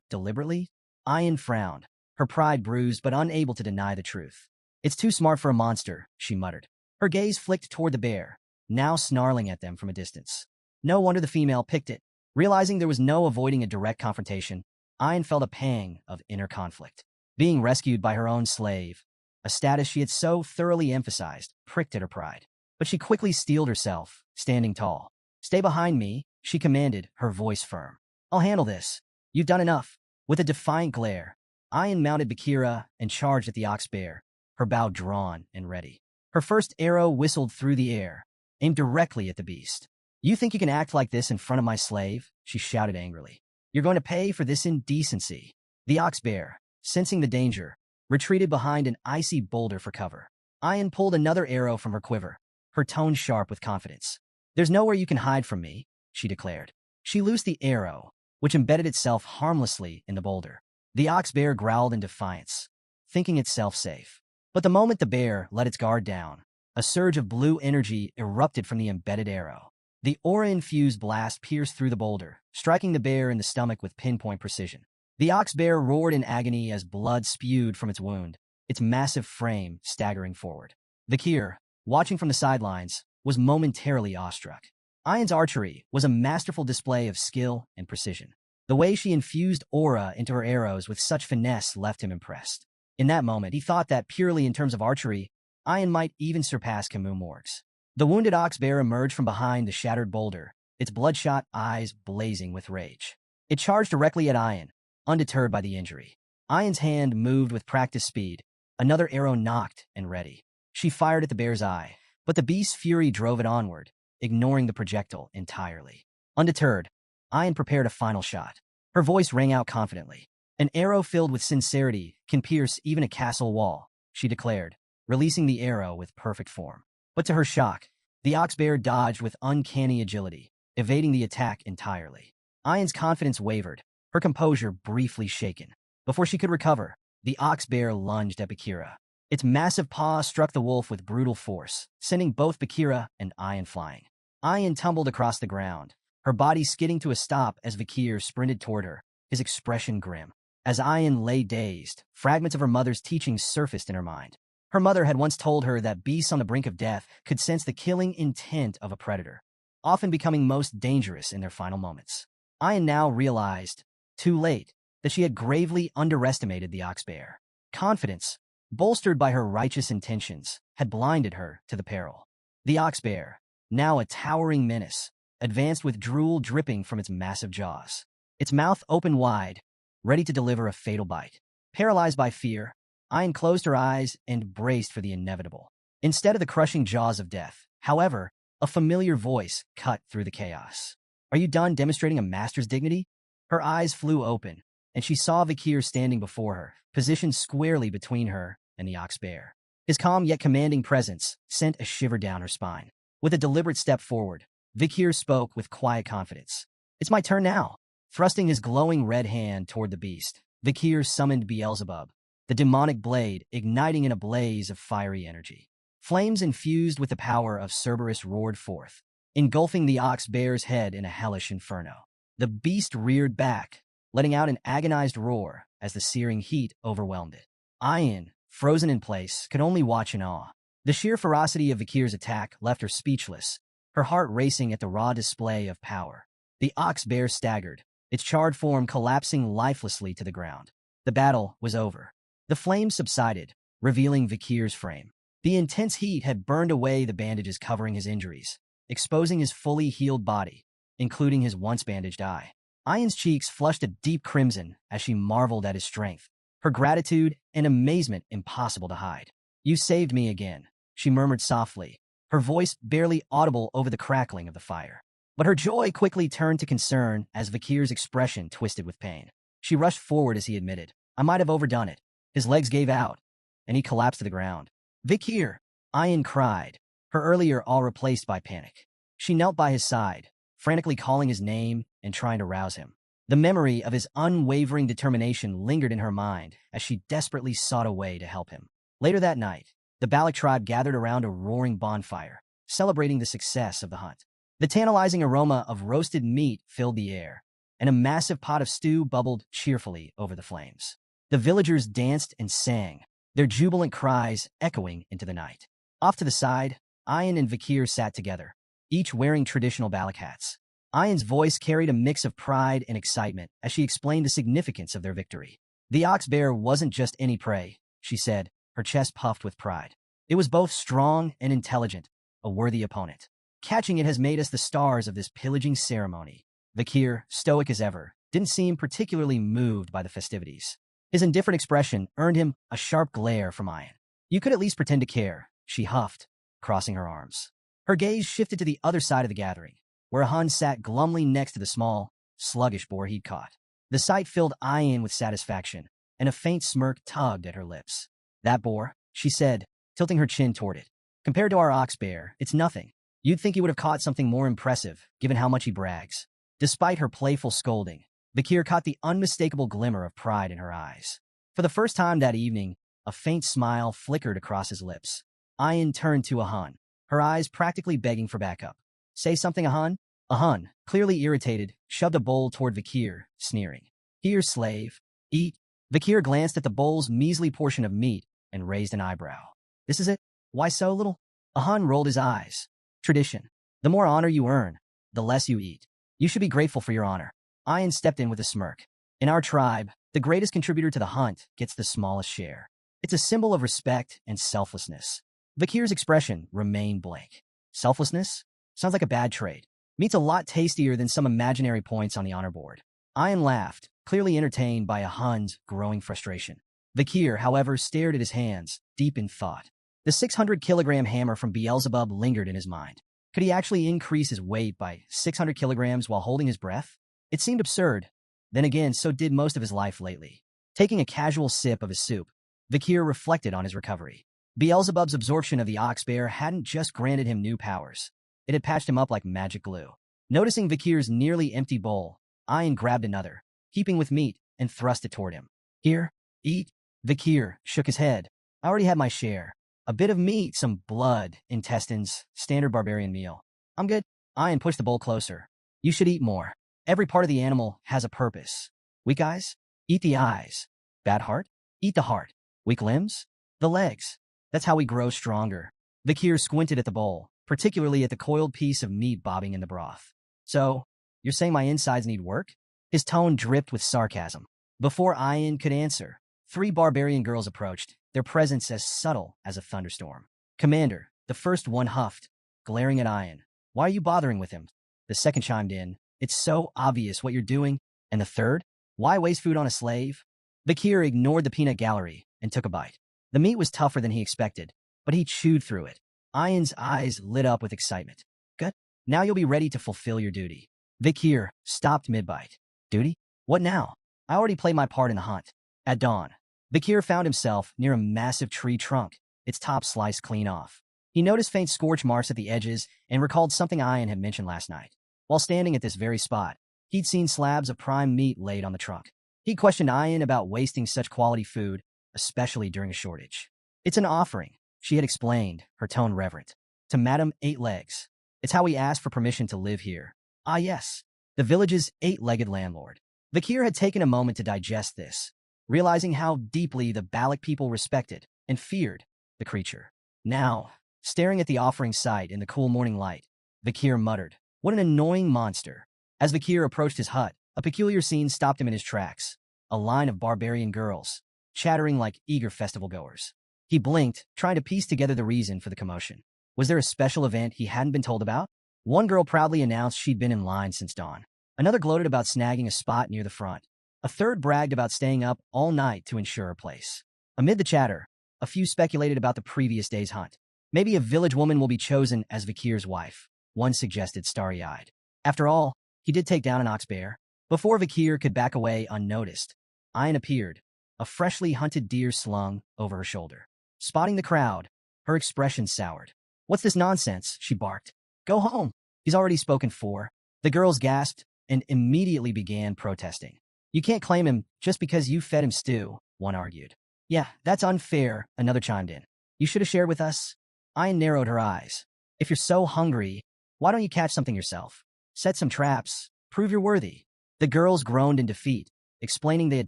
deliberately? Ein frowned, her pride bruised but unable to deny the truth. It's too smart for a monster, she muttered. Her gaze flicked toward the bear, now snarling at them from a distance. No wonder the female picked it. Realizing there was no avoiding a direct confrontation, Ein felt a pang of inner conflict. Being rescued by her own slave, a status she had so thoroughly emphasized, pricked at her pride. But she quickly steeled herself, standing tall. Stay behind me, she commanded, her voice firm. I'll handle this. You've done enough. With a defiant glare, Ein mounted Bakira and charged at the ox bear, her bow drawn and ready. Her first arrow whistled through the air, aimed directly at the beast. You think you can act like this in front of my slave? She shouted angrily. You're going to pay for this indecency. The ox bear, sensing the danger, retreated behind an icy boulder for cover. Ein pulled another arrow from her quiver, her tone sharp with confidence. There's nowhere you can hide from me, she declared. She loosed the arrow, which embedded itself harmlessly in the boulder. The ox bear growled in defiance, thinking itself safe. But the moment the bear let its guard down, a surge of blue energy erupted from the embedded arrow. The aura-infused blast pierced through the boulder, striking the bear in the stomach with pinpoint precision. The ox bear roared in agony as blood spewed from its wound, its massive frame staggering forward. Vakir, watching from the sidelines, was momentarily awestruck. Ayan's archery was a masterful display of skill and precision. The way she infused aura into her arrows with such finesse left him impressed. In that moment, he thought that purely in terms of archery, Ayan might even surpass Camus Morgues. The wounded ox bear emerged from behind the shattered boulder, its bloodshot eyes blazing with rage. It charged directly at Ayan, undeterred by the injury. Ayan's hand moved with practiced speed, another arrow nocked and ready. She fired at the bear's eye, but the beast's fury drove it onward, ignoring the projectile entirely. Undeterred, Ayan prepared a final shot. Her voice rang out confidently. An arrow filled with sincerity can pierce even a castle wall, she declared, releasing the arrow with perfect form. But to her shock, the ox bear dodged with uncanny agility, evading the attack entirely. Ayan's confidence wavered, her composure briefly shaken. Before she could recover, the ox bear lunged at Bakira. Its massive paw struck the wolf with brutal force, sending both Bakira and Ayan flying. Ayan tumbled across the ground, her body skidding to a stop as Bakir sprinted toward her, his expression grim. As Ayan lay dazed, fragments of her mother's teachings surfaced in her mind. Her mother had once told her that beasts on the brink of death could sense the killing intent of a predator, often becoming most dangerous in their final moments. Ayan now realized, too late, that she had gravely underestimated the ox bear. Confidence, bolstered by her righteous intentions, had blinded her to the peril. The ox bear, now a towering menace, advanced with drool dripping from its massive jaws. Its mouth opened wide, ready to deliver a fatal bite. Paralyzed by fear, Ayan closed her eyes and braced for the inevitable. Instead of the crushing jaws of death, however, a familiar voice cut through the chaos. "Are you done demonstrating a master's dignity?" Her eyes flew open, and she saw Vakir standing before her, positioned squarely between her and the ox bear. His calm yet commanding presence sent a shiver down her spine. With a deliberate step forward, Vakir spoke with quiet confidence. "It's my turn now." Thrusting his glowing red hand toward the beast, Vakir summoned Beelzebub, the demonic blade igniting in a blaze of fiery energy. Flames infused with the power of Cerberus roared forth, engulfing the ox bear's head in a hellish inferno. The beast reared back, letting out an agonized roar as the searing heat overwhelmed it. Ayan, frozen in place, could only watch in awe. The sheer ferocity of Vakir's attack left her speechless, her heart racing at the raw display of power. The ox bear staggered, its charred form collapsing lifelessly to the ground. The battle was over. The flames subsided, revealing Vakir's frame. The intense heat had burned away the bandages covering his injuries, exposing his fully healed body, including his once bandaged eye. Ayan's cheeks flushed a deep crimson as she marveled at his strength, her gratitude and amazement impossible to hide. "You saved me again," she murmured softly, her voice barely audible over the crackling of the fire. But her joy quickly turned to concern as Vakir's expression twisted with pain. She rushed forward as he admitted, "I might have overdone it." His legs gave out, and he collapsed to the ground. "Vakir!" Ayan cried, her earlier awe replaced by panic. She knelt by his side, frantically calling his name and trying to rouse him. The memory of his unwavering determination lingered in her mind as she desperately sought a way to help him. Later that night, the Balak tribe gathered around a roaring bonfire, celebrating the success of the hunt. The tantalizing aroma of roasted meat filled the air, and a massive pot of stew bubbled cheerfully over the flames. The villagers danced and sang, their jubilant cries echoing into the night. Off to the side, Ayan and Vakir sat together, each wearing traditional Balak hats. Ayan's voice carried a mix of pride and excitement as she explained the significance of their victory. "The ox bear wasn't just any prey," she said, her chest puffed with pride. "It was both strong and intelligent, a worthy opponent. Catching it has made us the stars of this pillaging ceremony." Vakir, stoic as ever, didn't seem particularly moved by the festivities. His indifferent expression earned him a sharp glare from Ayan. "You could at least pretend to care," she huffed, crossing her arms. Her gaze shifted to the other side of the gathering, where a Hun sat glumly next to the small, sluggish boar he'd caught. The sight filled Ayan with satisfaction, and a faint smirk tugged at her lips. "That boar," she said, tilting her chin toward it. "Compared to our ox bear, it's nothing. You'd think he would have caught something more impressive, given how much he brags." Despite her playful scolding, Vakir caught the unmistakable glimmer of pride in her eyes. For the first time that evening, a faint smile flickered across his lips. Ayan turned to a Hun, her eyes practically begging for backup. "Say something, a Hun?" A Hun, clearly irritated, shoved a bowl toward Vakir, sneering. "Here, slave. Eat." Vakir glanced at the bowl's measly portion of meat and raised an eyebrow. "This is it? Why so little?" A Hun rolled his eyes. tradition. The more honor you earn, the less you eat. You should be grateful for your honor. Ian stepped in with a smirk. In our tribe, the greatest contributor to the hunt gets the smallest share. It's a symbol of respect and selflessness. Vakir's expression remained blank. Selflessness? Sounds like a bad trade. Meat's a lot tastier than some imaginary points on the honor board. Ian laughed, clearly entertained by a Hun's growing frustration. Vakir, however, stared at his hands, deep in thought. The 600-kilogram hammer from Beelzebub lingered in his mind. Could he actually increase his weight by 600 kilograms while holding his breath? It seemed absurd. Then again, so did most of his life lately. Taking a casual sip of his soup, Vakir reflected on his recovery. Beelzebub's absorption of the ox bear hadn't just granted him new powers. It had patched him up like magic glue. Noticing Vakir's nearly empty bowl, Ian grabbed another, heaping with meat, and thrust it toward him. Here, eat. Vakir shook his head. I already had my share. A bit of meat, some blood, intestines, standard barbarian meal. I'm good. Ian pushed the bowl closer. You should eat more. Every part of the animal has a purpose. Weak eyes? Eat the eyes. Bad heart? Eat the heart. Weak limbs? The legs. That's how we grow stronger. Vakir squinted at the bowl, particularly at the coiled piece of meat bobbing in the broth. So, you're saying my insides need work? His tone dripped with sarcasm. Before Ian could answer, 3 barbarian girls approached, their presence as subtle as a thunderstorm. Commander, the first one huffed, glaring at Ian. Why are you bothering with him? The second chimed in. It's so obvious what you're doing. And the third? Why waste food on a slave? Vakir ignored the peanut gallery and took a bite. The meat was tougher than he expected, but he chewed through it. Ian's eyes lit up with excitement. Good. Now you'll be ready to fulfill your duty. Vakir stopped mid-bite. Duty? What now? I already played my part in the hunt. At dawn, Vakir found himself near a massive tree trunk, its top sliced clean off. He noticed faint scorch marks at the edges and recalled something Ian had mentioned last night. While standing at this very spot, he'd seen slabs of prime meat laid on the trunk. He questioned Ian about wasting such quality food, especially during a shortage. It's an offering, she had explained, her tone reverent. To Madam Eight Legs. It's how we ask for permission to live here. Ah yes, the village's 8-legged landlord. Vakir had taken a moment to digest this, realizing how deeply the Balik people respected and feared the creature. Now, staring at the offering site in the cool morning light, Vakir muttered, what an annoying monster. As Vakir approached his hut, a peculiar scene stopped him in his tracks. A line of barbarian girls, chattering like eager festival-goers. He blinked, trying to piece together the reason for the commotion. Was there a special event he hadn't been told about? One girl proudly announced she'd been in line since dawn. Another gloated about snagging a spot near the front. A third bragged about staying up all night to ensure a place. Amid the chatter, a few speculated about the previous day's hunt. Maybe a village woman will be chosen as Vakir's wife, one suggested starry-eyed. After all, he did take down an ox bear. Before Vakir could back away unnoticed, Ian appeared, a freshly hunted deer slung over her shoulder. Spotting the crowd, her expression soured. What's this nonsense? She barked. Go home. He's already spoken for. The girls gasped and immediately began protesting. You can't claim him just because you fed him stew, one argued. Yeah, that's unfair, another chimed in. You should have shared with us. Ian narrowed her eyes. If you're so hungry, why don't you catch something yourself? Set some traps. Prove you're worthy. The girls groaned in defeat, explaining they had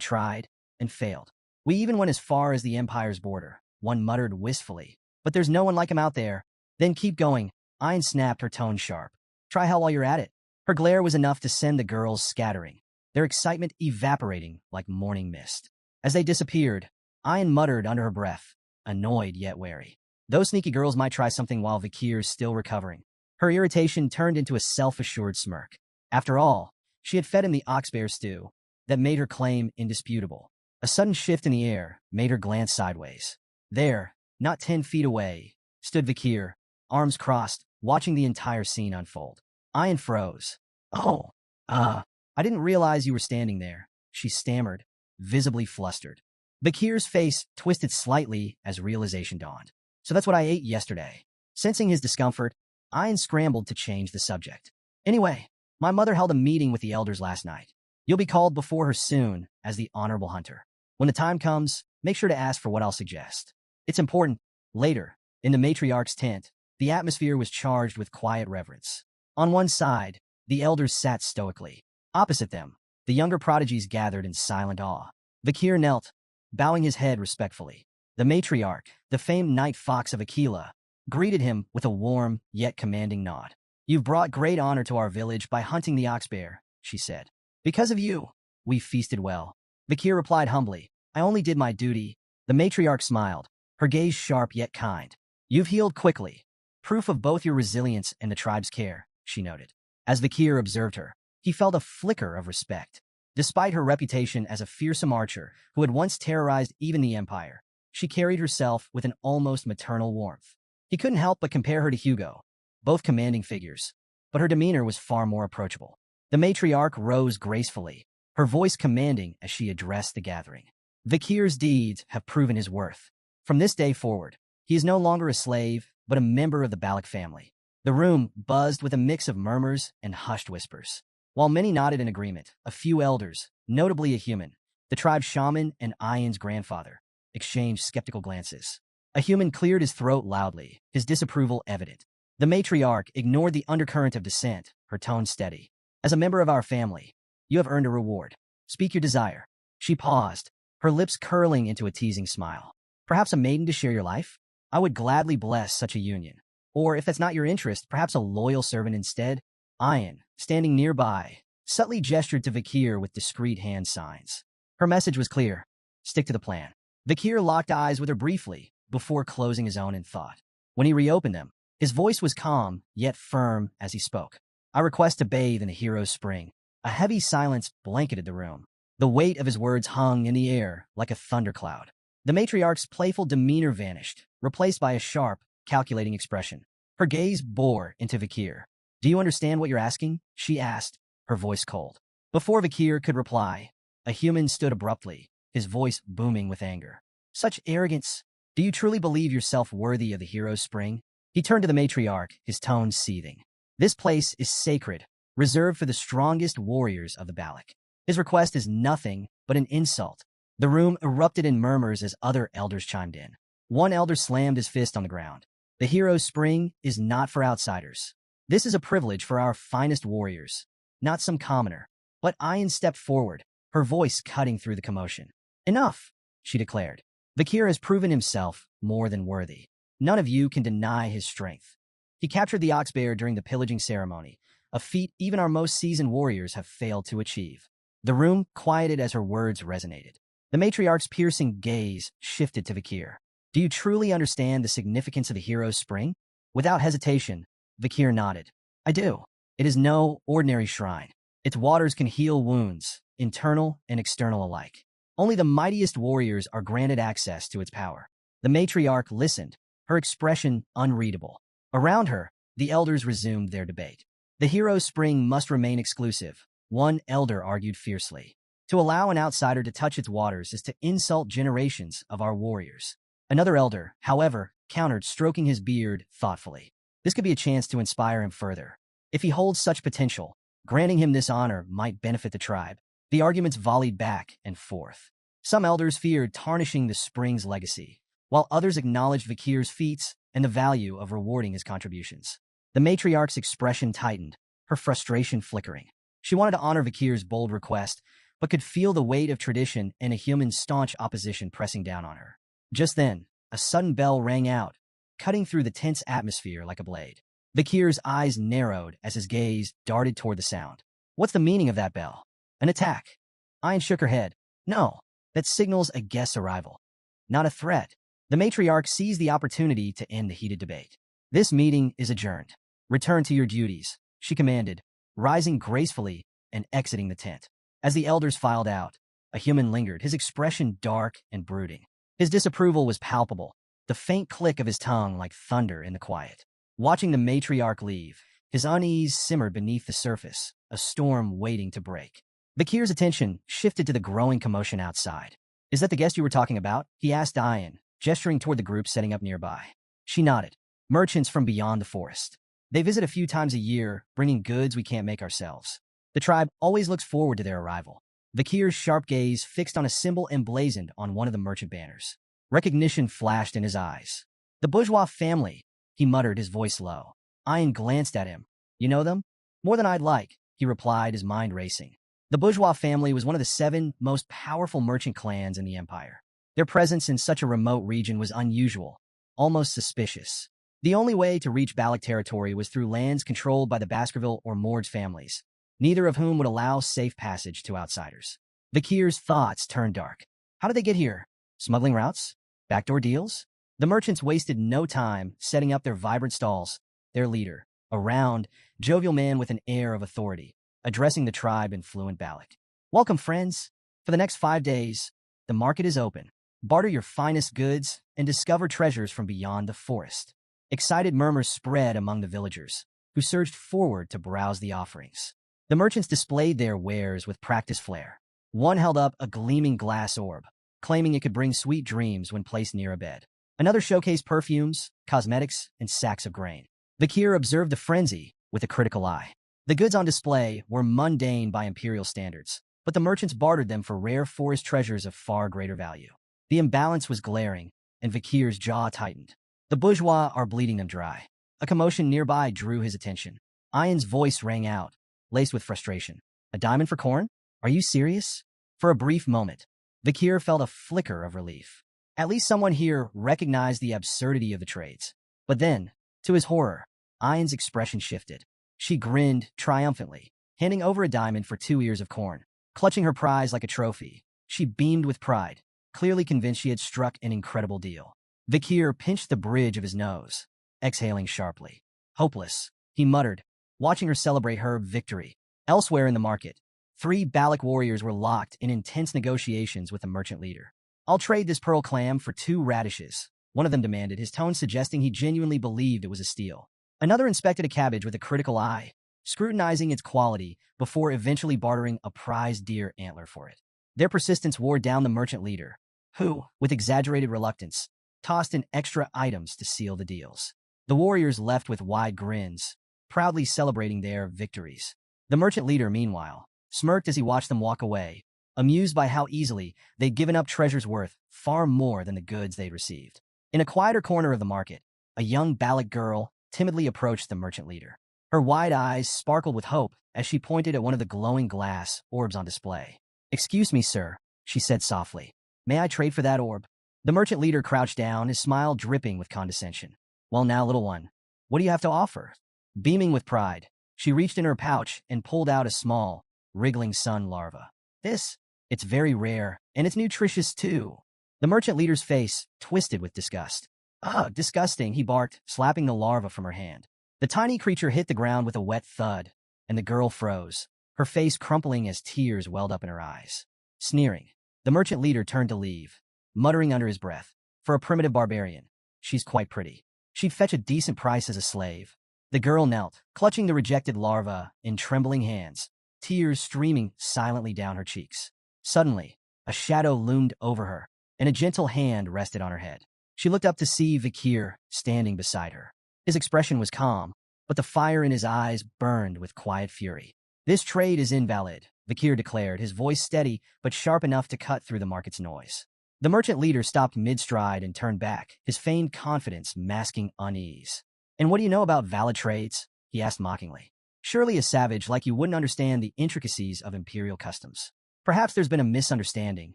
tried and failed. We even went as far as the Empire's border, one muttered wistfully. But there's no one like him out there. Then keep going. Ian snapped, her tone sharp. Try hell while you're at it. Her glare was enough to send the girls scattering, their excitement evaporating like morning mist. As they disappeared, Ian muttered under her breath, annoyed yet wary. Those sneaky girls might try something while Vakir's still recovering. Her irritation turned into a self-assured smirk. After all, she had fed him the ox bear stew that made her claim indisputable. A sudden shift in the air made her glance sideways. There, not 10 feet away, stood Vakir, arms crossed, watching the entire scene unfold. Ian froze. Oh, I didn't realize you were standing there, she stammered, visibly flustered. Vakir's face twisted slightly as realization dawned. So that's what I ate yesterday. Sensing his discomfort, Ian scrambled to change the subject. Anyway, my mother held a meeting with the elders last night. You'll be called before her soon as the honorable hunter. When the time comes, make sure to ask for what I'll suggest. It's important. Later, in the matriarch's tent, the atmosphere was charged with quiet reverence. On one side, the elders sat stoically. Opposite them, the younger prodigies gathered in silent awe. Vakir knelt, bowing his head respectfully. The matriarch, the famed night fox of Aquila, greeted him with a warm yet commanding nod. "You've brought great honor to our village by hunting the ox bear," she said. "Because of you, we feasted well." Vakir replied humbly, "I only did my duty." The matriarch smiled, her gaze sharp yet kind. "You've healed quickly, proof of both your resilience and the tribe's care," she noted. As Vakir observed her, he felt a flicker of respect. Despite her reputation as a fearsome archer who had once terrorized even the Empire, she carried herself with an almost maternal warmth. He couldn't help but compare her to Hugo, both commanding figures, but her demeanor was far more approachable. The matriarch rose gracefully, her voice commanding as she addressed the gathering. "Vakir's deeds have proven his worth. From this day forward, he is no longer a slave, but a member of the Balak family." The room buzzed with a mix of murmurs and hushed whispers. While many nodded in agreement, a few elders, notably a human, the tribe's shaman and Ian's grandfather, exchanged skeptical glances. A human cleared his throat loudly, his disapproval evident. The matriarch ignored the undercurrent of dissent, her tone steady. "As a member of our family, you have earned a reward. Speak your desire." She paused, her lips curling into a teasing smile. "Perhaps a maiden to share your life? I would gladly bless such a union. Or, if that's not your interest, perhaps a loyal servant instead?" Ian, standing nearby, subtly gestured to Vakir with discreet hand signs. Her message was clear. Stick to the plan. Vakir locked eyes with her briefly, before closing his own in thought. When he reopened them, his voice was calm, yet firm as he spoke. "I request to bathe in a hero's spring." A heavy silence blanketed the room. The weight of his words hung in the air like a thundercloud. The matriarch's playful demeanor vanished, replaced by a sharp, calculating expression. Her gaze bore into Vakir. "Do you understand what you're asking?" she asked, her voice cold. Before Vakir could reply, a human stood abruptly, his voice booming with anger. "Such arrogance! Do you truly believe yourself worthy of the hero's spring?" He turned to the matriarch, his tone seething. "This place is sacred, reserved for the strongest warriors of the Balak. His request is nothing but an insult." The room erupted in murmurs as other elders chimed in. One elder slammed his fist on the ground. "The hero's spring is not for outsiders. This is a privilege for our finest warriors, not some commoner." But Ian stepped forward, her voice cutting through the commotion. "Enough," she declared. "Vakir has proven himself more than worthy. None of you can deny his strength. He captured the ox bear during the pillaging ceremony, a feat even our most seasoned warriors have failed to achieve." The room quieted as her words resonated. The matriarch's piercing gaze shifted to Vakir. "Do you truly understand the significance of the hero's spring?" Without hesitation, Vakir nodded. "I do. It is no ordinary shrine. Its waters can heal wounds, internal and external alike. Only the mightiest warriors are granted access to its power." The matriarch listened, her expression unreadable. Around her, the elders resumed their debate. "The hero's spring must remain exclusive," one elder argued fiercely. "To allow an outsider to touch its waters is to insult generations of our warriors." Another elder, however, countered, stroking his beard thoughtfully. "This could be a chance to inspire him further. If he holds such potential, granting him this honor might benefit the tribe." The arguments volleyed back and forth. Some elders feared tarnishing the spring's legacy, while others acknowledged Vakir's feats and the value of rewarding his contributions. The matriarch's expression tightened, her frustration flickering. She wanted to honor Vakir's bold request, but could feel the weight of tradition and a human's staunch opposition pressing down on her. Just then, a sudden bell rang out, cutting through the tense atmosphere like a blade. Vakir's eyes narrowed as his gaze darted toward the sound. "What's the meaning of that bell? An attack?" Ian shook her head. "No, that signals a guest's arrival. Not a threat." The matriarch seized the opportunity to end the heated debate. "This meeting is adjourned. Return to your duties," she commanded, rising gracefully and exiting the tent. As the elders filed out, a human lingered, his expression dark and brooding. His disapproval was palpable, the faint click of his tongue like thunder in the quiet. Watching the matriarch leave, his unease simmered beneath the surface, a storm waiting to break. Vakir's attention shifted to the growing commotion outside. "Is that the guest you were talking about?" he asked Ian, gesturing toward the group setting up nearby. She nodded. "Merchants from beyond the forest. They visit a few times a year, bringing goods we can't make ourselves. The tribe always looks forward to their arrival." Vakir's sharp gaze fixed on a symbol emblazoned on one of the merchant banners. Recognition flashed in his eyes. "The bourgeois family," he muttered, his voice low. Ian glanced at him. "You know them?" "More than I'd like," he replied, his mind racing. The bourgeois family was one of the 7 most powerful merchant clans in the empire. Their presence in such a remote region was unusual, almost suspicious. The only way to reach Balak territory was through lands controlled by the Baskerville or Morge families, neither of whom would allow safe passage to outsiders. Vakir's thoughts turned dark. How did they get here? Smuggling routes? Backdoor deals? The merchants wasted no time setting up their vibrant stalls. Their leader, a round, jovial man with an air of authority, addressing the tribe in fluent Balak. Welcome, friends. For the next 5 days, the market is open. Barter your finest goods and discover treasures from beyond the forest. Excited murmurs spread among the villagers, who surged forward to browse the offerings. The merchants displayed their wares with practiced flair. One held up a gleaming glass orb, claiming it could bring sweet dreams when placed near a bed. Another showcased perfumes, cosmetics, and sacks of grain. Vakir observed the frenzy with a critical eye. The goods on display were mundane by imperial standards, but the merchants bartered them for rare forest treasures of far greater value. The imbalance was glaring, and Vakir's jaw tightened. The bourgeois are bleeding them dry. A commotion nearby drew his attention. Ian's voice rang out, laced with frustration. A diamond for corn? Are you serious? For a brief moment, Vakir felt a flicker of relief. At least someone here recognized the absurdity of the trades. But then, to his horror, Ian's expression shifted. She grinned triumphantly, handing over a diamond for 2 ears of corn. Clutching her prize like a trophy, she beamed with pride, clearly convinced she had struck an incredible deal. Vakir pinched the bridge of his nose, exhaling sharply. Hopeless, he muttered, watching her celebrate her victory. Elsewhere in the market, 3 Balak warriors were locked in intense negotiations with the merchant leader. I'll trade this pearl clam for 2 radishes, one of them demanded, his tone suggesting he genuinely believed it was a steal. Another inspected a cabbage with a critical eye, scrutinizing its quality before eventually bartering a prized deer antler for it. Their persistence wore down the merchant leader, who, with exaggerated reluctance, tossed in extra items to seal the deals. The warriors left with wide grins, proudly celebrating their victories. The merchant leader, meanwhile, smirked as he watched them walk away, amused by how easily they'd given up treasures worth far more than the goods they'd received. In a quieter corner of the market, a young Balak girl timidly approached the merchant leader. Her wide eyes sparkled with hope as she pointed at one of the glowing glass orbs on display. "Excuse me, sir," she said softly. "May I trade for that orb?" The merchant leader crouched down, his smile dripping with condescension. "Well now, little one, what do you have to offer?" Beaming with pride, she reached in her pouch and pulled out a small, wriggling sun larva. It's very rare, and it's nutritious too." The merchant leader's face twisted with disgust. "Ugh, disgusting," he barked, slapping the larva from her hand. The tiny creature hit the ground with a wet thud, and the girl froze, her face crumpling as tears welled up in her eyes. Sneering, the merchant leader turned to leave, muttering under his breath, "For a primitive barbarian, she's quite pretty. She'd fetch a decent price as a slave." The girl knelt, clutching the rejected larva in trembling hands, tears streaming silently down her cheeks. Suddenly, a shadow loomed over her, and a gentle hand rested on her head. She looked up to see Vakir standing beside her. His expression was calm, but the fire in his eyes burned with quiet fury. "This trade is invalid," Vakir declared, his voice steady but sharp enough to cut through the market's noise. The merchant leader stopped mid-stride and turned back, his feigned confidence masking unease. "And what do you know about valid trades?" he asked mockingly. "Surely a savage like you wouldn't understand the intricacies of imperial customs." "Perhaps there's been a misunderstanding."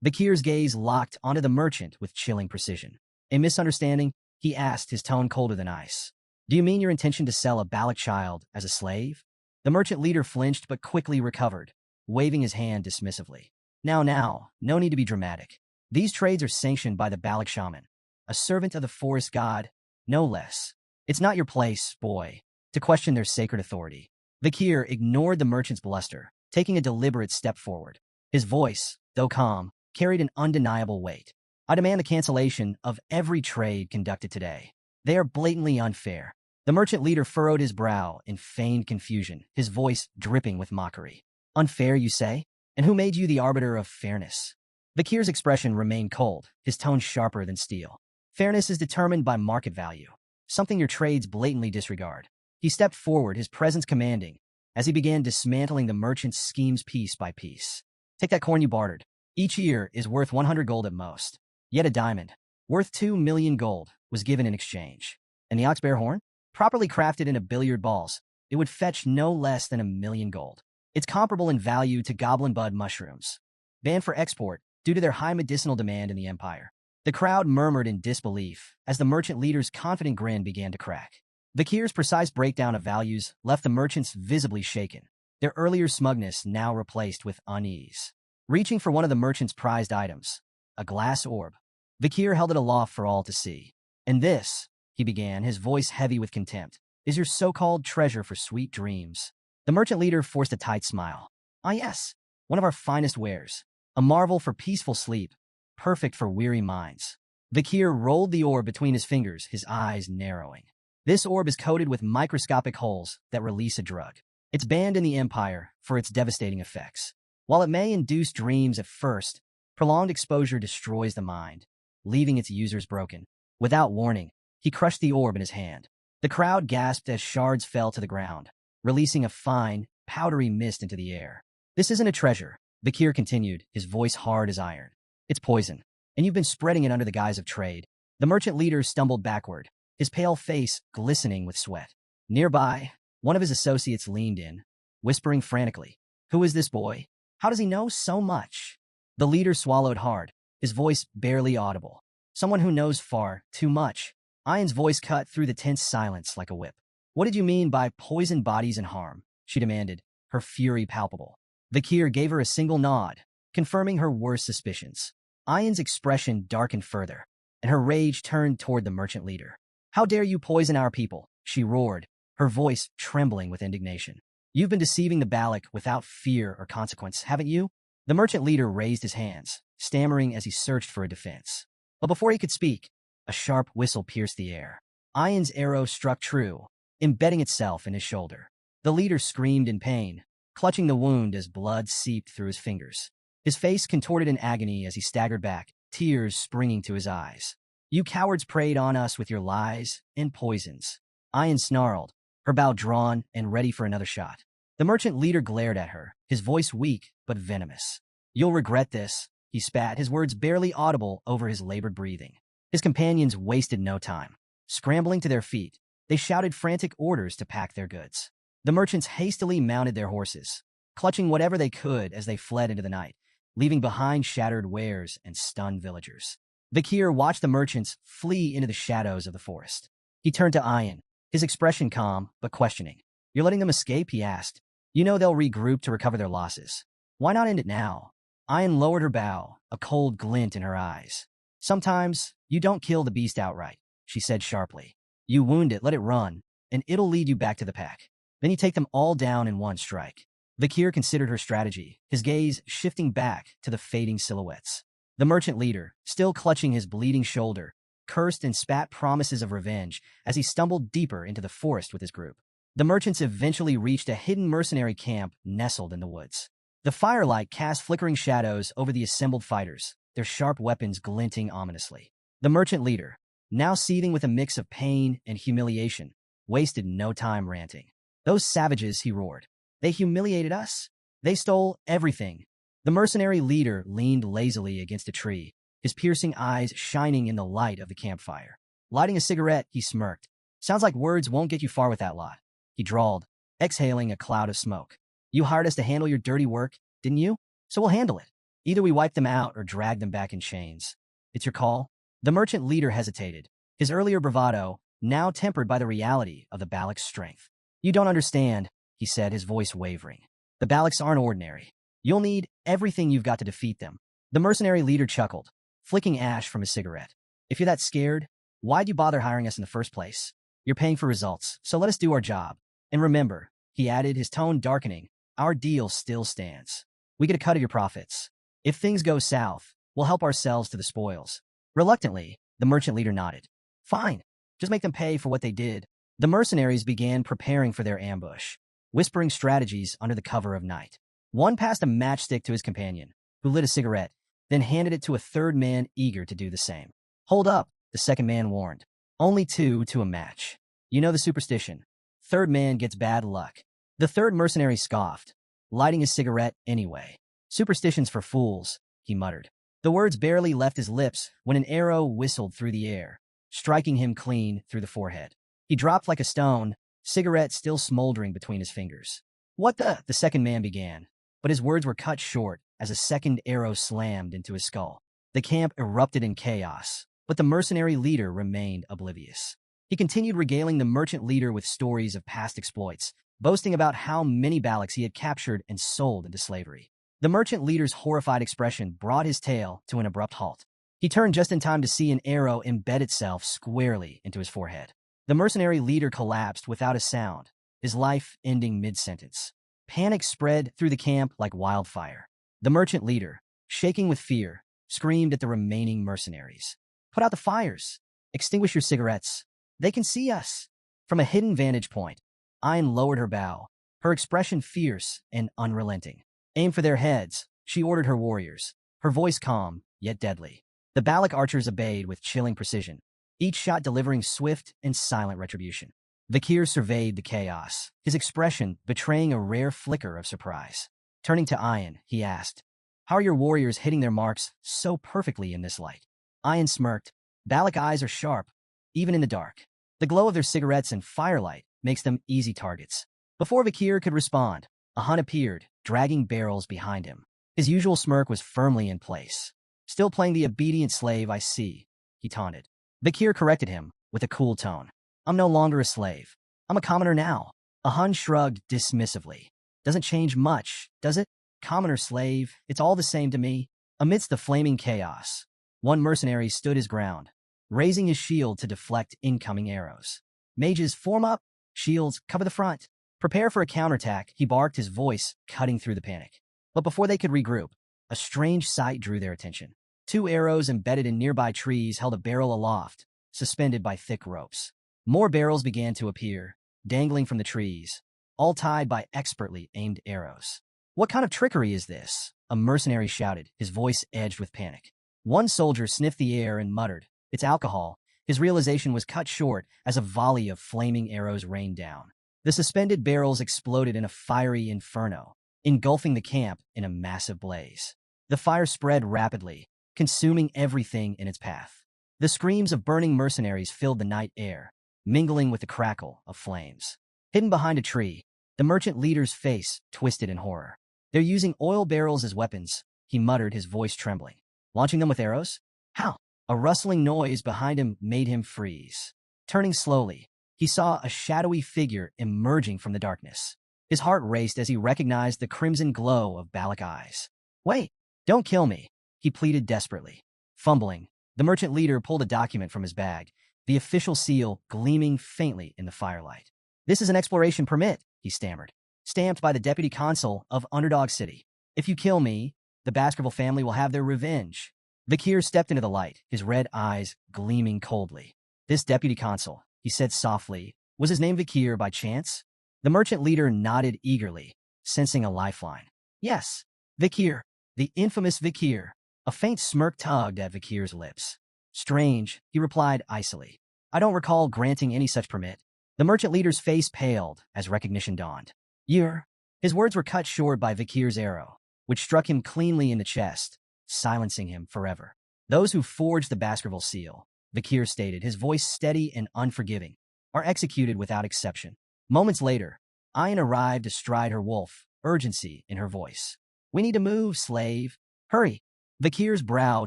Vakir's gaze locked onto the merchant with chilling precision. "A misunderstanding?" he asked, his tone colder than ice. "Do you mean your intention to sell a Balak child as a slave?" The merchant leader flinched but quickly recovered, waving his hand dismissively. Now, no need to be dramatic. These trades are sanctioned by the Balak shaman, a servant of the forest god, no less. It's not your place, boy, to question their sacred authority." Vakir ignored the merchant's bluster, taking a deliberate step forward. His voice, though calm, carried an undeniable weight. "I demand the cancellation of every trade conducted today. They are blatantly unfair." The merchant leader furrowed his brow in feigned confusion, his voice dripping with mockery. "Unfair, you say? And who made you the arbiter of fairness?" Vakir's expression remained cold, his tone sharper than steel. "Fairness is determined by market value, something your trades blatantly disregard." He stepped forward, his presence commanding, as he began dismantling the merchant's schemes piece by piece. "Take that corn you bartered. Each ear is worth 100 gold at most. Yet a diamond, worth 2 million gold, was given in exchange. And the ox-bear horn? Properly crafted into billiard balls, it would fetch no less than 1 million gold. It's comparable in value to goblin bud mushrooms, banned for export due to their high medicinal demand in the empire." The crowd murmured in disbelief as the merchant leader's confident grin began to crack. Vikir's precise breakdown of values left the merchants visibly shaken, their earlier smugness now replaced with unease. Reaching for one of the merchant's prized items, a glass orb, Vikir held it aloft for all to see. "And this," he began, his voice heavy with contempt, "is your so-called treasure for sweet dreams." The merchant leader forced a tight smile. "Ah yes, one of our finest wares, a marvel for peaceful sleep, perfect for weary minds." Vikir rolled the orb between his fingers, his eyes narrowing. "This orb is coated with microscopic holes that release a drug. It's banned in the Empire for its devastating effects. While it may induce dreams at first, prolonged exposure destroys the mind, leaving its users broken." Without warning, he crushed the orb in his hand. The crowd gasped as shards fell to the ground, releasing a fine, powdery mist into the air. "This isn't a treasure," Vikir continued, his voice hard as iron. "It's poison, and you've been spreading it under the guise of trade." The merchant leader stumbled backward, his pale face glistening with sweat. Nearby, one of his associates leaned in, whispering frantically, "Who is this boy? How does he know so much?" The leader swallowed hard, his voice barely audible. "Someone who knows far too much." Ayan's voice cut through the tense silence like a whip. "What did you mean by poison bodies and harm?" she demanded, her fury palpable. Vikir gave her a single nod, confirming her worst suspicions. Ayan's expression darkened further, and her rage turned toward the merchant leader. "How dare you poison our people?" she roared, her voice trembling with indignation. "You've been deceiving the Balak without fear or consequence, haven't you?" The merchant leader raised his hands, stammering as he searched for a defense. But before he could speak, a sharp whistle pierced the air. Ayan's arrow struck true, embedding itself in his shoulder. The leader screamed in pain, clutching the wound as blood seeped through his fingers. His face contorted in agony as he staggered back, tears springing to his eyes. "You cowards preyed on us with your lies and poisons." Ayan snarled, her bow drawn and ready for another shot. The merchant leader glared at her, his voice weak but venomous. "You'll regret this," he spat, his words barely audible over his labored breathing. His companions wasted no time. Scrambling to their feet, they shouted frantic orders to pack their goods. The merchants hastily mounted their horses, clutching whatever they could as they fled into the night, leaving behind shattered wares and stunned villagers. Vikir watched the merchants flee into the shadows of the forest. He turned to Ayan, his expression calm but questioning. "You're letting them escape?" he asked. "You know they'll regroup to recover their losses. Why not end it now?" Ayan lowered her bow, a cold glint in her eyes. "Sometimes you don't kill the beast outright," she said sharply. "You wound it, let it run, and it'll lead you back to the pack. Then you take them all down in one strike." Vikir considered her strategy, his gaze shifting back to the fading silhouettes. The merchant leader, still clutching his bleeding shoulder, cursed and spat promises of revenge as he stumbled deeper into the forest with his group. The merchants eventually reached a hidden mercenary camp nestled in the woods. The firelight cast flickering shadows over the assembled fighters, their sharp weapons glinting ominously. The merchant leader, now seething with a mix of pain and humiliation, wasted no time ranting. "Those savages," he roared. "They humiliated us. They stole everything." The mercenary leader leaned lazily against a tree, his piercing eyes shining in the light of the campfire. Lighting a cigarette, he smirked. "Sounds like words won't get you far with that lot," he drawled, exhaling a cloud of smoke. "You hired us to handle your dirty work, didn't you? So we'll handle it. Either we wipe them out or drag them back in chains. It's your call." The merchant leader hesitated, his earlier bravado now tempered by the reality of the Balak's strength. "You don't understand," he said, his voice wavering. "The Balaks aren't ordinary. You'll need everything you've got to defeat them." The mercenary leader chuckled, flicking ash from his cigarette. "If you're that scared, why'd you bother hiring us in the first place? You're paying for results, so let us do our job. And remember," he added, his tone darkening, "our deal still stands. We get a cut of your profits. If things go south, we'll help ourselves to the spoils." Reluctantly, the merchant leader nodded. "Fine, just make them pay for what they did." The mercenaries began preparing for their ambush, whispering strategies under the cover of night. One passed a matchstick to his companion, who lit a cigarette, then handed it to a third man eager to do the same. "Hold up," the second man warned. "Only two to a match. You know the superstition. Third man gets bad luck." The third mercenary scoffed, lighting his cigarette anyway. "Superstitions for fools," he muttered. The words barely left his lips when an arrow whistled through the air, striking him clean through the forehead. He dropped like a stone, cigarette still smoldering between his fingers. "What the second man began, but his words were cut short as a second arrow slammed into his skull. The camp erupted in chaos, but the mercenary leader remained oblivious. He continued regaling the merchant leader with stories of past exploits, boasting about how many Baloks he had captured and sold into slavery. The merchant leader's horrified expression brought his tale to an abrupt halt. He turned just in time to see an arrow embed itself squarely into his forehead. The mercenary leader collapsed without a sound, his life ending mid-sentence. Panic spread through the camp like wildfire. The merchant leader, shaking with fear, screamed at the remaining mercenaries. "Put out the fires! Extinguish your cigarettes! They can see us!" From a hidden vantage point, Ayn lowered her bow, her expression fierce and unrelenting. "Aim for their heads," she ordered her warriors, her voice calm, yet deadly. The Balak archers obeyed with chilling precision, each shot delivering swift and silent retribution. Vakir surveyed the chaos, his expression betraying a rare flicker of surprise. Turning to Ayn, he asked, "How are your warriors hitting their marks so perfectly in this light?" Ayn smirked. "Balak eyes are sharp, even in the dark. The glow of their cigarettes and firelight makes them easy targets." Before Vakir could respond, a Hun appeared, dragging barrels behind him. His usual smirk was firmly in place. "Still playing the obedient slave, I see," he taunted. Vakir corrected him with a cool tone. "I'm no longer a slave. I'm a commoner now." A Hun shrugged dismissively. "Doesn't change much, does it? Commoner, slave, it's all the same to me." Amidst the flaming chaos, one mercenary stood his ground, raising his shield to deflect incoming arrows. "Mages, form up! Shields, cover the front! Prepare for a counterattack," he barked, his voice cutting through the panic. But before they could regroup, a strange sight drew their attention. Two arrows embedded in nearby trees held a barrel aloft, suspended by thick ropes. More barrels began to appear, dangling from the trees, all tied by expertly aimed arrows. "What kind of trickery is this?" a mercenary shouted, his voice edged with panic. One soldier sniffed the air and muttered, "It's alcohol." His realization was cut short as a volley of flaming arrows rained down. The suspended barrels exploded in a fiery inferno, engulfing the camp in a massive blaze. The fire spread rapidly, consuming everything in its path. The screams of burning mercenaries filled the night air, mingling with the crackle of flames. Hidden behind a tree, the merchant leader's face twisted in horror. "They're using oil barrels as weapons," he muttered, his voice trembling. "Launching them with arrows? How?" A rustling noise behind him made him freeze. Turning slowly, he saw a shadowy figure emerging from the darkness. His heart raced as he recognized the crimson glow of Balak eyes. "Wait, don't kill me," he pleaded desperately. Fumbling, the merchant leader pulled a document from his bag, the official seal gleaming faintly in the firelight. "This is an exploration permit," he stammered, "stamped by the deputy consul of Underdog City. If you kill me, the Baskerville family will have their revenge." Vakir stepped into the light, his red eyes gleaming coldly. "This deputy consul," he said softly, "was his name Vakir by chance?" The merchant leader nodded eagerly, sensing a lifeline. "Yes, Vakir, the infamous Vakir." A faint smirk tugged at Vakir's lips. "Strange," he replied icily. "I don't recall granting any such permit." The merchant leader's face paled as recognition dawned. "You're—" His words were cut short by Vakir's arrow, which struck him cleanly in the chest, silencing him forever. "Those who forged the Baskerville seal," Vakir stated, his voice steady and unforgiving, "are executed without exception." Moments later, Ayn arrived astride her wolf, urgency in her voice. "We need to move, slave. Hurry." Vakir's brow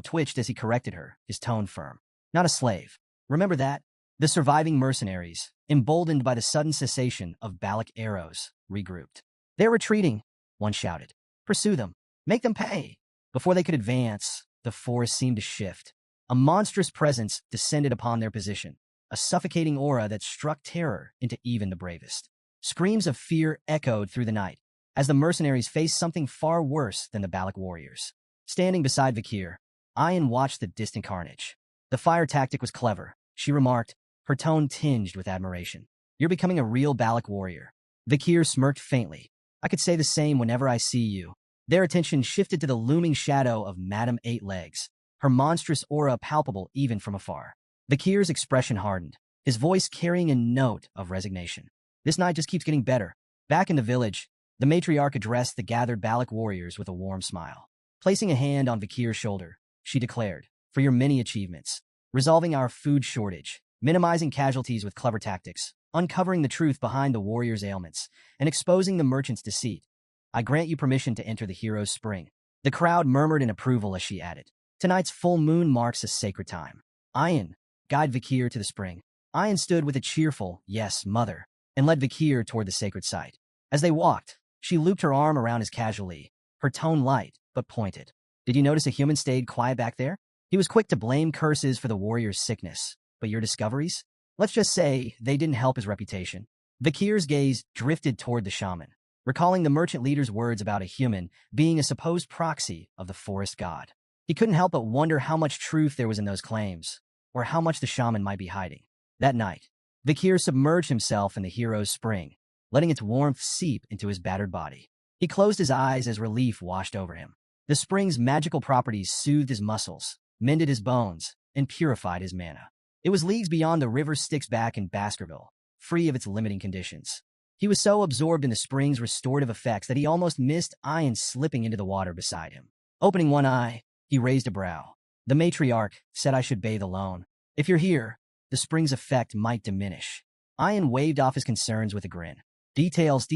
twitched as he corrected her, his tone firm. "Not a slave. Remember that." The surviving mercenaries, emboldened by the sudden cessation of Balak arrows, regrouped. "They're retreating," one shouted. "Pursue them. Make them pay." Before they could advance, the forest seemed to shift. A monstrous presence descended upon their position, a suffocating aura that struck terror into even the bravest. Screams of fear echoed through the night, as the mercenaries faced something far worse than the Balak warriors. Standing beside Vakir, Ayn watched the distant carnage. "The fire tactic was clever," she remarked, her tone tinged with admiration. "You're becoming a real Balak warrior." Vakir smirked faintly. "I could say the same whenever I see you." Their attention shifted to the looming shadow of Madame Eight Legs, her monstrous aura palpable even from afar. Vakir's expression hardened, his voice carrying a note of resignation. "This night just keeps getting better." Back in the village, the matriarch addressed the gathered Balak warriors with a warm smile. Placing a hand on Vakir's shoulder, she declared, "For your many achievements, resolving our food shortage, minimizing casualties with clever tactics, uncovering the truth behind the warriors' ailments, and exposing the merchant's deceit, I grant you permission to enter the hero's spring." The crowd murmured in approval as she added, Tonight's full moon marks a sacred time. Ayan, guide Vikir to the spring. Ayan stood with a cheerful, yes, mother, and led Vikir toward the sacred site. As they walked, she looped her arm around his casually, her tone light, but pointed. Did you notice a human stayed quiet back there? He was quick to blame curses for the warrior's sickness. But your discoveries? Let's just say they didn't help his reputation. Vikir's gaze drifted toward the shaman, recalling the merchant leader's words about a human being a supposed proxy of the forest god. He couldn't help but wonder how much truth there was in those claims, or how much the shaman might be hiding. That night, Vikir submerged himself in the hero's spring, letting its warmth seep into his battered body. He closed his eyes as relief washed over him. The spring's magical properties soothed his muscles, mended his bones, and purified his mana. It was leagues beyond the river Styx back in Baskerville, free of its limiting conditions. He was so absorbed in the spring's restorative effects that he almost missed Ayan slipping into the water beside him. Opening one eye, he raised a brow. The matriarch said I should bathe alone. If you're here, the spring's effect might diminish. Ayan waved off his concerns with a grin. Details.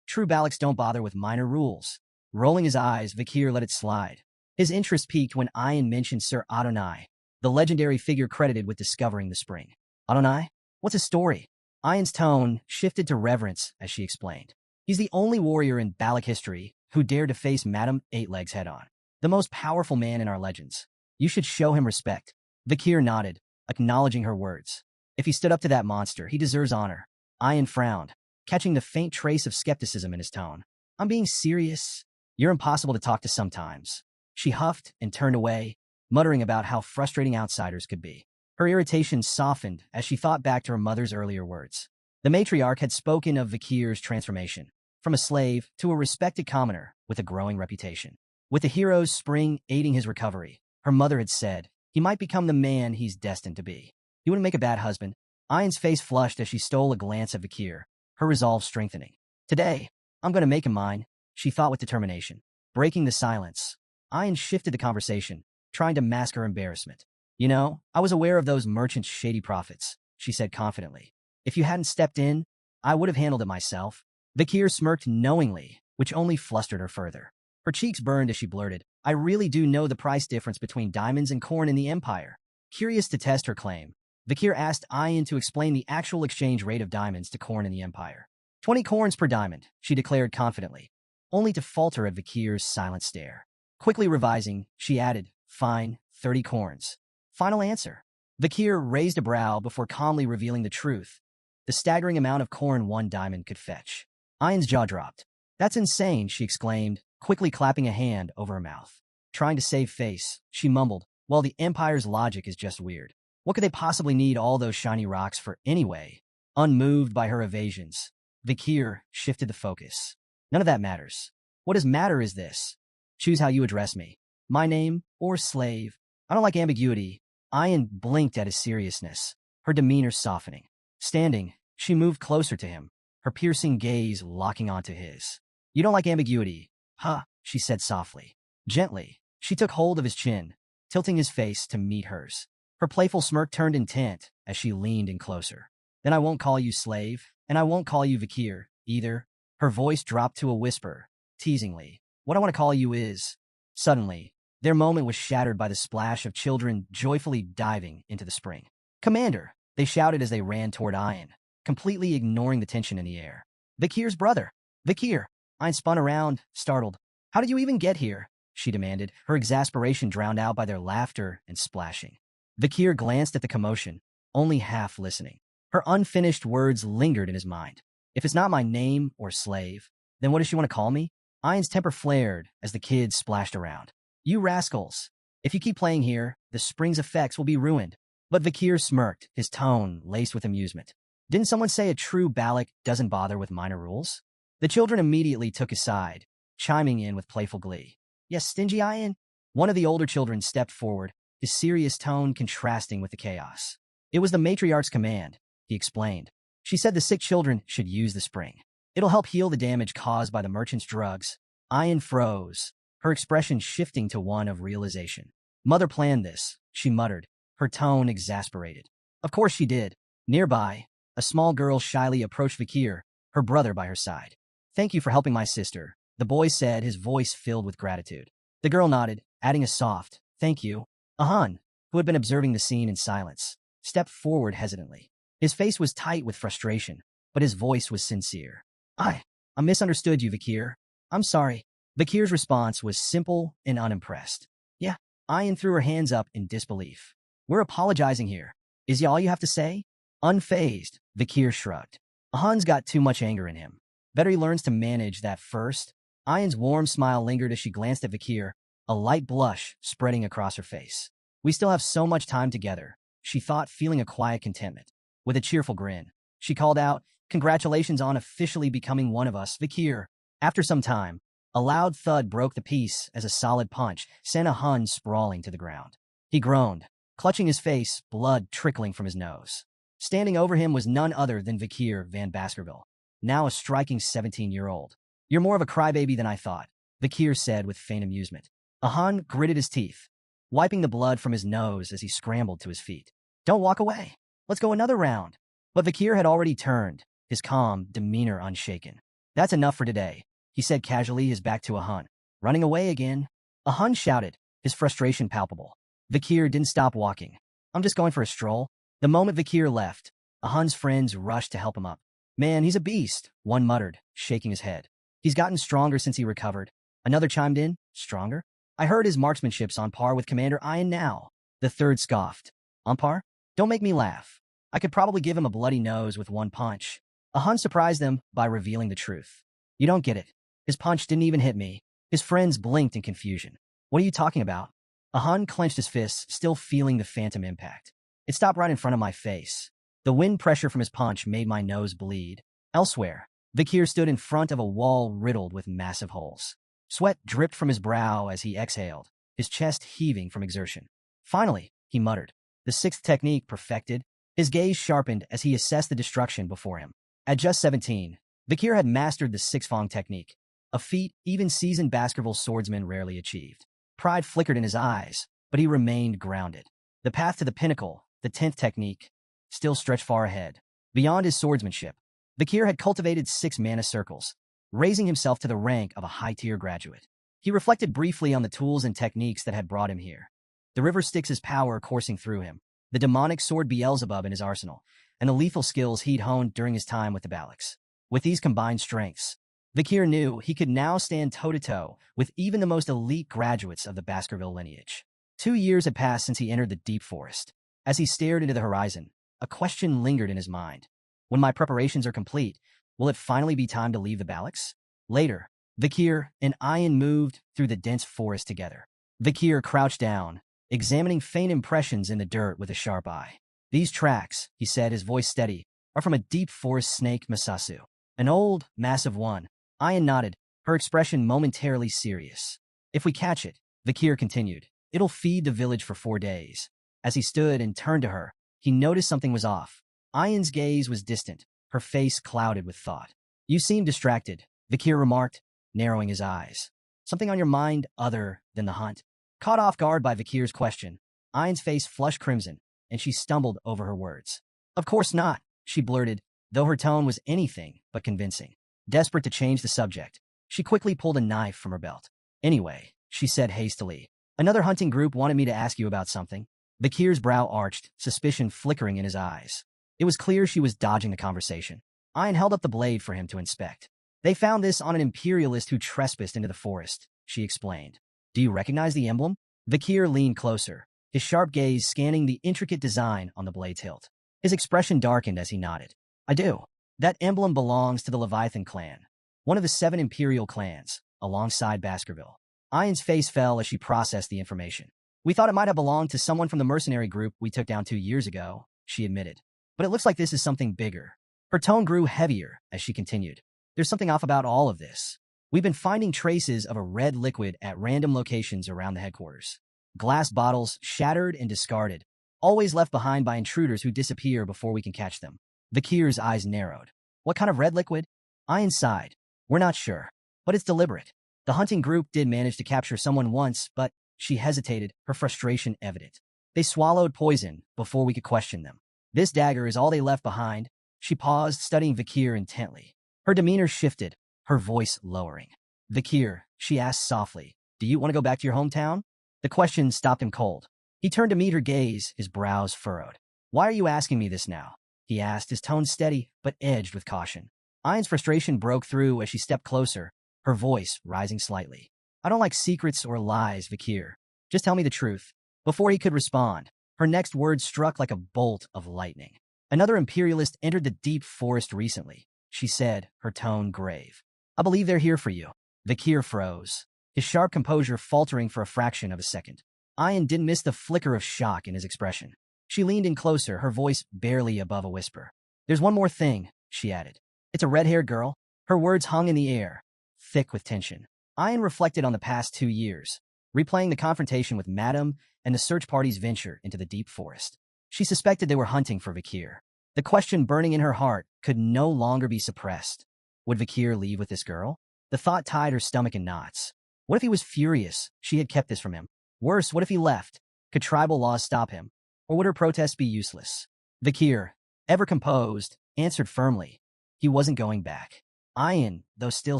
True Balacs don't bother with minor rules. Rolling his eyes, Vikir let it slide. His interest peaked when Ayan mentioned Sir Adonai, the legendary figure credited with discovering the spring. Adonai? What's his story? Ayan's tone shifted to reverence as she explained. He's the only warrior in Balac history who dared to face Madame Eightlegs head-on. The most powerful man in our legends. You should show him respect. Vikir nodded, acknowledging her words. If he stood up to that monster, he deserves honor. Ayan frowned, catching the faint trace of skepticism in his tone. I'm being serious. You're impossible to talk to sometimes. She huffed and turned away, muttering about how frustrating outsiders could be. Her irritation softened as she thought back to her mother's earlier words. The matriarch had spoken of Vikir's transformation, from a slave to a respected commoner with a growing reputation. With the hero's spring aiding his recovery, her mother had said, he might become the man he's destined to be. He wouldn't make a bad husband. Ayan's face flushed as she stole a glance at Vikir, her resolve strengthening. Today, I'm going to make him mine, she thought with determination. Breaking the silence, Ayan shifted the conversation, trying to mask her embarrassment. You know, I was aware of those merchants' shady profits, she said confidently. If you hadn't stepped in, I would have handled it myself. Vikir smirked knowingly, which only flustered her further. Her cheeks burned as she blurted, I really do know the price difference between diamonds and corn in the Empire. Curious to test her claim, Vikir asked Ayan to explain the actual exchange rate of diamonds to corn in the Empire. 20 corns per diamond, she declared confidently, only to falter at Vikir's silent stare. Quickly revising, she added, fine, 30 corns. Final answer. Vikir raised a brow before calmly revealing the truth. The staggering amount of corn 1 diamond could fetch. Ayan's jaw dropped. That's insane, she exclaimed, quickly clapping a hand over her mouth. Trying to save face, she mumbled, well, the Empire's logic is just weird. What could they possibly need all those shiny rocks for anyway? Unmoved by her evasions, Vikir shifted the focus. None of that matters. What does matter is this. Choose how you address me. My name or slave. I don't like ambiguity. Ayan blinked at his seriousness, her demeanor softening. Standing, she moved closer to him, her piercing gaze locking onto his. You don't like ambiguity, huh? She said softly. Gently, she took hold of his chin, tilting his face to meet hers. Her playful smirk turned intent as she leaned in closer. Then I won't call you slave, and I won't call you Vikir, either. Her voice dropped to a whisper, teasingly. What I want to call you is... Suddenly, their moment was shattered by the splash of children joyfully diving into the spring. Commander, they shouted as they ran toward Ayan, completely ignoring the tension in the air. Vikir's brother. Vikir. Ayan spun around, startled. How did you even get here? She demanded, her exasperation drowned out by their laughter and splashing. Vikir glanced at the commotion, only half listening. Her unfinished words lingered in his mind. If it's not my name or slave, then what does she want to call me? Ayan's temper flared as the kids splashed around. You rascals. If you keep playing here, the spring's effects will be ruined. But Vikir smirked, his tone laced with amusement. Didn't someone say a true Balac doesn't bother with minor rules? The children immediately took his side, chiming in with playful glee. Yes, stingy Ayan? One of the older children stepped forward, his serious tone contrasting with the chaos. It was the matriarch's command, he explained. She said the sick children should use the spring. It'll help heal the damage caused by the merchant's drugs. Ayan froze, her expression shifting to one of realization. Mother planned this, she muttered, her tone exasperated. Of course she did. Nearby, a small girl shyly approached Vikir, her brother by her side. Thank you for helping my sister, the boy said, his voice filled with gratitude. The girl nodded, adding a soft, Thank you. Ahan, who had been observing the scene in silence, stepped forward hesitantly. His face was tight with frustration, but his voice was sincere. I misunderstood you, Vikir. I'm sorry. Vikir's response was simple and unimpressed. Yeah, Ayan threw her hands up in disbelief. We're apologizing here. Is ya all you have to say? Unfazed, Vikir shrugged. Ahan's got too much anger in him. Better he learns to manage that first. Ayan's warm smile lingered as she glanced at Vikir, a light blush spreading across her face. We still have so much time together, she thought, feeling a quiet contentment. With a cheerful grin, she called out, Congratulations on officially becoming one of us, Vikir. After some time, a loud thud broke the peace as a solid punch sent Ahan sprawling to the ground. He groaned, clutching his face, blood trickling from his nose. Standing over him was none other than Vikir van Baskerville, now a striking 17-year-old. You're more of a crybaby than I thought, Vikir said with faint amusement. Ahan gritted his teeth, wiping the blood from his nose as he scrambled to his feet. Don't walk away. Let's go another round. But Vikir had already turned, his calm demeanor unshaken. That's enough for today, he said casually, his back to Ahan. Running away again? Ahan shouted, his frustration palpable. Vikir didn't stop walking. I'm just going for a stroll. The moment Vikir left, Ahan's friends rushed to help him up. Man, he's a beast, one muttered, shaking his head. He's gotten stronger since he recovered. Another chimed in, stronger? I heard his marksmanship's on par with Commander Ayan now. The third scoffed. On par? Don't make me laugh. I could probably give him a bloody nose with one punch. Ahan surprised them by revealing the truth. You don't get it. His punch didn't even hit me. His friends blinked in confusion. What are you talking about? Ahan clenched his fists, still feeling the phantom impact. It stopped right in front of my face. The wind pressure from his punch made my nose bleed. Elsewhere, Vikir stood in front of a wall riddled with massive holes. Sweat dripped from his brow as he exhaled, his chest heaving from exertion. Finally, he muttered, the sixth technique perfected. His gaze sharpened as he assessed the destruction before him. At just 17, Vikir had mastered the six-fong technique, a feat even seasoned Baskerville swordsmen rarely achieved. Pride flickered in his eyes, but he remained grounded. The path to the pinnacle, the 10th technique, still stretched far ahead. Beyond his swordsmanship, Vikir had cultivated 6 mana circles, raising himself to the rank of a high-tier graduate. He reflected briefly on the tools and techniques that had brought him here. The river Styx's power coursing through him, the demonic sword Beelzebub in his arsenal, and the lethal skills he'd honed during his time with the Balax. With these combined strengths, Vikir knew he could now stand toe-to-toe with even the most elite graduates of the Baskerville lineage. 2 years had passed since he entered the deep forest. As he stared into the horizon, a question lingered in his mind. When my preparations are complete, will it finally be time to leave the Balax? Later, Vikir and Ayan moved through the dense forest together. Vikir crouched down, examining faint impressions in the dirt with a sharp eye. These tracks, he said, his voice steady, are from a deep forest snake Masasu. An old, massive one. Ayan nodded, her expression momentarily serious. If we catch it, Vikir continued, it'll feed the village for 4 days. As he stood and turned to her, he noticed something was off. Ayan's gaze was distant, her face clouded with thought. You seem distracted, Vikir remarked, narrowing his eyes. Something on your mind other than the hunt? Caught off guard by Vikir's question, Ayan's face flushed crimson, and she stumbled over her words. Of course not, she blurted, though her tone was anything but convincing. Desperate to change the subject, she quickly pulled a knife from her belt. Anyway, she said hastily, another hunting group wanted me to ask you about something. Vikir's brow arched, suspicion flickering in his eyes. It was clear she was dodging the conversation. Ayan held up the blade for him to inspect. They found this on an imperialist who trespassed into the forest, she explained. Do you recognize the emblem? Vikir leaned closer, his sharp gaze scanning the intricate design on the blade's hilt. His expression darkened as he nodded. I do. That emblem belongs to the Leviathan clan, one of the 7 imperial clans, alongside Baskerville. Ayan's face fell as she processed the information. We thought it might have belonged to someone from the mercenary group we took down 2 years ago, she admitted. But it looks like this is something bigger. Her tone grew heavier as she continued. There's something off about all of this. We've been finding traces of a red liquid at random locations around the headquarters. Glass bottles, shattered and discarded, always left behind by intruders who disappear before we can catch them. Vikir's eyes narrowed. What kind of red liquid? Ayan sighed. We're not sure, but it's deliberate. The hunting group did manage to capture someone once, but she hesitated, her frustration evident. They swallowed poison before we could question them. This dagger is all they left behind. She paused, studying Vikir intently. Her demeanor shifted, her voice lowering. Vikir, she asked softly, do you want to go back to your hometown? The question stopped him cold. He turned to meet her gaze, his brows furrowed. "Why are you asking me this now?" he asked, his tone steady but edged with caution. Ayan's frustration broke through as she stepped closer, her voice rising slightly. "I don't like secrets or lies, Vakir. Just tell me the truth." Before he could respond, her next words struck like a bolt of lightning. "Another imperialist entered the deep forest recently," she said, her tone grave. "I believe they're here for you." Vakir froze, his sharp composure faltering for a fraction of a second. Ayan didn't miss the flicker of shock in his expression. She leaned in closer, her voice barely above a whisper. "There's one more thing," she added. "It's a red-haired girl." Her words hung in the air, thick with tension. Ayan reflected on the past 2 years, replaying the confrontation with Madam and the search party's venture into the deep forest. She suspected they were hunting for Vakir. The question burning in her heart could no longer be suppressed. Would Vakir leave with this girl? The thought tied her stomach in knots. What if he was furious she had kept this from him? Worse, what if he left? Could tribal laws stop him? Or would her protests be useless? Vakir, ever composed, answered firmly. He wasn't going back. Ayan, though still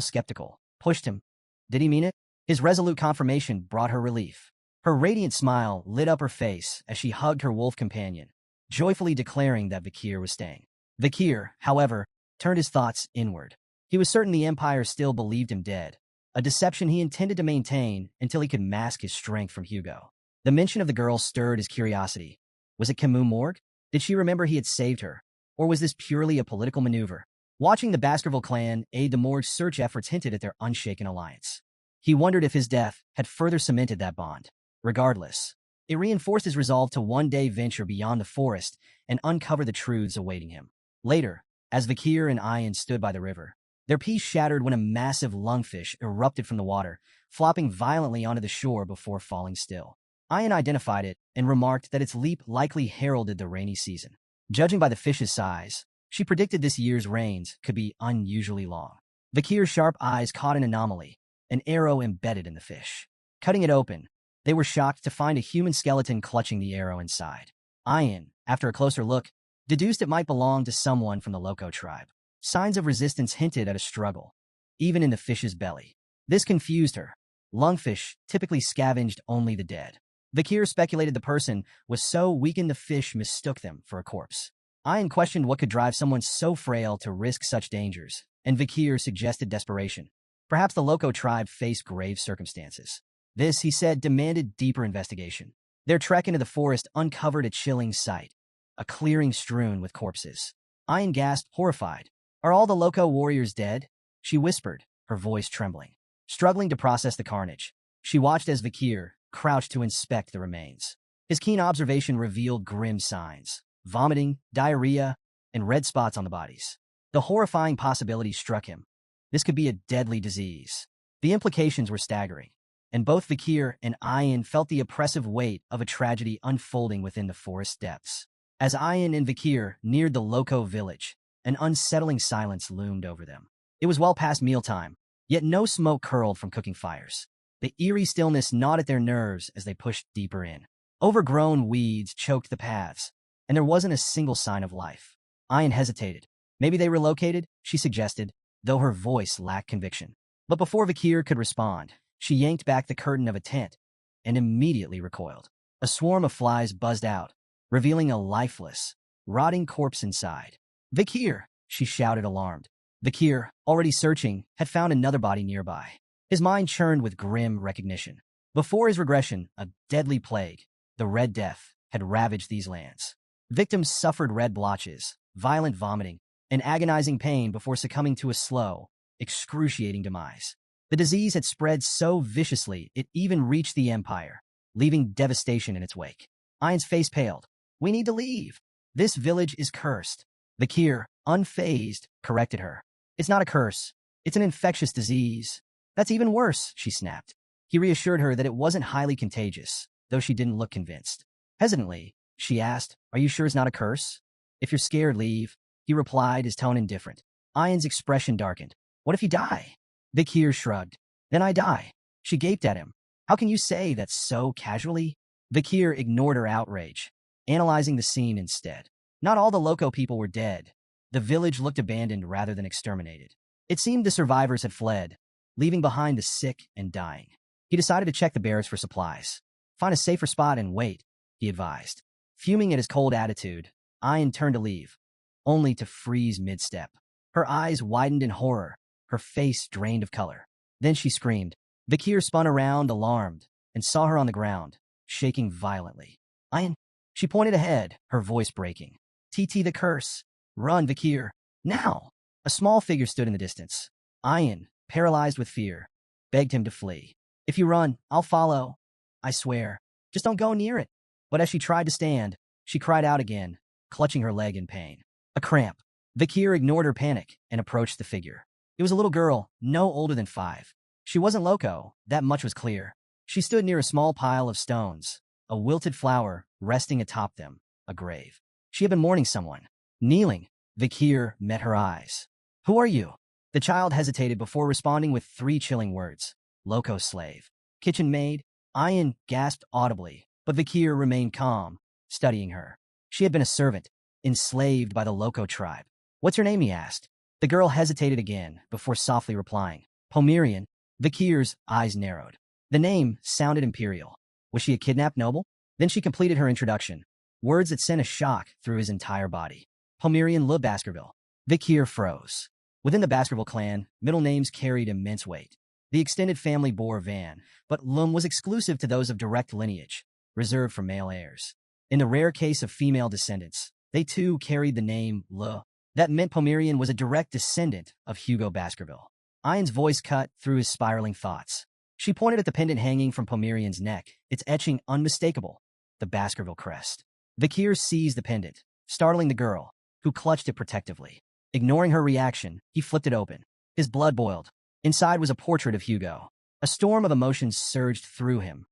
skeptical, pushed him. Did he mean it? His resolute confirmation brought her relief. Her radiant smile lit up her face as she hugged her wolf companion, joyfully declaring that Vakir was staying. Vakir, however, turned his thoughts inward. He was certain the Empire still believed him dead, a deception he intended to maintain until he could mask his strength from Hugo. The mention of the girl stirred his curiosity. Was it Camus Morgue? Did she remember he had saved her? Or was this purely a political maneuver? Watching the Baskerville clan aid the Morgue's search efforts hinted at their unshaken alliance. He wondered if his death had further cemented that bond. Regardless, it reinforced his resolve to one day venture beyond the forest and uncover the truths awaiting him. Later, as Vakir and Ayan stood by the river, their peace shattered when a massive lungfish erupted from the water, flopping violently onto the shore before falling still. Ayan identified it and remarked that its leap likely heralded the rainy season. Judging by the fish's size, she predicted this year's rains could be unusually long. Vakir's sharp eyes caught an anomaly, an arrow embedded in the fish. Cutting it open, they were shocked to find a human skeleton clutching the arrow inside. Ayan, after a closer look, deduced it might belong to someone from the Loco tribe. Signs of resistance hinted at a struggle, even in the fish's belly. This confused her. Lungfish typically scavenged only the dead. Vakir speculated the person was so weakened the fish mistook them for a corpse. Ayan questioned what could drive someone so frail to risk such dangers, and Vakir suggested desperation. Perhaps the Loco tribe faced grave circumstances. This, he said, demanded deeper investigation. Their trek into the forest uncovered a chilling sight, a clearing strewn with corpses. Ayan gasped, horrified. "Are all the Loco warriors dead?" she whispered, her voice trembling. Struggling to process the carnage, she watched as Vakir crouched to inspect the remains. His keen observation revealed grim signs: vomiting, diarrhea, and red spots on the bodies. The horrifying possibility struck him. This could be a deadly disease. The implications were staggering, and both Vakir and Ayan felt the oppressive weight of a tragedy unfolding within the forest depths. As Ayan and Vakir neared the Loco village, an unsettling silence loomed over them. It was well past mealtime, yet no smoke curled from cooking fires. The eerie stillness gnawed at their nerves as they pushed deeper in. Overgrown weeds choked the paths, and there wasn't a single sign of life. Ayan hesitated. Maybe they relocated, she suggested, though her voice lacked conviction. But before Vakir could respond, she yanked back the curtain of a tent and immediately recoiled. A swarm of flies buzzed out, revealing a lifeless, rotting corpse inside. "Vakir!" she shouted, alarmed. Vakir, already searching, had found another body nearby. His mind churned with grim recognition. Before his regression, a deadly plague, the Red Death, had ravaged these lands. Victims suffered red blotches, violent vomiting, and agonizing pain before succumbing to a slow, excruciating demise. The disease had spread so viciously it even reached the Empire, leaving devastation in its wake. Ayan's face paled. "We need to leave. This village is cursed." Vakir, unfazed, corrected her. "It's not a curse. It's an infectious disease." "That's even worse," she snapped. He reassured her that it wasn't highly contagious, though she didn't look convinced. Hesitantly, she asked, "Are you sure it's not a curse?" "If you're scared, leave," he replied, his tone indifferent. Ayan's expression darkened. "What if you die?" Vakir shrugged. "Then I die." She gaped at him. "How can you say that so casually?" Vakir ignored her outrage, analyzing the scene instead. Not all the Loco people were dead. The village looked abandoned rather than exterminated. It seemed the survivors had fled, leaving behind the sick and dying. He decided to check the barracks for supplies. Find a safer spot and wait, he advised. Fuming at his cold attitude, Ayan turned to leave, only to freeze mid-step. Her eyes widened in horror, her face drained of color. Then she screamed. Vikir spun around, alarmed, and saw her on the ground, shaking violently. Ayan, she pointed ahead, her voice breaking. TT the curse. Run, Vikir. Now! A small figure stood in the distance. Ayan, paralyzed with fear, begged him to flee. If you run, I'll follow. I swear. Just don't go near it. But as she tried to stand, she cried out again, clutching her leg in pain. A cramp. Vikir ignored her panic and approached the figure. It was a little girl, no older than 5. She wasn't loco, that much was clear. She stood near a small pile of stones, a wilted flower resting atop them, a grave. She had been mourning someone. Kneeling, Vikir met her eyes. Who are you? The child hesitated before responding with 3 chilling words. Loco slave. Kitchen maid? Ayan gasped audibly, but Vikir remained calm, studying her. She had been a servant, enslaved by the Loco tribe. What's your name, he asked. The girl hesitated again before softly replying. Pomerian. Vikir's eyes narrowed. The name sounded imperial. Was she a kidnapped noble? Then she completed her introduction, words that sent a shock through his entire body. Pomerian Le Baskerville. Vikir froze. Within the Baskerville clan, middle names carried immense weight. The extended family bore Van, but Lum was exclusive to those of direct lineage, reserved for male heirs. In the rare case of female descendants, they too carried the name Le. That meant Pomerian was a direct descendant of Hugo Baskerville. Ayan's voice cut through his spiraling thoughts. She pointed at the pendant hanging from Pomerian's neck, its etching unmistakable, the Baskerville crest. Vikir seized the pendant, startling the girl, who clutched it protectively. Ignoring her reaction, he flipped it open. His blood boiled. Inside was a portrait of Hugo. A storm of emotions surged through him.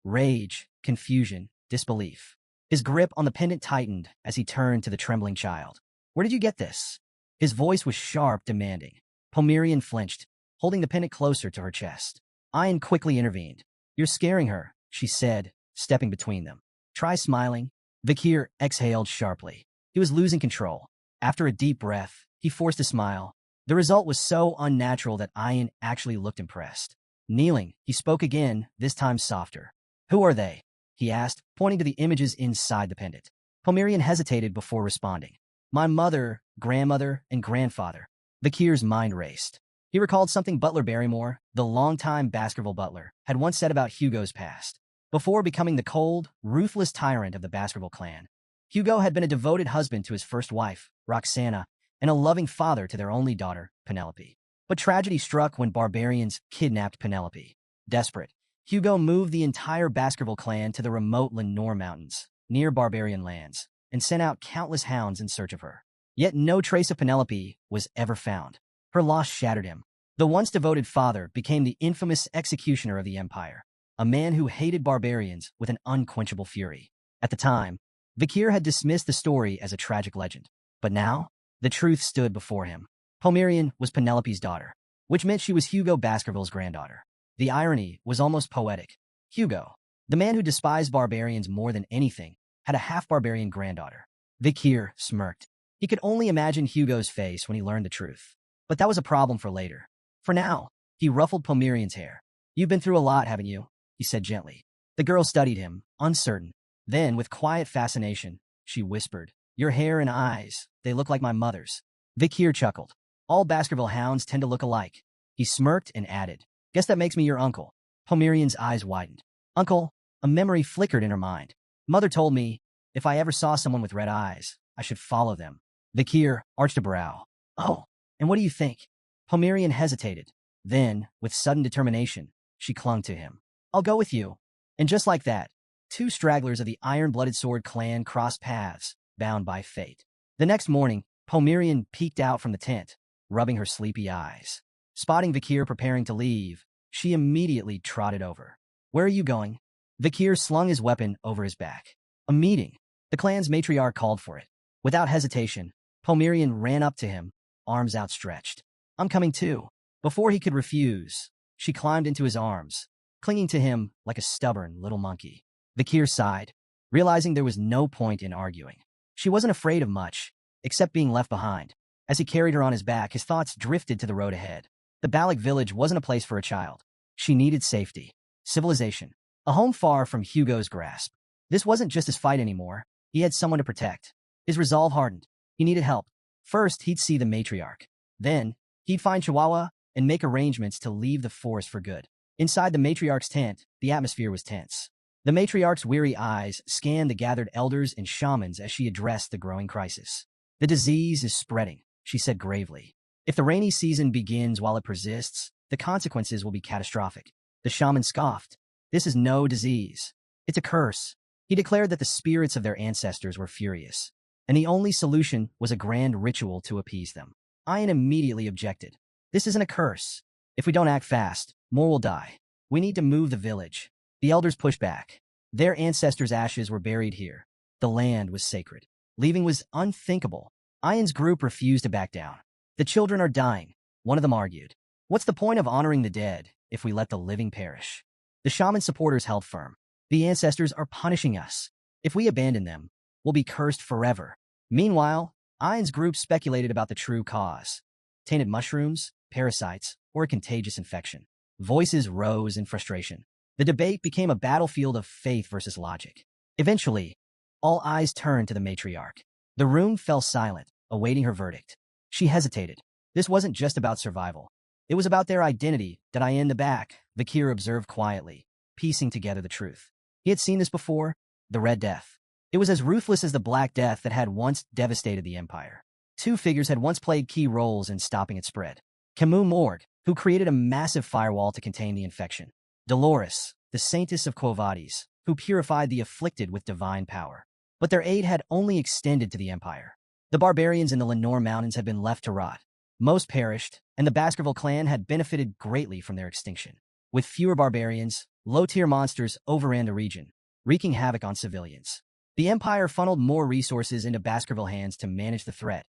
Rage, confusion, disbelief. His grip on the pendant tightened as he turned to the trembling child. Where did you get this? His voice was sharp, demanding. Pomerian flinched, holding the pendant closer to her chest. Ayan quickly intervened. You're scaring her, she said, stepping between them. Try smiling. Vikir exhaled sharply. He was losing control. After a deep breath, he forced a smile. The result was so unnatural that Ayan actually looked impressed. Kneeling, he spoke again, this time softer. Who are they? He asked, pointing to the images inside the pendant. Pomerian hesitated before responding. My mother, grandmother, and grandfather. Vikir's mind raced. He recalled something Butler Barrymore, the longtime Baskerville butler, had once said about Hugo's past. Before becoming the cold, ruthless tyrant of the Baskerville clan, Hugo had been a devoted husband to his first wife, Roxana, and a loving father to their only daughter, Penelope. But tragedy struck when barbarians kidnapped Penelope. Desperate, Hugo moved the entire Baskerville clan to the remote Lenore Mountains, near barbarian lands, and sent out countless hounds in search of her. Yet no trace of Penelope was ever found. Her loss shattered him. The once devoted father became the infamous executioner of the empire, a man who hated barbarians with an unquenchable fury. At the time, Vikir had dismissed the story as a tragic legend. But now, the truth stood before him. Pomerian was Penelope's daughter, which meant she was Hugo Baskerville's granddaughter. The irony was almost poetic. Hugo, the man who despised barbarians more than anything, had a half-barbarian granddaughter. Vikir smirked. He could only imagine Hugo's face when he learned the truth. But that was a problem for later. For now, he ruffled Pomerian's hair. You've been through a lot, haven't you? He said gently. The girl studied him, uncertain. Then, with quiet fascination, she whispered, Your hair and eyes, they look like my mother's. Vikir chuckled. All Baskerville hounds tend to look alike. He smirked and added, Guess that makes me your uncle. Pomerian's eyes widened. Uncle, a memory flickered in her mind. Mother told me, if I ever saw someone with red eyes, I should follow them. Vikir arched a brow. Oh, and what do you think? Pomerian hesitated. Then, with sudden determination, she clung to him. I'll go with you. And just like that, 2 stragglers of the iron-blooded sword clan crossed paths, bound by fate. The next morning, Pomerian peeked out from the tent, rubbing her sleepy eyes. Spotting Vikir preparing to leave, she immediately trotted over. Where are you going? Vikir slung his weapon over his back. A meeting. The clan's matriarch called for it. Without hesitation, Pomerian ran up to him, arms outstretched. I'm coming too. Before he could refuse, she climbed into his arms, clinging to him like a stubborn little monkey. Vikir sighed, realizing there was no point in arguing. She wasn't afraid of much, except being left behind. As he carried her on his back, his thoughts drifted to the road ahead. The Balak village wasn't a place for a child. She needed safety, civilization, A home far from Hugo's grasp. This wasn't just his fight anymore. He had someone to protect. His resolve hardened. He needed help. First, he'd see the matriarch. Then, he'd find Chihuahua and make arrangements to leave the forest for good. Inside the matriarch's tent, the atmosphere was tense. The matriarch's weary eyes scanned the gathered elders and shamans as she addressed the growing crisis. The disease is spreading, she said gravely. If the rainy season begins while it persists, the consequences will be catastrophic. The shaman scoffed. This is no disease. It's a curse. He declared that the spirits of their ancestors were furious, and the only solution was a grand ritual to appease them. Ian immediately objected. This isn't a curse. If we don't act fast, more will die. We need to move the village. The elders pushed back. Their ancestors' ashes were buried here. The land was sacred. Leaving was unthinkable. Ian's group refused to back down. The children are dying, one of them argued. What's the point of honoring the dead if we let the living perish? The shaman supporters held firm. The ancestors are punishing us. If we abandon them, we'll be cursed forever. Meanwhile, Ian's group speculated about the true cause. Tainted mushrooms, parasites, or a contagious infection. Voices rose in frustration. The debate became a battlefield of faith versus logic. Eventually, all eyes turned to the matriarch. The room fell silent, awaiting her verdict. She hesitated. This wasn't just about survival. It was about their identity. Did I in the back? Vakir observed quietly, piecing together the truth. He had seen this before, the Red Death. It was as ruthless as the Black Death that had once devastated the Empire. Two figures had once played key roles in stopping its spread. Camus Morgue, who created a massive firewall to contain the infection. Dolores, the saintess of Quo Vadis, who purified the afflicted with divine power. But their aid had only extended to the Empire. The barbarians in the Lenore Mountains had been left to rot. Most perished, and the Baskerville clan had benefited greatly from their extinction. With fewer barbarians, low-tier monsters overran the region, wreaking havoc on civilians. The Empire funneled more resources into Baskerville hands to manage the threat,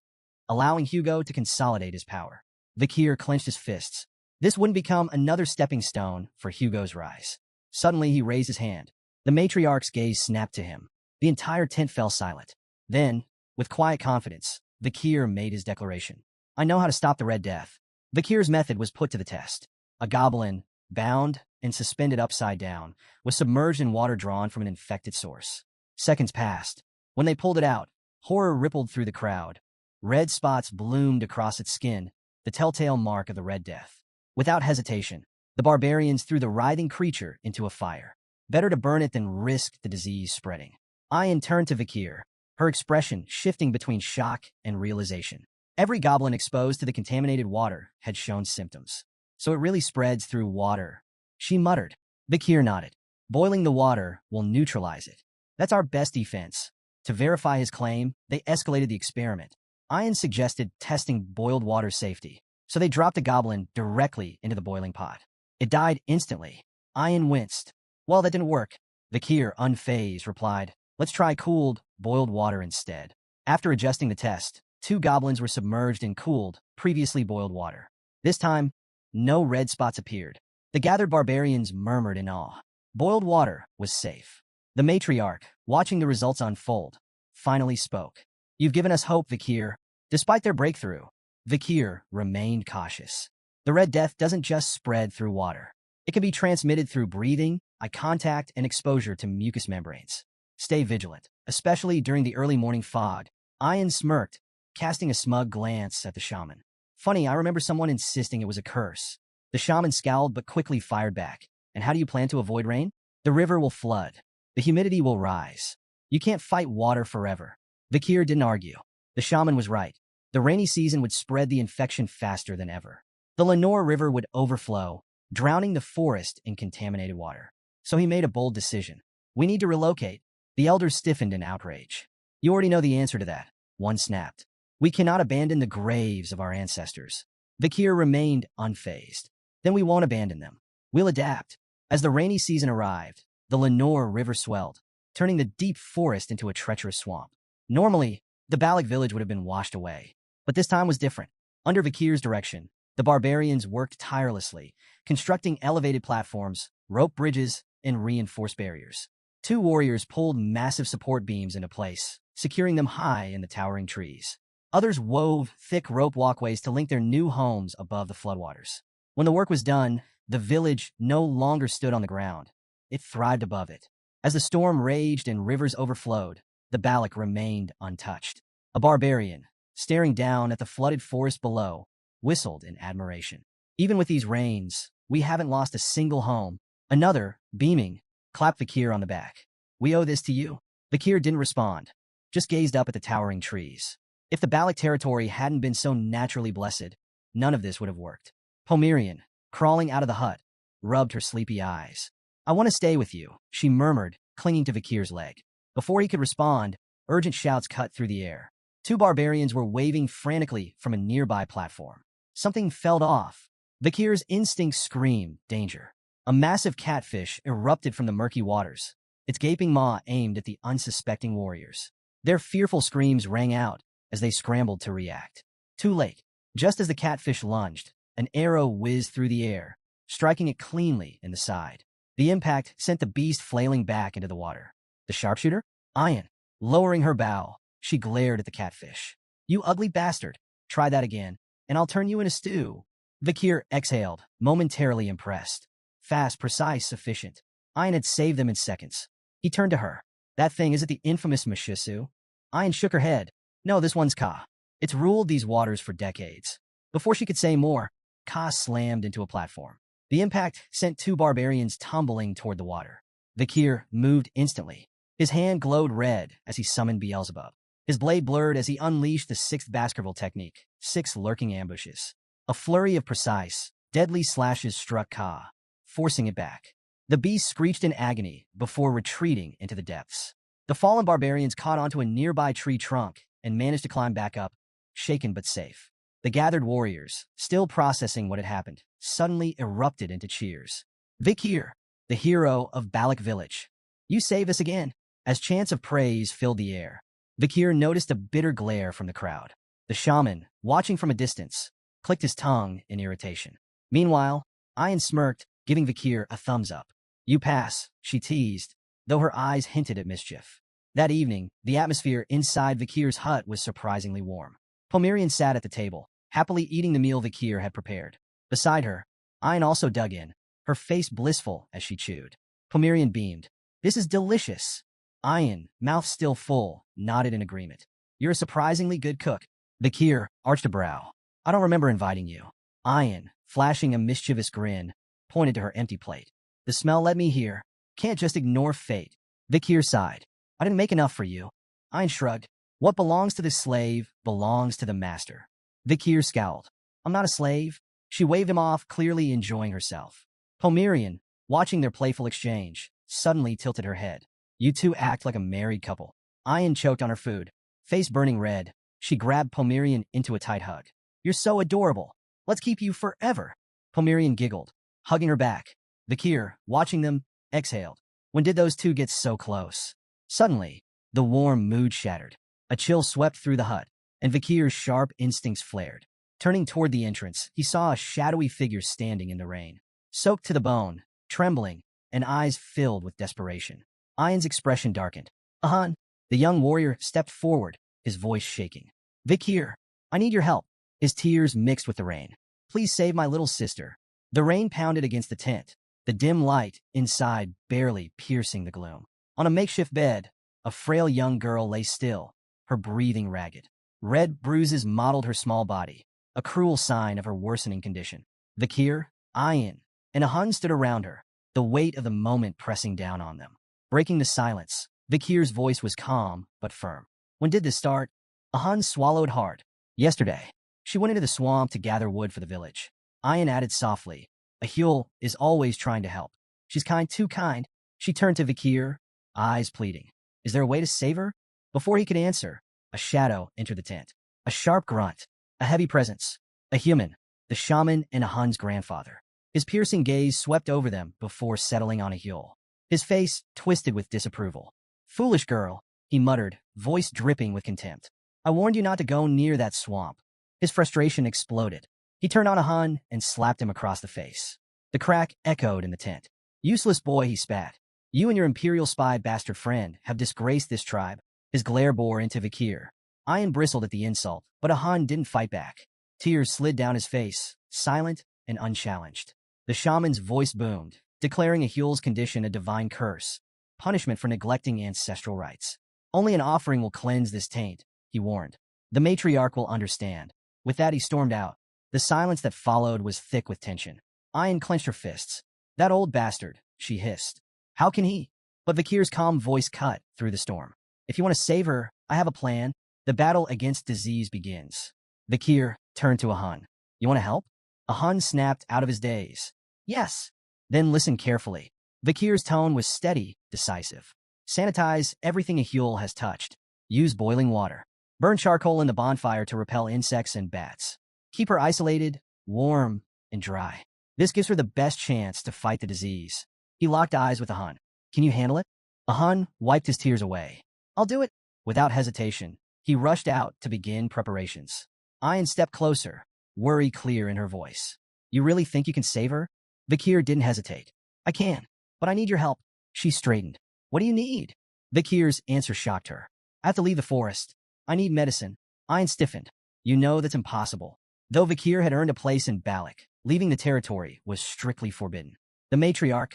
allowing Hugo to consolidate his power. Vakir clenched his fists. This wouldn't become another stepping stone for Hugo's rise. Suddenly, he raised his hand. The matriarch's gaze snapped to him. The entire tent fell silent. Then, with quiet confidence, Vakir made his declaration. I know how to stop the Red Death. Vakir's method was put to the test. A goblin, bound and suspended upside down, was submerged in water drawn from an infected source. Seconds passed. When they pulled it out, horror rippled through the crowd. Red spots bloomed across its skin, the telltale mark of the Red Death. Without hesitation, the barbarians threw the writhing creature into a fire. Better to burn it than risk the disease spreading. Ian turned to Vakir, her expression shifting between shock and realization. Every goblin exposed to the contaminated water had shown symptoms. So it really spreads through water, she muttered. Vakir nodded. Boiling the water will neutralize it. That's our best defense. To verify his claim, they escalated the experiment. Ian suggested testing boiled water safety, so they dropped a goblin directly into the boiling pot. It died instantly. Ian winced. Well, that didn't work. Vakir, unfazed, replied, let's try cooled, boiled water instead. After adjusting the test, 2 goblins were submerged in cooled, previously boiled water. This time, no red spots appeared. The gathered barbarians murmured in awe. Boiled water was safe. The matriarch, watching the results unfold, finally spoke. You've given us hope, Vakir. Despite their breakthrough, Vakir remained cautious. The Red Death doesn't just spread through water. It can be transmitted through breathing, eye contact, and exposure to mucous membranes. Stay vigilant, especially during the early morning fog. Ian smirked, casting a smug glance at the shaman. Funny, I remember someone insisting it was a curse. The shaman scowled but quickly fired back. And how do you plan to avoid rain? The river will flood. The humidity will rise. You can't fight water forever. Vakir didn't argue. The shaman was right. The rainy season would spread the infection faster than ever. The Lenore River would overflow, drowning the forest in contaminated water. So he made a bold decision. We need to relocate. The elders stiffened in outrage. You already know the answer to that. One snapped. We cannot abandon the graves of our ancestors. Vakir remained unfazed. Then we won't abandon them. We'll adapt. As the rainy season arrived, the Lenore River swelled, turning the deep forest into a treacherous swamp. Normally, the Balak village would have been washed away. But this time was different. Under Vakir's direction, the barbarians worked tirelessly, constructing elevated platforms, rope bridges, and reinforced barriers. 2 warriors pulled massive support beams into place, securing them high in the towering trees. Others wove thick rope walkways to link their new homes above the floodwaters. When the work was done, the village no longer stood on the ground. it thrived above it. As the storm raged and rivers overflowed, the Balak remained untouched. A barbarian, staring down at the flooded forest below, whistled in admiration. Even with these rains, we haven't lost a single home. Another, beaming, clapped Vakir on the back. We owe this to you. Vakir didn't respond, just gazed up at the towering trees. If the Balak territory hadn't been so naturally blessed, none of this would have worked. Pomerian, crawling out of the hut, rubbed her sleepy eyes. I want to stay with you, she murmured, clinging to Vakir's leg. Before he could respond, urgent shouts cut through the air. Two barbarians were waving frantically from a nearby platform. Something fell off. Vakir's instinct screamed, danger. A massive catfish erupted from the murky waters, its gaping maw aimed at the unsuspecting warriors. Their fearful screams rang out as they scrambled to react. Too late. Just as the catfish lunged, an arrow whizzed through the air, striking it cleanly in the side. The impact sent the beast flailing back into the water. The sharpshooter? Ayan. Lowering her bow, she glared at the catfish. You ugly bastard. Try that again, and I'll turn you in a stew. Vakir exhaled, momentarily impressed. Fast, precise, sufficient. Ayan had saved them in seconds. He turned to her. That thing, is it the infamous Mishisu? Ayan shook her head. No, this one's Ka. It's ruled these waters for decades. Before she could say more, Ka slammed into a platform. The impact sent two barbarians tumbling toward the water. Vakir moved instantly. His hand glowed red as he summoned Beelzebub. His blade blurred as he unleashed the sixth Baskerville technique, 6 lurking ambushes. A flurry of precise, deadly slashes struck Ka, forcing it back. The beast screeched in agony before retreating into the depths. The fallen barbarians caught onto a nearby tree trunk and managed to climb back up, shaken but safe. The gathered warriors, still processing what had happened, suddenly erupted into cheers. Vakir, the hero of Balak Village. You saved us again. As chants of praise filled the air, Vakir noticed a bitter glare from the crowd. The shaman, watching from a distance, clicked his tongue in irritation. Meanwhile, Ayan smirked, giving Vakir a thumbs up. You pass, she teased, though her eyes hinted at mischief. That evening, the atmosphere inside Vakir's hut was surprisingly warm. Pomerian sat at the table, happily eating the meal Vakir had prepared. Beside her, Ayan also dug in, her face blissful as she chewed. Pomerian beamed. This is delicious. Ayan, mouth still full, nodded in agreement. You're a surprisingly good cook. Vakir arched a brow. I don't remember inviting you. Ayan, flashing a mischievous grin, pointed to her empty plate. The smell led me here. Can't just ignore fate. Vakir sighed. I didn't make enough for you. Ayan shrugged. What belongs to the slave belongs to the master. Vakir scowled. I'm not a slave. She waved him off, clearly enjoying herself. Pomerian, watching their playful exchange, suddenly tilted her head. You two act like a married couple. Ayan choked on her food. Face burning red, she grabbed Pomerian into a tight hug. You're so adorable. Let's keep you forever. Pomerian giggled, hugging her back. Vakir, watching them, exhaled. When did those two get so close? Suddenly, the warm mood shattered. A chill swept through the hut, and Vakir's sharp instincts flared. Turning toward the entrance, he saw a shadowy figure standing in the rain, soaked to the bone, trembling, and eyes filled with desperation. Ayan's expression darkened. Ahan, the young warrior stepped forward, his voice shaking. Vakir, I need your help. His tears mixed with the rain. Please save my little sister. The rain pounded against the tent, the dim light inside barely piercing the gloom. On a makeshift bed, a frail young girl lay still, her breathing ragged. Red bruises mottled her small body, a cruel sign of her worsening condition. Vakir, Ayan, and Ahun stood around her, the weight of the moment pressing down on them. Breaking the silence, Vakir's voice was calm but firm. When did this start? Ahun swallowed hard. Yesterday. She went into the swamp to gather wood for the village. Ayan added softly. Yahello is always trying to help. She's kind, too kind. She turned to Vakir, eyes pleading. Is there a way to save her? Before he could answer, a shadow entered the tent. A sharp grunt. A heavy presence. A human. The shaman and Ahun's grandfather. His piercing gaze swept over them before settling on Yahello. His face twisted with disapproval. Foolish girl, he muttered, voice dripping with contempt. I warned you not to go near that swamp. His frustration exploded. He turned on Ahun and slapped him across the face. The crack echoed in the tent. Useless boy, he spat. You and your imperial spy bastard friend have disgraced this tribe. His glare bore into Vakir. Ayan bristled at the insult, but Ahun didn't fight back. Tears slid down his face, silent and unchallenged. The shaman's voice boomed. declaring Ahul's condition a divine curse, punishment for neglecting ancestral rites. Only an offering will cleanse this taint, he warned. The matriarch will understand. With that, he stormed out. The silence that followed was thick with tension. Ayan clenched her fists. That old bastard, she hissed. How can he? But Vakir's calm voice cut through the storm. If you want to save her, I have a plan. The battle against disease begins. Vakir turned to Ahun. You want to help? Ahun snapped out of his daze. Yes. Then listen carefully. Vakir's tone was steady, decisive. Sanitize everything Ahul has touched. Use boiling water. Burn charcoal in the bonfire to repel insects and bats. Keep her isolated, warm, and dry. This gives her the best chance to fight the disease. He locked eyes with Ahun. Can you handle it? Ahun wiped his tears away. I'll do it. Without hesitation, he rushed out to begin preparations. Ayan stepped closer, worry clear in her voice. You really think you can save her? Vakir didn't hesitate. I can, but I need your help. She straightened. What do you need? Vakir's answer shocked her. I have to leave the forest. I need medicine. Ayan stiffened. You know that's impossible. Though Vakir had earned a place in Balak, leaving the territory was strictly forbidden. The matriarch,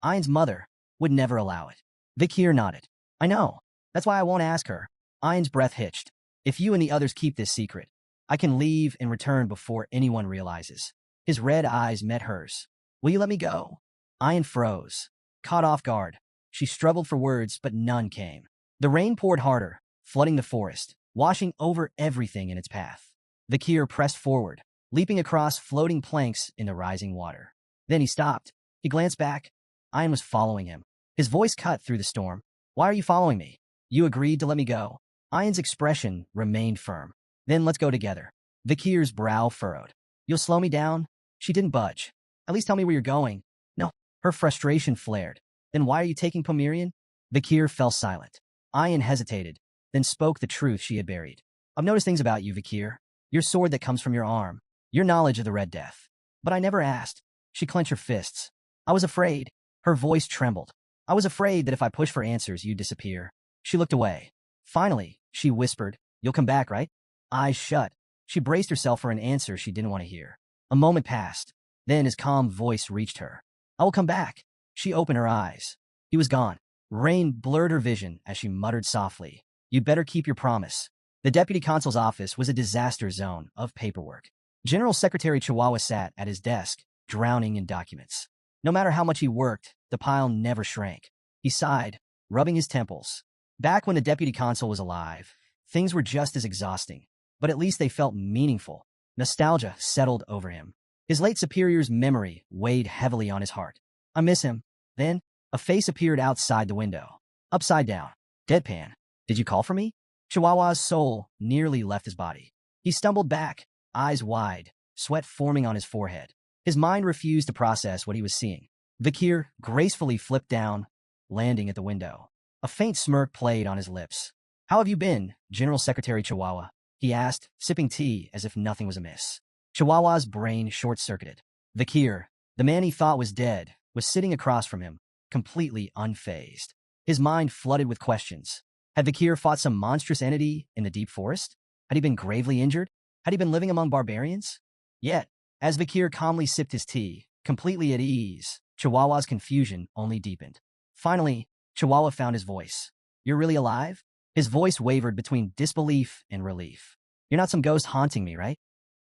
Ayan's mother, would never allow it. Vakir nodded. I know. That's why I won't ask her. Ayan's breath hitched. If you and the others keep this secret, I can leave and return before anyone realizes. His red eyes met hers. Will you let me go? Ayan froze. Caught off guard. She struggled for words, but none came. The rain poured harder, flooding the forest, washing over everything in its path. Vakir pressed forward, leaping across floating planks in the rising water. Then he stopped. He glanced back. Ayan was following him. His voice cut through the storm. Why are you following me? You agreed to let me go. Ayan's expression remained firm. Then let's go together. Vakir's brow furrowed. You'll slow me down? She didn't budge. At least tell me where you're going. No. Her frustration flared. Then why are you taking Pomerian? Vakir fell silent. Ayan hesitated, then spoke the truth she had buried. I've noticed things about you, Vakir. Your sword that comes from your arm. Your knowledge of the Red Death. But I never asked. She clenched her fists. I was afraid. Her voice trembled. I was afraid that if I pushed for answers, you'd disappear. She looked away. Finally, she whispered, You'll come back, right? Eyes shut. She braced herself for an answer she didn't want to hear. A moment passed. Then his calm voice reached her. I will come back. She opened her eyes. He was gone. Rain blurred her vision as she muttered softly. You'd better keep your promise. The deputy consul's office was a disaster zone of paperwork. General Secretary Chihuahua sat at his desk, drowning in documents. No matter how much he worked, the pile never shrank. He sighed, rubbing his temples. Back when the deputy consul was alive, things were just as exhausting, but at least they felt meaningful. Nostalgia settled over him. His late superior's memory weighed heavily on his heart. I miss him. Then, a face appeared outside the window. Upside down. Deadpan. Did you call for me? Chihuahua's soul nearly left his body. He stumbled back, eyes wide, sweat forming on his forehead. His mind refused to process what he was seeing. Vakir gracefully flipped down, landing at the window. A faint smirk played on his lips. How have you been, General Secretary Chihuahua? He asked, sipping tea as if nothing was amiss. Chihuahua's brain short-circuited. Vakir, the man he thought was dead, was sitting across from him, completely unfazed. His mind flooded with questions. Had Vakir fought some monstrous entity in the deep forest? Had he been gravely injured? Had he been living among barbarians? Yet, as Vakir calmly sipped his tea, completely at ease, Chihuahua's confusion only deepened. Finally, Chihuahua found his voice. You're really alive? His voice wavered between disbelief and relief. You're not some ghost haunting me, right?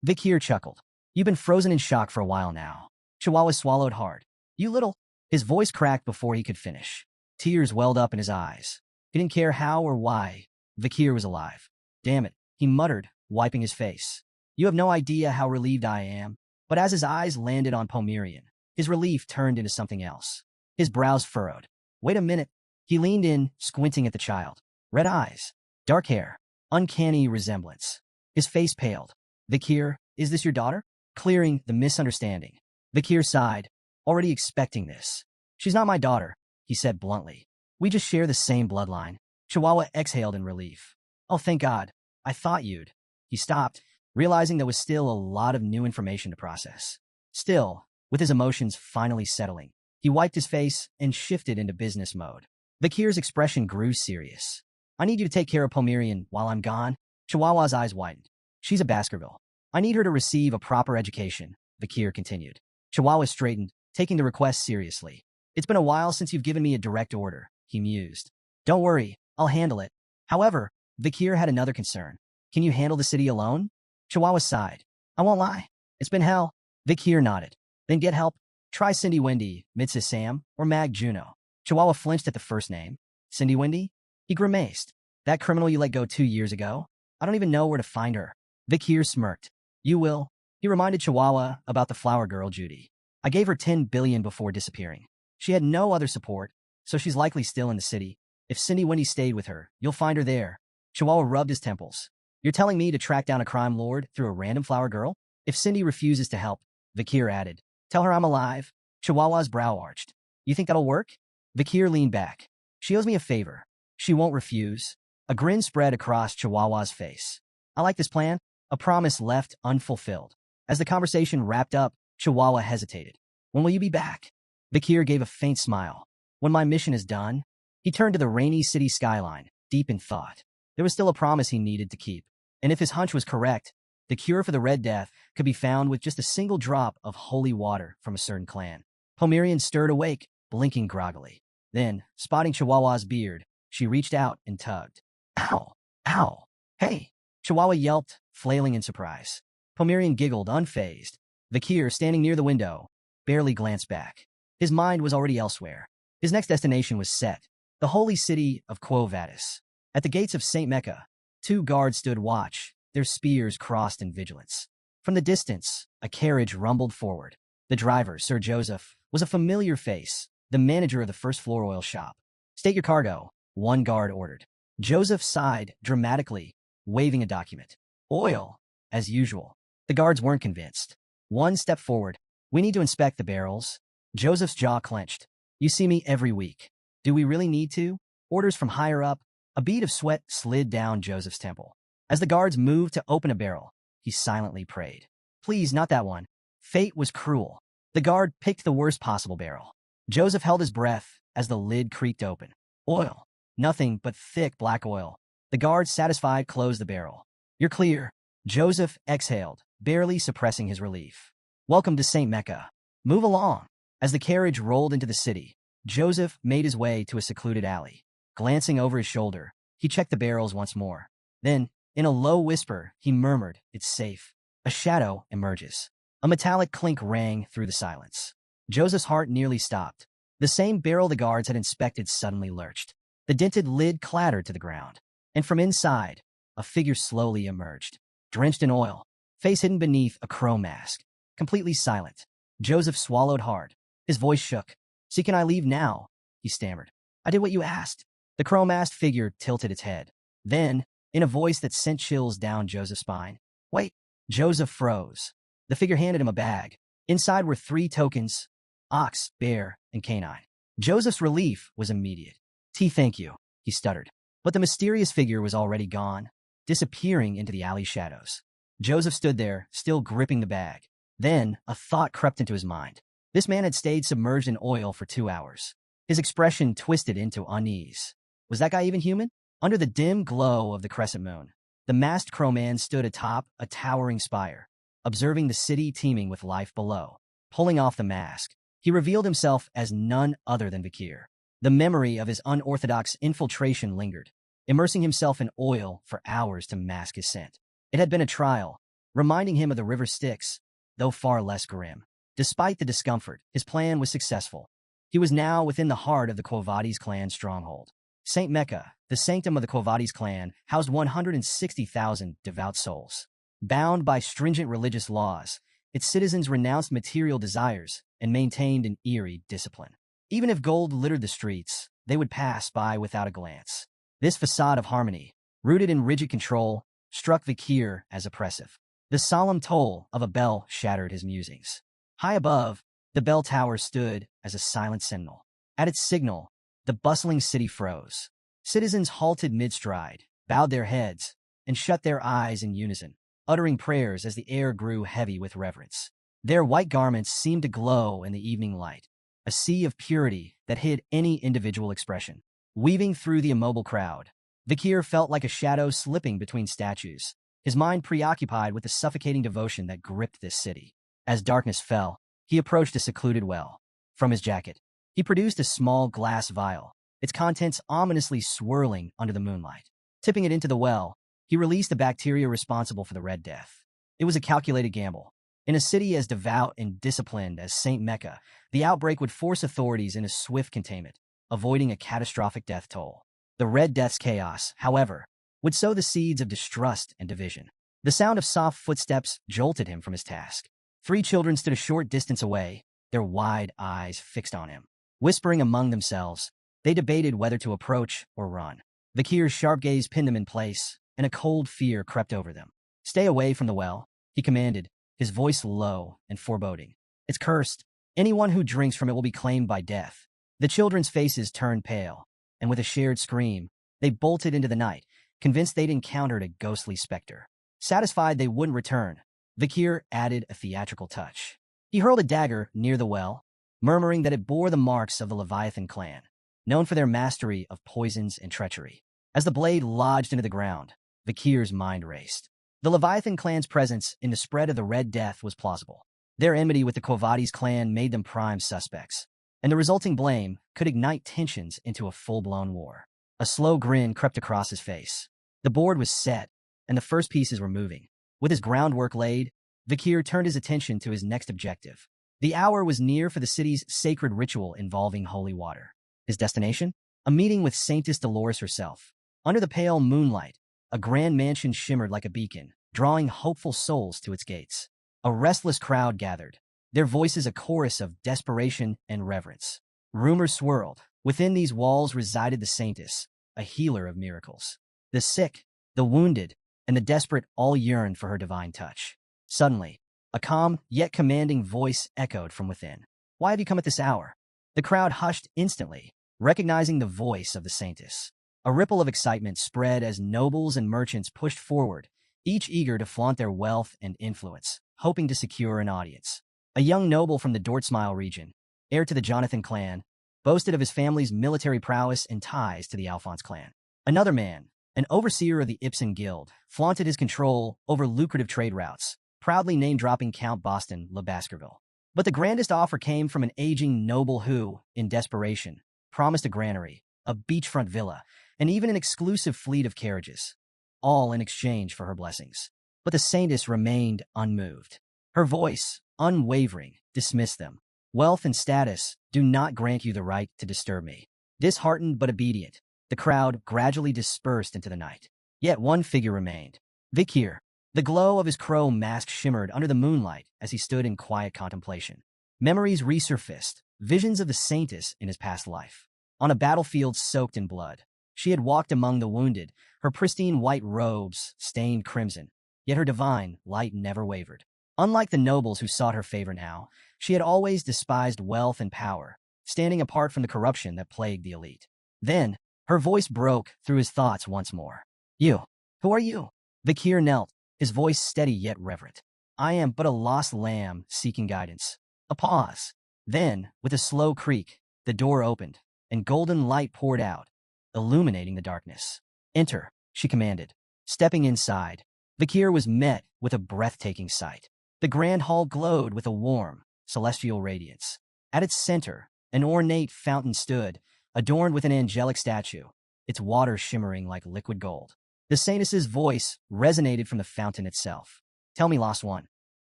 Vakir chuckled. You've been frozen in shock for a while now. Chihuahua swallowed hard. You little... His voice cracked before he could finish. Tears welled up in his eyes. He didn't care how or why Vakir was alive. Damn it, he muttered, wiping his face. You have no idea how relieved I am. But as his eyes landed on Pomerian, his relief turned into something else. His brows furrowed. Wait a minute. He leaned in, squinting at the child. Red eyes, dark hair, uncanny resemblance. His face paled. Vakir, is this your daughter? Clearing the misunderstanding. Vakir sighed, already expecting this. She's not my daughter, he said bluntly. We just share the same bloodline. Chihuahua exhaled in relief. Oh, thank God. I thought you'd. He stopped, realizing there was still a lot of new information to process. Still, with his emotions finally settling, he wiped his face and shifted into business mode. Vakir's expression grew serious. I need you to take care of Pomerian while I'm gone. Chihuahua's eyes widened. She's a Baskerville. I need her to receive a proper education, Vakir continued. Chihuahua straightened, taking the request seriously. It's been a while since you've given me a direct order, he mused. Don't worry, I'll handle it. However, Vikir had another concern. Can you handle the city alone? Chihuahua sighed. I won't lie. It's been hell. Vikir nodded. Then get help. Try Cindy Wendy, Mrs. Sam, or Mag Juno. Chihuahua flinched at the first name. Cindy Wendy? He grimaced. That criminal you let go 2 years ago? I don't even know where to find her. Vikir smirked. You will. He reminded Chihuahua about the flower girl Judy. I gave her 10 billion before disappearing. She had no other support, so she's likely still in the city. If Cindy Wendy stayed with her, you'll find her there. Chihuahua rubbed his temples. You're telling me to track down a crime lord through a random flower girl? If Cindy refuses to help, Vikir added, tell her I'm alive. Chihuahua's brow arched. You think that'll work? Vikir leaned back. She owes me a favor. She won't refuse. A grin spread across Chihuahua's face. I like this plan. A promise left unfulfilled. As the conversation wrapped up, Chihuahua hesitated. When will you be back? Vikir gave a faint smile. When my mission is done. He turned to the rainy city skyline, deep in thought. There was still a promise he needed to keep. And if his hunch was correct, the cure for the Red Death could be found with just a single drop of holy water from a certain clan. Pomerian stirred awake, blinking groggily. Then, spotting Chihuahua's beard, she reached out and tugged. Ow! Ow! Hey! Chihuahua yelped, flailing in surprise. Pomerian giggled, unfazed. Vikir, standing near the window, barely glanced back. His mind was already elsewhere. His next destination was set, the holy city of Quo Vadis. At the gates of St. Mecca, 2 guards stood watch, their spears crossed in vigilance. From the distance, a carriage rumbled forward. The driver, Sir Joseph, was a familiar face, the manager of the first-floor oil shop. State your cargo, one guard ordered. Joseph sighed dramatically, waving a document. Oil, as usual. The guards weren't convinced. One stepped forward. We need to inspect the barrels. Joseph's jaw clenched. You see me every week. Do we really need to? Orders from higher up. A bead of sweat slid down Joseph's temple. As the guards moved to open a barrel, he silently prayed. Please, not that one. Fate was cruel. The guard picked the worst possible barrel. Joseph held his breath as the lid creaked open. Oil. Nothing but thick black oil. The guard, satisfied, closed the barrel. You're clear. Joseph exhaled, barely suppressing his relief. Welcome to St. Mecca. Move along. As the carriage rolled into the city, Joseph made his way to a secluded alley. Glancing over his shoulder, he checked the barrels once more. Then, in a low whisper, he murmured, It's safe. A shadow emerges. A metallic clink rang through the silence. Joseph's heart nearly stopped. The same barrel the guards had inspected suddenly lurched. The dented lid clattered to the ground. And from inside, a figure slowly emerged. Drenched in oil, face hidden beneath a crow mask. Completely silent. Joseph swallowed hard. His voice shook. See, can I leave now? He stammered. I did what you asked. The crow-masked figure tilted its head. Then, in a voice that sent chills down Joseph's spine, Wait. Joseph froze. The figure handed him a bag. Inside were 3 tokens, ox, bear, and canine. Joseph's relief was immediate. Thank you, he stuttered. But the mysterious figure was already gone, disappearing into the alley shadows. Joseph stood there, still gripping the bag. Then, a thought crept into his mind. This man had stayed submerged in oil for 2 hours. His expression twisted into unease. Was that guy even human? Under the dim glow of the crescent moon, the masked crowman stood atop a towering spire, observing the city teeming with life below. Pulling off the mask, he revealed himself as none other than Vikir. The memory of his unorthodox infiltration lingered, immersing himself in oil for hours to mask his scent. It had been a trial, reminding him of the river Styx, though far less grim. Despite the discomfort, his plan was successful. He was now within the heart of the Quo Vadis clan stronghold. St. Mecca, the sanctum of the Quo Vadis clan, housed 160,000 devout souls. Bound by stringent religious laws, its citizens renounced material desires and maintained an eerie discipline. Even if gold littered the streets, they would pass by without a glance. This facade of harmony, rooted in rigid control, struck Vikir as oppressive. The solemn toll of a bell shattered his musings. High above, the bell tower stood as a silent sentinel. At its signal, the bustling city froze. Citizens halted mid-stride, bowed their heads, and shut their eyes in unison, uttering prayers as the air grew heavy with reverence. Their white garments seemed to glow in the evening light, a sea of purity that hid any individual expression. Weaving through the immobile crowd, Vikir felt like a shadow slipping between statues, his mind preoccupied with the suffocating devotion that gripped this city. As darkness fell, he approached a secluded well. From his jacket, He produced a small glass vial, its contents ominously swirling under the moonlight. Tipping it into the well, he released the bacteria responsible for the Red Death. It was a calculated gamble. In a city as devout and disciplined as St. Mecca, the outbreak would force authorities into swift containment, avoiding a catastrophic death toll. The Red Death's chaos, however, would sow the seeds of distrust and division. The sound of soft footsteps jolted him from his task. 3 children stood a short distance away, their wide eyes fixed on him. Whispering among themselves, they debated whether to approach or run. Vakir's sharp gaze pinned them in place, and a cold fear crept over them. "Stay away from the well," he commanded, his voice low and foreboding. "It's cursed. Anyone who drinks from it will be claimed by death." The children's faces turned pale, and with a shared scream, they bolted into the night, convinced they'd encountered a ghostly specter. Satisfied they wouldn't return, Vakir added a theatrical touch. He hurled a dagger near the well, murmuring that it bore the marks of the Leviathan clan, known for their mastery of poisons and treachery. As the blade lodged into the ground, Vakir's mind raced. The Leviathan clan's presence in the spread of the Red Death was plausible. Their enmity with the Kovades clan made them prime suspects, and the resulting blame could ignite tensions into a full-blown war. A slow grin crept across his face. The board was set, and the first pieces were moving. With his groundwork laid, Vakir turned his attention to his next objective. The hour was near for the city's sacred ritual involving holy water. His destination? A meeting with Saintess Dolores herself. Under the pale moonlight, a grand mansion shimmered like a beacon, drawing hopeful souls to its gates. A restless crowd gathered, their voices a chorus of desperation and reverence. Rumors swirled. Within these walls resided the Saintess, a healer of miracles. The sick, the wounded, and the desperate all yearned for her divine touch. Suddenly, a calm yet commanding voice echoed from within. "Why have you come at this hour?" The crowd hushed instantly, recognizing the voice of the Saintess. A ripple of excitement spread as nobles and merchants pushed forward, each eager to flaunt their wealth and influence, hoping to secure an audience. A young noble from the Dortsmile region, heir to the Jonathan clan, boasted of his family's military prowess and ties to the Alphonse clan. Another man, an overseer of the Ibsen Guild, flaunted his control over lucrative trade routes, proudly name-dropping Count Boston Le Baskerville. But the grandest offer came from an aging noble who, in desperation, promised a granary, a beachfront villa, and even an exclusive fleet of carriages, all in exchange for her blessings. But the Saintess remained unmoved. Her voice, unwavering, dismissed them. "Wealth and status do not grant you the right to disturb me." Disheartened but obedient, the crowd gradually dispersed into the night. Yet one figure remained. Vakir. The glow of his crow mask shimmered under the moonlight as he stood in quiet contemplation. Memories resurfaced, visions of the Saintess in his past life. On a battlefield soaked in blood, she had walked among the wounded, her pristine white robes stained crimson, yet her divine light never wavered. Unlike the nobles who sought her favor now, she had always despised wealth and power, standing apart from the corruption that plagued the elite. Then, her voice broke through his thoughts once more. "You, who are you?" Vakir knelt, his voice steady yet reverent. "I am but a lost lamb seeking guidance." A pause. Then, with a slow creak, the door opened, and golden light poured out, illuminating the darkness. "Enter," she commanded. Stepping inside, Vakir was met with a breathtaking sight. The grand hall glowed with a warm, celestial radiance. At its center, an ornate fountain stood, adorned with an angelic statue, its water shimmering like liquid gold. The Saintess's voice resonated from the fountain itself. "Tell me, lost one,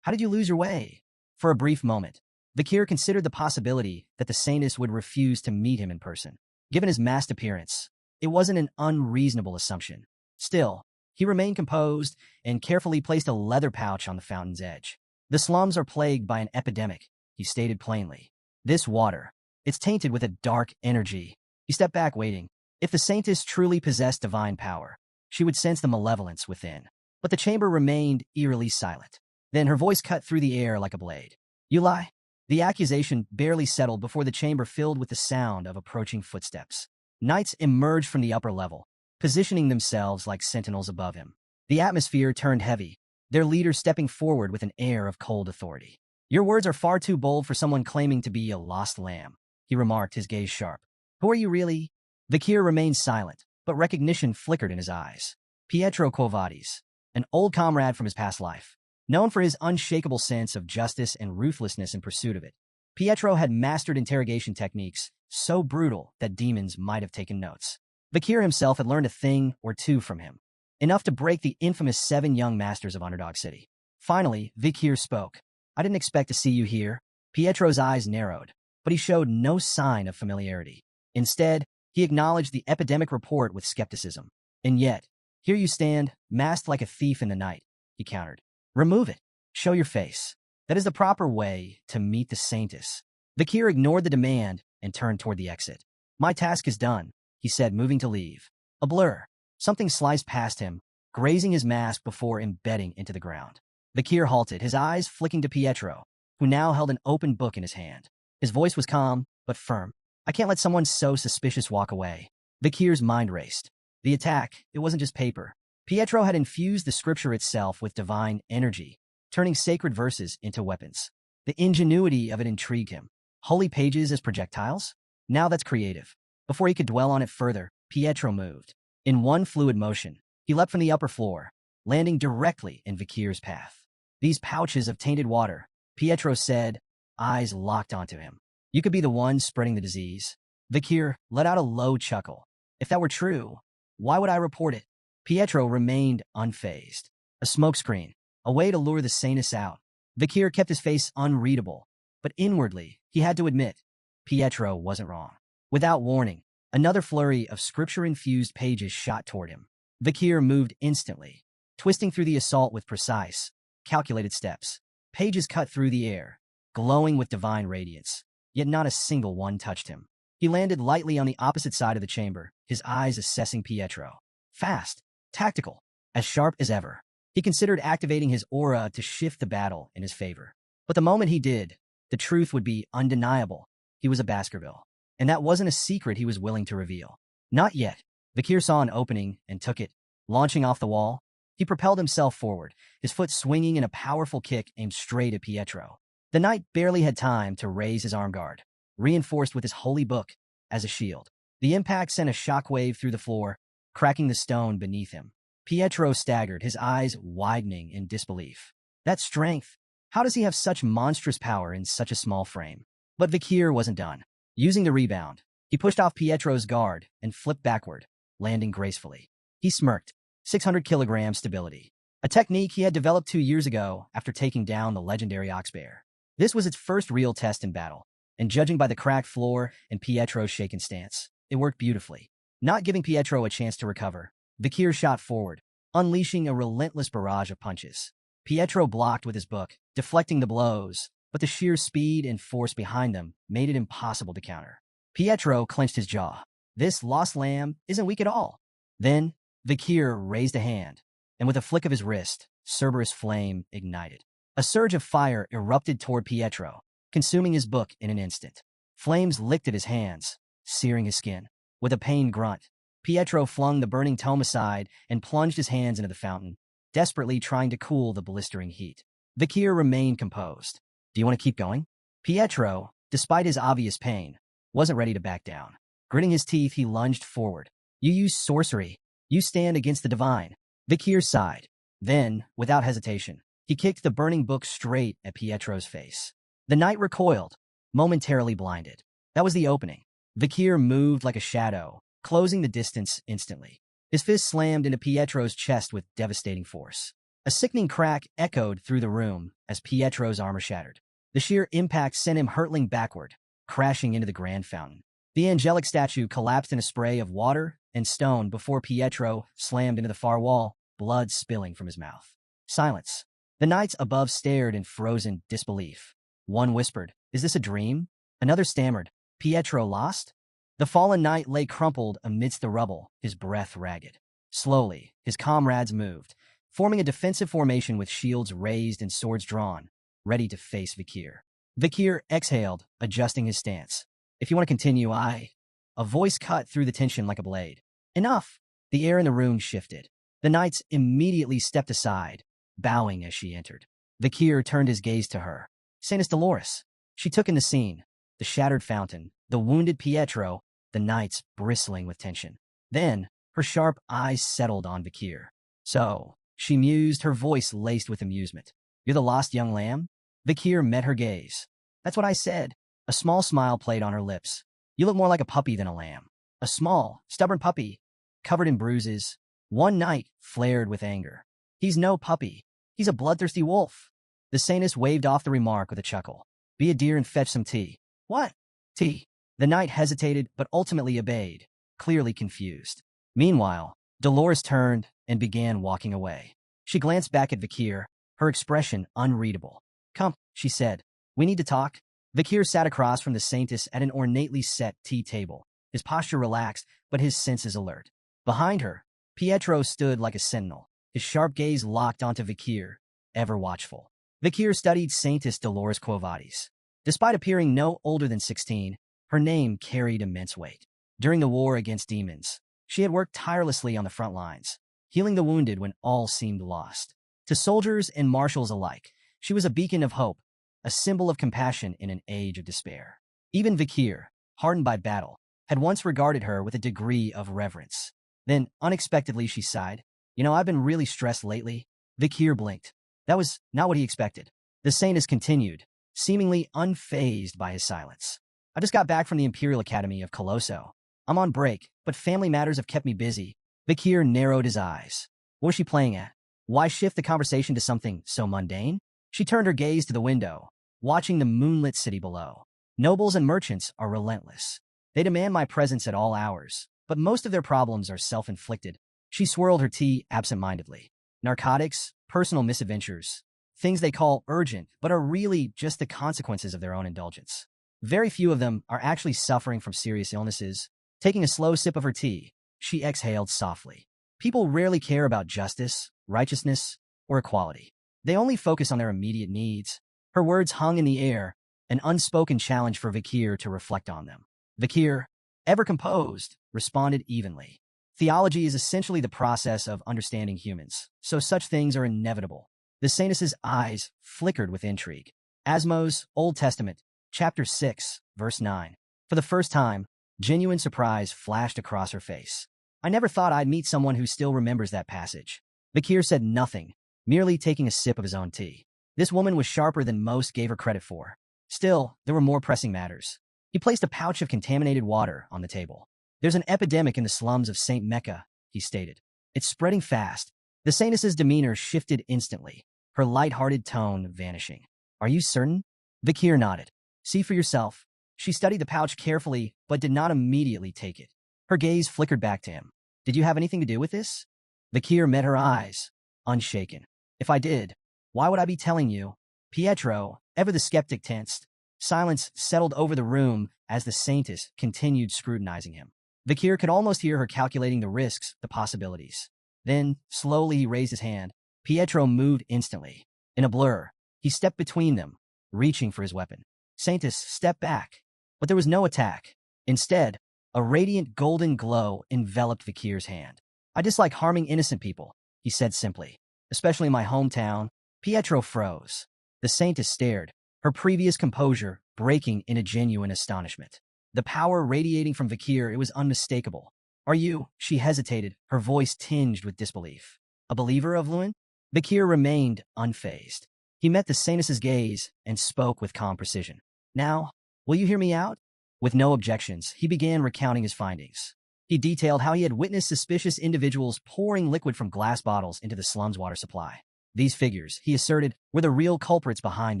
how did you lose your way?" For a brief moment, Vakir considered the possibility that the Saintess would refuse to meet him in person. Given his masked appearance, it wasn't an unreasonable assumption. Still, he remained composed and carefully placed a leather pouch on the fountain's edge. "The slums are plagued by an epidemic," he stated plainly. "This water, it's tainted with a dark energy." He stepped back, waiting. If the Saintess truly possessed divine power, she would sense the malevolence within. But the chamber remained eerily silent. Then her voice cut through the air like a blade. "You lie." The accusation barely settled before the chamber filled with the sound of approaching footsteps. Knights emerged from the upper level, positioning themselves like sentinels above him. The atmosphere turned heavy, their leader stepping forward with an air of cold authority. "Your words are far too bold for someone claiming to be a lost lamb," he remarked, his gaze sharp. "Who are you really?" Vakir remained silent, but recognition flickered in his eyes. Pietro Kovades, an old comrade from his past life, known for his unshakable sense of justice and ruthlessness in pursuit of it. Pietro had mastered interrogation techniques so brutal that demons might have taken notes. Vakir himself had learned a thing or two from him, enough to break the infamous 7 young masters of Underdog City. Finally, Vakir spoke. I didn't expect to see you here. Pietro's eyes narrowed, but he showed no sign of familiarity. Instead, he acknowledged the epidemic report with skepticism. And yet, here you stand, masked like a thief in the night, he countered. Remove it. Show your face. That is the proper way to meet the Saintess. Vakir ignored the demand and turned toward the exit. My task is done, he said, moving to leave. A blur. Something sliced past him, grazing his mask before embedding into the ground. Vakir halted, his eyes flicking to Pietro, who now held an open book in his hand. His voice was calm, but firm. I can't let someone so suspicious walk away. Vakir's mind raced. The attack, it wasn't just paper. Pietro had infused the scripture itself with divine energy, turning sacred verses into weapons. The ingenuity of it intrigued him. Holy pages as projectiles? Now that's creative. Before he could dwell on it further, Pietro moved. In one fluid motion, he leapt from the upper floor, landing directly in Vakir's path. These pouches of tainted water, Pietro said, eyes locked onto him. You could be the one spreading the disease. Vakir let out a low chuckle. If that were true, why would I report it? Pietro remained unfazed. A smokescreen, a way to lure the Saintess out. Vakir kept his face unreadable, but inwardly, he had to admit, Pietro wasn't wrong. Without warning, another flurry of scripture-infused pages shot toward him. Vakir moved instantly, twisting through the assault with precise, calculated steps. Pages cut through the air, glowing with divine radiance, yet not a single one touched him. He landed lightly on the opposite side of the chamber, his eyes assessing Pietro. Fast, tactical, as sharp as ever. He considered activating his aura to shift the battle in his favor. But the moment he did, the truth would be undeniable. He was a Baskerville. And that wasn't a secret he was willing to reveal. Not yet. Vakir saw an opening and took it. Launching off the wall, he propelled himself forward, his foot swinging in a powerful kick aimed straight at Pietro. The knight barely had time to raise his arm guard, reinforced with his holy book as a shield. The impact sent a shockwave through the floor, cracking the stone beneath him. Pietro staggered, his eyes widening in disbelief. That strength! How does he have such monstrous power in such a small frame? But Vakir wasn't done. Using the rebound, he pushed off Pietro's guard and flipped backward, landing gracefully. He smirked. 600 kilogram stability. A technique he had developed 2 years ago after taking down the legendary Oxbear. This was its first real test in battle, and judging by the cracked floor and Pietro's shaken stance, it worked beautifully. Not giving Pietro a chance to recover, Vakir shot forward, unleashing a relentless barrage of punches. Pietro blocked with his book, deflecting the blows, but the sheer speed and force behind them made it impossible to counter. Pietro clenched his jaw. This lost lamb isn't weak at all. Then, Vakir raised a hand, and with a flick of his wrist, Cerberus flame ignited. A surge of fire erupted toward Pietro, consuming his book in an instant. Flames licked at his hands, searing his skin. With a pained grunt, Pietro flung the burning tome aside and plunged his hands into the fountain, desperately trying to cool the blistering heat. Vakir remained composed. Do you want to keep going? Pietro, despite his obvious pain, wasn't ready to back down. Gritting his teeth, he lunged forward. You use sorcery. You stand against the divine. Vakir sighed. Then, without hesitation, he kicked the burning book straight at Pietro's face. The knight recoiled, momentarily blinded. That was the opening. Vakir moved like a shadow, closing the distance instantly. His fist slammed into Pietro's chest with devastating force. A sickening crack echoed through the room as Pietro's armor shattered. The sheer impact sent him hurtling backward, crashing into the grand fountain. The angelic statue collapsed in a spray of water and stone before Pietro slammed into the far wall, blood spilling from his mouth. Silence. The knights above stared in frozen disbelief. One whispered, "Is this a dream?" Another stammered, "Pietro lost?" The fallen knight lay crumpled amidst the rubble, his breath ragged. Slowly, his comrades moved, forming a defensive formation with shields raised and swords drawn, ready to face Vakir. Vakir exhaled, adjusting his stance. "If you want to continue, A voice cut through the tension like a blade. Enough! The air in the room shifted. The knights immediately stepped aside, bowing as she entered. Vakir turned his gaze to her. Saintess Dolores. She took in the scene, the shattered fountain, the wounded Pietro, the knights bristling with tension. Then, her sharp eyes settled on Vakir. So, she mused, her voice laced with amusement. You're the lost young lamb? Vakir met her gaze. That's what I said. A small smile played on her lips. You look more like a puppy than a lamb. A small, stubborn puppy, covered in bruises. One night flared with anger. He's no puppy. He's a bloodthirsty wolf. The saintess waved off the remark with a chuckle. Be a dear and fetch some tea. What? Tea. The knight hesitated, but ultimately obeyed, clearly confused. Meanwhile, Dolores turned and began walking away. She glanced back at Vikir, her expression unreadable. Come, she said. We need to talk. Vikir sat across from the saintess at an ornately set tea table, his posture relaxed, but his senses alert. Behind her, Pietro stood like a sentinel, his sharp gaze locked onto Vikir, ever watchful. Vikir studied Saintess Dolores Quo Vadis. Despite appearing no older than 16, her name carried immense weight. During the war against demons, she had worked tirelessly on the front lines, healing the wounded when all seemed lost. To soldiers and marshals alike, she was a beacon of hope, a symbol of compassion in an age of despair. Even Vikir, hardened by battle, had once regarded her with a degree of reverence. Then, unexpectedly, she sighed. I've been really stressed lately. Vikir blinked. That was not what he expected. The saintess continued, seemingly unfazed by his silence. I just got back from the Imperial Academy of Colosso. I'm on break, but family matters have kept me busy. Vikir narrowed his eyes. What was she playing at? Why shift the conversation to something so mundane? She turned her gaze to the window, watching the moonlit city below. Nobles and merchants are relentless. They demand my presence at all hours, but most of their problems are self-inflicted. She swirled her tea absent-mindedly. Narcotics, personal misadventures, things they call urgent, but are really just the consequences of their own indulgence. Very few of them are actually suffering from serious illnesses. Taking a slow sip of her tea, she exhaled softly. People rarely care about justice, righteousness, or equality. They only focus on their immediate needs. Her words hung in the air, an unspoken challenge for Vikir to reflect on them. Vikir, ever composed, responded evenly. Theology is essentially the process of understanding humans, so such things are inevitable. The saintess's eyes flickered with intrigue. Asmo's Old Testament, chapter 6, verse 9. For the first time, genuine surprise flashed across her face. I never thought I'd meet someone who still remembers that passage. Vikir said nothing, merely taking a sip of his own tea. This woman was sharper than most gave her credit for. Still, there were more pressing matters. He placed a pouch of contaminated water on the table. There's an epidemic in the slums of St. Mecca, he stated. It's spreading fast. The saintess's demeanor shifted instantly, her light-hearted tone vanishing. Are you certain? Vikir nodded. See for yourself. She studied the pouch carefully, but did not immediately take it. Her gaze flickered back to him. Did you have anything to do with this? Vikir met her eyes, unshaken. If I did, why would I be telling you? Pietro, ever the skeptic, tensed. Silence settled over the room as the saintess continued scrutinizing him. Vikir could almost hear her calculating the risks, the possibilities. Then, slowly he raised his hand. Pietro moved instantly. In a blur, he stepped between them, reaching for his weapon. Saintess stepped back, but there was no attack. Instead, a radiant golden glow enveloped Vikir's hand. I dislike harming innocent people, he said simply. Especially in my hometown. Pietro froze. The saintess stared, her previous composure breaking in a genuine astonishment. The power radiating from Vikir, it was unmistakable. Are you? She hesitated, her voice tinged with disbelief. A believer of Lewin? Vikir remained unfazed. He met the saintess's gaze and spoke with calm precision. Now, will you hear me out? With no objections, he began recounting his findings. He detailed how he had witnessed suspicious individuals pouring liquid from glass bottles into the slum's water supply. These figures, he asserted, were the real culprits behind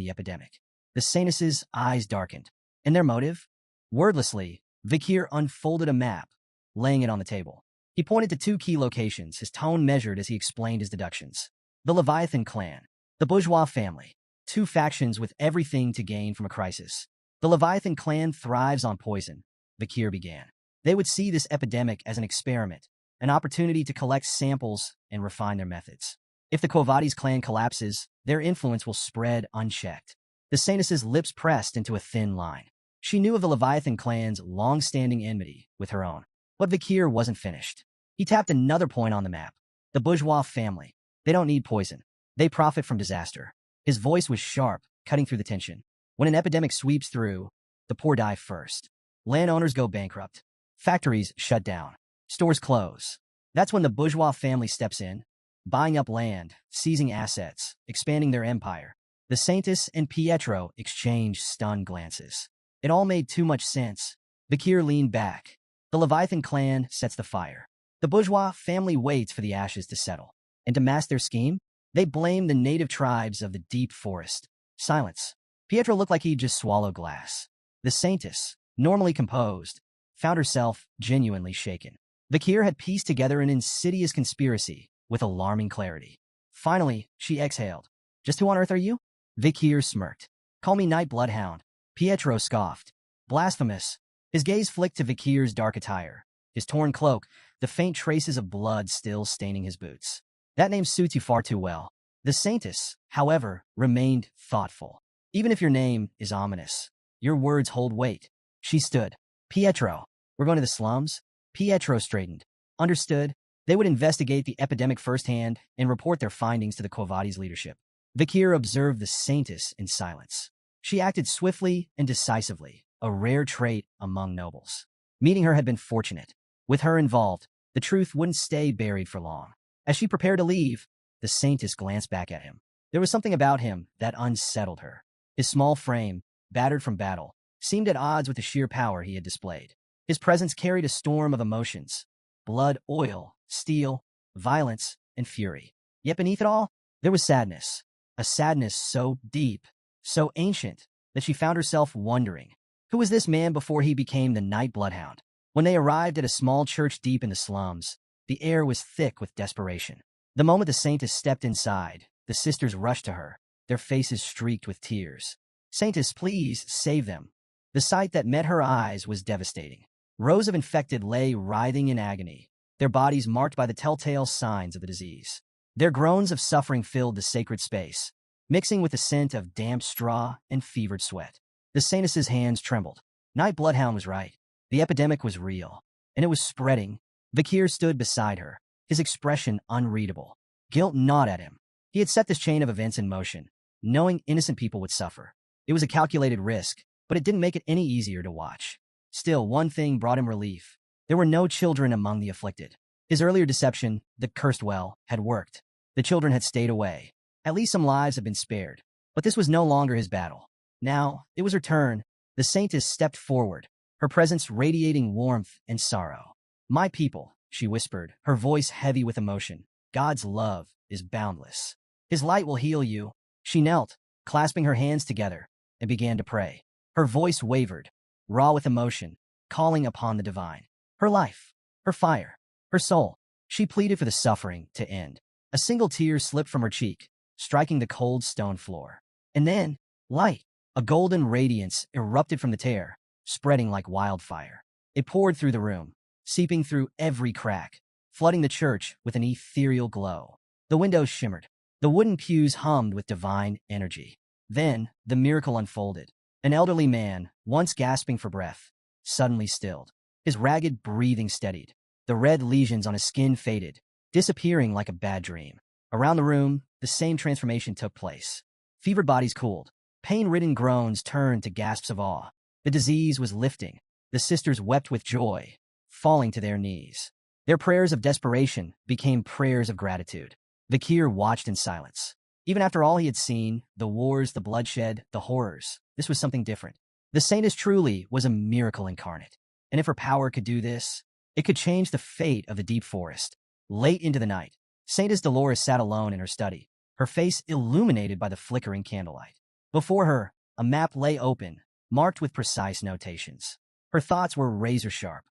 the epidemic. The saintess's eyes darkened. And their motive? Wordlessly, Vikir unfolded a map, laying it on the table. He pointed to two key locations, his tone measured as he explained his deductions. The Leviathan clan, the bourgeois family, two factions with everything to gain from a crisis. The Leviathan clan thrives on poison, Vikir began. They would see this epidemic as an experiment, an opportunity to collect samples and refine their methods. If the Quo Vadis clan collapses, their influence will spread unchecked. The saintess's lips pressed into a thin line. She knew of the Leviathan clan's long-standing enmity with her own. But Vikir wasn't finished. He tapped another point on the map. The bourgeois family. They don't need poison. They profit from disaster. His voice was sharp, cutting through the tension. When an epidemic sweeps through, the poor die first. Landowners go bankrupt. Factories shut down. Stores close. That's when the bourgeois family steps in, buying up land, seizing assets, expanding their empire. The saintess and Pietro exchanged stunned glances. It all made too much sense. Bakir leaned back. The Leviathan clan sets the fire. The bourgeois family waits for the ashes to settle. And to mask their scheme, they blame the native tribes of the deep forest. Silence. Pietro looked like he'd just swallowed glass. The saintess, normally composed, found herself genuinely shaken. Bakir had pieced together an insidious conspiracy with alarming clarity. Finally, she exhaled. Just who on earth are you? Bakir smirked. Call me Night Bloodhound. Pietro scoffed. Blasphemous. His gaze flicked to Bakir's dark attire, his torn cloak, the faint traces of blood still staining his boots. That name suits you far too well. The saintess, however, remained thoughtful. Even if your name is ominous, your words hold weight. She stood. Pietro, we're going to the slums? Pietro straightened. Understood. They would investigate the epidemic firsthand and report their findings to the Quo Vadis leadership. Bakir observed the saintess in silence. She acted swiftly and decisively, a rare trait among nobles. Meeting her had been fortunate. With her involved, the truth wouldn't stay buried for long. As she prepared to leave, the saintess glanced back at him. There was something about him that unsettled her. His small frame, battered from battle, seemed at odds with the sheer power he had displayed. His presence carried a storm of emotions: blood, oil, steel, violence, and fury. Yet beneath it all, there was sadness. A sadness so deep, so ancient, that she found herself wondering, who was this man before he became the Night Bloodhound? When they arrived at a small church deep in the slums, the air was thick with desperation. The moment the saintess stepped inside, the sisters rushed to her, their faces streaked with tears. Saintess, please, save them. The sight that met her eyes was devastating. Rows of infected lay writhing in agony, their bodies marked by the telltale signs of the disease. Their groans of suffering filled the sacred space, mixing with the scent of damp straw and fevered sweat. The saintess's hands trembled. Night Bloodhound was right. The epidemic was real, and it was spreading. Bakir stood beside her, his expression unreadable. Guilt gnawed at him. He had set this chain of events in motion, knowing innocent people would suffer. It was a calculated risk, but it didn't make it any easier to watch. Still, one thing brought him relief. There were no children among the afflicted. His earlier deception, the cursed well, had worked. The children had stayed away. At least some lives had been spared. But this was no longer his battle. Now, it was her turn. The saintess stepped forward, her presence radiating warmth and sorrow. My people, she whispered, her voice heavy with emotion. God's love is boundless. His light will heal you. She knelt, clasping her hands together, and began to pray. Her voice wavered, raw with emotion, calling upon the divine. Her life, her fire, her soul. She pleaded for the suffering to end. A single tear slipped from her cheek, striking the cold stone floor. And then, light, a golden radiance erupted from the tear, spreading like wildfire. It poured through the room, seeping through every crack, flooding the church with an ethereal glow. The windows shimmered. The wooden pews hummed with divine energy. Then, the miracle unfolded. An elderly man, once gasping for breath, suddenly stilled. His ragged breathing steadied. The red lesions on his skin faded, disappearing like a bad dream. Around the room, the same transformation took place. Fevered bodies cooled. Pain-ridden groans turned to gasps of awe. The disease was lifting. The sisters wept with joy, falling to their knees. Their prayers of desperation became prayers of gratitude. Bakir watched in silence. Even after all he had seen, the wars, the bloodshed, the horrors, this was something different. The saintess truly was a miracle incarnate. And if her power could do this, it could change the fate of the deep forest. Late into the night, Saintess Dolores sat alone in her study, her face illuminated by the flickering candlelight. Before her, a map lay open, marked with precise notations. Her thoughts were razor-sharp.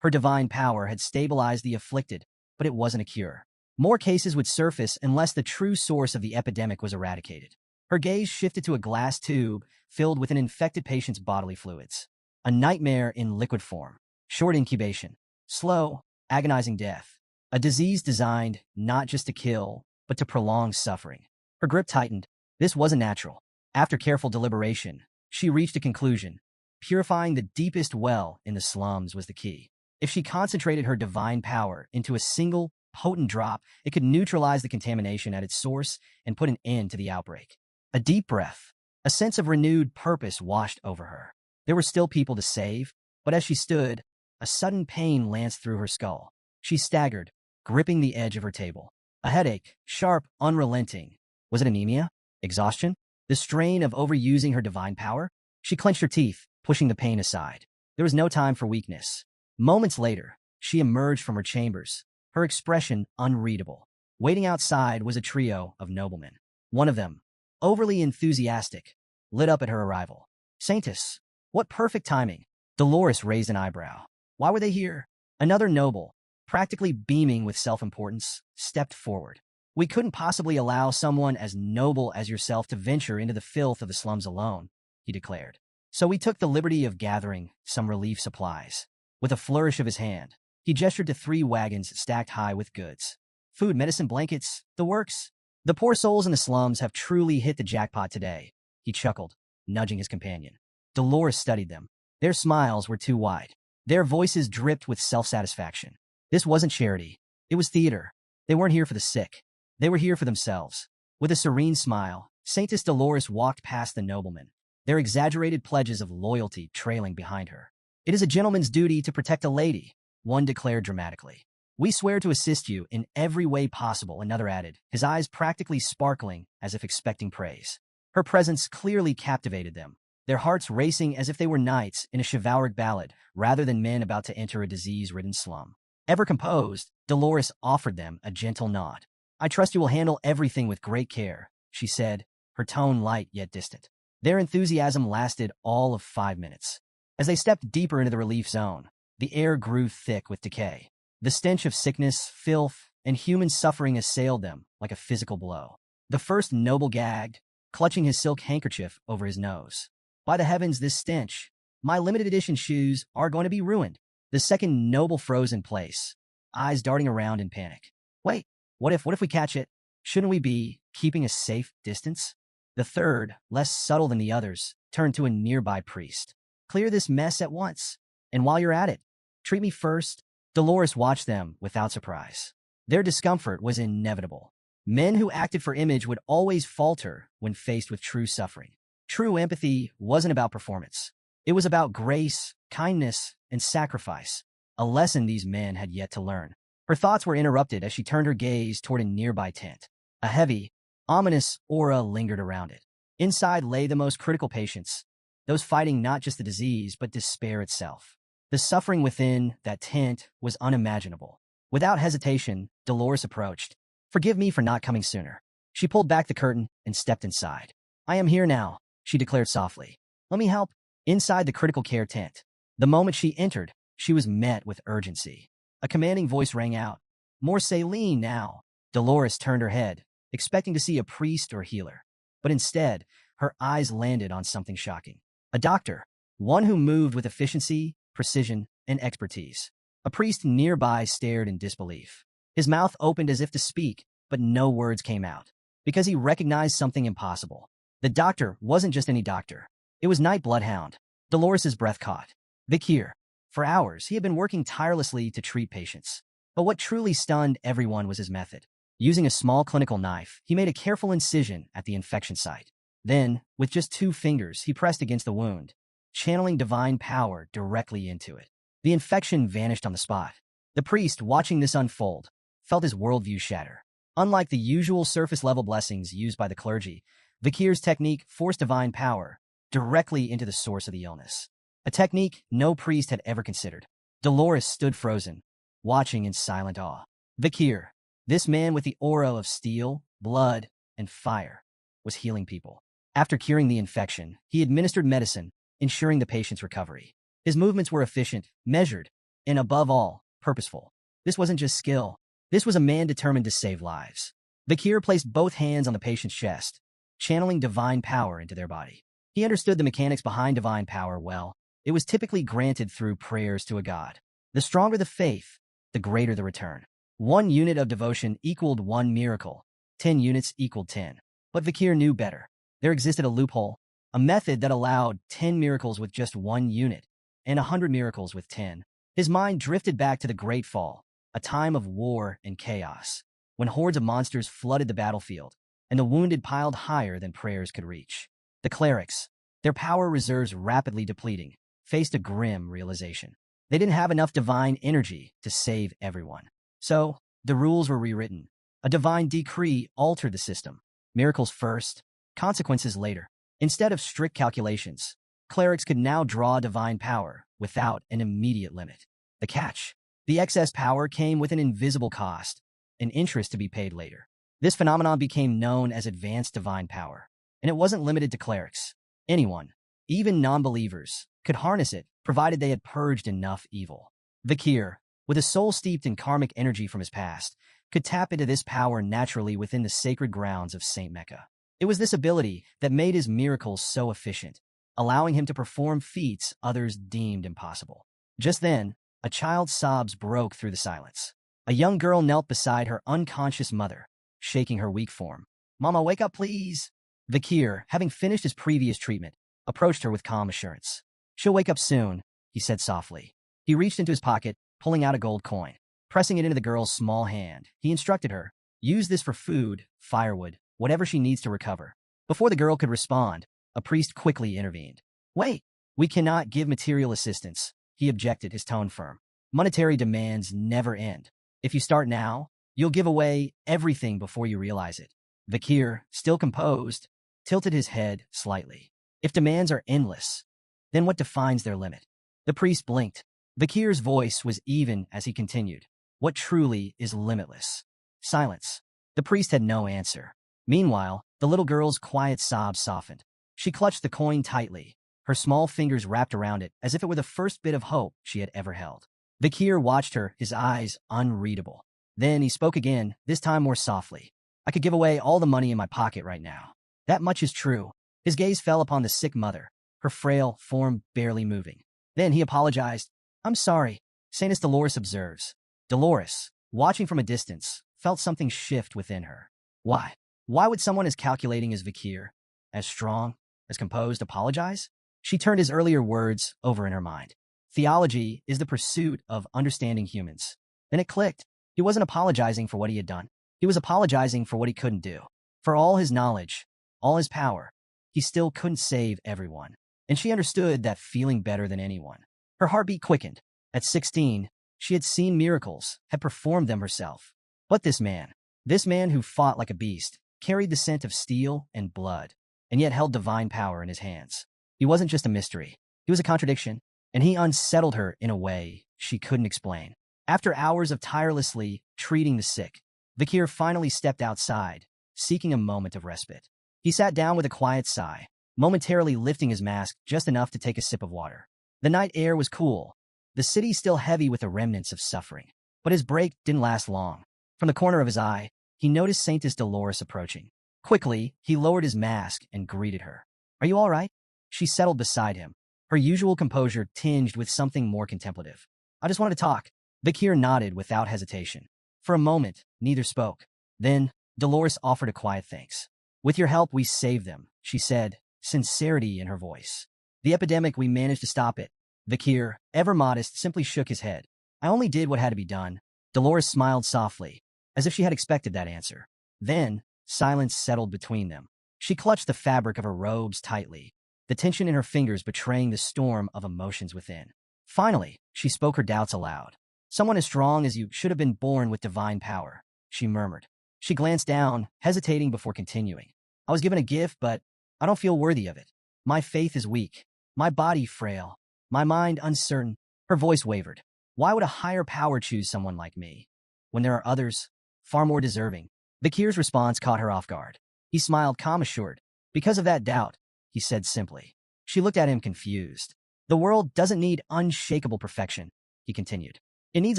Her divine power had stabilized the afflicted, but it wasn't a cure. More cases would surface unless the true source of the epidemic was eradicated. Her gaze shifted to a glass tube filled with an infected patient's bodily fluids. A nightmare in liquid form. Short incubation. Slow, agonizing death. A disease designed not just to kill, but to prolong suffering. Her grip tightened. This wasn't natural. After careful deliberation, she reached a conclusion. Purifying the deepest well in the slums was the key. If she concentrated her divine power into a single, potent drop, it could neutralize the contamination at its source and put an end to the outbreak. A deep breath, a sense of renewed purpose washed over her. There were still people to save, but as she stood, a sudden pain lanced through her skull. She staggered, gripping the edge of her table. A headache, sharp, unrelenting. Was it anemia? Exhaustion? The strain of overusing her divine power? She clenched her teeth, pushing the pain aside. There was no time for weakness. Moments later, she emerged from her chambers, her expression unreadable. Waiting outside was a trio of noblemen. One of them, overly enthusiastic, lit up at her arrival. Saintess, what perfect timing. Dolores raised an eyebrow. Why were they here? Another noble, practically beaming with self-importance, stepped forward. We couldn't possibly allow someone as noble as yourself to venture into the filth of the slums alone, he declared. So we took the liberty of gathering some relief supplies. With a flourish of his hand, he gestured to 3 wagons stacked high with goods. Food, medicine, blankets, the works. The poor souls in the slums have truly hit the jackpot today, he chuckled, nudging his companion. Dolores studied them. Their smiles were too wide. Their voices dripped with self-satisfaction. This wasn't charity. It was theater. They weren't here for the sick. They were here for themselves. With a serene smile, Saintess Dolores walked past the noblemen, their exaggerated pledges of loyalty trailing behind her. It is a gentleman's duty to protect a lady, one declared dramatically. We swear to assist you in every way possible, another added, his eyes practically sparkling as if expecting praise. Her presence clearly captivated them, their hearts racing as if they were knights in a chivalric ballad rather than men about to enter a disease-ridden slum. Ever composed, Dolores offered them a gentle nod. I trust you will handle everything with great care, she said, her tone light yet distant. Their enthusiasm lasted all of 5 minutes. As they stepped deeper into the relief zone, the air grew thick with decay. The stench of sickness, filth, and human suffering assailed them like a physical blow. The first noble gagged, clutching his silk handkerchief over his nose. By the heavens, this stench. My limited edition shoes are going to be ruined. The second noble froze in place, eyes darting around in panic. Wait, what if we catch it? Shouldn't we be keeping a safe distance? The third, less subtle than the others, turned to a nearby priest. Clear this mess at once. And while you're at it, treat me first. Dolores watched them without surprise. Their discomfort was inevitable. Men who acted for image would always falter when faced with true suffering. True empathy wasn't about performance. It was about grace, kindness, and sacrifice, a lesson these men had yet to learn. Her thoughts were interrupted as she turned her gaze toward a nearby tent. A heavy, ominous aura lingered around it. Inside lay the most critical patients, those fighting not just the disease but despair itself. The suffering within that tent was unimaginable. Without hesitation, Dolores approached. Forgive me for not coming sooner. She pulled back the curtain and stepped inside. I am here now, she declared softly. Let me help. Inside the critical care tent, the moment she entered, she was met with urgency. A commanding voice rang out. More saline now. Dolores turned her head, expecting to see a priest or healer. But instead, her eyes landed on something shocking. A doctor, one who moved with efficiency, precision, and expertise. A priest nearby stared in disbelief. His mouth opened as if to speak, but no words came out, because he recognized something impossible. The doctor wasn't just any doctor. It was Night Bloodhound. Dolores's breath caught. Vikir. For hours, he had been working tirelessly to treat patients. But what truly stunned everyone was his method. Using a small clinical knife, he made a careful incision at the infection site. Then, with just 2 fingers, he pressed against the wound, channeling divine power directly into it. The infection vanished on the spot. The priest, watching this unfold, felt his worldview shatter. Unlike the usual surface-level blessings used by the clergy, Vikir's technique forced divine power directly into the source of the illness. A technique no priest had ever considered. Dolores stood frozen, watching in silent awe. Vikir, this man with the aura of steel, blood, and fire, was healing people. After curing the infection, he administered medicine, ensuring the patient's recovery. His movements were efficient, measured, and above all, purposeful. This wasn't just skill. This was a man determined to save lives. Vikir placed both hands on the patient's chest, channeling divine power into their body. He understood the mechanics behind divine power well. It was typically granted through prayers to a god. The stronger the faith, the greater the return. 1 unit of devotion equaled 1 miracle. 10 units equaled 10. But Vikir knew better. There existed a loophole, a method that allowed 10 miracles with just 1 unit, and 100 miracles with 10. His mind drifted back to the Great Fall, a time of war and chaos, when hordes of monsters flooded the battlefield, and the wounded piled higher than prayers could reach. The clerics, their power reserves rapidly depleting, faced a grim realization. They didn't have enough divine energy to save everyone. So, the rules were rewritten. A divine decree altered the system. Miracles first, consequences later. Instead of strict calculations, clerics could now draw divine power without an immediate limit. The catch: the excess power came with an invisible cost, an interest to be paid later. This phenomenon became known as advanced divine power, and it wasn't limited to clerics. Anyone, even non-believers, could harness it, provided they had purged enough evil. Vakir, with a soul steeped in karmic energy from his past, could tap into this power naturally within the sacred grounds of Saint Mecca. It was this ability that made his miracles so efficient, allowing him to perform feats others deemed impossible. Just then, a child's sobs broke through the silence. A young girl knelt beside her unconscious mother, shaking her weak form. "Mama, wake up, please." Vakir, having finished his previous treatment, approached her with calm assurance. "She'll wake up soon," he said softly. He reached into his pocket, pulling out a gold coin. Pressing it into the girl's small hand, he instructed her, "Use this for food, firewood, whatever she needs to recover." Before the girl could respond, a priest quickly intervened. "Wait, we cannot give material assistance," he objected, his tone firm. "Monetary demands never end. If you start now, you'll give away everything before you realize it." Vakir, still composed, tilted his head slightly. "If demands are endless, then what defines their limit?" The priest blinked. Vakir's voice was even as he continued. "What truly is limitless?" Silence. The priest had no answer. Meanwhile, the little girl's quiet sobs softened. She clutched the coin tightly, her small fingers wrapped around it as if it were the first bit of hope she had ever held. Vakir watched her, his eyes unreadable. Then he spoke again, this time more softly. "I could give away all the money in my pocket right now. That much is true." His gaze fell upon the sick mother, her frail form barely moving. Then he apologized. "I'm sorry," Saintess Dolores observes. Dolores, watching from a distance, felt something shift within her. Why? Why would someone as calculating as Vakir, as strong, as composed, apologize? She turned his earlier words over in her mind. Theology is the pursuit of understanding humans. Then it clicked. He wasn't apologizing for what he had done. He was apologizing for what he couldn't do. For all his knowledge, all his power, he still couldn't save everyone. And she understood that feeling better than anyone. Her heartbeat quickened. At 16, she had seen miracles, had performed them herself. But this man who fought like a beast, carried the scent of steel and blood, and yet held divine power in his hands. He wasn't just a mystery. He was a contradiction, and he unsettled her in a way she couldn't explain. After hours of tirelessly treating the sick, Vakir finally stepped outside, seeking a moment of respite. He sat down with a quiet sigh, momentarily lifting his mask just enough to take a sip of water. The night air was cool, the city still heavy with the remnants of suffering. But his break didn't last long. From the corner of his eye, he noticed Saintess Dolores approaching. Quickly, he lowered his mask and greeted her. "Are you all right?" She settled beside him, her usual composure tinged with something more contemplative. "I just wanted to talk." Vakir nodded without hesitation. For a moment, neither spoke. Then, Dolores offered a quiet thanks. "With your help, we saved them," she said, sincerity in her voice. "The epidemic, we managed to stop it." Vakir, ever modest, simply shook his head. "I only did what had to be done." Dolores smiled softly, as if she had expected that answer. Then, silence settled between them. She clutched the fabric of her robes tightly, the tension in her fingers betraying the storm of emotions within. Finally, she spoke her doubts aloud. "Someone as strong as you should have been born with divine power," she murmured. She glanced down, hesitating before continuing. "I was given a gift, but I don't feel worthy of it. My faith is weak, my body frail, my mind uncertain." Her voice wavered. "Why would a higher power choose someone like me, when there are others, far more deserving?" Vakir's response caught her off guard. He smiled, calm assured. "Because of that doubt," he said simply. She looked at him confused. "The world doesn't need unshakable perfection," he continued. "It needs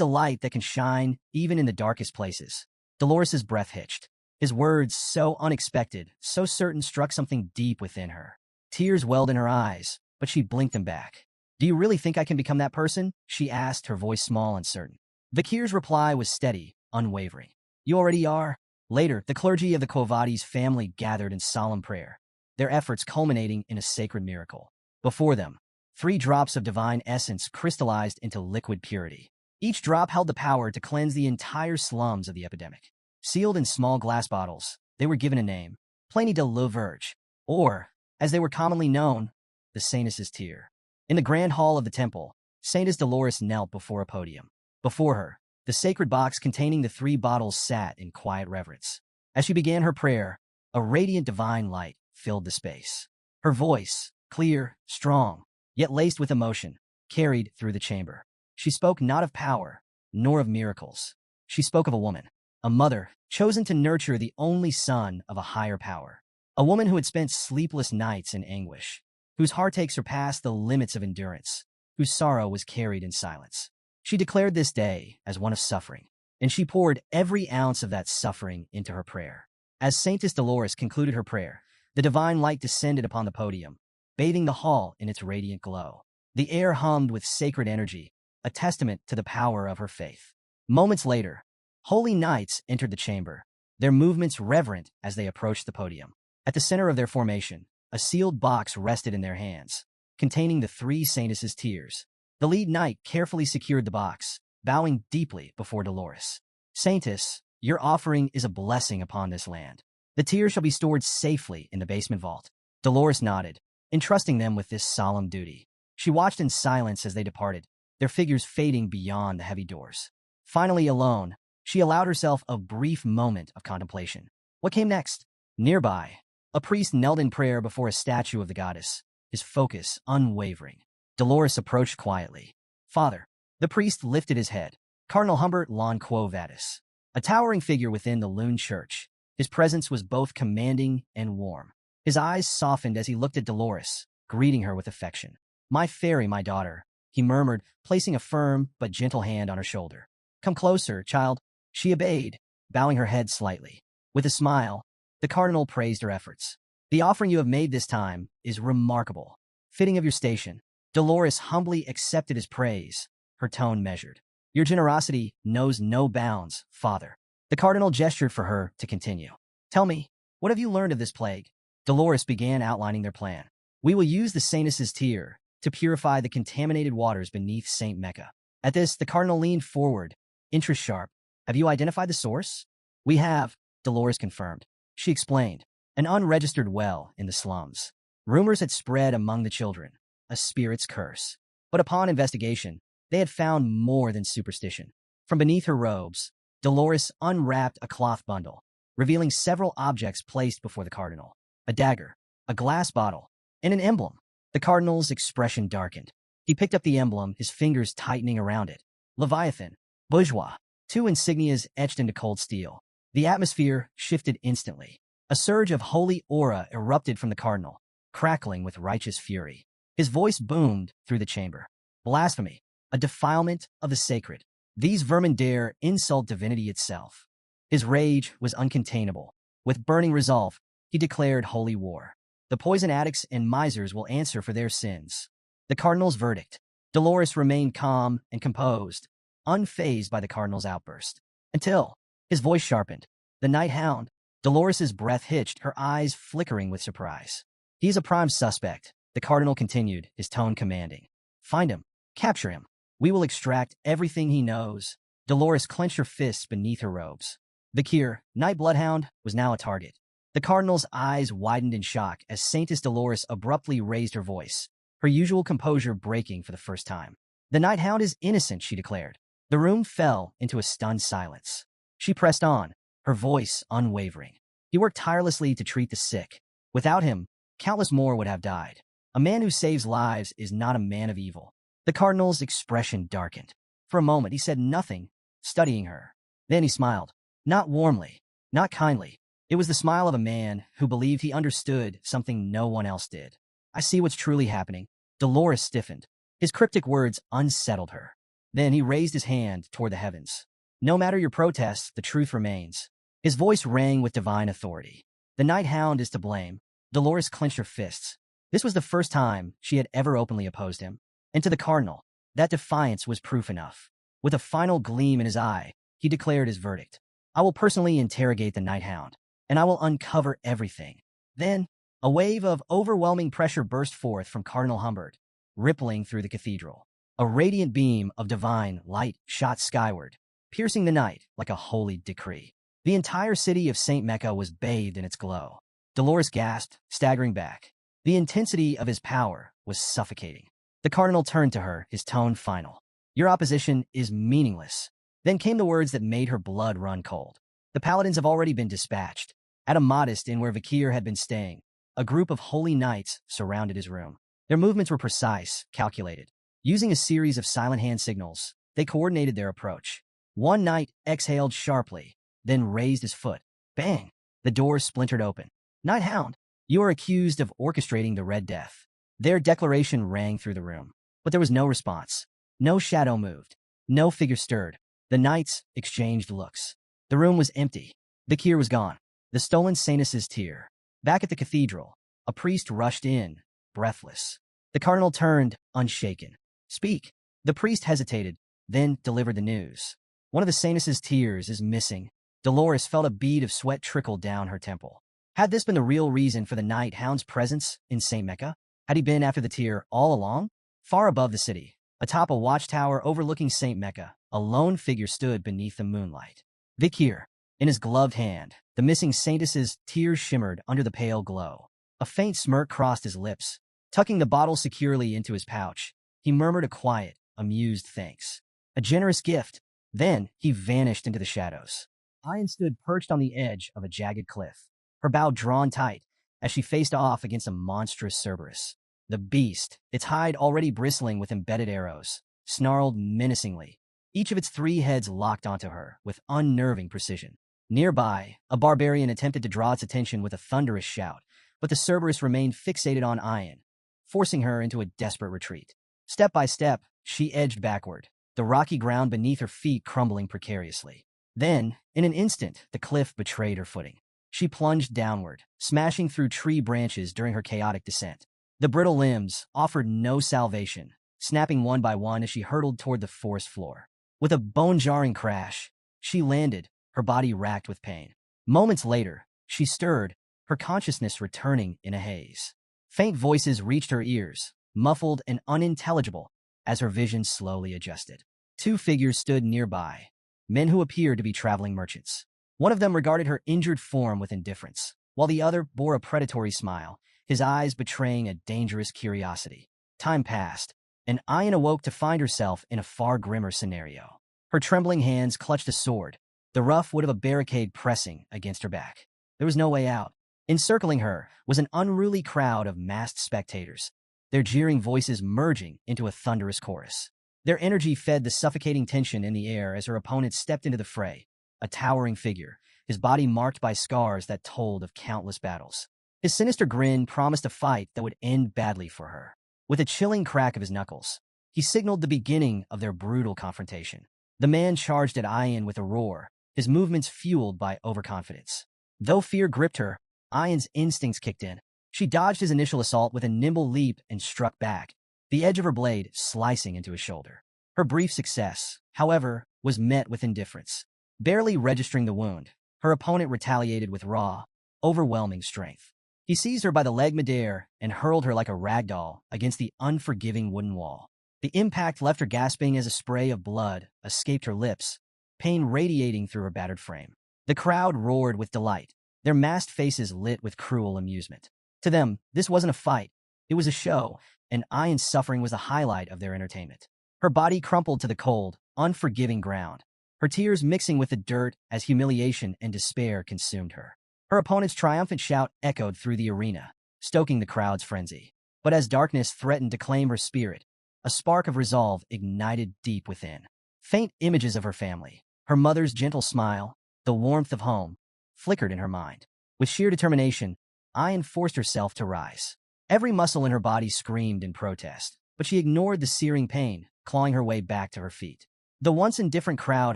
a light that can shine even in the darkest places." Dolores's breath hitched. His words, so unexpected, so certain, struck something deep within her. Tears welled in her eyes, but she blinked them back. "Do you really think I can become that person?" she asked, her voice small and certain. Vakir's reply was steady, unwavering. "You already are." Later, the clergy of the Quavadi's family gathered in solemn prayer, their efforts culminating in a sacred miracle. Before them, 3 drops of divine essence crystallized into liquid purity. Each drop held the power to cleanse the entire slums of the epidemic. Sealed in small glass bottles, they were given a name, Pliny de la Verge, or, as they were commonly known, the Saintess's Tear. In the grand hall of the temple, Saintess Dolores knelt before a podium. Before her, the sacred box containing the 3 bottles sat in quiet reverence. As she began her prayer, a radiant divine light filled the space. Her voice, clear, strong, yet laced with emotion, carried through the chamber. She spoke not of power, nor of miracles. She spoke of a woman, a mother, chosen to nurture the only son of a higher power. A woman who had spent sleepless nights in anguish, whose heartache surpassed the limits of endurance, whose sorrow was carried in silence. She declared this day as one of suffering, and she poured every ounce of that suffering into her prayer. As Saintess Dolores concluded her prayer, the divine light descended upon the podium, bathing the hall in its radiant glow. The air hummed with sacred energy, a testament to the power of her faith. Moments later, holy knights entered the chamber, their movements reverent as they approached the podium. At the center of their formation, a sealed box rested in their hands, containing the three saintesses' tears. The lead knight carefully secured the box, bowing deeply before Dolores. Saintess, your offering is a blessing upon this land. The tears shall be stored safely in the basement vault. Dolores nodded, entrusting them with this solemn duty. She watched in silence as they departed, their figures fading beyond the heavy doors. Finally alone, she allowed herself a brief moment of contemplation. What came next? Nearby, a priest knelt in prayer before a statue of the goddess, his focus unwavering. Dolores approached quietly. Father. The priest lifted his head. Cardinal Humbert Lon Quo Vadis, a towering figure within the Loon Church. His presence was both commanding and warm. His eyes softened as he looked at Dolores, greeting her with affection. My fairy, my daughter, he murmured, placing a firm but gentle hand on her shoulder. Come closer, child. She obeyed, bowing her head slightly. With a smile, the cardinal praised her efforts. The offering you have made this time is remarkable, fitting of your station. Dolores humbly accepted his praise, her tone measured. Your generosity knows no bounds, Father. The cardinal gestured for her to continue. Tell me, what have you learned of this plague? Dolores began outlining their plan. We will use the saintess's tear to purify the contaminated waters beneath St. Mecca. At this, the cardinal leaned forward, interest sharp. Have you identified the source? We have, Dolores confirmed. She explained. An unregistered well in the slums. Rumors had spread among the children. A spirit's curse. But upon investigation, they had found more than superstition. From beneath her robes, Dolores unwrapped a cloth bundle, revealing several objects placed before the cardinal. A dagger, a glass bottle, and an emblem. The cardinal's expression darkened. He picked up the emblem, his fingers tightening around it. Leviathan, bourgeois, two insignias etched into cold steel. The atmosphere shifted instantly. A surge of holy aura erupted from the cardinal, crackling with righteous fury. His voice boomed through the chamber. Blasphemy, a defilement of the sacred. These vermin dare insult divinity itself. His rage was uncontainable. With burning resolve, he declared holy war. The poison addicts and misers will answer for their sins. The cardinal's verdict. Dolores remained calm and composed, unfazed by the cardinal's outburst. Until his voice sharpened. The night hound. Dolores's breath hitched, her eyes flickering with surprise. He is a prime suspect, the cardinal continued, his tone commanding. Find him. Capture him. We will extract everything he knows. Dolores clenched her fists beneath her robes. Vakir, Night Bloodhound, was now a target. The cardinal's eyes widened in shock as Saintess Dolores abruptly raised her voice, her usual composure breaking for the first time. The Night Hound is innocent, she declared. The room fell into a stunned silence. She pressed on, her voice unwavering. He worked tirelessly to treat the sick. Without him, countless more would have died. A man who saves lives is not a man of evil. The cardinal's expression darkened. For a moment, he said nothing, studying her. Then he smiled. Not warmly, not kindly. It was the smile of a man who believed he understood something no one else did. I see what's truly happening. Dolores stiffened. His cryptic words unsettled her. Then he raised his hand toward the heavens. No matter your protests, the truth remains. His voice rang with divine authority. The Night Hound is to blame. Dolores clenched her fists. This was the first time she had ever openly opposed him. And to the cardinal, that defiance was proof enough. With a final gleam in his eye, he declared his verdict. I will personally interrogate the Night Hound, and I will uncover everything. Then, a wave of overwhelming pressure burst forth from Cardinal Humbert, rippling through the cathedral. A radiant beam of divine light shot skyward, piercing the night like a holy decree. The entire city of St. Mecca was bathed in its glow. Dolores gasped, staggering back. The intensity of his power was suffocating. The cardinal turned to her, his tone final. Your opposition is meaningless. Then came the words that made her blood run cold. The paladins have already been dispatched. At a modest inn where Vakir had been staying, a group of holy knights surrounded his room. Their movements were precise, calculated. Using a series of silent hand signals, they coordinated their approach. One knight exhaled sharply, then raised his foot. Bang! The door splintered open. Knight Hound, you are accused of orchestrating the Red Death. Their declaration rang through the room, but there was no response. No shadow moved. No figure stirred. The knights exchanged looks. The room was empty. The cure was gone. The stolen Sainus' tear. Back at the cathedral, a priest rushed in, breathless. The cardinal turned, unshaken. Speak. The priest hesitated, then delivered the news. One of the Sainus' tears is missing. Dolores felt a bead of sweat trickle down her temple. Had this been the real reason for the Night Hound's presence in St. Mecca? Had he been after the tear all along? Far above the city, atop a watchtower overlooking St. Mecca, a lone figure stood beneath the moonlight. Vikir. In his gloved hand, the missing Saintus' tears shimmered under the pale glow. A faint smirk crossed his lips. Tucking the bottle securely into his pouch, he murmured a quiet, amused thanks. A generous gift. Then he vanished into the shadows. Ayan stood perched on the edge of a jagged cliff, her bow drawn tight as she faced off against a monstrous Cerberus. The beast, its hide already bristling with embedded arrows, snarled menacingly. Each of its 3 heads locked onto her with unnerving precision. Nearby, a barbarian attempted to draw its attention with a thunderous shout, but the Cerberus remained fixated on Ayan, forcing her into a desperate retreat. Step by step, she edged backward, the rocky ground beneath her feet crumbling precariously. Then, in an instant, the cliff betrayed her footing. She plunged downward, smashing through tree branches during her chaotic descent. The brittle limbs offered no salvation, snapping one by one as she hurtled toward the forest floor. With a bone-jarring crash, she landed, her body racked with pain. Moments later, she stirred, her consciousness returning in a haze. Faint voices reached her ears, muffled and unintelligible, as her vision slowly adjusted. 2 figures stood nearby, men who appeared to be traveling merchants. One of them regarded her injured form with indifference, while the other bore a predatory smile, his eyes betraying a dangerous curiosity. Time passed, and Ayan awoke to find herself in a far grimmer scenario. Her trembling hands clutched a sword, the rough wood of a barricade pressing against her back. There was no way out. Encircling her was an unruly crowd of masked spectators, their jeering voices merging into a thunderous chorus. Their energy fed the suffocating tension in the air as her opponent stepped into the fray, a towering figure, his body marked by scars that told of countless battles. His sinister grin promised a fight that would end badly for her. With a chilling crack of his knuckles, he signaled the beginning of their brutal confrontation. The man charged at Ayan with a roar, his movements fueled by overconfidence. Though fear gripped her, Ayan's instincts kicked in. She dodged his initial assault with a nimble leap and struck back, the edge of her blade slicing into his shoulder. Her brief success, however, was met with indifference. Barely registering the wound, her opponent retaliated with raw, overwhelming strength. He seized her by the leg midair and hurled her like a rag doll against the unforgiving wooden wall. The impact left her gasping as a spray of blood escaped her lips, pain radiating through her battered frame. The crowd roared with delight, their masked faces lit with cruel amusement. To them, this wasn't a fight. It was a show, and Ayan's suffering was the highlight of their entertainment. Her body crumpled to the cold, unforgiving ground, her tears mixing with the dirt as humiliation and despair consumed her. Her opponent's triumphant shout echoed through the arena, stoking the crowd's frenzy. But as darkness threatened to claim her spirit, a spark of resolve ignited deep within. Faint images of her family, her mother's gentle smile, the warmth of home, flickered in her mind. With sheer determination, Ayan forced herself to rise. Every muscle in her body screamed in protest, but she ignored the searing pain, clawing her way back to her feet. The once indifferent crowd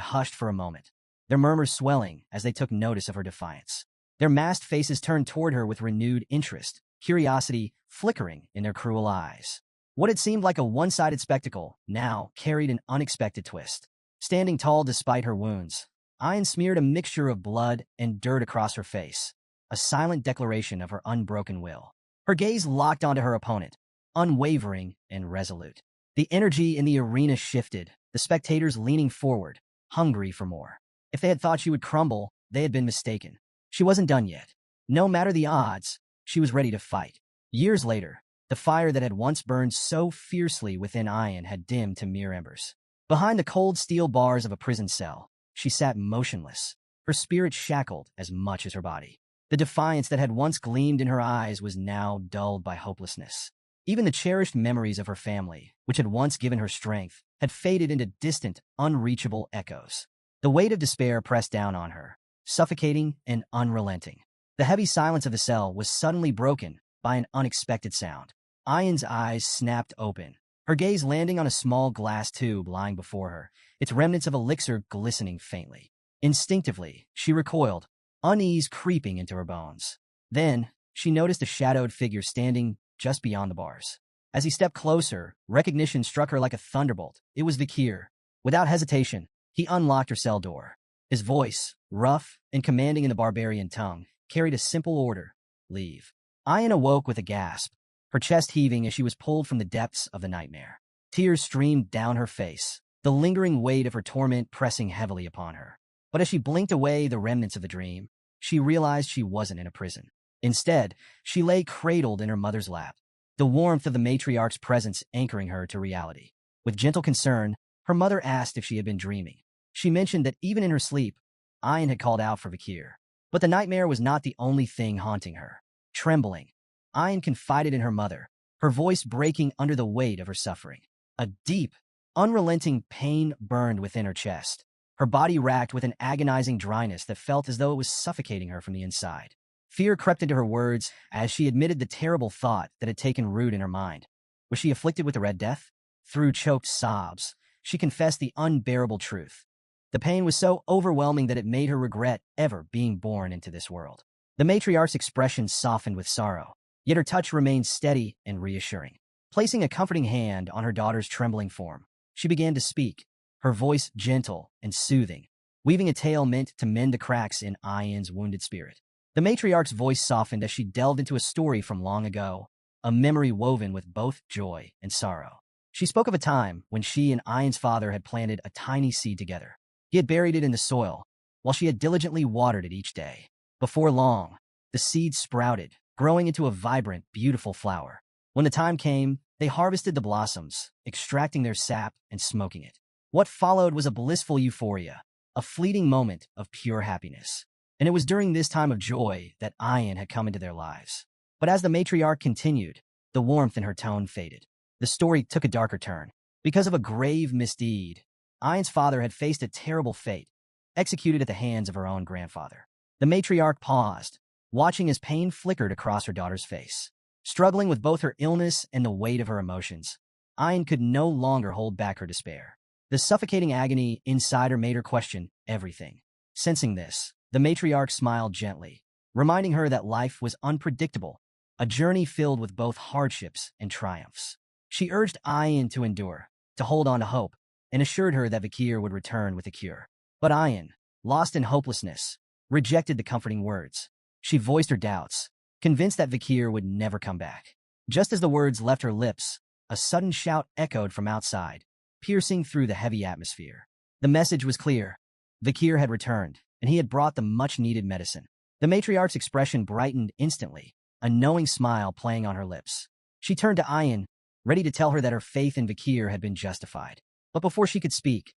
hushed for a moment, their murmurs swelling as they took notice of her defiance. Their masked faces turned toward her with renewed interest, curiosity flickering in their cruel eyes. What had seemed like a one-sided spectacle now carried an unexpected twist. Standing tall despite her wounds, Ayan smeared a mixture of blood and dirt across her face, a silent declaration of her unbroken will. Her gaze locked onto her opponent, unwavering and resolute. The energy in the arena shifted, the spectators leaning forward, hungry for more. If they had thought she would crumble, they had been mistaken. She wasn't done yet. No matter the odds, she was ready to fight. Years later, the fire that had once burned so fiercely within Ayan had dimmed to mere embers. Behind the cold steel bars of a prison cell, she sat motionless, her spirit shackled as much as her body. The defiance that had once gleamed in her eyes was now dulled by hopelessness. Even the cherished memories of her family, which had once given her strength, had faded into distant, unreachable echoes. The weight of despair pressed down on her, suffocating and unrelenting. The heavy silence of the cell was suddenly broken by an unexpected sound. Ayan's eyes snapped open, her gaze landing on a small glass tube lying before her, its remnants of elixir glistening faintly. Instinctively, she recoiled, unease creeping into her bones. Then, she noticed a shadowed figure standing just beyond the bars. As he stepped closer, recognition struck her like a thunderbolt. It was Vakir. Without hesitation, he unlocked her cell door. His voice, rough and commanding in the barbarian tongue, carried a simple order: leave. Ayan awoke with a gasp, her chest heaving as she was pulled from the depths of the nightmare. Tears streamed down her face, the lingering weight of her torment pressing heavily upon her. But as she blinked away the remnants of the dream, she realized she wasn't in a prison. Instead, she lay cradled in her mother's lap, the warmth of the matriarch's presence anchoring her to reality. With gentle concern, her mother asked if she had been dreaming. She mentioned that even in her sleep, Ayan had called out for Vakir. But the nightmare was not the only thing haunting her. Trembling, Ayan confided in her mother, her voice breaking under the weight of her suffering. A deep, unrelenting pain burned within her chest, her body racked with an agonizing dryness that felt as though it was suffocating her from the inside. Fear crept into her words as she admitted the terrible thought that had taken root in her mind. Was she afflicted with the Red Death? Through choked sobs, she confessed the unbearable truth. The pain was so overwhelming that it made her regret ever being born into this world. The matriarch's expression softened with sorrow, yet her touch remained steady and reassuring. Placing a comforting hand on her daughter's trembling form, she began to speak, her voice gentle and soothing, weaving a tale meant to mend the cracks in Ayan's wounded spirit. The matriarch's voice softened as she delved into a story from long ago, a memory woven with both joy and sorrow. She spoke of a time when she and Ayan's father had planted a tiny seed together. He had buried it in the soil, while she had diligently watered it each day. Before long, the seed sprouted, growing into a vibrant, beautiful flower. When the time came, they harvested the blossoms, extracting their sap and smoking it. What followed was a blissful euphoria, a fleeting moment of pure happiness. And it was during this time of joy that Ayan had come into their lives. But as the matriarch continued, the warmth in her tone faded. The story took a darker turn. Because of a grave misdeed, Ayan's father had faced a terrible fate, executed at the hands of her own grandfather. The matriarch paused, watching as pain flickered across her daughter's face. Struggling with both her illness and the weight of her emotions, Ayan could no longer hold back her despair. The suffocating agony inside her made her question everything. Sensing this, the matriarch smiled gently, reminding her that life was unpredictable, a journey filled with both hardships and triumphs. She urged Ayan to endure, to hold on to hope, and assured her that Vakir would return with a cure. But Ayan, lost in hopelessness, rejected the comforting words. She voiced her doubts, convinced that Vakir would never come back. Just as the words left her lips, a sudden shout echoed from outside, piercing through the heavy atmosphere. The message was clear. Vakir had returned, and he had brought the much-needed medicine. The matriarch's expression brightened instantly, a knowing smile playing on her lips. She turned to Ayan, ready to tell her that her faith in Vakir had been justified. But before she could speak,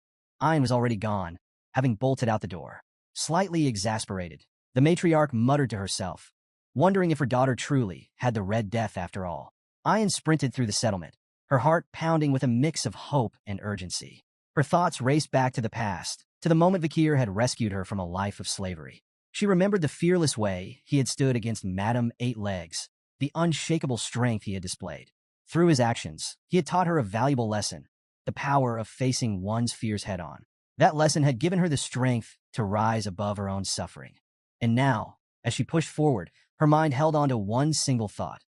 Ayan was already gone, having bolted out the door. Slightly exasperated, the matriarch muttered to herself, wondering if her daughter truly had the Red Death after all. Ayan sprinted through the settlement, her heart pounding with a mix of hope and urgency. Her thoughts raced back to the past, to the moment Vakir had rescued her from a life of slavery. She remembered the fearless way he had stood against Madame Eight Legs, the unshakable strength he had displayed. Through his actions, he had taught her a valuable lesson, the power of facing one's fears head-on. That lesson had given her the strength to rise above her own suffering. And now, as she pushed forward, her mind held on to one single thought.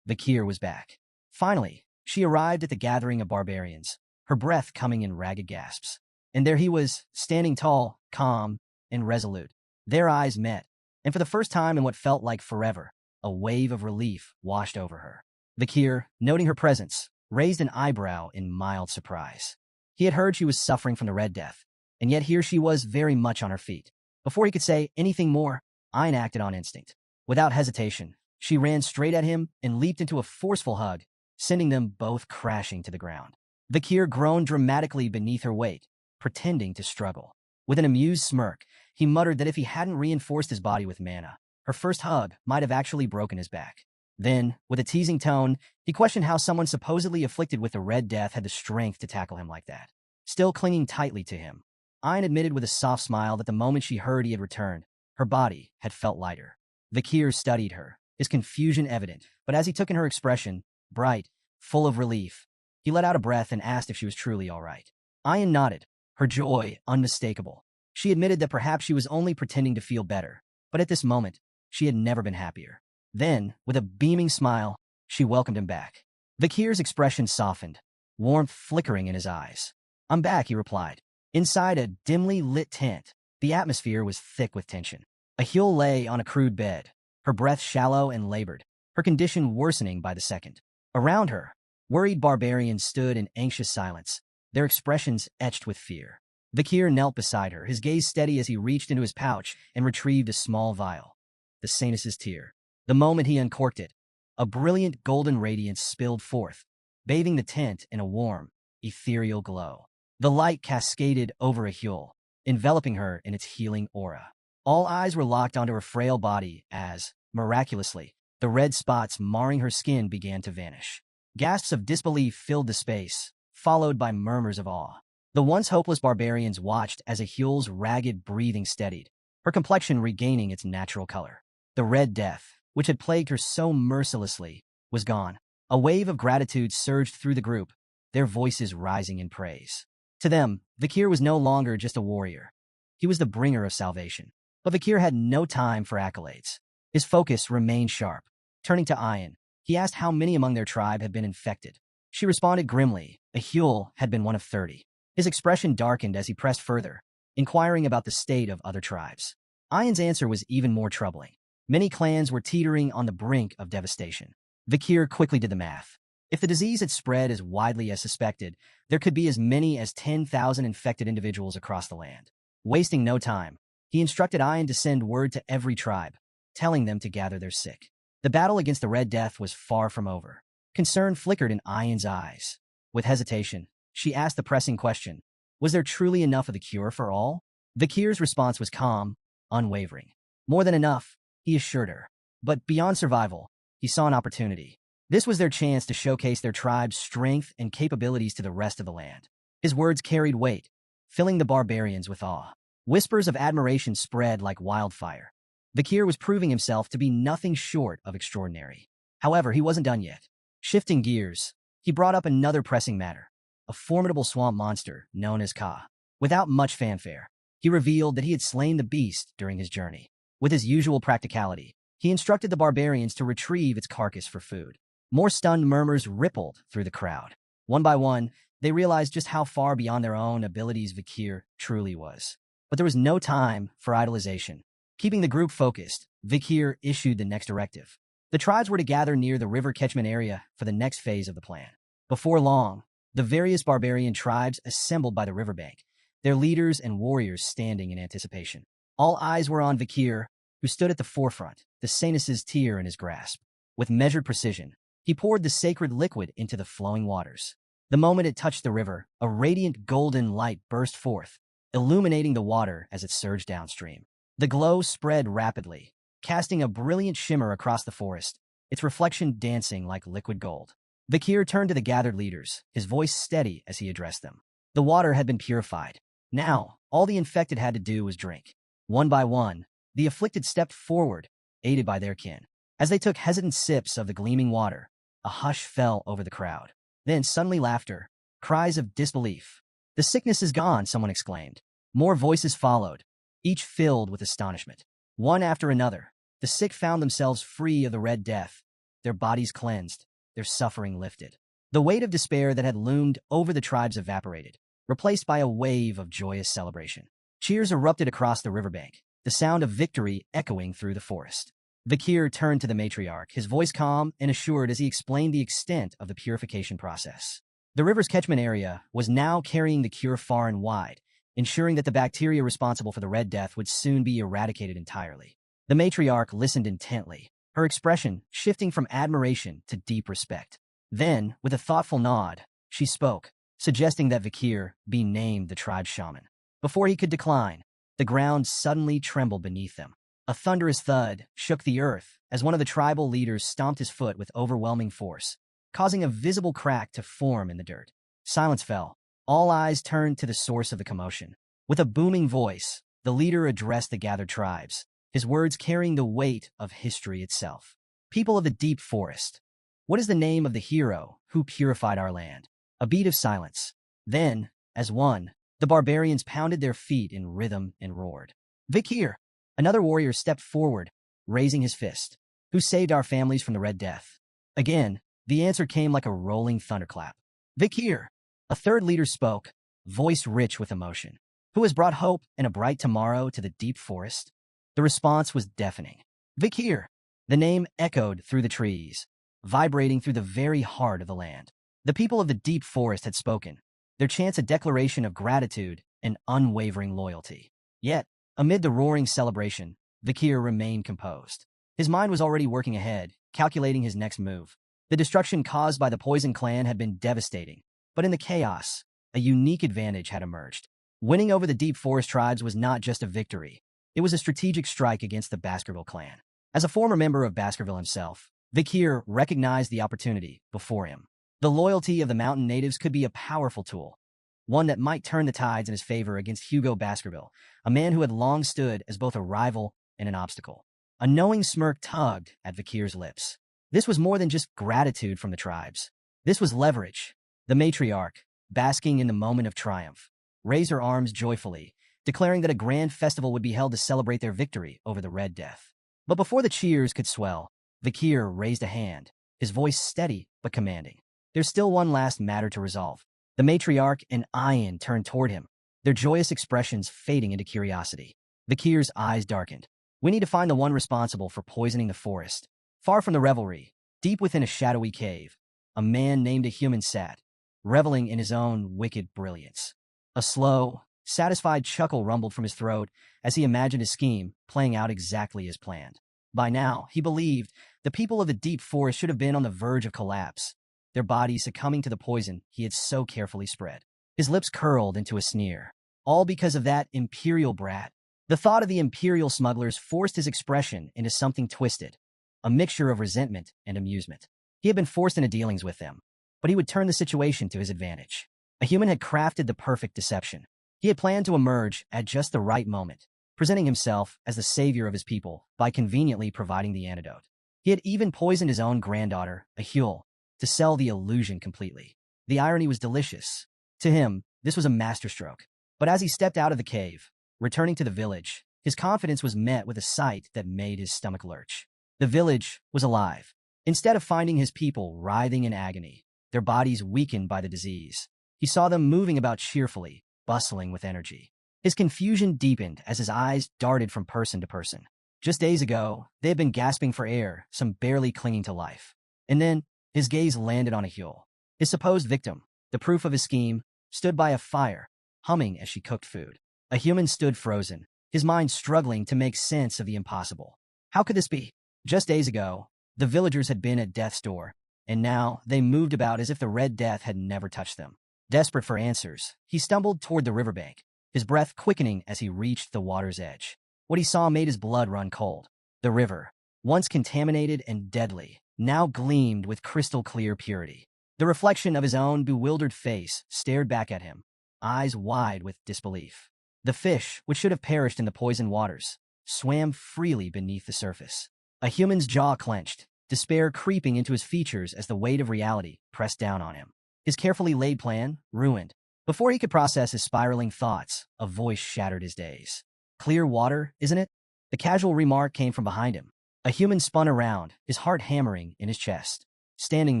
Vakir was back. Finally, she arrived at the gathering of barbarians, her breath coming in ragged gasps. And there he was, standing tall, calm, and resolute. Their eyes met, and for the first time in what felt like forever, a wave of relief washed over her. Vakir, noting her presence, raised an eyebrow in mild surprise. He had heard she was suffering from the Red Death, and yet here she was very much on her feet. Before he could say anything more, Ayan acted on instinct. Without hesitation, she ran straight at him and leaped into a forceful hug, sending them both crashing to the ground. Vakir groaned dramatically beneath her weight, pretending to struggle. With an amused smirk, he muttered that if he hadn't reinforced his body with mana, Her first hug might have actually broken his back. Then, with a teasing tone, he questioned how someone supposedly afflicted with the Red Death had the strength to tackle him like that. Still clinging tightly to him, Ayn admitted with a soft smile that the moment she heard he had returned, her body had felt lighter. Vakir studied her, his confusion evident, but as he took in her expression, bright, full of relief, he let out a breath and asked if she was truly all right. Ayn nodded, her joy unmistakable. She admitted that perhaps she was only pretending to feel better, but at this moment, she had never been happier. Then, with a beaming smile, she welcomed him back. Vakir's expression softened, warmth flickering in his eyes. "I'm back," he replied. Inside a dimly lit tent, the atmosphere was thick with tension. Yahello lay on a crude bed, her breath shallow and labored, her condition worsening by the second. Around her, worried barbarians stood in anxious silence, their expressions etched with fear. Vakir knelt beside her, his gaze steady as he reached into his pouch and retrieved a small vial. The Sanus's tear. The moment he uncorked it, a brilliant golden radiance spilled forth, bathing the tent in a warm, ethereal glow. The light cascaded over Yahello, enveloping her in its healing aura. All eyes were locked onto her frail body as, miraculously, the red spots marring her skin began to vanish. Gasps of disbelief filled the space, followed by murmurs of awe. The once hopeless barbarians watched as Yahello's ragged breathing steadied, her complexion regaining its natural color. The Red Death, which had plagued her so mercilessly, was gone. A wave of gratitude surged through the group, their voices rising in praise. To them, Vakir was no longer just a warrior. He was the bringer of salvation. But Vakir had no time for accolades. His focus remained sharp. Turning to Ayn, he asked how many among their tribe had been infected. She responded grimly, Yahello had been one of 30. His expression darkened as he pressed further, inquiring about the state of other tribes. Ayn's answer was even more troubling. Many clans were teetering on the brink of devastation. Vakir quickly did the math. If the disease had spread as widely as suspected, there could be as many as 10,000 infected individuals across the land. Wasting no time, he instructed Ayn to send word to every tribe, telling them to gather their sick. The battle against the Red Death was far from over. Concern flickered in Ayn's eyes. With hesitation, she asked the pressing question, was there truly enough of the cure for all? Vakir's response was calm, unwavering. More than enough, he assured her. But beyond survival, he saw an opportunity. This was their chance to showcase their tribe's strength and capabilities to the rest of the land. His words carried weight, filling the barbarians with awe. Whispers of admiration spread like wildfire. Vakir was proving himself to be nothing short of extraordinary. However, he wasn't done yet. Shifting gears, he brought up another pressing matter, a formidable swamp monster known as Ka. Without much fanfare, he revealed that he had slain the beast during his journey. With his usual practicality, he instructed the barbarians to retrieve its carcass for food. More stunned murmurs rippled through the crowd. One by one, they realized just how far beyond their own abilities Vakir truly was. But there was no time for idolization. Keeping the group focused, Vakir issued the next directive. The tribes were to gather near the river catchment area for the next phase of the plan. Before long, the various barbarian tribes assembled by the riverbank, their leaders and warriors standing in anticipation. All eyes were on Vakir, who stood at the forefront, the Sanus's tear in his grasp. With measured precision, he poured the sacred liquid into the flowing waters. The moment it touched the river, a radiant golden light burst forth, illuminating the water as it surged downstream. The glow spread rapidly, casting a brilliant shimmer across the forest, its reflection dancing like liquid gold. Vakir turned to the gathered leaders, his voice steady as he addressed them. The water had been purified. Now, all the infected had to do was drink. One by one, the afflicted stepped forward, aided by their kin. As they took hesitant sips of the gleaming water, a hush fell over the crowd. Then suddenly laughter, cries of disbelief. "The sickness is gone," someone exclaimed. More voices followed, each filled with astonishment. One after another, the sick found themselves free of the Red Death, their bodies cleansed, their suffering lifted. The weight of despair that had loomed over the tribes evaporated, replaced by a wave of joyous celebration. Cheers erupted across the riverbank, the sound of victory echoing through the forest. Vakir turned to the matriarch, his voice calm and assured as he explained the extent of the purification process. The river's catchment area was now carrying the cure far and wide, ensuring that the bacteria responsible for the Red Death would soon be eradicated entirely. The matriarch listened intently, her expression shifting from admiration to deep respect. Then, with a thoughtful nod, she spoke, suggesting that Vakir be named the tribe's shaman. Before he could decline, the ground suddenly trembled beneath them. A thunderous thud shook the earth as one of the tribal leaders stomped his foot with overwhelming force, causing a visible crack to form in the dirt. Silence fell. All eyes turned to the source of the commotion. With a booming voice, the leader addressed the gathered tribes, his words carrying the weight of history itself. People of the deep forest, what is the name of the hero who purified our land? A beat of silence. Then, as one, the barbarians pounded their feet in rhythm and roared. Vikir! Another warrior stepped forward, raising his fist. Who saved our families from the Red Death? Again, the answer came like a rolling thunderclap. Vikir! A third leader spoke, voice rich with emotion. Who has brought hope and a bright tomorrow to the deep forest? The response was deafening. Vikir! The name echoed through the trees, vibrating through the very heart of the land. The people of the deep forest had spoken, their chants a declaration of gratitude and unwavering loyalty. Yet, amid the roaring celebration, Vikir remained composed. His mind was already working ahead, calculating his next move. The destruction caused by the Poison Clan had been devastating, but in the chaos, a unique advantage had emerged. Winning over the Deep Forest tribes was not just a victory. It was a strategic strike against the Baskerville clan. As a former member of Baskerville himself, Vikir recognized the opportunity before him. The loyalty of the mountain natives could be a powerful tool, one that might turn the tides in his favor against Hugo Baskerville, a man who had long stood as both a rival and an obstacle. A knowing smirk tugged at Vikir's lips. This was more than just gratitude from the tribes. This was leverage. The matriarch, basking in the moment of triumph, raised her arms joyfully, declaring that a grand festival would be held to celebrate their victory over the Red Death. But before the cheers could swell, Vikir raised a hand, his voice steady but commanding. There's still one last matter to resolve. The matriarch and Ayan turned toward him, their joyous expressions fading into curiosity. Vikir's eyes darkened. We need to find the one responsible for poisoning the forest. Far from the revelry, deep within a shadowy cave, a man named a human sat, reveling in his own wicked brilliance. A slow, satisfied chuckle rumbled from his throat as he imagined his scheme playing out exactly as planned. By now, he believed, the people of the deep forest should have been on the verge of collapse, their bodies succumbing to the poison he had so carefully spread. His lips curled into a sneer, all because of that imperial brat. The thought of the imperial smugglers forced his expression into something twisted, a mixture of resentment and amusement. He had been forced into dealings with them, but he would turn the situation to his advantage. A human had crafted the perfect deception. He had planned to emerge at just the right moment, presenting himself as the savior of his people by conveniently providing the antidote. He had even poisoned his own granddaughter, Yahello, to sell the illusion completely. The irony was delicious. To him, this was a masterstroke. But as he stepped out of the cave, returning to the village, his confidence was met with a sight that made his stomach lurch. The village was alive. Instead of finding his people writhing in agony, their bodies weakened by the disease, he saw them moving about cheerfully, bustling with energy. His confusion deepened as his eyes darted from person to person. Just days ago, they had been gasping for air, some barely clinging to life. And then, his gaze landed on Yahello. His supposed victim, the proof of his scheme, stood by a fire, humming as she cooked food. A human stood frozen, his mind struggling to make sense of the impossible. How could this be? Just days ago, the villagers had been at death's door, and now they moved about as if the Red Death had never touched them. Desperate for answers, he stumbled toward the riverbank, his breath quickening as he reached the water's edge. What he saw made his blood run cold. The river, once contaminated and deadly, now gleamed with crystal-clear purity. The reflection of his own bewildered face stared back at him, eyes wide with disbelief. The fish, which should have perished in the poisoned waters, swam freely beneath the surface. A human's jaw clenched, despair creeping into his features as the weight of reality pressed down on him. His carefully laid plan ruined. Before he could process his spiraling thoughts, a voice shattered his daze. Clear water, isn't it? The casual remark came from behind him. A human spun around, his heart hammering in his chest. Standing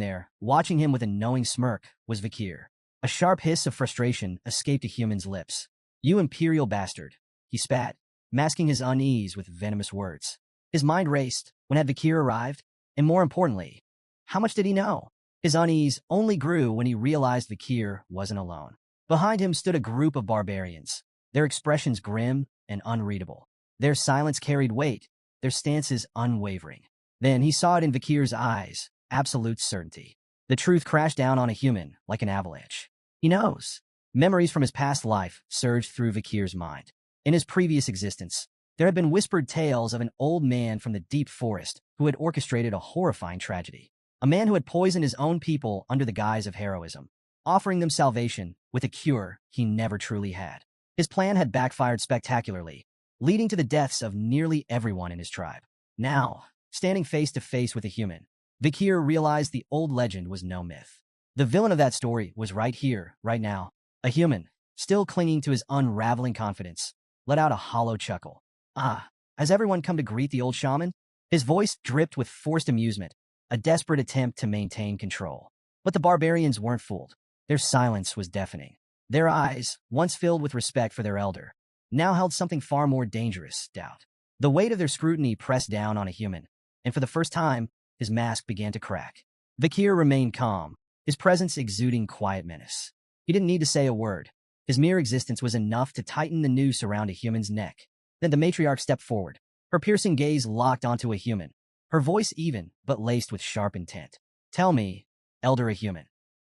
there, watching him with a knowing smirk, was Vikir. A sharp hiss of frustration escaped a human's lips. You imperial bastard, he spat, masking his unease with venomous words. His mind raced. When had Vikir arrived? And more importantly, how much did he know? His unease only grew when he realized Vikir wasn't alone. Behind him stood a group of barbarians, their expressions grim and unreadable. Their silence carried weight, their stances unwavering. Then he saw it in Vikir's eyes, absolute certainty. The truth crashed down on a human like an avalanche. He knows. Memories from his past life surged through Vikir's mind. In his previous existence, There had been whispered tales of an old man from the deep forest who had orchestrated a horrifying tragedy. A man who had poisoned his own people under the guise of heroism, offering them salvation with a cure he never truly had. His plan had backfired spectacularly, leading to the deaths of nearly everyone in his tribe. Now, standing face to face with a human, Vikir realized the old legend was no myth. The villain of that story was right here, right now. A human, still clinging to his unraveling confidence, let out a hollow chuckle. Ah, has everyone come to greet the old shaman? His voice dripped with forced amusement, a desperate attempt to maintain control. But the barbarians weren't fooled. Their silence was deafening. Their eyes, once filled with respect for their elder, now held something far more dangerous, doubt. The weight of their scrutiny pressed down on a human, and for the first time, his mask began to crack. Vikir remained calm, his presence exuding quiet menace. He didn't need to say a word. His mere existence was enough to tighten the noose around a human's neck. Then the matriarch stepped forward, her piercing gaze locked onto a human, her voice even, but laced with sharp intent. Tell me, elder a human,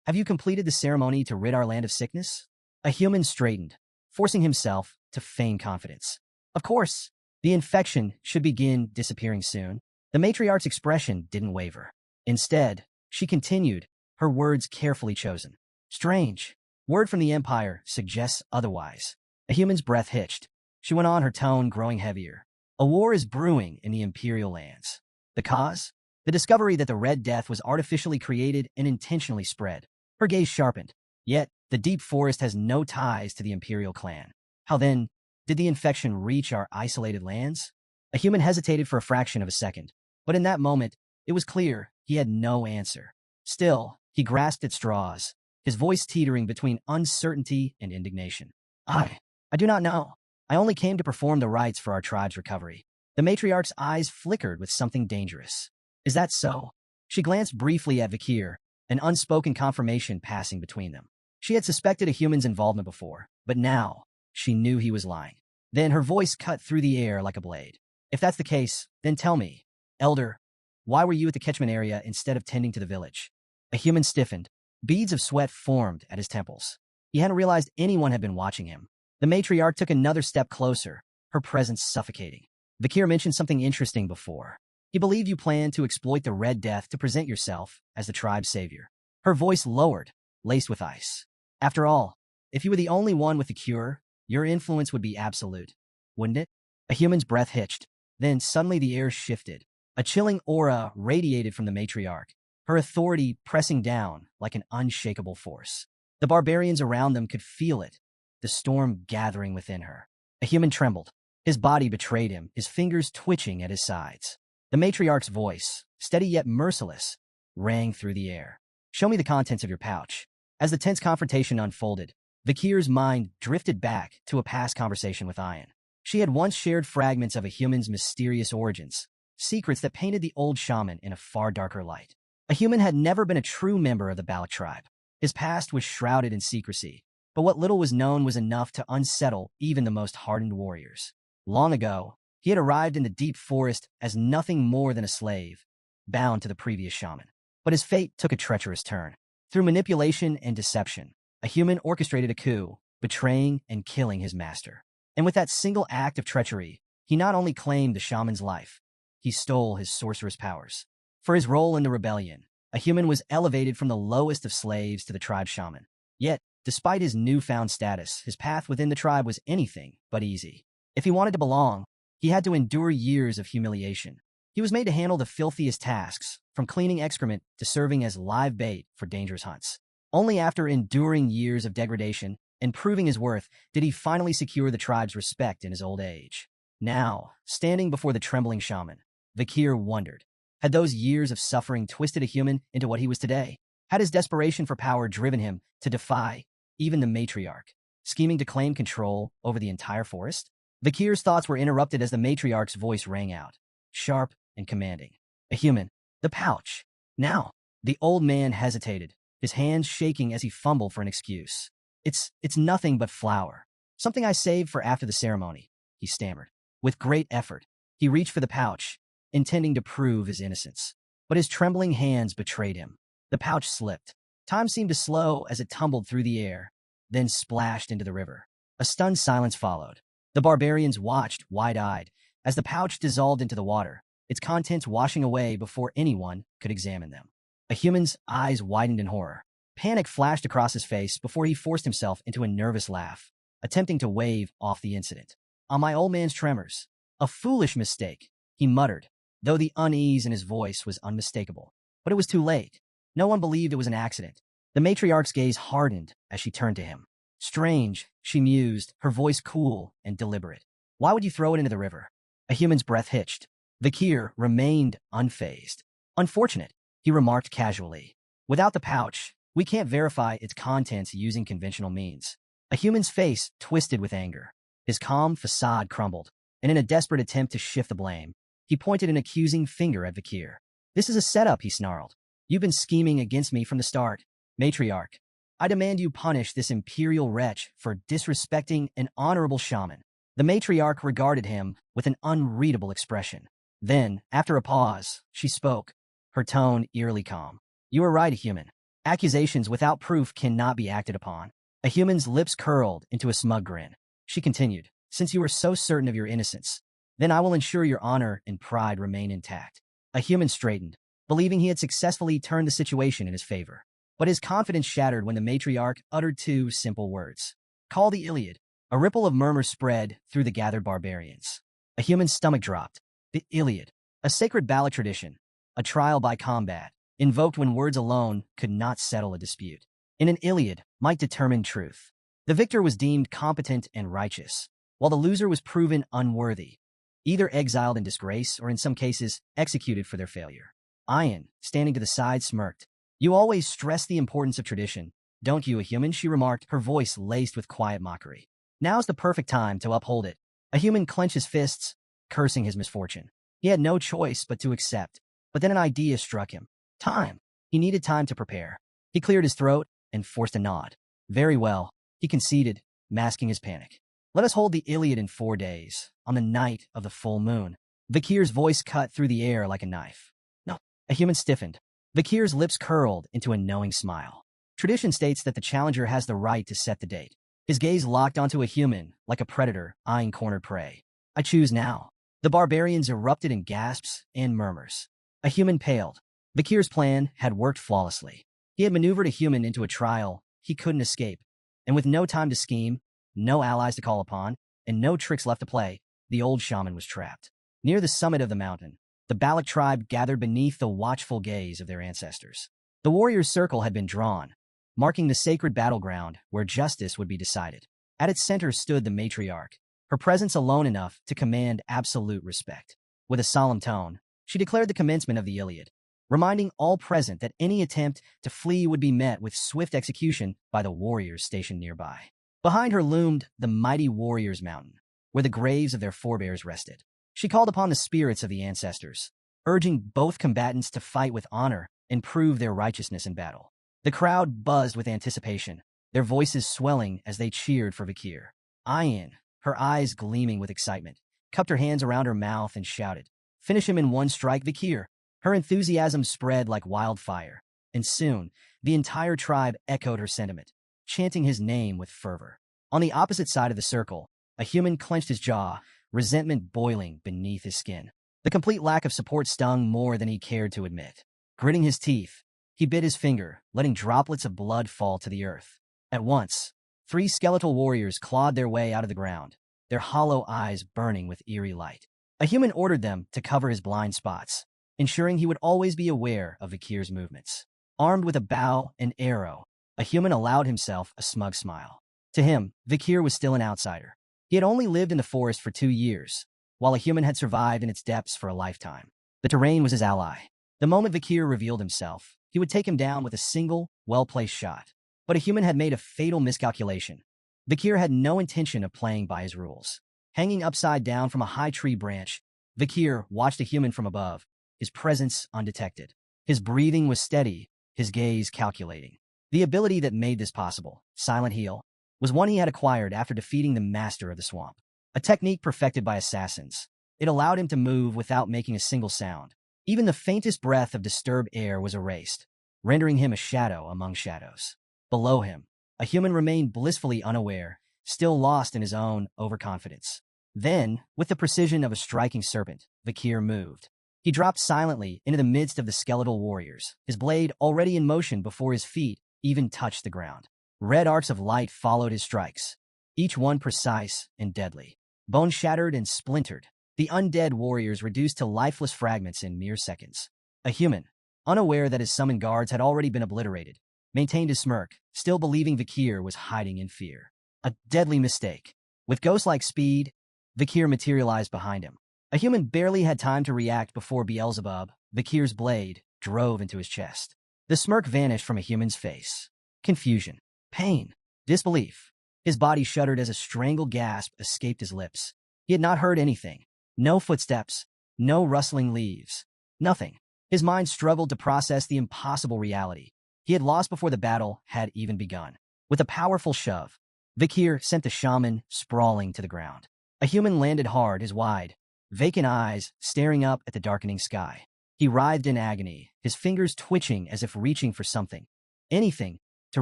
have you completed the ceremony to rid our land of sickness? A human straightened, forcing himself to feign confidence. Of course, the infection should begin disappearing soon. The matriarch's expression didn't waver. Instead, she continued, her words carefully chosen. Strange. Word from the Empire suggests otherwise. A human's breath hitched. She went on, her tone growing heavier. A war is brewing in the Imperial lands. The cause? The discovery that the Red Death was artificially created and intentionally spread. Her gaze sharpened. Yet, the deep forest has no ties to the Imperial clan. How then did the infection reach our isolated lands? A human hesitated for a fraction of a second, but in that moment, it was clear he had no answer. Still, he grasped at straws, his voice teetering between uncertainty and indignation. I do not know. I only came to perform the rites for our tribe's recovery. The matriarch's eyes flickered with something dangerous. Is that so? She glanced briefly at Vikir, an unspoken confirmation passing between them. She had suspected a human's involvement before, but now she knew he was lying. Then her voice cut through the air like a blade. If that's the case, then tell me, elder, why were you at the catchment area instead of tending to the village? A human stiffened. Beads of sweat formed at his temples. He hadn't realized anyone had been watching him. The matriarch took another step closer, her presence suffocating. Vikir mentioned something interesting before. He believed you planned to exploit the Red Death to present yourself as the tribe's savior. Her voice lowered, laced with ice. After all, if you were the only one with the cure, your influence would be absolute, wouldn't it? A human's breath hitched. Then suddenly the air shifted. A chilling aura radiated from the matriarch, her authority pressing down like an unshakable force. The barbarians around them could feel it, the storm gathering within her. A human trembled. His body betrayed him, his fingers twitching at his sides. The matriarch's voice, steady yet merciless, rang through the air. Show me the contents of your pouch. As the tense confrontation unfolded, Vikir's mind drifted back to a past conversation with Ayan. She had once shared fragments of a human's mysterious origins, secrets that painted the old shaman in a far darker light. A human had never been a true member of the Balak tribe. His past was shrouded in secrecy, but what little was known was enough to unsettle even the most hardened warriors. Long ago, he had arrived in the deep forest as nothing more than a slave, bound to the previous shaman. But his fate took a treacherous turn. Through manipulation and deception, a human orchestrated a coup, betraying and killing his master. And with that single act of treachery, he not only claimed the shaman's life, he stole his sorcerous powers. For his role in the rebellion, a human was elevated from the lowest of slaves to the tribe shaman. Yet, despite his newfound status, his path within the tribe was anything but easy. If he wanted to belong, he had to endure years of humiliation. He was made to handle the filthiest tasks, from cleaning excrement to serving as live bait for dangerous hunts. Only after enduring years of degradation and proving his worth did he finally secure the tribe's respect in his old age. Now, standing before the trembling shaman, Vikir wondered, had those years of suffering twisted a human into what he was today? Had his desperation for power driven him to defy even the matriarch, scheming to claim control over the entire forest? Vikir's thoughts were interrupted as the matriarch's voice rang out, sharp and commanding. A human. The pouch. Now. The old man hesitated, his hands shaking as he fumbled for an excuse. It's nothing but flour. Something I saved for after the ceremony, he stammered. With great effort, he reached for the pouch, intending to prove his innocence. But his trembling hands betrayed him. The pouch slipped. Time seemed to slow as it tumbled through the air, then splashed into the river. A stunned silence followed. The barbarians watched, wide-eyed, as the pouch dissolved into the water, its contents washing away before anyone could examine them. A human's eyes widened in horror. Panic flashed across his face before he forced himself into a nervous laugh, attempting to wave off the incident. On my old man's tremors. A foolish mistake, he muttered, though the unease in his voice was unmistakable. But it was too late. No one believed it was an accident. The matriarch's gaze hardened as she turned to him. Strange, she mused, her voice cool and deliberate. Why would you throw it into the river? A human's breath hitched. Vakir remained unfazed. Unfortunate, he remarked casually. Without the pouch, we can't verify its contents using conventional means. A human's face twisted with anger. His calm facade crumbled, and in a desperate attempt to shift the blame, he pointed an accusing finger at Vakir. This is a setup, he snarled. You've been scheming against me from the start. Matriarch, I demand you punish this imperial wretch for disrespecting an honorable shaman. The matriarch regarded him with an unreadable expression. Then, after a pause, she spoke, her tone eerily calm. You are right, human. Accusations without proof cannot be acted upon. A human's lips curled into a smug grin. She continued, since you are so certain of your innocence, then I will ensure your honor and pride remain intact. A human straightened, believing he had successfully turned the situation in his favor. But his confidence shattered when the matriarch uttered two simple words. Call the Iliad. A ripple of murmurs spread through the gathered barbarians. A human's stomach dropped. The Iliad, a sacred ballad tradition, a trial by combat, invoked when words alone could not settle a dispute. In an Iliad might determine truth. The victor was deemed competent and righteous, while the loser was proven unworthy, either exiled in disgrace or in some cases executed for their failure. Ayan, standing to the side, smirked. You always stress the importance of tradition, don't you, a human? She remarked, her voice laced with quiet mockery. Now's the perfect time to uphold it. A human clenched his fists, cursing his misfortune. He had no choice but to accept. But then an idea struck him. Time. He needed time to prepare. He cleared his throat and forced a nod. Very well, he conceded, masking his panic. Let us hold the Iliad in 4 days, on the night of the full moon. Vakir's voice cut through the air like a knife. No. A human stiffened. Vakir's lips curled into a knowing smile. Tradition states that the challenger has the right to set the date. His gaze locked onto a human, like a predator eyeing cornered prey. I choose now. The barbarians erupted in gasps and murmurs. A human paled. Vakir's plan had worked flawlessly. He had maneuvered a human into a trial he couldn't escape, and with no time to scheme, no allies to call upon, and no tricks left to play, the old shaman was trapped. Near the summit of the mountain, the Balak tribe gathered beneath the watchful gaze of their ancestors. The warriors' circle had been drawn, marking the sacred battleground where justice would be decided. At its center stood the matriarch, her presence alone enough to command absolute respect. With a solemn tone, she declared the commencement of the Iliad, reminding all present that any attempt to flee would be met with swift execution by the warriors stationed nearby. Behind her loomed the mighty Warriors' Mountain, where the graves of their forebears rested. She called upon the spirits of the ancestors, urging both combatants to fight with honor and prove their righteousness in battle. The crowd buzzed with anticipation, their voices swelling as they cheered for Vakir. Ayan, her eyes gleaming with excitement, cupped her hands around her mouth and shouted, Finish him in one strike, Vakir. Her enthusiasm spread like wildfire, and soon the entire tribe echoed her sentiment, chanting his name with fervor. On the opposite side of the circle, a human clenched his jaw, resentment boiling beneath his skin. The complete lack of support stung more than he cared to admit. Gritting his teeth, he bit his finger, letting droplets of blood fall to the earth. At once, 3 skeletal warriors clawed their way out of the ground, their hollow eyes burning with eerie light. A human ordered them to cover his blind spots, ensuring he would always be aware of Vakir's movements. Armed with a bow and arrow, a human allowed himself a smug smile. To him, Vakir was still an outsider. He had only lived in the forest for 2 years, while a human had survived in its depths for a lifetime. The terrain was his ally. The moment Vakir revealed himself, he would take him down with a single, well-placed shot. But a human had made a fatal miscalculation. Vakir had no intention of playing by his rules. Hanging upside down from a high tree branch, Vakir watched a human from above, his presence undetected. His breathing was steady, his gaze calculating. The ability that made this possible, Silent Heal, was one he had acquired after defeating the master of the swamp. A technique perfected by assassins. It allowed him to move without making a single sound. Even the faintest breath of disturbed air was erased, rendering him a shadow among shadows. Below him, a human remained blissfully unaware, still lost in his own overconfidence. Then, with the precision of a striking serpent, Vakir moved. He dropped silently into the midst of the skeletal warriors, his blade already in motion before his feet even touched the ground. Red arcs of light followed his strikes, each one precise and deadly. Bone shattered and splintered, the undead warriors reduced to lifeless fragments in mere seconds. A human, unaware that his summoned guards had already been obliterated, maintained his smirk, still believing Vakir was hiding in fear. A deadly mistake. With ghost-like speed, Vakir materialized behind him. A human barely had time to react before Beelzebub, Vakir's blade, drove into his chest. The smirk vanished from a human's face. Confusion, pain, disbelief. His body shuddered as a strangled gasp escaped his lips. He had not heard anything. No footsteps, no rustling leaves, nothing. His mind struggled to process the impossible reality. He had lost before the battle had even begun. With a powerful shove, Vakir sent the shaman sprawling to the ground. A human landed hard, his wide, vacant eyes staring up at the darkening sky. He writhed in agony, his fingers twitching as if reaching for something, anything, to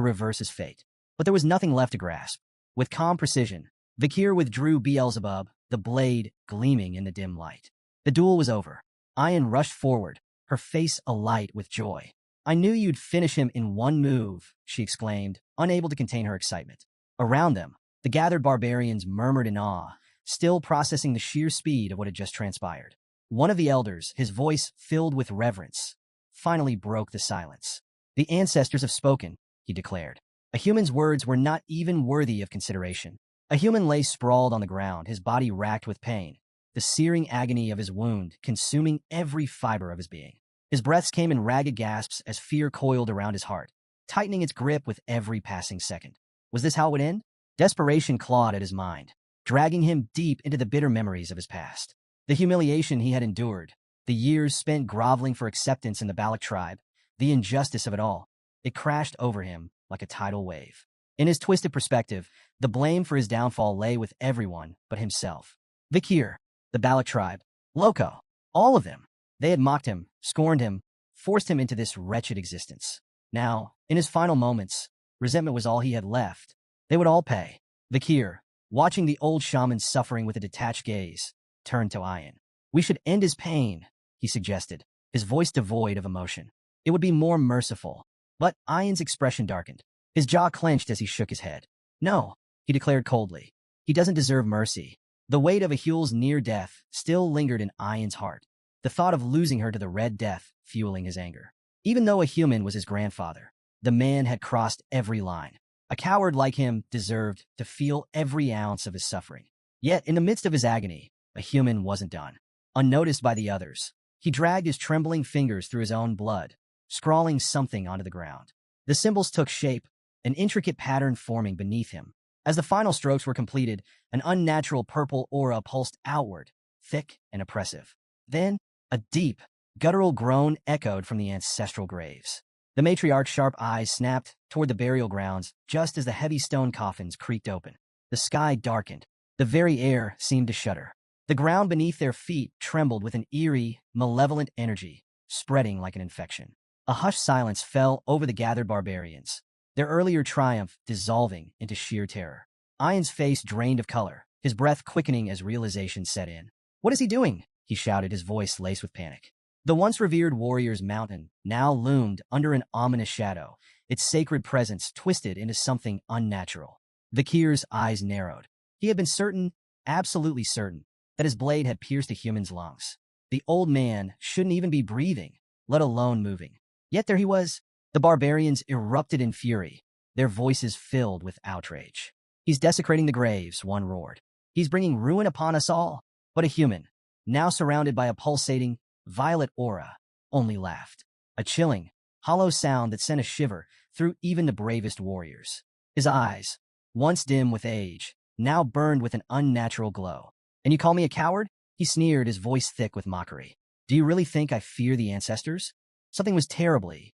reverse his fate. But there was nothing left to grasp. With calm precision, Vakir withdrew Beelzebub, the blade gleaming in the dim light. The duel was over. Ayan rushed forward, her face alight with joy. "I knew you'd finish him in one move," she exclaimed, unable to contain her excitement. Around them, the gathered barbarians murmured in awe, still processing the sheer speed of what had just transpired. One of the elders, his voice filled with reverence, finally broke the silence. "The ancestors have spoken," he declared. A human's words were not even worthy of consideration. A human lay sprawled on the ground, his body racked with pain, the searing agony of his wound consuming every fiber of his being. His breaths came in ragged gasps as fear coiled around his heart, tightening its grip with every passing second. Was this how it would end? Desperation clawed at his mind, dragging him deep into the bitter memories of his past. The humiliation he had endured, the years spent groveling for acceptance in the Balak tribe, the injustice of it all, it crashed over him like a tidal wave. In his twisted perspective, the blame for his downfall lay with everyone but himself. Vakir, the Balak tribe, Loco, all of them. They had mocked him, scorned him, forced him into this wretched existence. Now, in his final moments, resentment was all he had left. They would all pay. Vakir, watching the old shaman suffering with a detached gaze, turned to Ayan. "We should end his pain," he suggested, his voice devoid of emotion. "It would be more merciful." But Ayan's expression darkened. His jaw clenched as he shook his head. "No," he declared coldly. "He doesn't deserve mercy." The weight of Ahul's near death still lingered in Ayan's heart, the thought of losing her to the Red Death fueling his anger. Even though a human was his grandfather, the man had crossed every line. A coward like him deserved to feel every ounce of his suffering. Yet, in the midst of his agony, a human wasn't done. Unnoticed by the others, he dragged his trembling fingers through his own blood, scrawling something onto the ground. The symbols took shape, an intricate pattern forming beneath him. As the final strokes were completed, an unnatural purple aura pulsed outward, thick and oppressive. Then, a deep, guttural groan echoed from the ancestral graves. The matriarch's sharp eyes snapped toward the burial grounds just as the heavy stone coffins creaked open. The sky darkened. The very air seemed to shudder. The ground beneath their feet trembled with an eerie, malevolent energy, spreading like an infection. A hushed silence fell over the gathered barbarians, their earlier triumph dissolving into sheer terror. Ayan's face drained of color, his breath quickening as realization set in. "What is he doing?" he shouted, his voice laced with panic. The once revered warrior's mountain now loomed under an ominous shadow, its sacred presence twisted into something unnatural. Vakir's eyes narrowed. He had been certain, absolutely certain, that his blade had pierced a human's lungs. The old man shouldn't even be breathing, let alone moving. Yet there he was. The barbarians erupted in fury, their voices filled with outrage. "He's desecrating the graves," one roared. "He's bringing ruin upon us all." But a human, now surrounded by a pulsating, violet aura, only laughed. A chilling, hollow sound that sent a shiver through even the bravest warriors. His eyes, once dim with age, now burned with an unnatural glow. "And you call me a coward?" he sneered, his voice thick with mockery. "Do you really think I fear the ancestors?" Something was terribly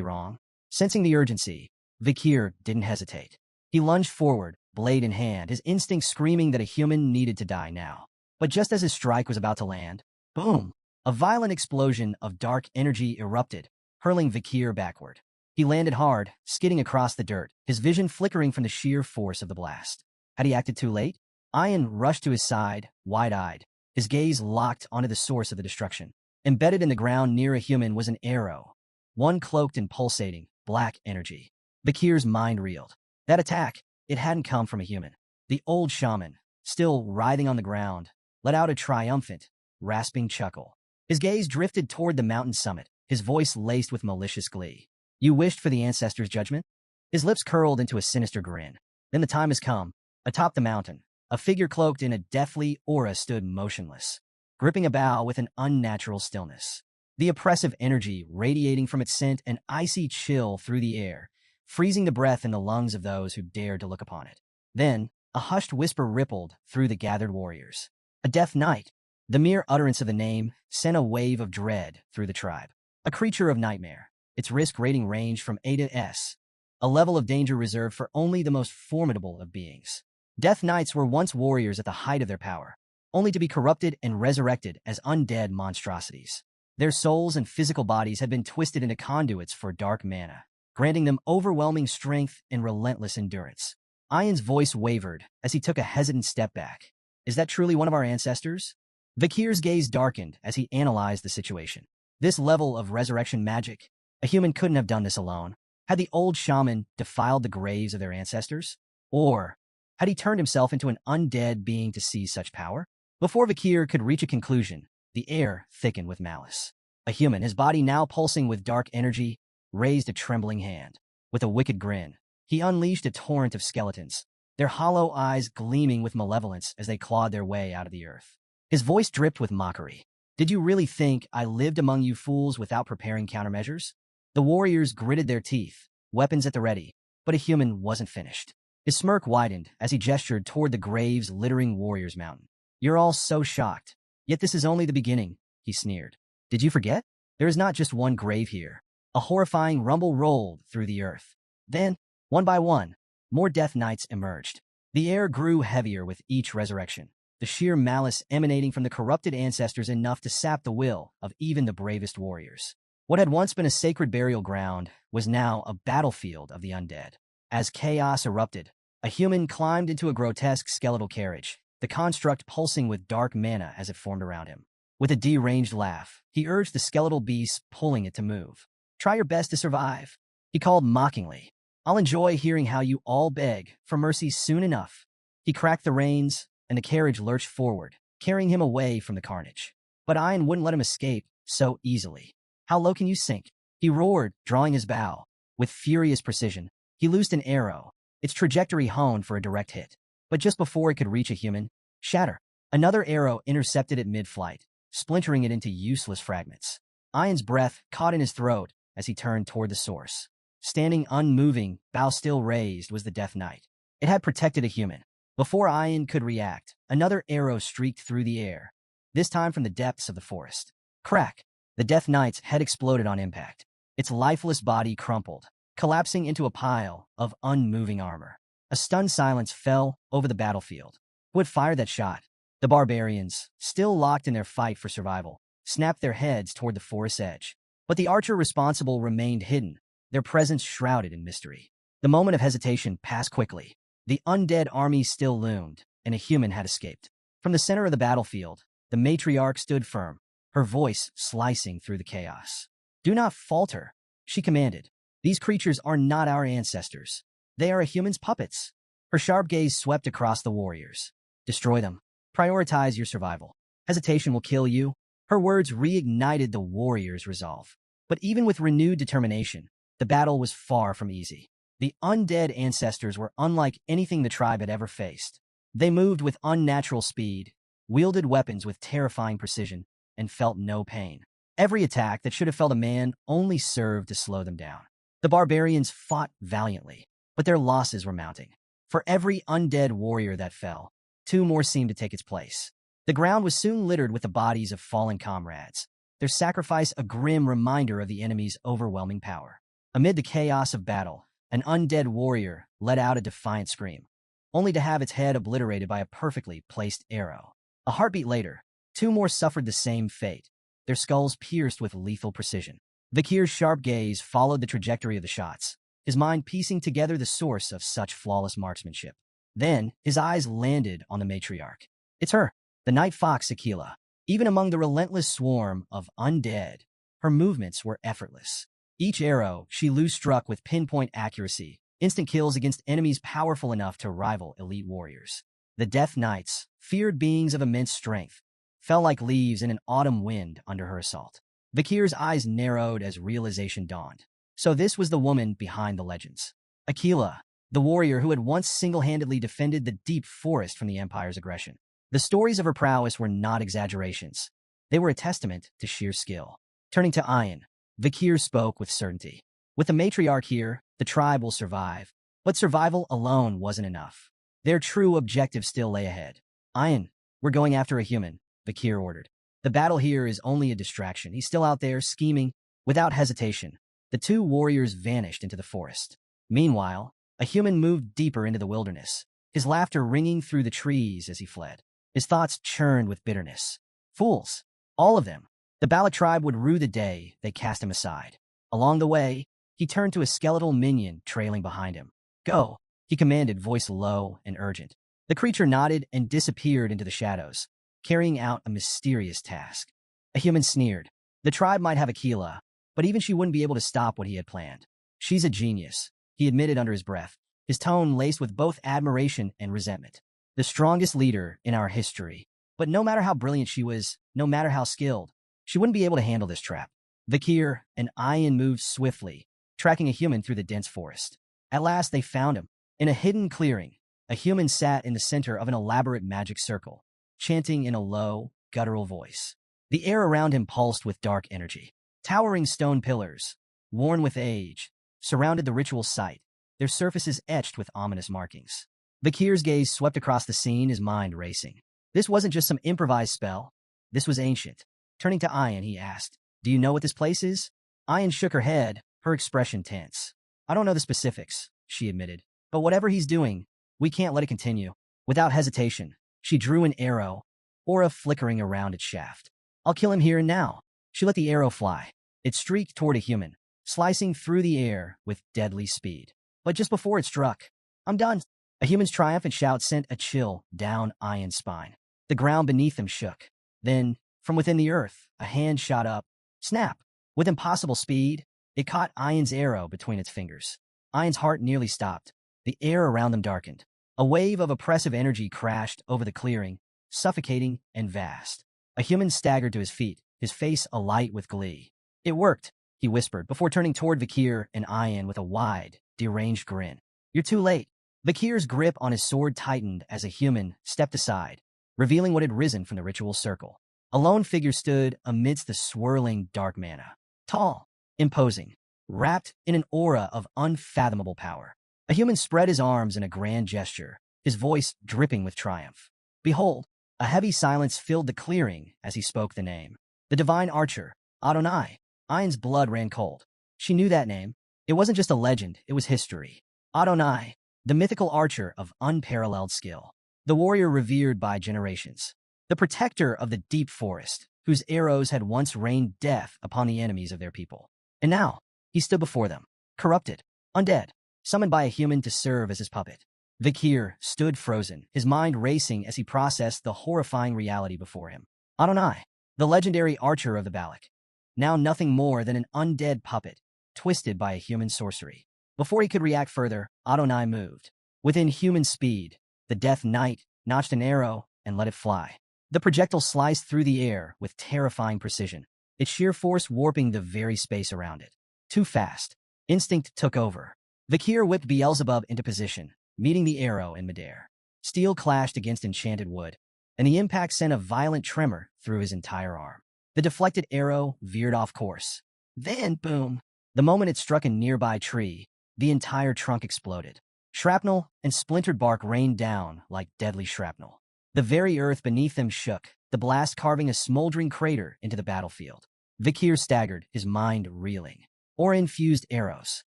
wrong. Sensing the urgency, Vakir didn't hesitate. He lunged forward, blade in hand, his instincts screaming that a human needed to die now. But just as his strike was about to land, boom! A violent explosion of dark energy erupted, hurling Vakir backward. He landed hard, skidding across the dirt, his vision flickering from the sheer force of the blast. Had he acted too late? Ian rushed to his side, wide-eyed, his gaze locked onto the source of the destruction. Embedded in the ground near a human was an arrow, one cloaked in pulsating, black energy. Bakir's mind reeled. That attack, it hadn't come from a human. The old shaman, still writhing on the ground, let out a triumphant, rasping chuckle. His gaze drifted toward the mountain summit, his voice laced with malicious glee. You wished for the ancestors' judgment? His lips curled into a sinister grin. Then the time has come. Atop the mountain, a figure cloaked in a deathly aura stood motionless, gripping a bough with an unnatural stillness. The oppressive energy radiating from its sent an icy chill through the air, freezing the breath in the lungs of those who dared to look upon it. Then, a hushed whisper rippled through the gathered warriors. A death knight. The mere utterance of the name sent a wave of dread through the tribe. A creature of nightmare. Its risk rating ranged from A to S, a level of danger reserved for only the most formidable of beings. Death Knights were once warriors at the height of their power, only to be corrupted and resurrected as undead monstrosities. Their souls and physical bodies had been twisted into conduits for dark mana, granting them overwhelming strength and relentless endurance. Ian's voice wavered as he took a hesitant step back. Is that truly one of our ancestors? Vakir's gaze darkened as he analyzed the situation. This level of resurrection magic, a human couldn't have done this alone. Had the old shaman defiled the graves of their ancestors? Or had he turned himself into an undead being to seize such power? Before Vakir could reach a conclusion, the air thickened with malice. A human, his body now pulsing with dark energy, raised a trembling hand. With a wicked grin, he unleashed a torrent of skeletons, their hollow eyes gleaming with malevolence as they clawed their way out of the earth. His voice dripped with mockery. Did you really think I lived among you fools without preparing countermeasures? The warriors gritted their teeth, weapons at the ready, but a human wasn't finished. His smirk widened as he gestured toward the graves littering Warriors Mountain. You're all so shocked. Yet this is only the beginning, he sneered. Did you forget? There is not just one grave here. A horrifying rumble rolled through the earth. Then, one by one, more Death Knights emerged. The air grew heavier with each resurrection, the sheer malice emanating from the corrupted ancestors enough to sap the will of even the bravest warriors. What had once been a sacred burial ground was now a battlefield of the undead. As chaos erupted, a human climbed into a grotesque skeletal carriage, the construct pulsing with dark mana as it formed around him. With a deranged laugh, he urged the skeletal beast, pulling it to move. Try your best to survive, he called mockingly. I'll enjoy hearing how you all beg for mercy soon enough. He cracked the reins, and the carriage lurched forward, carrying him away from the carnage. But Ian wouldn't let him escape so easily. How low can you sink? He roared, drawing his bow. With furious precision, he loosed an arrow, its trajectory honed for a direct hit. But just before it could reach a human, shatter, another arrow intercepted it mid-flight, splintering it into useless fragments. Ian's breath caught in his throat as he turned toward the source. Standing unmoving, bow still raised, was the Death Knight. It had protected a human. Before Ian could react, another arrow streaked through the air, this time from the depths of the forest. Crack! The Death Knight's head exploded on impact. Its lifeless body crumpled, collapsing into a pile of unmoving armor. A stunned silence fell over the battlefield. Who had fired that shot? The barbarians, still locked in their fight for survival, snapped their heads toward the forest's edge. But the archer responsible remained hidden, their presence shrouded in mystery. The moment of hesitation passed quickly. The undead army still loomed, and a human had escaped. From the center of the battlefield, the matriarch stood firm, her voice slicing through the chaos. Do not falter, she commanded. These creatures are not our ancestors. They are a human's puppets. Her sharp gaze swept across the warriors. Destroy them. Prioritize your survival. Hesitation will kill you. Her words reignited the warriors' resolve. But even with renewed determination, the battle was far from easy. The undead ancestors were unlike anything the tribe had ever faced. They moved with unnatural speed, wielded weapons with terrifying precision, and felt no pain. Every attack that should have felled a man only served to slow them down. The barbarians fought valiantly, but their losses were mounting. For every undead warrior that fell, two more seemed to take its place. The ground was soon littered with the bodies of fallen comrades, their sacrifice a grim reminder of the enemy's overwhelming power. Amid the chaos of battle, an undead warrior let out a defiant scream, only to have its head obliterated by a perfectly placed arrow. A heartbeat later, two more suffered the same fate, their skulls pierced with lethal precision. Vakir's sharp gaze followed the trajectory of the shots, his mind piecing together the source of such flawless marksmanship. Then, his eyes landed on the matriarch. It's her, the night fox Aquila. Even among the relentless swarm of undead, her movements were effortless. Each arrow she loose struck with pinpoint accuracy, instant kills against enemies powerful enough to rival elite warriors. The Death Knights, feared beings of immense strength, fell like leaves in an autumn wind under her assault. Vikir's eyes narrowed as realization dawned. So this was the woman behind the legends. Aquila, the warrior who had once single-handedly defended the deep forest from the Empire's aggression. The stories of her prowess were not exaggerations. They were a testament to sheer skill. Turning to Ayan, Vikir spoke with certainty. With the matriarch here, the tribe will survive. But survival alone wasn't enough. Their true objective still lay ahead. Ayan, we're going after a human, Vikir ordered. The battle here is only a distraction. He's still out there, scheming. Without hesitation, the two warriors vanished into the forest. Meanwhile, a human moved deeper into the wilderness, his laughter ringing through the trees as he fled. His thoughts churned with bitterness. Fools, all of them. The Balak tribe would rue the day they cast him aside. Along the way, he turned to a skeletal minion trailing behind him. Go, he commanded, voice low and urgent. The creature nodded and disappeared into the shadows, carrying out a mysterious task. A human sneered. The tribe might have Aquila, but even she wouldn't be able to stop what he had planned. She's a genius, he admitted under his breath, his tone laced with both admiration and resentment. The strongest leader in our history. But no matter how brilliant she was, no matter how skilled, she wouldn't be able to handle this trap. Vikir and Ayan moved swiftly, tracking a human through the dense forest. At last they found him. In a hidden clearing, a human sat in the center of an elaborate magic circle, chanting in a low, guttural voice. The air around him pulsed with dark energy. Towering stone pillars, worn with age, surrounded the ritual site, their surfaces etched with ominous markings. Vikir's gaze swept across the scene, his mind racing. This wasn't just some improvised spell. This was ancient. Turning to Ayan, he asked, "Do you know what this place is?" Ayan shook her head, her expression tense. "I don't know the specifics," she admitted. "But whatever he's doing, we can't let it continue." Without hesitation, she drew an arrow, aura flickering around its shaft. "I'll kill him here and now." She let the arrow fly. It streaked toward a human, slicing through the air with deadly speed. But just before it struck, "I'm done." A human's triumphant shout sent a chill down Ayan's spine. The ground beneath them shook. Then, from within the earth, a hand shot up. Snap! With impossible speed, it caught Ayan's arrow between its fingers. Ayan's heart nearly stopped. The air around them darkened. A wave of oppressive energy crashed over the clearing, suffocating and vast. A human staggered to his feet, his face alight with glee. "It worked," he whispered, before turning toward Vikir and Ayan with a wide, deranged grin. "You're too late." Vikir's grip on his sword tightened as a human stepped aside, revealing what had risen from the ritual circle. A lone figure stood amidst the swirling dark mana. Tall, imposing, wrapped in an aura of unfathomable power. A human spread his arms in a grand gesture, his voice dripping with triumph. "Behold!" A heavy silence filled the clearing as he spoke the name. The divine archer, Adonai. Ayan's blood ran cold. She knew that name. It wasn't just a legend, it was history. Adonai, the mythical archer of unparalleled skill. The warrior revered by generations. The protector of the deep forest, whose arrows had once rained death upon the enemies of their people. And now, he stood before them, corrupted, undead, summoned by a human to serve as his puppet. Vikir stood frozen, his mind racing as he processed the horrifying reality before him. Adonai, the legendary archer of the Balak. Now nothing more than an undead puppet, twisted by a human sorcery. Before he could react further, Adonai moved. Within human speed, the Death Knight notched an arrow and let it fly. The projectile sliced through the air with terrifying precision, its sheer force warping the very space around it. Too fast. Instinct took over. Vikir whipped Beelzebub into position, meeting the arrow in midair. Steel clashed against enchanted wood, and the impact sent a violent tremor through his entire arm. The deflected arrow veered off course. Then, boom! The moment it struck a nearby tree, the entire trunk exploded. Shrapnel and splintered bark rained down like deadly shrapnel. The very earth beneath them shook, the blast carving a smoldering crater into the battlefield. Vikir staggered, his mind reeling. Aura-infused arrows.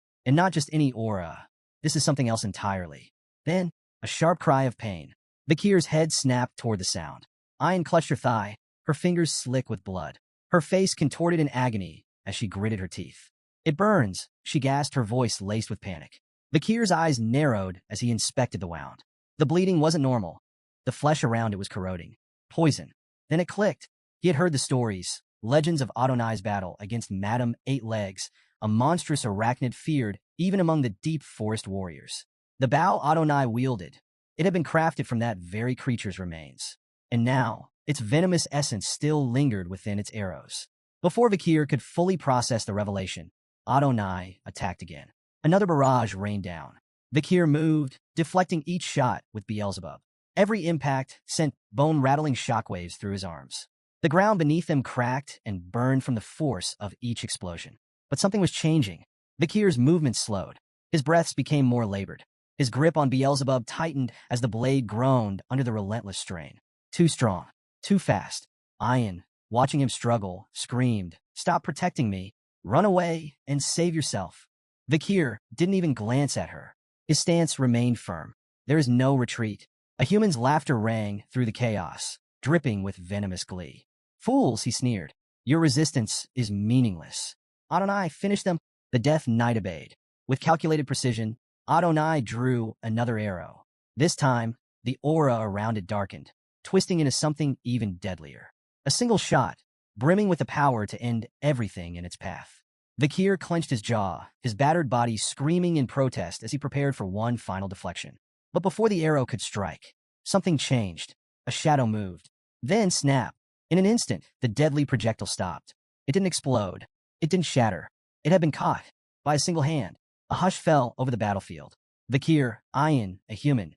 And not just any aura. This is something else entirely. Then, a sharp cry of pain. Vikir's head snapped toward the sound. Ayan clutched her thigh, her fingers slick with blood. Her face contorted in agony as she gritted her teeth. "It burns," she gasped, her voice laced with panic. Vikir's eyes narrowed as he inspected the wound. The bleeding wasn't normal. The flesh around it was corroding. Poison. Then it clicked. He had heard the stories, legends of Adonai's battle against Madame Eight Legs, a monstrous arachnid feared even among the deep forest warriors. The bow Adonai wielded, it had been crafted from that very creature's remains. And now, its venomous essence still lingered within its arrows. Before Vakir could fully process the revelation, Adonai attacked again. Another barrage rained down. Vakir moved, deflecting each shot with Beelzebub. Every impact sent bone-rattling shockwaves through his arms. The ground beneath them cracked and burned from the force of each explosion. But something was changing. Vakir's movements slowed. His breaths became more labored. His grip on Beelzebub tightened as the blade groaned under the relentless strain. Too strong. Too fast. Ian, watching him struggle, screamed, "Stop protecting me. Run away and save yourself." Vakir didn't even glance at her. His stance remained firm. There is no retreat. A human's laughter rang through the chaos, dripping with venomous glee. "Fools," he sneered. "Your resistance is meaningless." Adonai finished them. The death knight obeyed. With calculated precision, Adonai drew another arrow. This time, the aura around it darkened, twisting into something even deadlier. A single shot, brimming with the power to end everything in its path. Vakir clenched his jaw, his battered body screaming in protest as he prepared for one final deflection. But before the arrow could strike, something changed. A shadow moved. Then snap. In an instant, the deadly projectile stopped. It didn't explode. It didn't shatter. It had been caught by a single hand. A hush fell over the battlefield. Vakir, Ian, a human,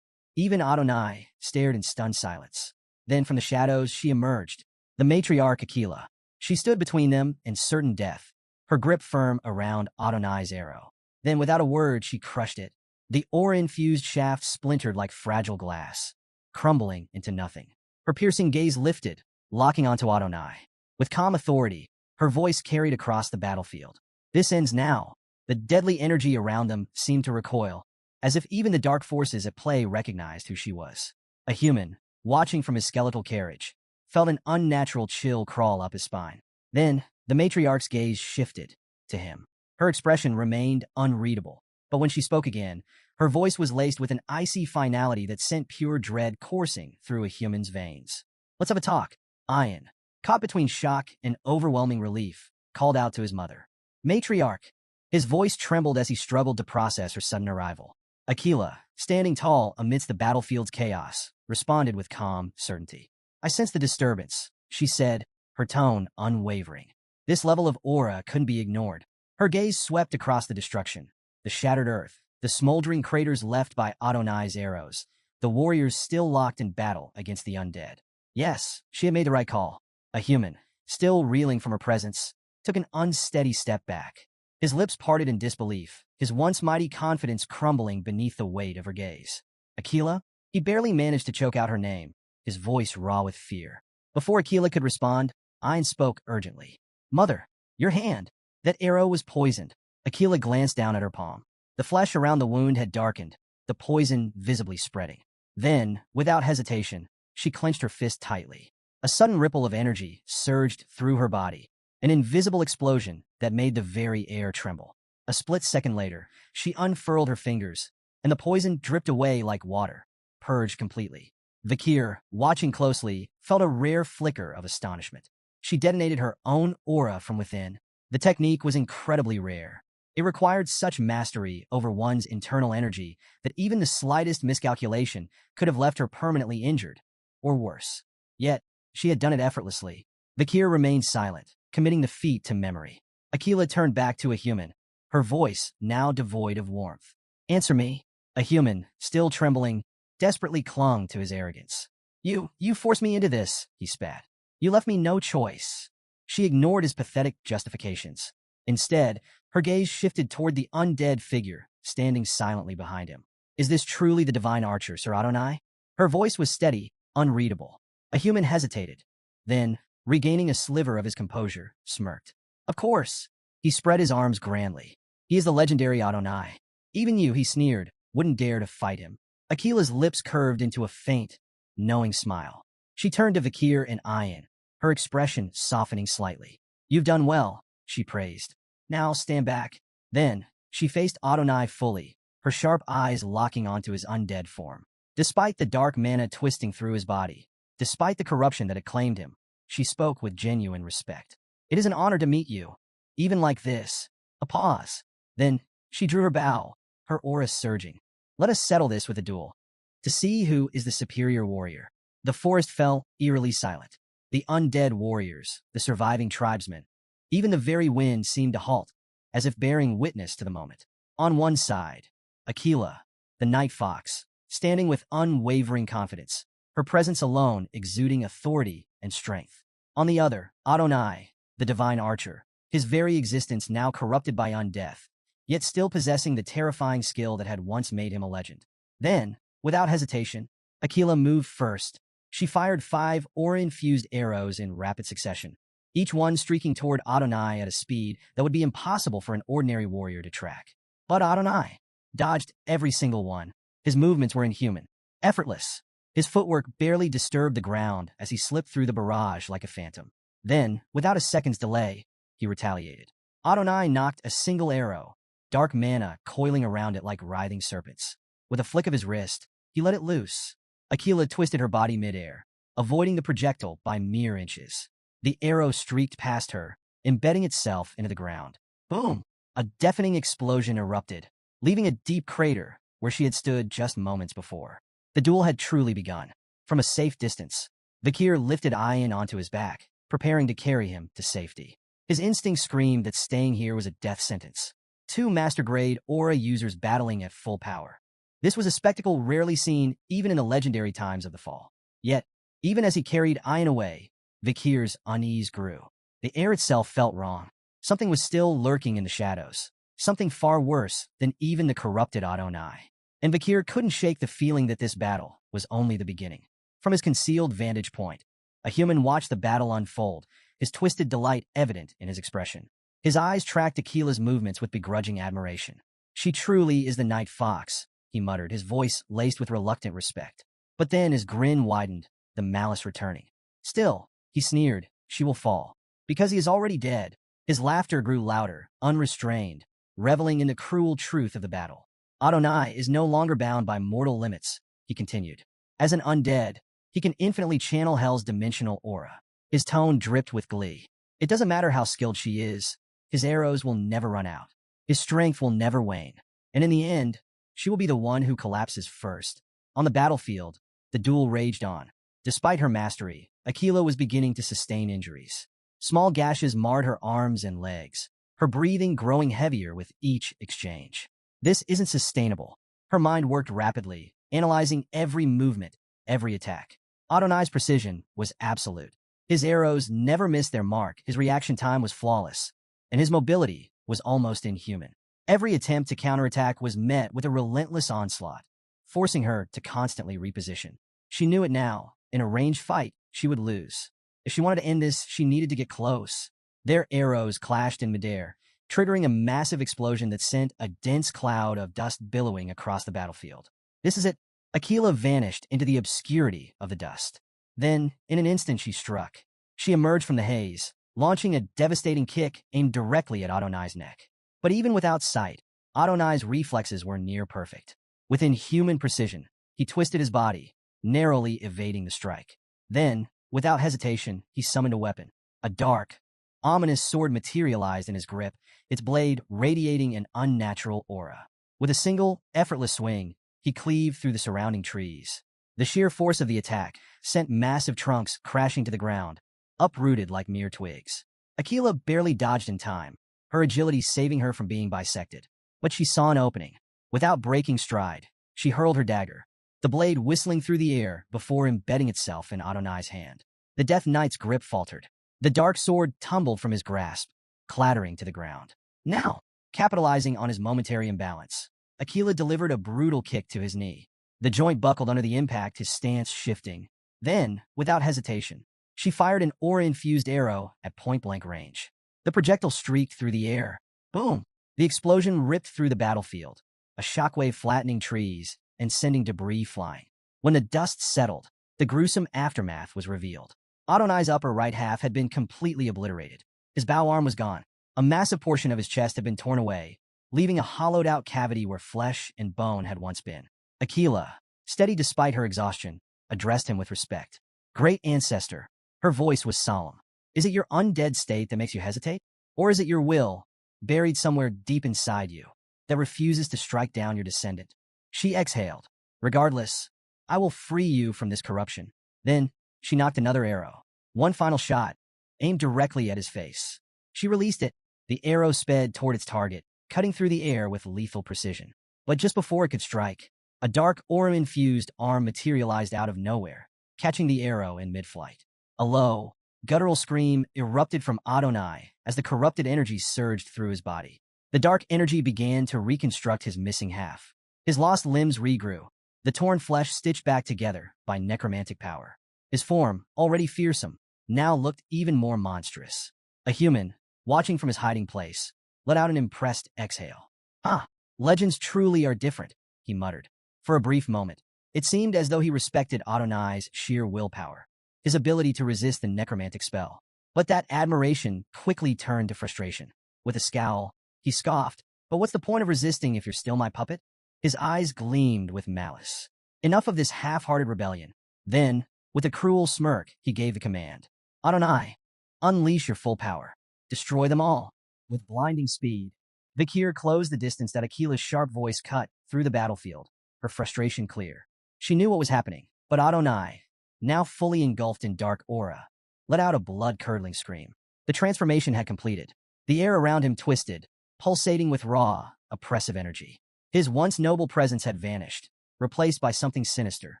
even Adonai, stared in stunned silence. Then from the shadows she emerged, the matriarch Aquila. She stood between them and certain death, her grip firm around Adonai's arrow. Then without a word she crushed it. The aura-infused shaft splintered like fragile glass, crumbling into nothing. Her piercing gaze lifted, locking onto Adonai. With calm authority, her voice carried across the battlefield. "This ends now." The deadly energy around them seemed to recoil, as if even the dark forces at play recognized who she was. A human, watching from his skeletal carriage, felt an unnatural chill crawl up his spine. Then, the matriarch's gaze shifted to him. Her expression remained unreadable, but when she spoke again, her voice was laced with an icy finality that sent pure dread coursing through a human's veins. "Let's have a talk." Ian, caught between shock and overwhelming relief, called out to his mother. "Matriarch." His voice trembled as he struggled to process her sudden arrival. Aquila, standing tall amidst the battlefield's chaos, responded with calm certainty. "I sense the disturbance," she said, her tone unwavering. This level of aura couldn't be ignored. Her gaze swept across the destruction, the shattered earth, the smoldering craters left by Adonai's arrows, the warriors still locked in battle against the undead. Yes, she had made the right call. A human, still reeling from her presence, took an unsteady step back. His lips parted in disbelief, his once mighty confidence crumbling beneath the weight of her gaze. "Aquila?" He barely managed to choke out her name, his voice raw with fear. Before Aquila could respond, Ian spoke urgently. "Mother, your hand." That arrow was poisoned. Aquila glanced down at her palm. The flesh around the wound had darkened, the poison visibly spreading. Then, without hesitation, she clenched her fist tightly. A sudden ripple of energy surged through her body, an invisible explosion that made the very air tremble. A split second later, she unfurled her fingers, and the poison dripped away like water, purged completely. Vakir, watching closely, felt a rare flicker of astonishment. She detonated her own aura from within. The technique was incredibly rare. It required such mastery over one's internal energy that even the slightest miscalculation could have left her permanently injured, or worse. Yet, she had done it effortlessly. Vakir remained silent, committing the feat to memory. Aquila turned back to a human, her voice now devoid of warmth. "Answer me." A human, still trembling, desperately clung to his arrogance. You forced me into this," he spat. "You left me no choice." She ignored his pathetic justifications. Instead, her gaze shifted toward the undead figure, standing silently behind him. "Is this truly the divine archer, Sir Adonai?" Her voice was steady, unreadable. A human hesitated. Then, regaining a sliver of his composure, smirked. "Of course." He spread his arms grandly. "He is the legendary Adonai. Even you," he sneered, "wouldn't dare to fight him." Aquila's lips curved into a faint, knowing smile. She turned to Vakir and Ian, her expression softening slightly. "You've done well," she praised. "Now stand back." Then, she faced Adonai fully, her sharp eyes locking onto his undead form. Despite the dark mana twisting through his body, despite the corruption that had claimed him, she spoke with genuine respect. It is an honor to meet you. Even like this. A pause. Then, she drew her bow, her aura surging. Let us settle this with a duel. To see who is the superior warrior. The forest fell eerily silent. The undead warriors, the surviving tribesmen, even the very wind seemed to halt, as if bearing witness to the moment. On one side, Aquila, the night fox, standing with unwavering confidence, her presence alone exuding authority and strength. On the other, Adonai, the divine archer, his very existence now corrupted by undeath, yet still possessing the terrifying skill that had once made him a legend. Then, without hesitation, Aquila moved first. She fired 5 aura-infused arrows in rapid succession, each one streaking toward Adonai at a speed that would be impossible for an ordinary warrior to track. But Adonai dodged every single one. His movements were inhuman, effortless. His footwork barely disturbed the ground as he slipped through the barrage like a phantom. Then, without a second's delay, he retaliated. Adonai knocked a single arrow, dark mana coiling around it like writhing serpents. With a flick of his wrist, he let it loose. Aquila twisted her body midair, avoiding the projectile by mere inches. The arrow streaked past her, embedding itself into the ground. Boom! A deafening explosion erupted, leaving a deep crater where she had stood just moments before. The duel had truly begun. From a safe distance, Vakir lifted Ayan onto his back, preparing to carry him to safety. His instinct screamed that staying here was a death sentence. 2 master-grade aura users battling at full power. This was a spectacle rarely seen even in the legendary times of the fall. Yet, even as he carried Ayan away, Vakir's unease grew. The air itself felt wrong. Something was still lurking in the shadows. Something far worse than even the corrupted Adonai. And Vakir couldn't shake the feeling that this battle was only the beginning. From his concealed vantage point, a human watched the battle unfold, his twisted delight evident in his expression. His eyes tracked Aquila's movements with begrudging admiration. She truly is the night fox, he muttered, his voice laced with reluctant respect. But then his grin widened, the malice returning. Still, he sneered, she will fall. Because he is already dead. His laughter grew louder, unrestrained, reveling in the cruel truth of the battle. Adonai is no longer bound by mortal limits, he continued. As an undead, he can infinitely channel Hell's dimensional aura. His tone dripped with glee. It doesn't matter how skilled she is, his arrows will never run out. His strength will never wane. And in the end, she will be the one who collapses first. On the battlefield, the duel raged on. Despite her mastery, Aquila was beginning to sustain injuries. Small gashes marred her arms and legs, her breathing growing heavier with each exchange. This isn't sustainable. Her mind worked rapidly, analyzing every movement, every attack. Adonai's precision was absolute. His arrows never missed their mark, his reaction time was flawless, and his mobility was almost inhuman. Every attempt to counterattack was met with a relentless onslaught, forcing her to constantly reposition. She knew it now. In a ranged fight, she would lose. If she wanted to end this, she needed to get close. Their arrows clashed in midair, triggering a massive explosion that sent a dense cloud of dust billowing across the battlefield. This is it. Aquila vanished into the obscurity of the dust. Then, in an instant, she struck. She emerged from the haze, launching a devastating kick aimed directly at Adonai's neck. But even without sight, Adonai's reflexes were near perfect. With inhuman precision, he twisted his body, narrowly evading the strike. Then, without hesitation, he summoned a weapon. A dark, ominous sword materialized in his grip, its blade radiating an unnatural aura. With a single, effortless swing, he cleaved through the surrounding trees. The sheer force of the attack sent massive trunks crashing to the ground, uprooted like mere twigs. Aquila barely dodged in time, her agility saving her from being bisected. But she saw an opening. Without breaking stride, she hurled her dagger, the blade whistling through the air before embedding itself in Adonai's hand. The Death Knight's grip faltered. The dark sword tumbled from his grasp, clattering to the ground. Now, capitalizing on his momentary imbalance, Aquila delivered a brutal kick to his knee. The joint buckled under the impact, his stance shifting. Then, without hesitation, she fired an aura-infused arrow at point-blank range. The projectile streaked through the air. Boom! The explosion ripped through the battlefield, a shockwave flattening trees and sending debris flying. When the dust settled, the gruesome aftermath was revealed. Adonai's upper right half had been completely obliterated. His bow arm was gone. A massive portion of his chest had been torn away, leaving a hollowed-out cavity where flesh and bone had once been. Aquila, steady despite her exhaustion, addressed him with respect. Great ancestor. Her voice was solemn. Is it your undead state that makes you hesitate? Or is it your will, buried somewhere deep inside you, that refuses to strike down your descendant? She exhaled. Regardless, I will free you from this corruption. Then, she knocked another arrow. One final shot, aimed directly at his face. She released it. The arrow sped toward its target, cutting through the air with lethal precision. But just before it could strike, a dark aura-infused arm materialized out of nowhere, catching the arrow in mid-flight. A low, guttural scream erupted from Adonai as the corrupted energy surged through his body. The dark energy began to reconstruct his missing half. His lost limbs regrew, the torn flesh stitched back together by necromantic power. His form, already fearsome, now looked even more monstrous. A human, watching from his hiding place, let out an impressed exhale. Ah, legends truly are different, he muttered. For a brief moment, it seemed as though he respected Adonai's sheer willpower, his ability to resist the necromantic spell. But that admiration quickly turned to frustration. With a scowl, he scoffed, "But what's the point of resisting if you're still my puppet?" His eyes gleamed with malice. Enough of this half-hearted rebellion. Then, with a cruel smirk, he gave the command. Adonai, unleash your full power. Destroy them all. With blinding speed, Vikir closed the distance that Akila's sharp voice cut through the battlefield, her frustration clear. She knew what was happening, but Adonai, now fully engulfed in dark aura, let out a blood-curdling scream. The transformation had completed. The air around him twisted, pulsating with raw, oppressive energy. His once noble presence had vanished, replaced by something sinister,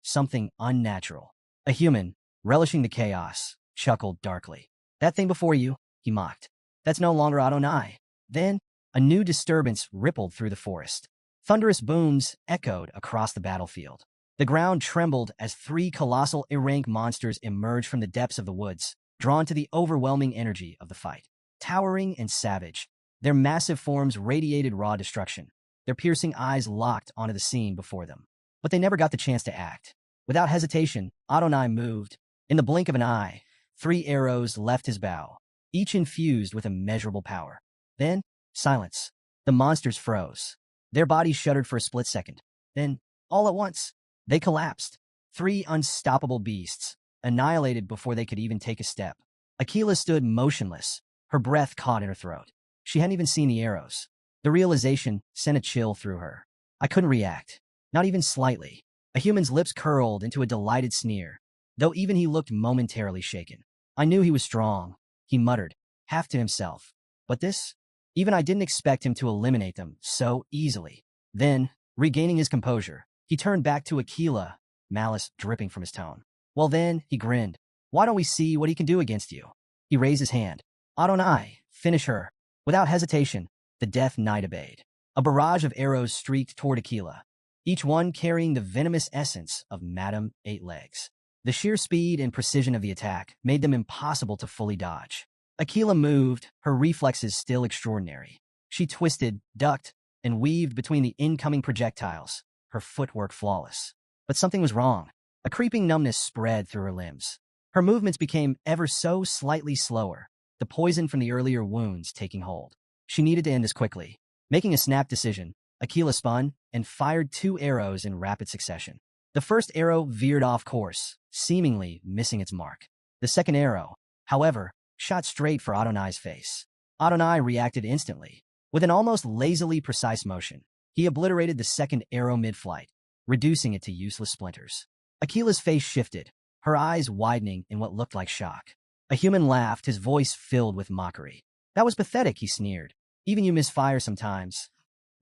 something unnatural. A human, relishing the chaos, chuckled darkly. That thing before you, he mocked. That's no longer Adonai. Then, a new disturbance rippled through the forest. Thunderous booms echoed across the battlefield. The ground trembled as three colossal Irank monsters emerged from the depths of the woods, drawn to the overwhelming energy of the fight. Towering and savage, their massive forms radiated raw destruction, their piercing eyes locked onto the scene before them. But they never got the chance to act. Without hesitation, Adonai moved. In the blink of an eye, 3 arrows left his bow, each infused with immeasurable power. Then, silence. The monsters froze. Their bodies shuddered for a split second. Then, all at once, they collapsed. 3 unstoppable beasts, annihilated before they could even take a step. Akila stood motionless, her breath caught in her throat. She hadn't even seen the arrows. The realization sent a chill through her. I couldn't react, not even slightly. A human's lips curled into a delighted sneer, though even he looked momentarily shaken. I knew he was strong, he muttered, half to himself. But this? Even I didn't expect him to eliminate them so easily. Then, regaining his composure, he turned back to Akila, malice dripping from his tone. Well then, he grinned. Why don't we see what he can do against you? He raised his hand. Adonai, finish her. Without hesitation, the Death Knight obeyed. A barrage of arrows streaked toward Akila, each one carrying the venomous essence of Madame Eight Legs. The sheer speed and precision of the attack made them impossible to fully dodge. Akila moved, her reflexes still extraordinary. She twisted, ducked, and weaved between the incoming projectiles, her footwork flawless. But something was wrong. A creeping numbness spread through her limbs. Her movements became ever so slightly slower, the poison from the earlier wounds taking hold. She needed to end this quickly. Making a snap decision, Akila spun and fired 2 arrows in rapid succession. The first arrow veered off course, seemingly missing its mark. The second arrow, however, shot straight for Adonai's face. Adonai reacted instantly. With an almost lazily precise motion, he obliterated the second arrow mid-flight, reducing it to useless splinters. Akila's face shifted, her eyes widening in what looked like shock. A human laughed, his voice filled with mockery. That was pathetic, he sneered. Even you misfire sometimes.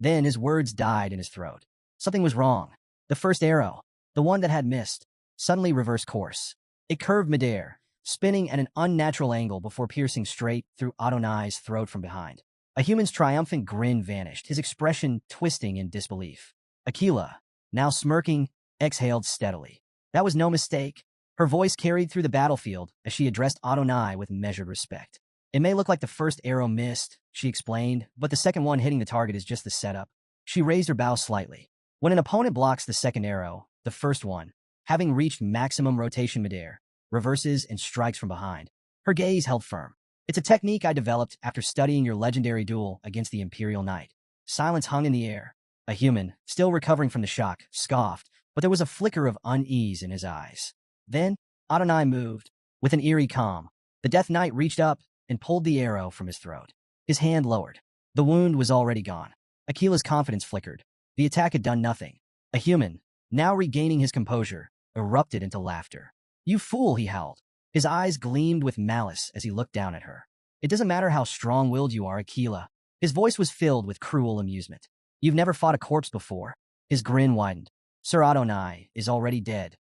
Then his words died in his throat. Something was wrong. The first arrow, the one that had missed, suddenly reversed course. It curved midair, spinning at an unnatural angle before piercing straight through Adonai's throat from behind. A human's triumphant grin vanished, his expression twisting in disbelief. Akila, now smirking, exhaled steadily. That was no mistake. Her voice carried through the battlefield as she addressed Adonai with measured respect. It may look like the first arrow missed, she explained, but the second one hitting the target is just the setup. She raised her bow slightly. When an opponent blocks the second arrow, the first one, having reached maximum rotation midair, reverses and strikes from behind. Her gaze held firm. It's a technique I developed after studying your legendary duel against the Imperial Knight. Silence hung in the air. A human, still recovering from the shock, scoffed, but there was a flicker of unease in his eyes. Then, Adonai moved. With an eerie calm, the Death Knight reached up and pulled the arrow from his throat. His hand lowered. The wound was already gone. Akila's confidence flickered. The attack had done nothing. A human, now regaining his composure, erupted into laughter. "You fool," he howled. His eyes gleamed with malice as he looked down at her. "It doesn't matter how strong-willed you are, Akila." His voice was filled with cruel amusement. "You've never fought a corpse before." His grin widened. "Sir Adonai is already dead.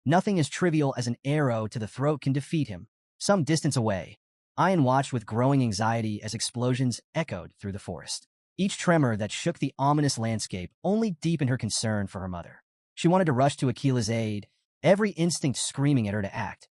Nothing as trivial as an arrow to the throat can defeat him." Some distance away, Ayan watched with growing anxiety as explosions echoed through the forest. Each tremor that shook the ominous landscape only deepened her concern for her mother. She wanted to rush to Akila's aid, every instinct screaming at her to act,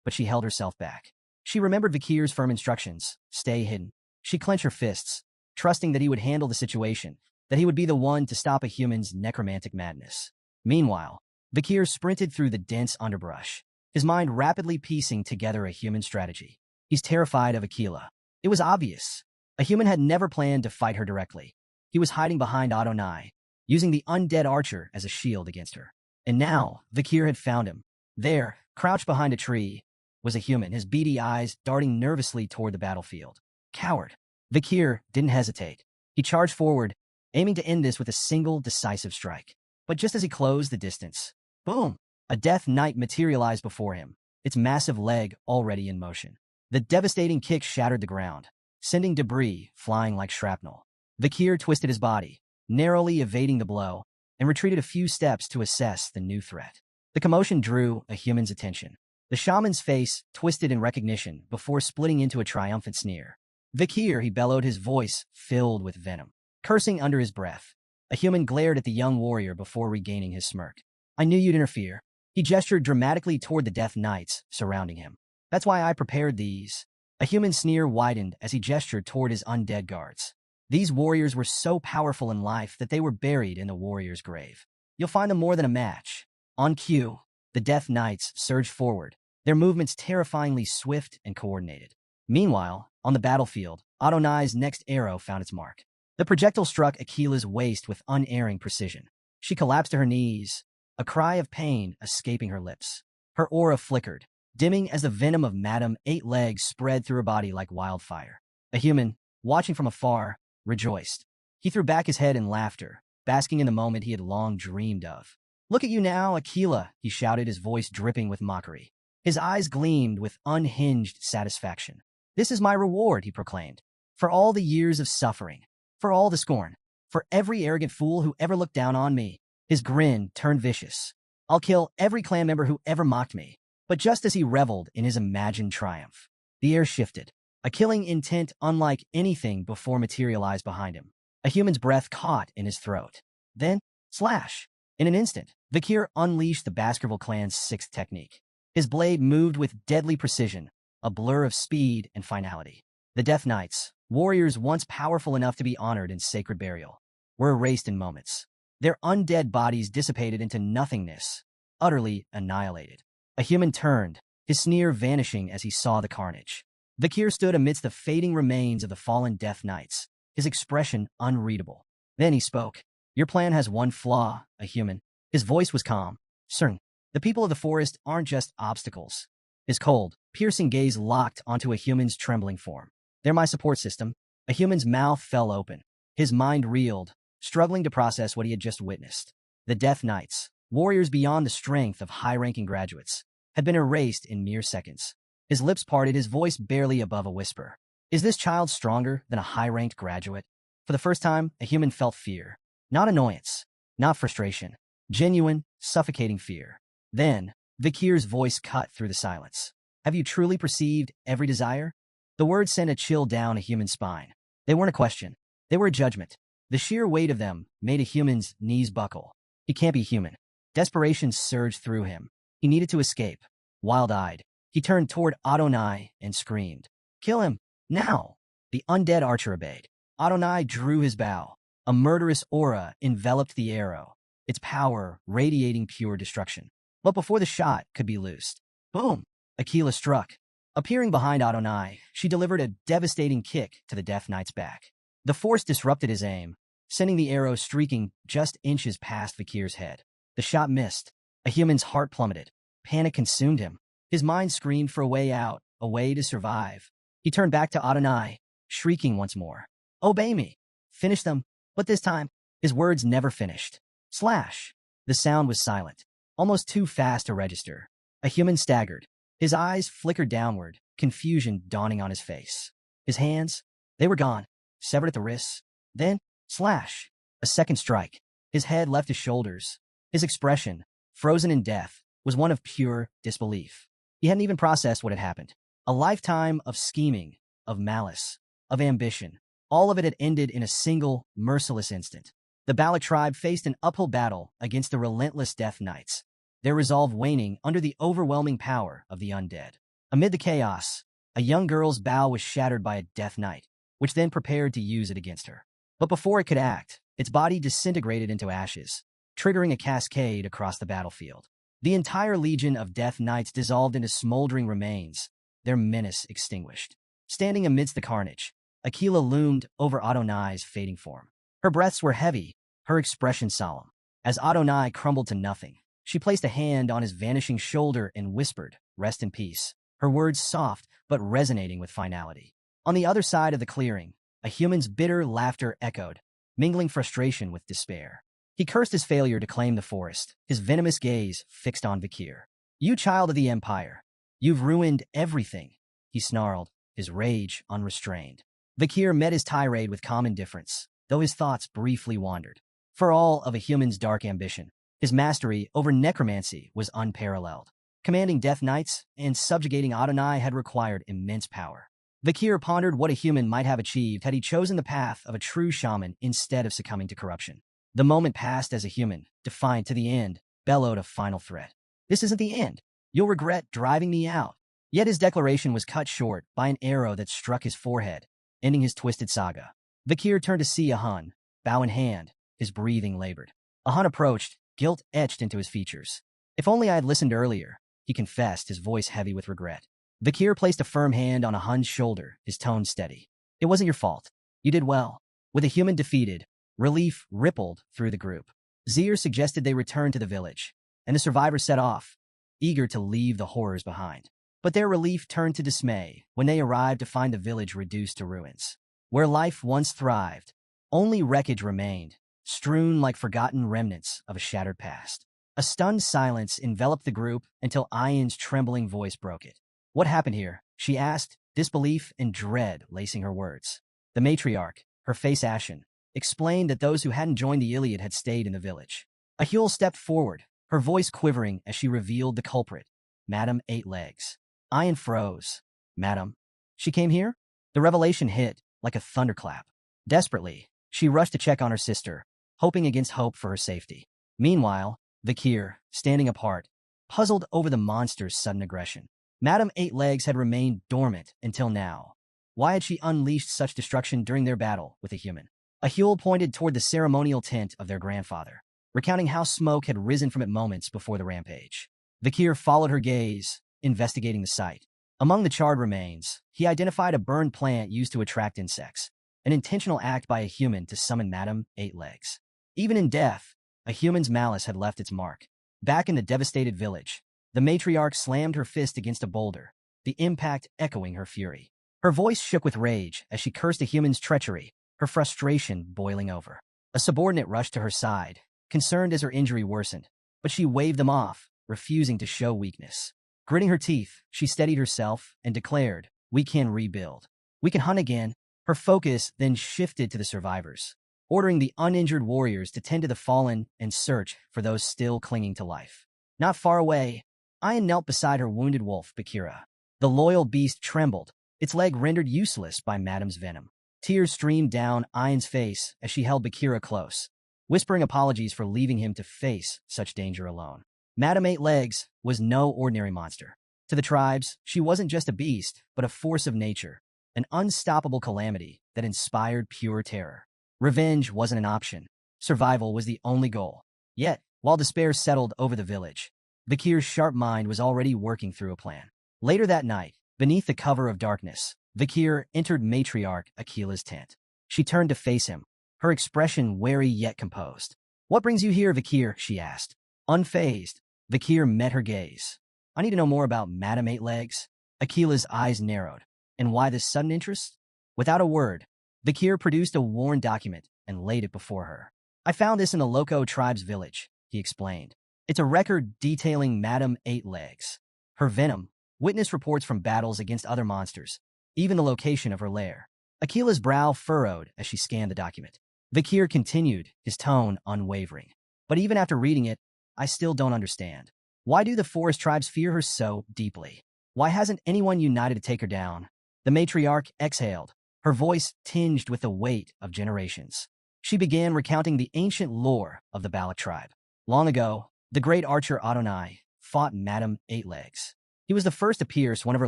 but she held herself back. She remembered Vikir's firm instructions: stay hidden. She clenched her fists, trusting that he would handle the situation, that he would be the one to stop a human's necromantic madness. Meanwhile, Vikir sprinted through the dense underbrush, his mind rapidly piecing together a human strategy. He's terrified of Akila. It was obvious. A human had never planned to fight her directly. He was hiding behind Adonai, using the undead archer as a shield against her. And now, Vikir had found him. There, crouched behind a tree, was a human, his beady eyes darting nervously toward the battlefield. Coward. Vikir didn't hesitate. He charged forward, aiming to end this with a single decisive strike. But just as he closed the distance, boom! A Death Knight materialized before him, its massive leg already in motion. The devastating kick shattered the ground, sending debris flying like shrapnel. Vikir twisted his body, narrowly evading the blow, and retreated a few steps to assess the new threat. The commotion drew a human's attention. The shaman's face twisted in recognition before splitting into a triumphant sneer. "Vikir," he bellowed, his voice filled with venom. Cursing under his breath, a human glared at the young warrior before regaining his smirk. "I knew you'd interfere." He gestured dramatically toward the Death Knights surrounding him. "That's why I prepared these." A human sneer widened as he gestured toward his undead guards. These warriors were so powerful in life that they were buried in the warrior's grave. "You'll find them more than a match." On cue, the Death Knights surged forward, their movements terrifyingly swift and coordinated. Meanwhile, on the battlefield, Adonai's next arrow found its mark. The projectile struck Akila's waist with unerring precision. She collapsed to her knees, a cry of pain escaping her lips. Her aura flickered, dimming as the venom of Madame Eight Legs spread through her body like wildfire. A human, watching from afar, rejoiced. He threw back his head in laughter, basking in the moment he had long dreamed of. "Look at you now, Akila," he shouted, his voice dripping with mockery. His eyes gleamed with unhinged satisfaction. "This is my reward," he proclaimed, "for all the years of suffering, for all the scorn, for every arrogant fool who ever looked down on me." His grin turned vicious. "I'll kill every clan member who ever mocked me." But just as he reveled in his imagined triumph, the air shifted. A killing intent unlike anything before materialized behind him. A human's breath caught in his throat. Then, slash! In an instant, Vikir unleashed the Baskerville clan's sixth technique. His blade moved with deadly precision, a blur of speed and finality. The Death Knights, warriors once powerful enough to be honored in sacred burial, were erased in moments. Their undead bodies dissipated into nothingness, utterly annihilated. A human turned, his sneer vanishing as he saw the carnage. Vikir stood amidst the fading remains of the fallen Death Knights, his expression unreadable. Then he spoke. "Your plan has one flaw, a human." His voice was calm. "Certain. The people of the forest aren't just obstacles." His cold, piercing gaze locked onto a human's trembling form. "They're my support system." A human's mouth fell open. His mind reeled, struggling to process what he had just witnessed. The Death Knights, warriors beyond the strength of high-ranking graduates, had been erased in mere seconds. His lips parted, his voice barely above a whisper. "Is this child stronger than a high-ranked graduate?" For the first time, a human felt fear. Not annoyance, not frustration. Genuine, suffocating fear. Then, Vikir's voice cut through the silence. "Have you truly perceived every desire?" The words sent a chill down a human's spine. They weren't a question. They were a judgment. The sheer weight of them made a human's knees buckle. He can't be human. Desperation surged through him. He needed to escape. Wild-eyed, he turned toward Adonai and screamed, "Kill him, now!" The undead archer obeyed. Adonai drew his bow. A murderous aura enveloped the arrow, its power radiating pure destruction. But before the shot could be loosed, boom! Akila struck. Appearing behind Adonai, she delivered a devastating kick to the Death Knight's back. The force disrupted his aim, sending the arrow streaking just inches past Vikir's head. The shot missed. A human's heart plummeted. Panic consumed him. His mind screamed for a way out, a way to survive. He turned back to Adonai, shrieking once more. Obey me. Finish them. But this time, his words never finished. Slash. The sound was silent, almost too fast to register. A human staggered. His eyes flickered downward, confusion dawning on his face. His hands, they were gone, severed at the wrists. Then, slash. A second strike. His head left his shoulders. His expression, frozen in death, was one of pure disbelief. He hadn't even processed what had happened. A lifetime of scheming, of malice, of ambition. All of it had ended in a single, merciless instant. The Balak tribe faced an uphill battle against the relentless Death Knights, their resolve waning under the overwhelming power of the undead. Amid the chaos, a young girl's bow was shattered by a Death Knight, which then prepared to use it against her. But before it could act, its body disintegrated into ashes, triggering a cascade across the battlefield. The entire legion of Death Knights dissolved into smoldering remains, their menace extinguished. Standing amidst the carnage, Aquila loomed over Adonai's fading form. Her breaths were heavy, her expression solemn. As Adonai crumbled to nothing, she placed a hand on his vanishing shoulder and whispered, "Rest in peace," her words soft but resonating with finality. On the other side of the clearing, a human's bitter laughter echoed, mingling frustration with despair. He cursed his failure to claim the forest, his venomous gaze fixed on Vakir. "You child of the Empire, you've ruined everything," he snarled, his rage unrestrained. Vakir met his tirade with calm indifference, though his thoughts briefly wandered. For all of a human's dark ambition, his mastery over necromancy was unparalleled. Commanding Death Knights and subjugating Adonai had required immense power. Vakir pondered what a human might have achieved had he chosen the path of a true shaman instead of succumbing to corruption. The moment passed as a human, defiant to the end, bellowed a final threat. "This isn't the end. You'll regret driving me out." Yet his declaration was cut short by an arrow that struck his forehead, ending his twisted saga. Vakir turned to see Ahun, bow in hand, his breathing labored. Ahun approached, guilt etched into his features. "If only I had listened earlier," he confessed, his voice heavy with regret. Vakir placed a firm hand on Ahun's shoulder, his tone steady. "It wasn't your fault. You did well." With a human defeated, relief rippled through the group. Zir suggested they return to the village, and the survivors set off, eager to leave the horrors behind. But their relief turned to dismay when they arrived to find the village reduced to ruins. Where life once thrived, only wreckage remained, strewn like forgotten remnants of a shattered past. A stunned silence enveloped the group until Ayan's trembling voice broke it. "What happened here?" she asked, disbelief and dread lacing her words. The matriarch, her face ashen, explained that those who hadn't joined the Iliad had stayed in the village. Ahul stepped forward, her voice quivering as she revealed the culprit, Madame Eight Legs. Ayan froze. "Madam? She came here?" The revelation hit like a thunderclap. Desperately, she rushed to check on her sister, hoping against hope for her safety. Meanwhile, Vakir, standing apart, puzzled over the monster's sudden aggression. Madame Eight Legs had remained dormant until now. Why had she unleashed such destruction during their battle with a human? Ahul pointed toward the ceremonial tent of their grandfather, recounting how smoke had risen from it moments before the rampage. Vakir followed her gaze, investigating the site. Among the charred remains, he identified a burned plant used to attract insects, an intentional act by a human to summon Madame Eight Legs. Even in death, a human's malice had left its mark. Back in the devastated village, the matriarch slammed her fist against a boulder, the impact echoing her fury. Her voice shook with rage as she cursed a human's treachery, her frustration boiling over. A subordinate rushed to her side, concerned as her injury worsened, but she waved them off, refusing to show weakness. Gritting her teeth, she steadied herself and declared, "We can rebuild. We can hunt again." Her focus then shifted to the survivors, ordering the uninjured warriors to tend to the fallen and search for those still clinging to life. Not far away, Ayan knelt beside her wounded wolf, Bakira. The loyal beast trembled, its leg rendered useless by Madame's venom. Tears streamed down Ayan's face as she held Bakira close, whispering apologies for leaving him to face such danger alone. Madame Eight Legs was no ordinary monster. To the tribes, she wasn't just a beast, but a force of nature, an unstoppable calamity that inspired pure terror. Revenge wasn't an option. Survival was the only goal. Yet, while despair settled over the village, Vakir's sharp mind was already working through a plan. Later that night, beneath the cover of darkness, Vakir entered matriarch Aquila's tent. She turned to face him, her expression wary yet composed. "What brings you here, Vakir?" she asked. Unfazed, Vakir met her gaze. I need to know more about Madam Eight Legs. Akila's eyes narrowed. And why this sudden interest? Without a word, Vakir produced a worn document and laid it before her. I found this in the Loco tribe's village, he explained. It's a record detailing Madam Eight Legs, her venom, witness reports from battles against other monsters, even the location of her lair. Akila's brow furrowed as she scanned the document. Vakir continued, his tone unwavering. But even after reading it, I still don't understand. Why do the forest tribes fear her so deeply? Why hasn't anyone united to take her down? The matriarch exhaled, her voice tinged with the weight of generations. She began recounting the ancient lore of the Balak tribe. Long ago, the great archer Adonai fought Madam Eight Legs. He was the first to pierce one of her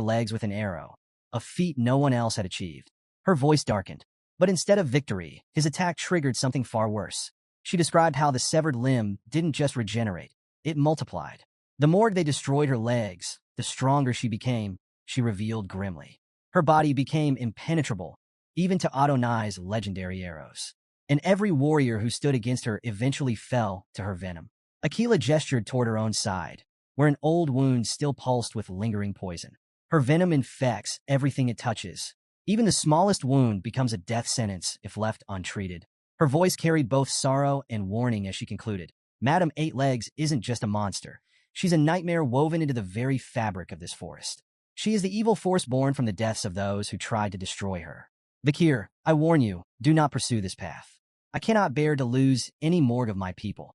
legs with an arrow, a feat no one else had achieved. Her voice darkened, but instead of victory, his attack triggered something far worse. She described how the severed limb didn't just regenerate, it multiplied. The more they destroyed her legs, the stronger she became, she revealed grimly. Her body became impenetrable, even to Adonai's legendary arrows. And every warrior who stood against her eventually fell to her venom. Akila gestured toward her own side, where an old wound still pulsed with lingering poison. Her venom infects everything it touches. Even the smallest wound becomes a death sentence if left untreated. Her voice carried both sorrow and warning as she concluded. Madam Eight Legs isn't just a monster. She's a nightmare woven into the very fabric of this forest. She is the evil force born from the deaths of those who tried to destroy her. Vakir, I warn you, do not pursue this path. I cannot bear to lose any more of my people.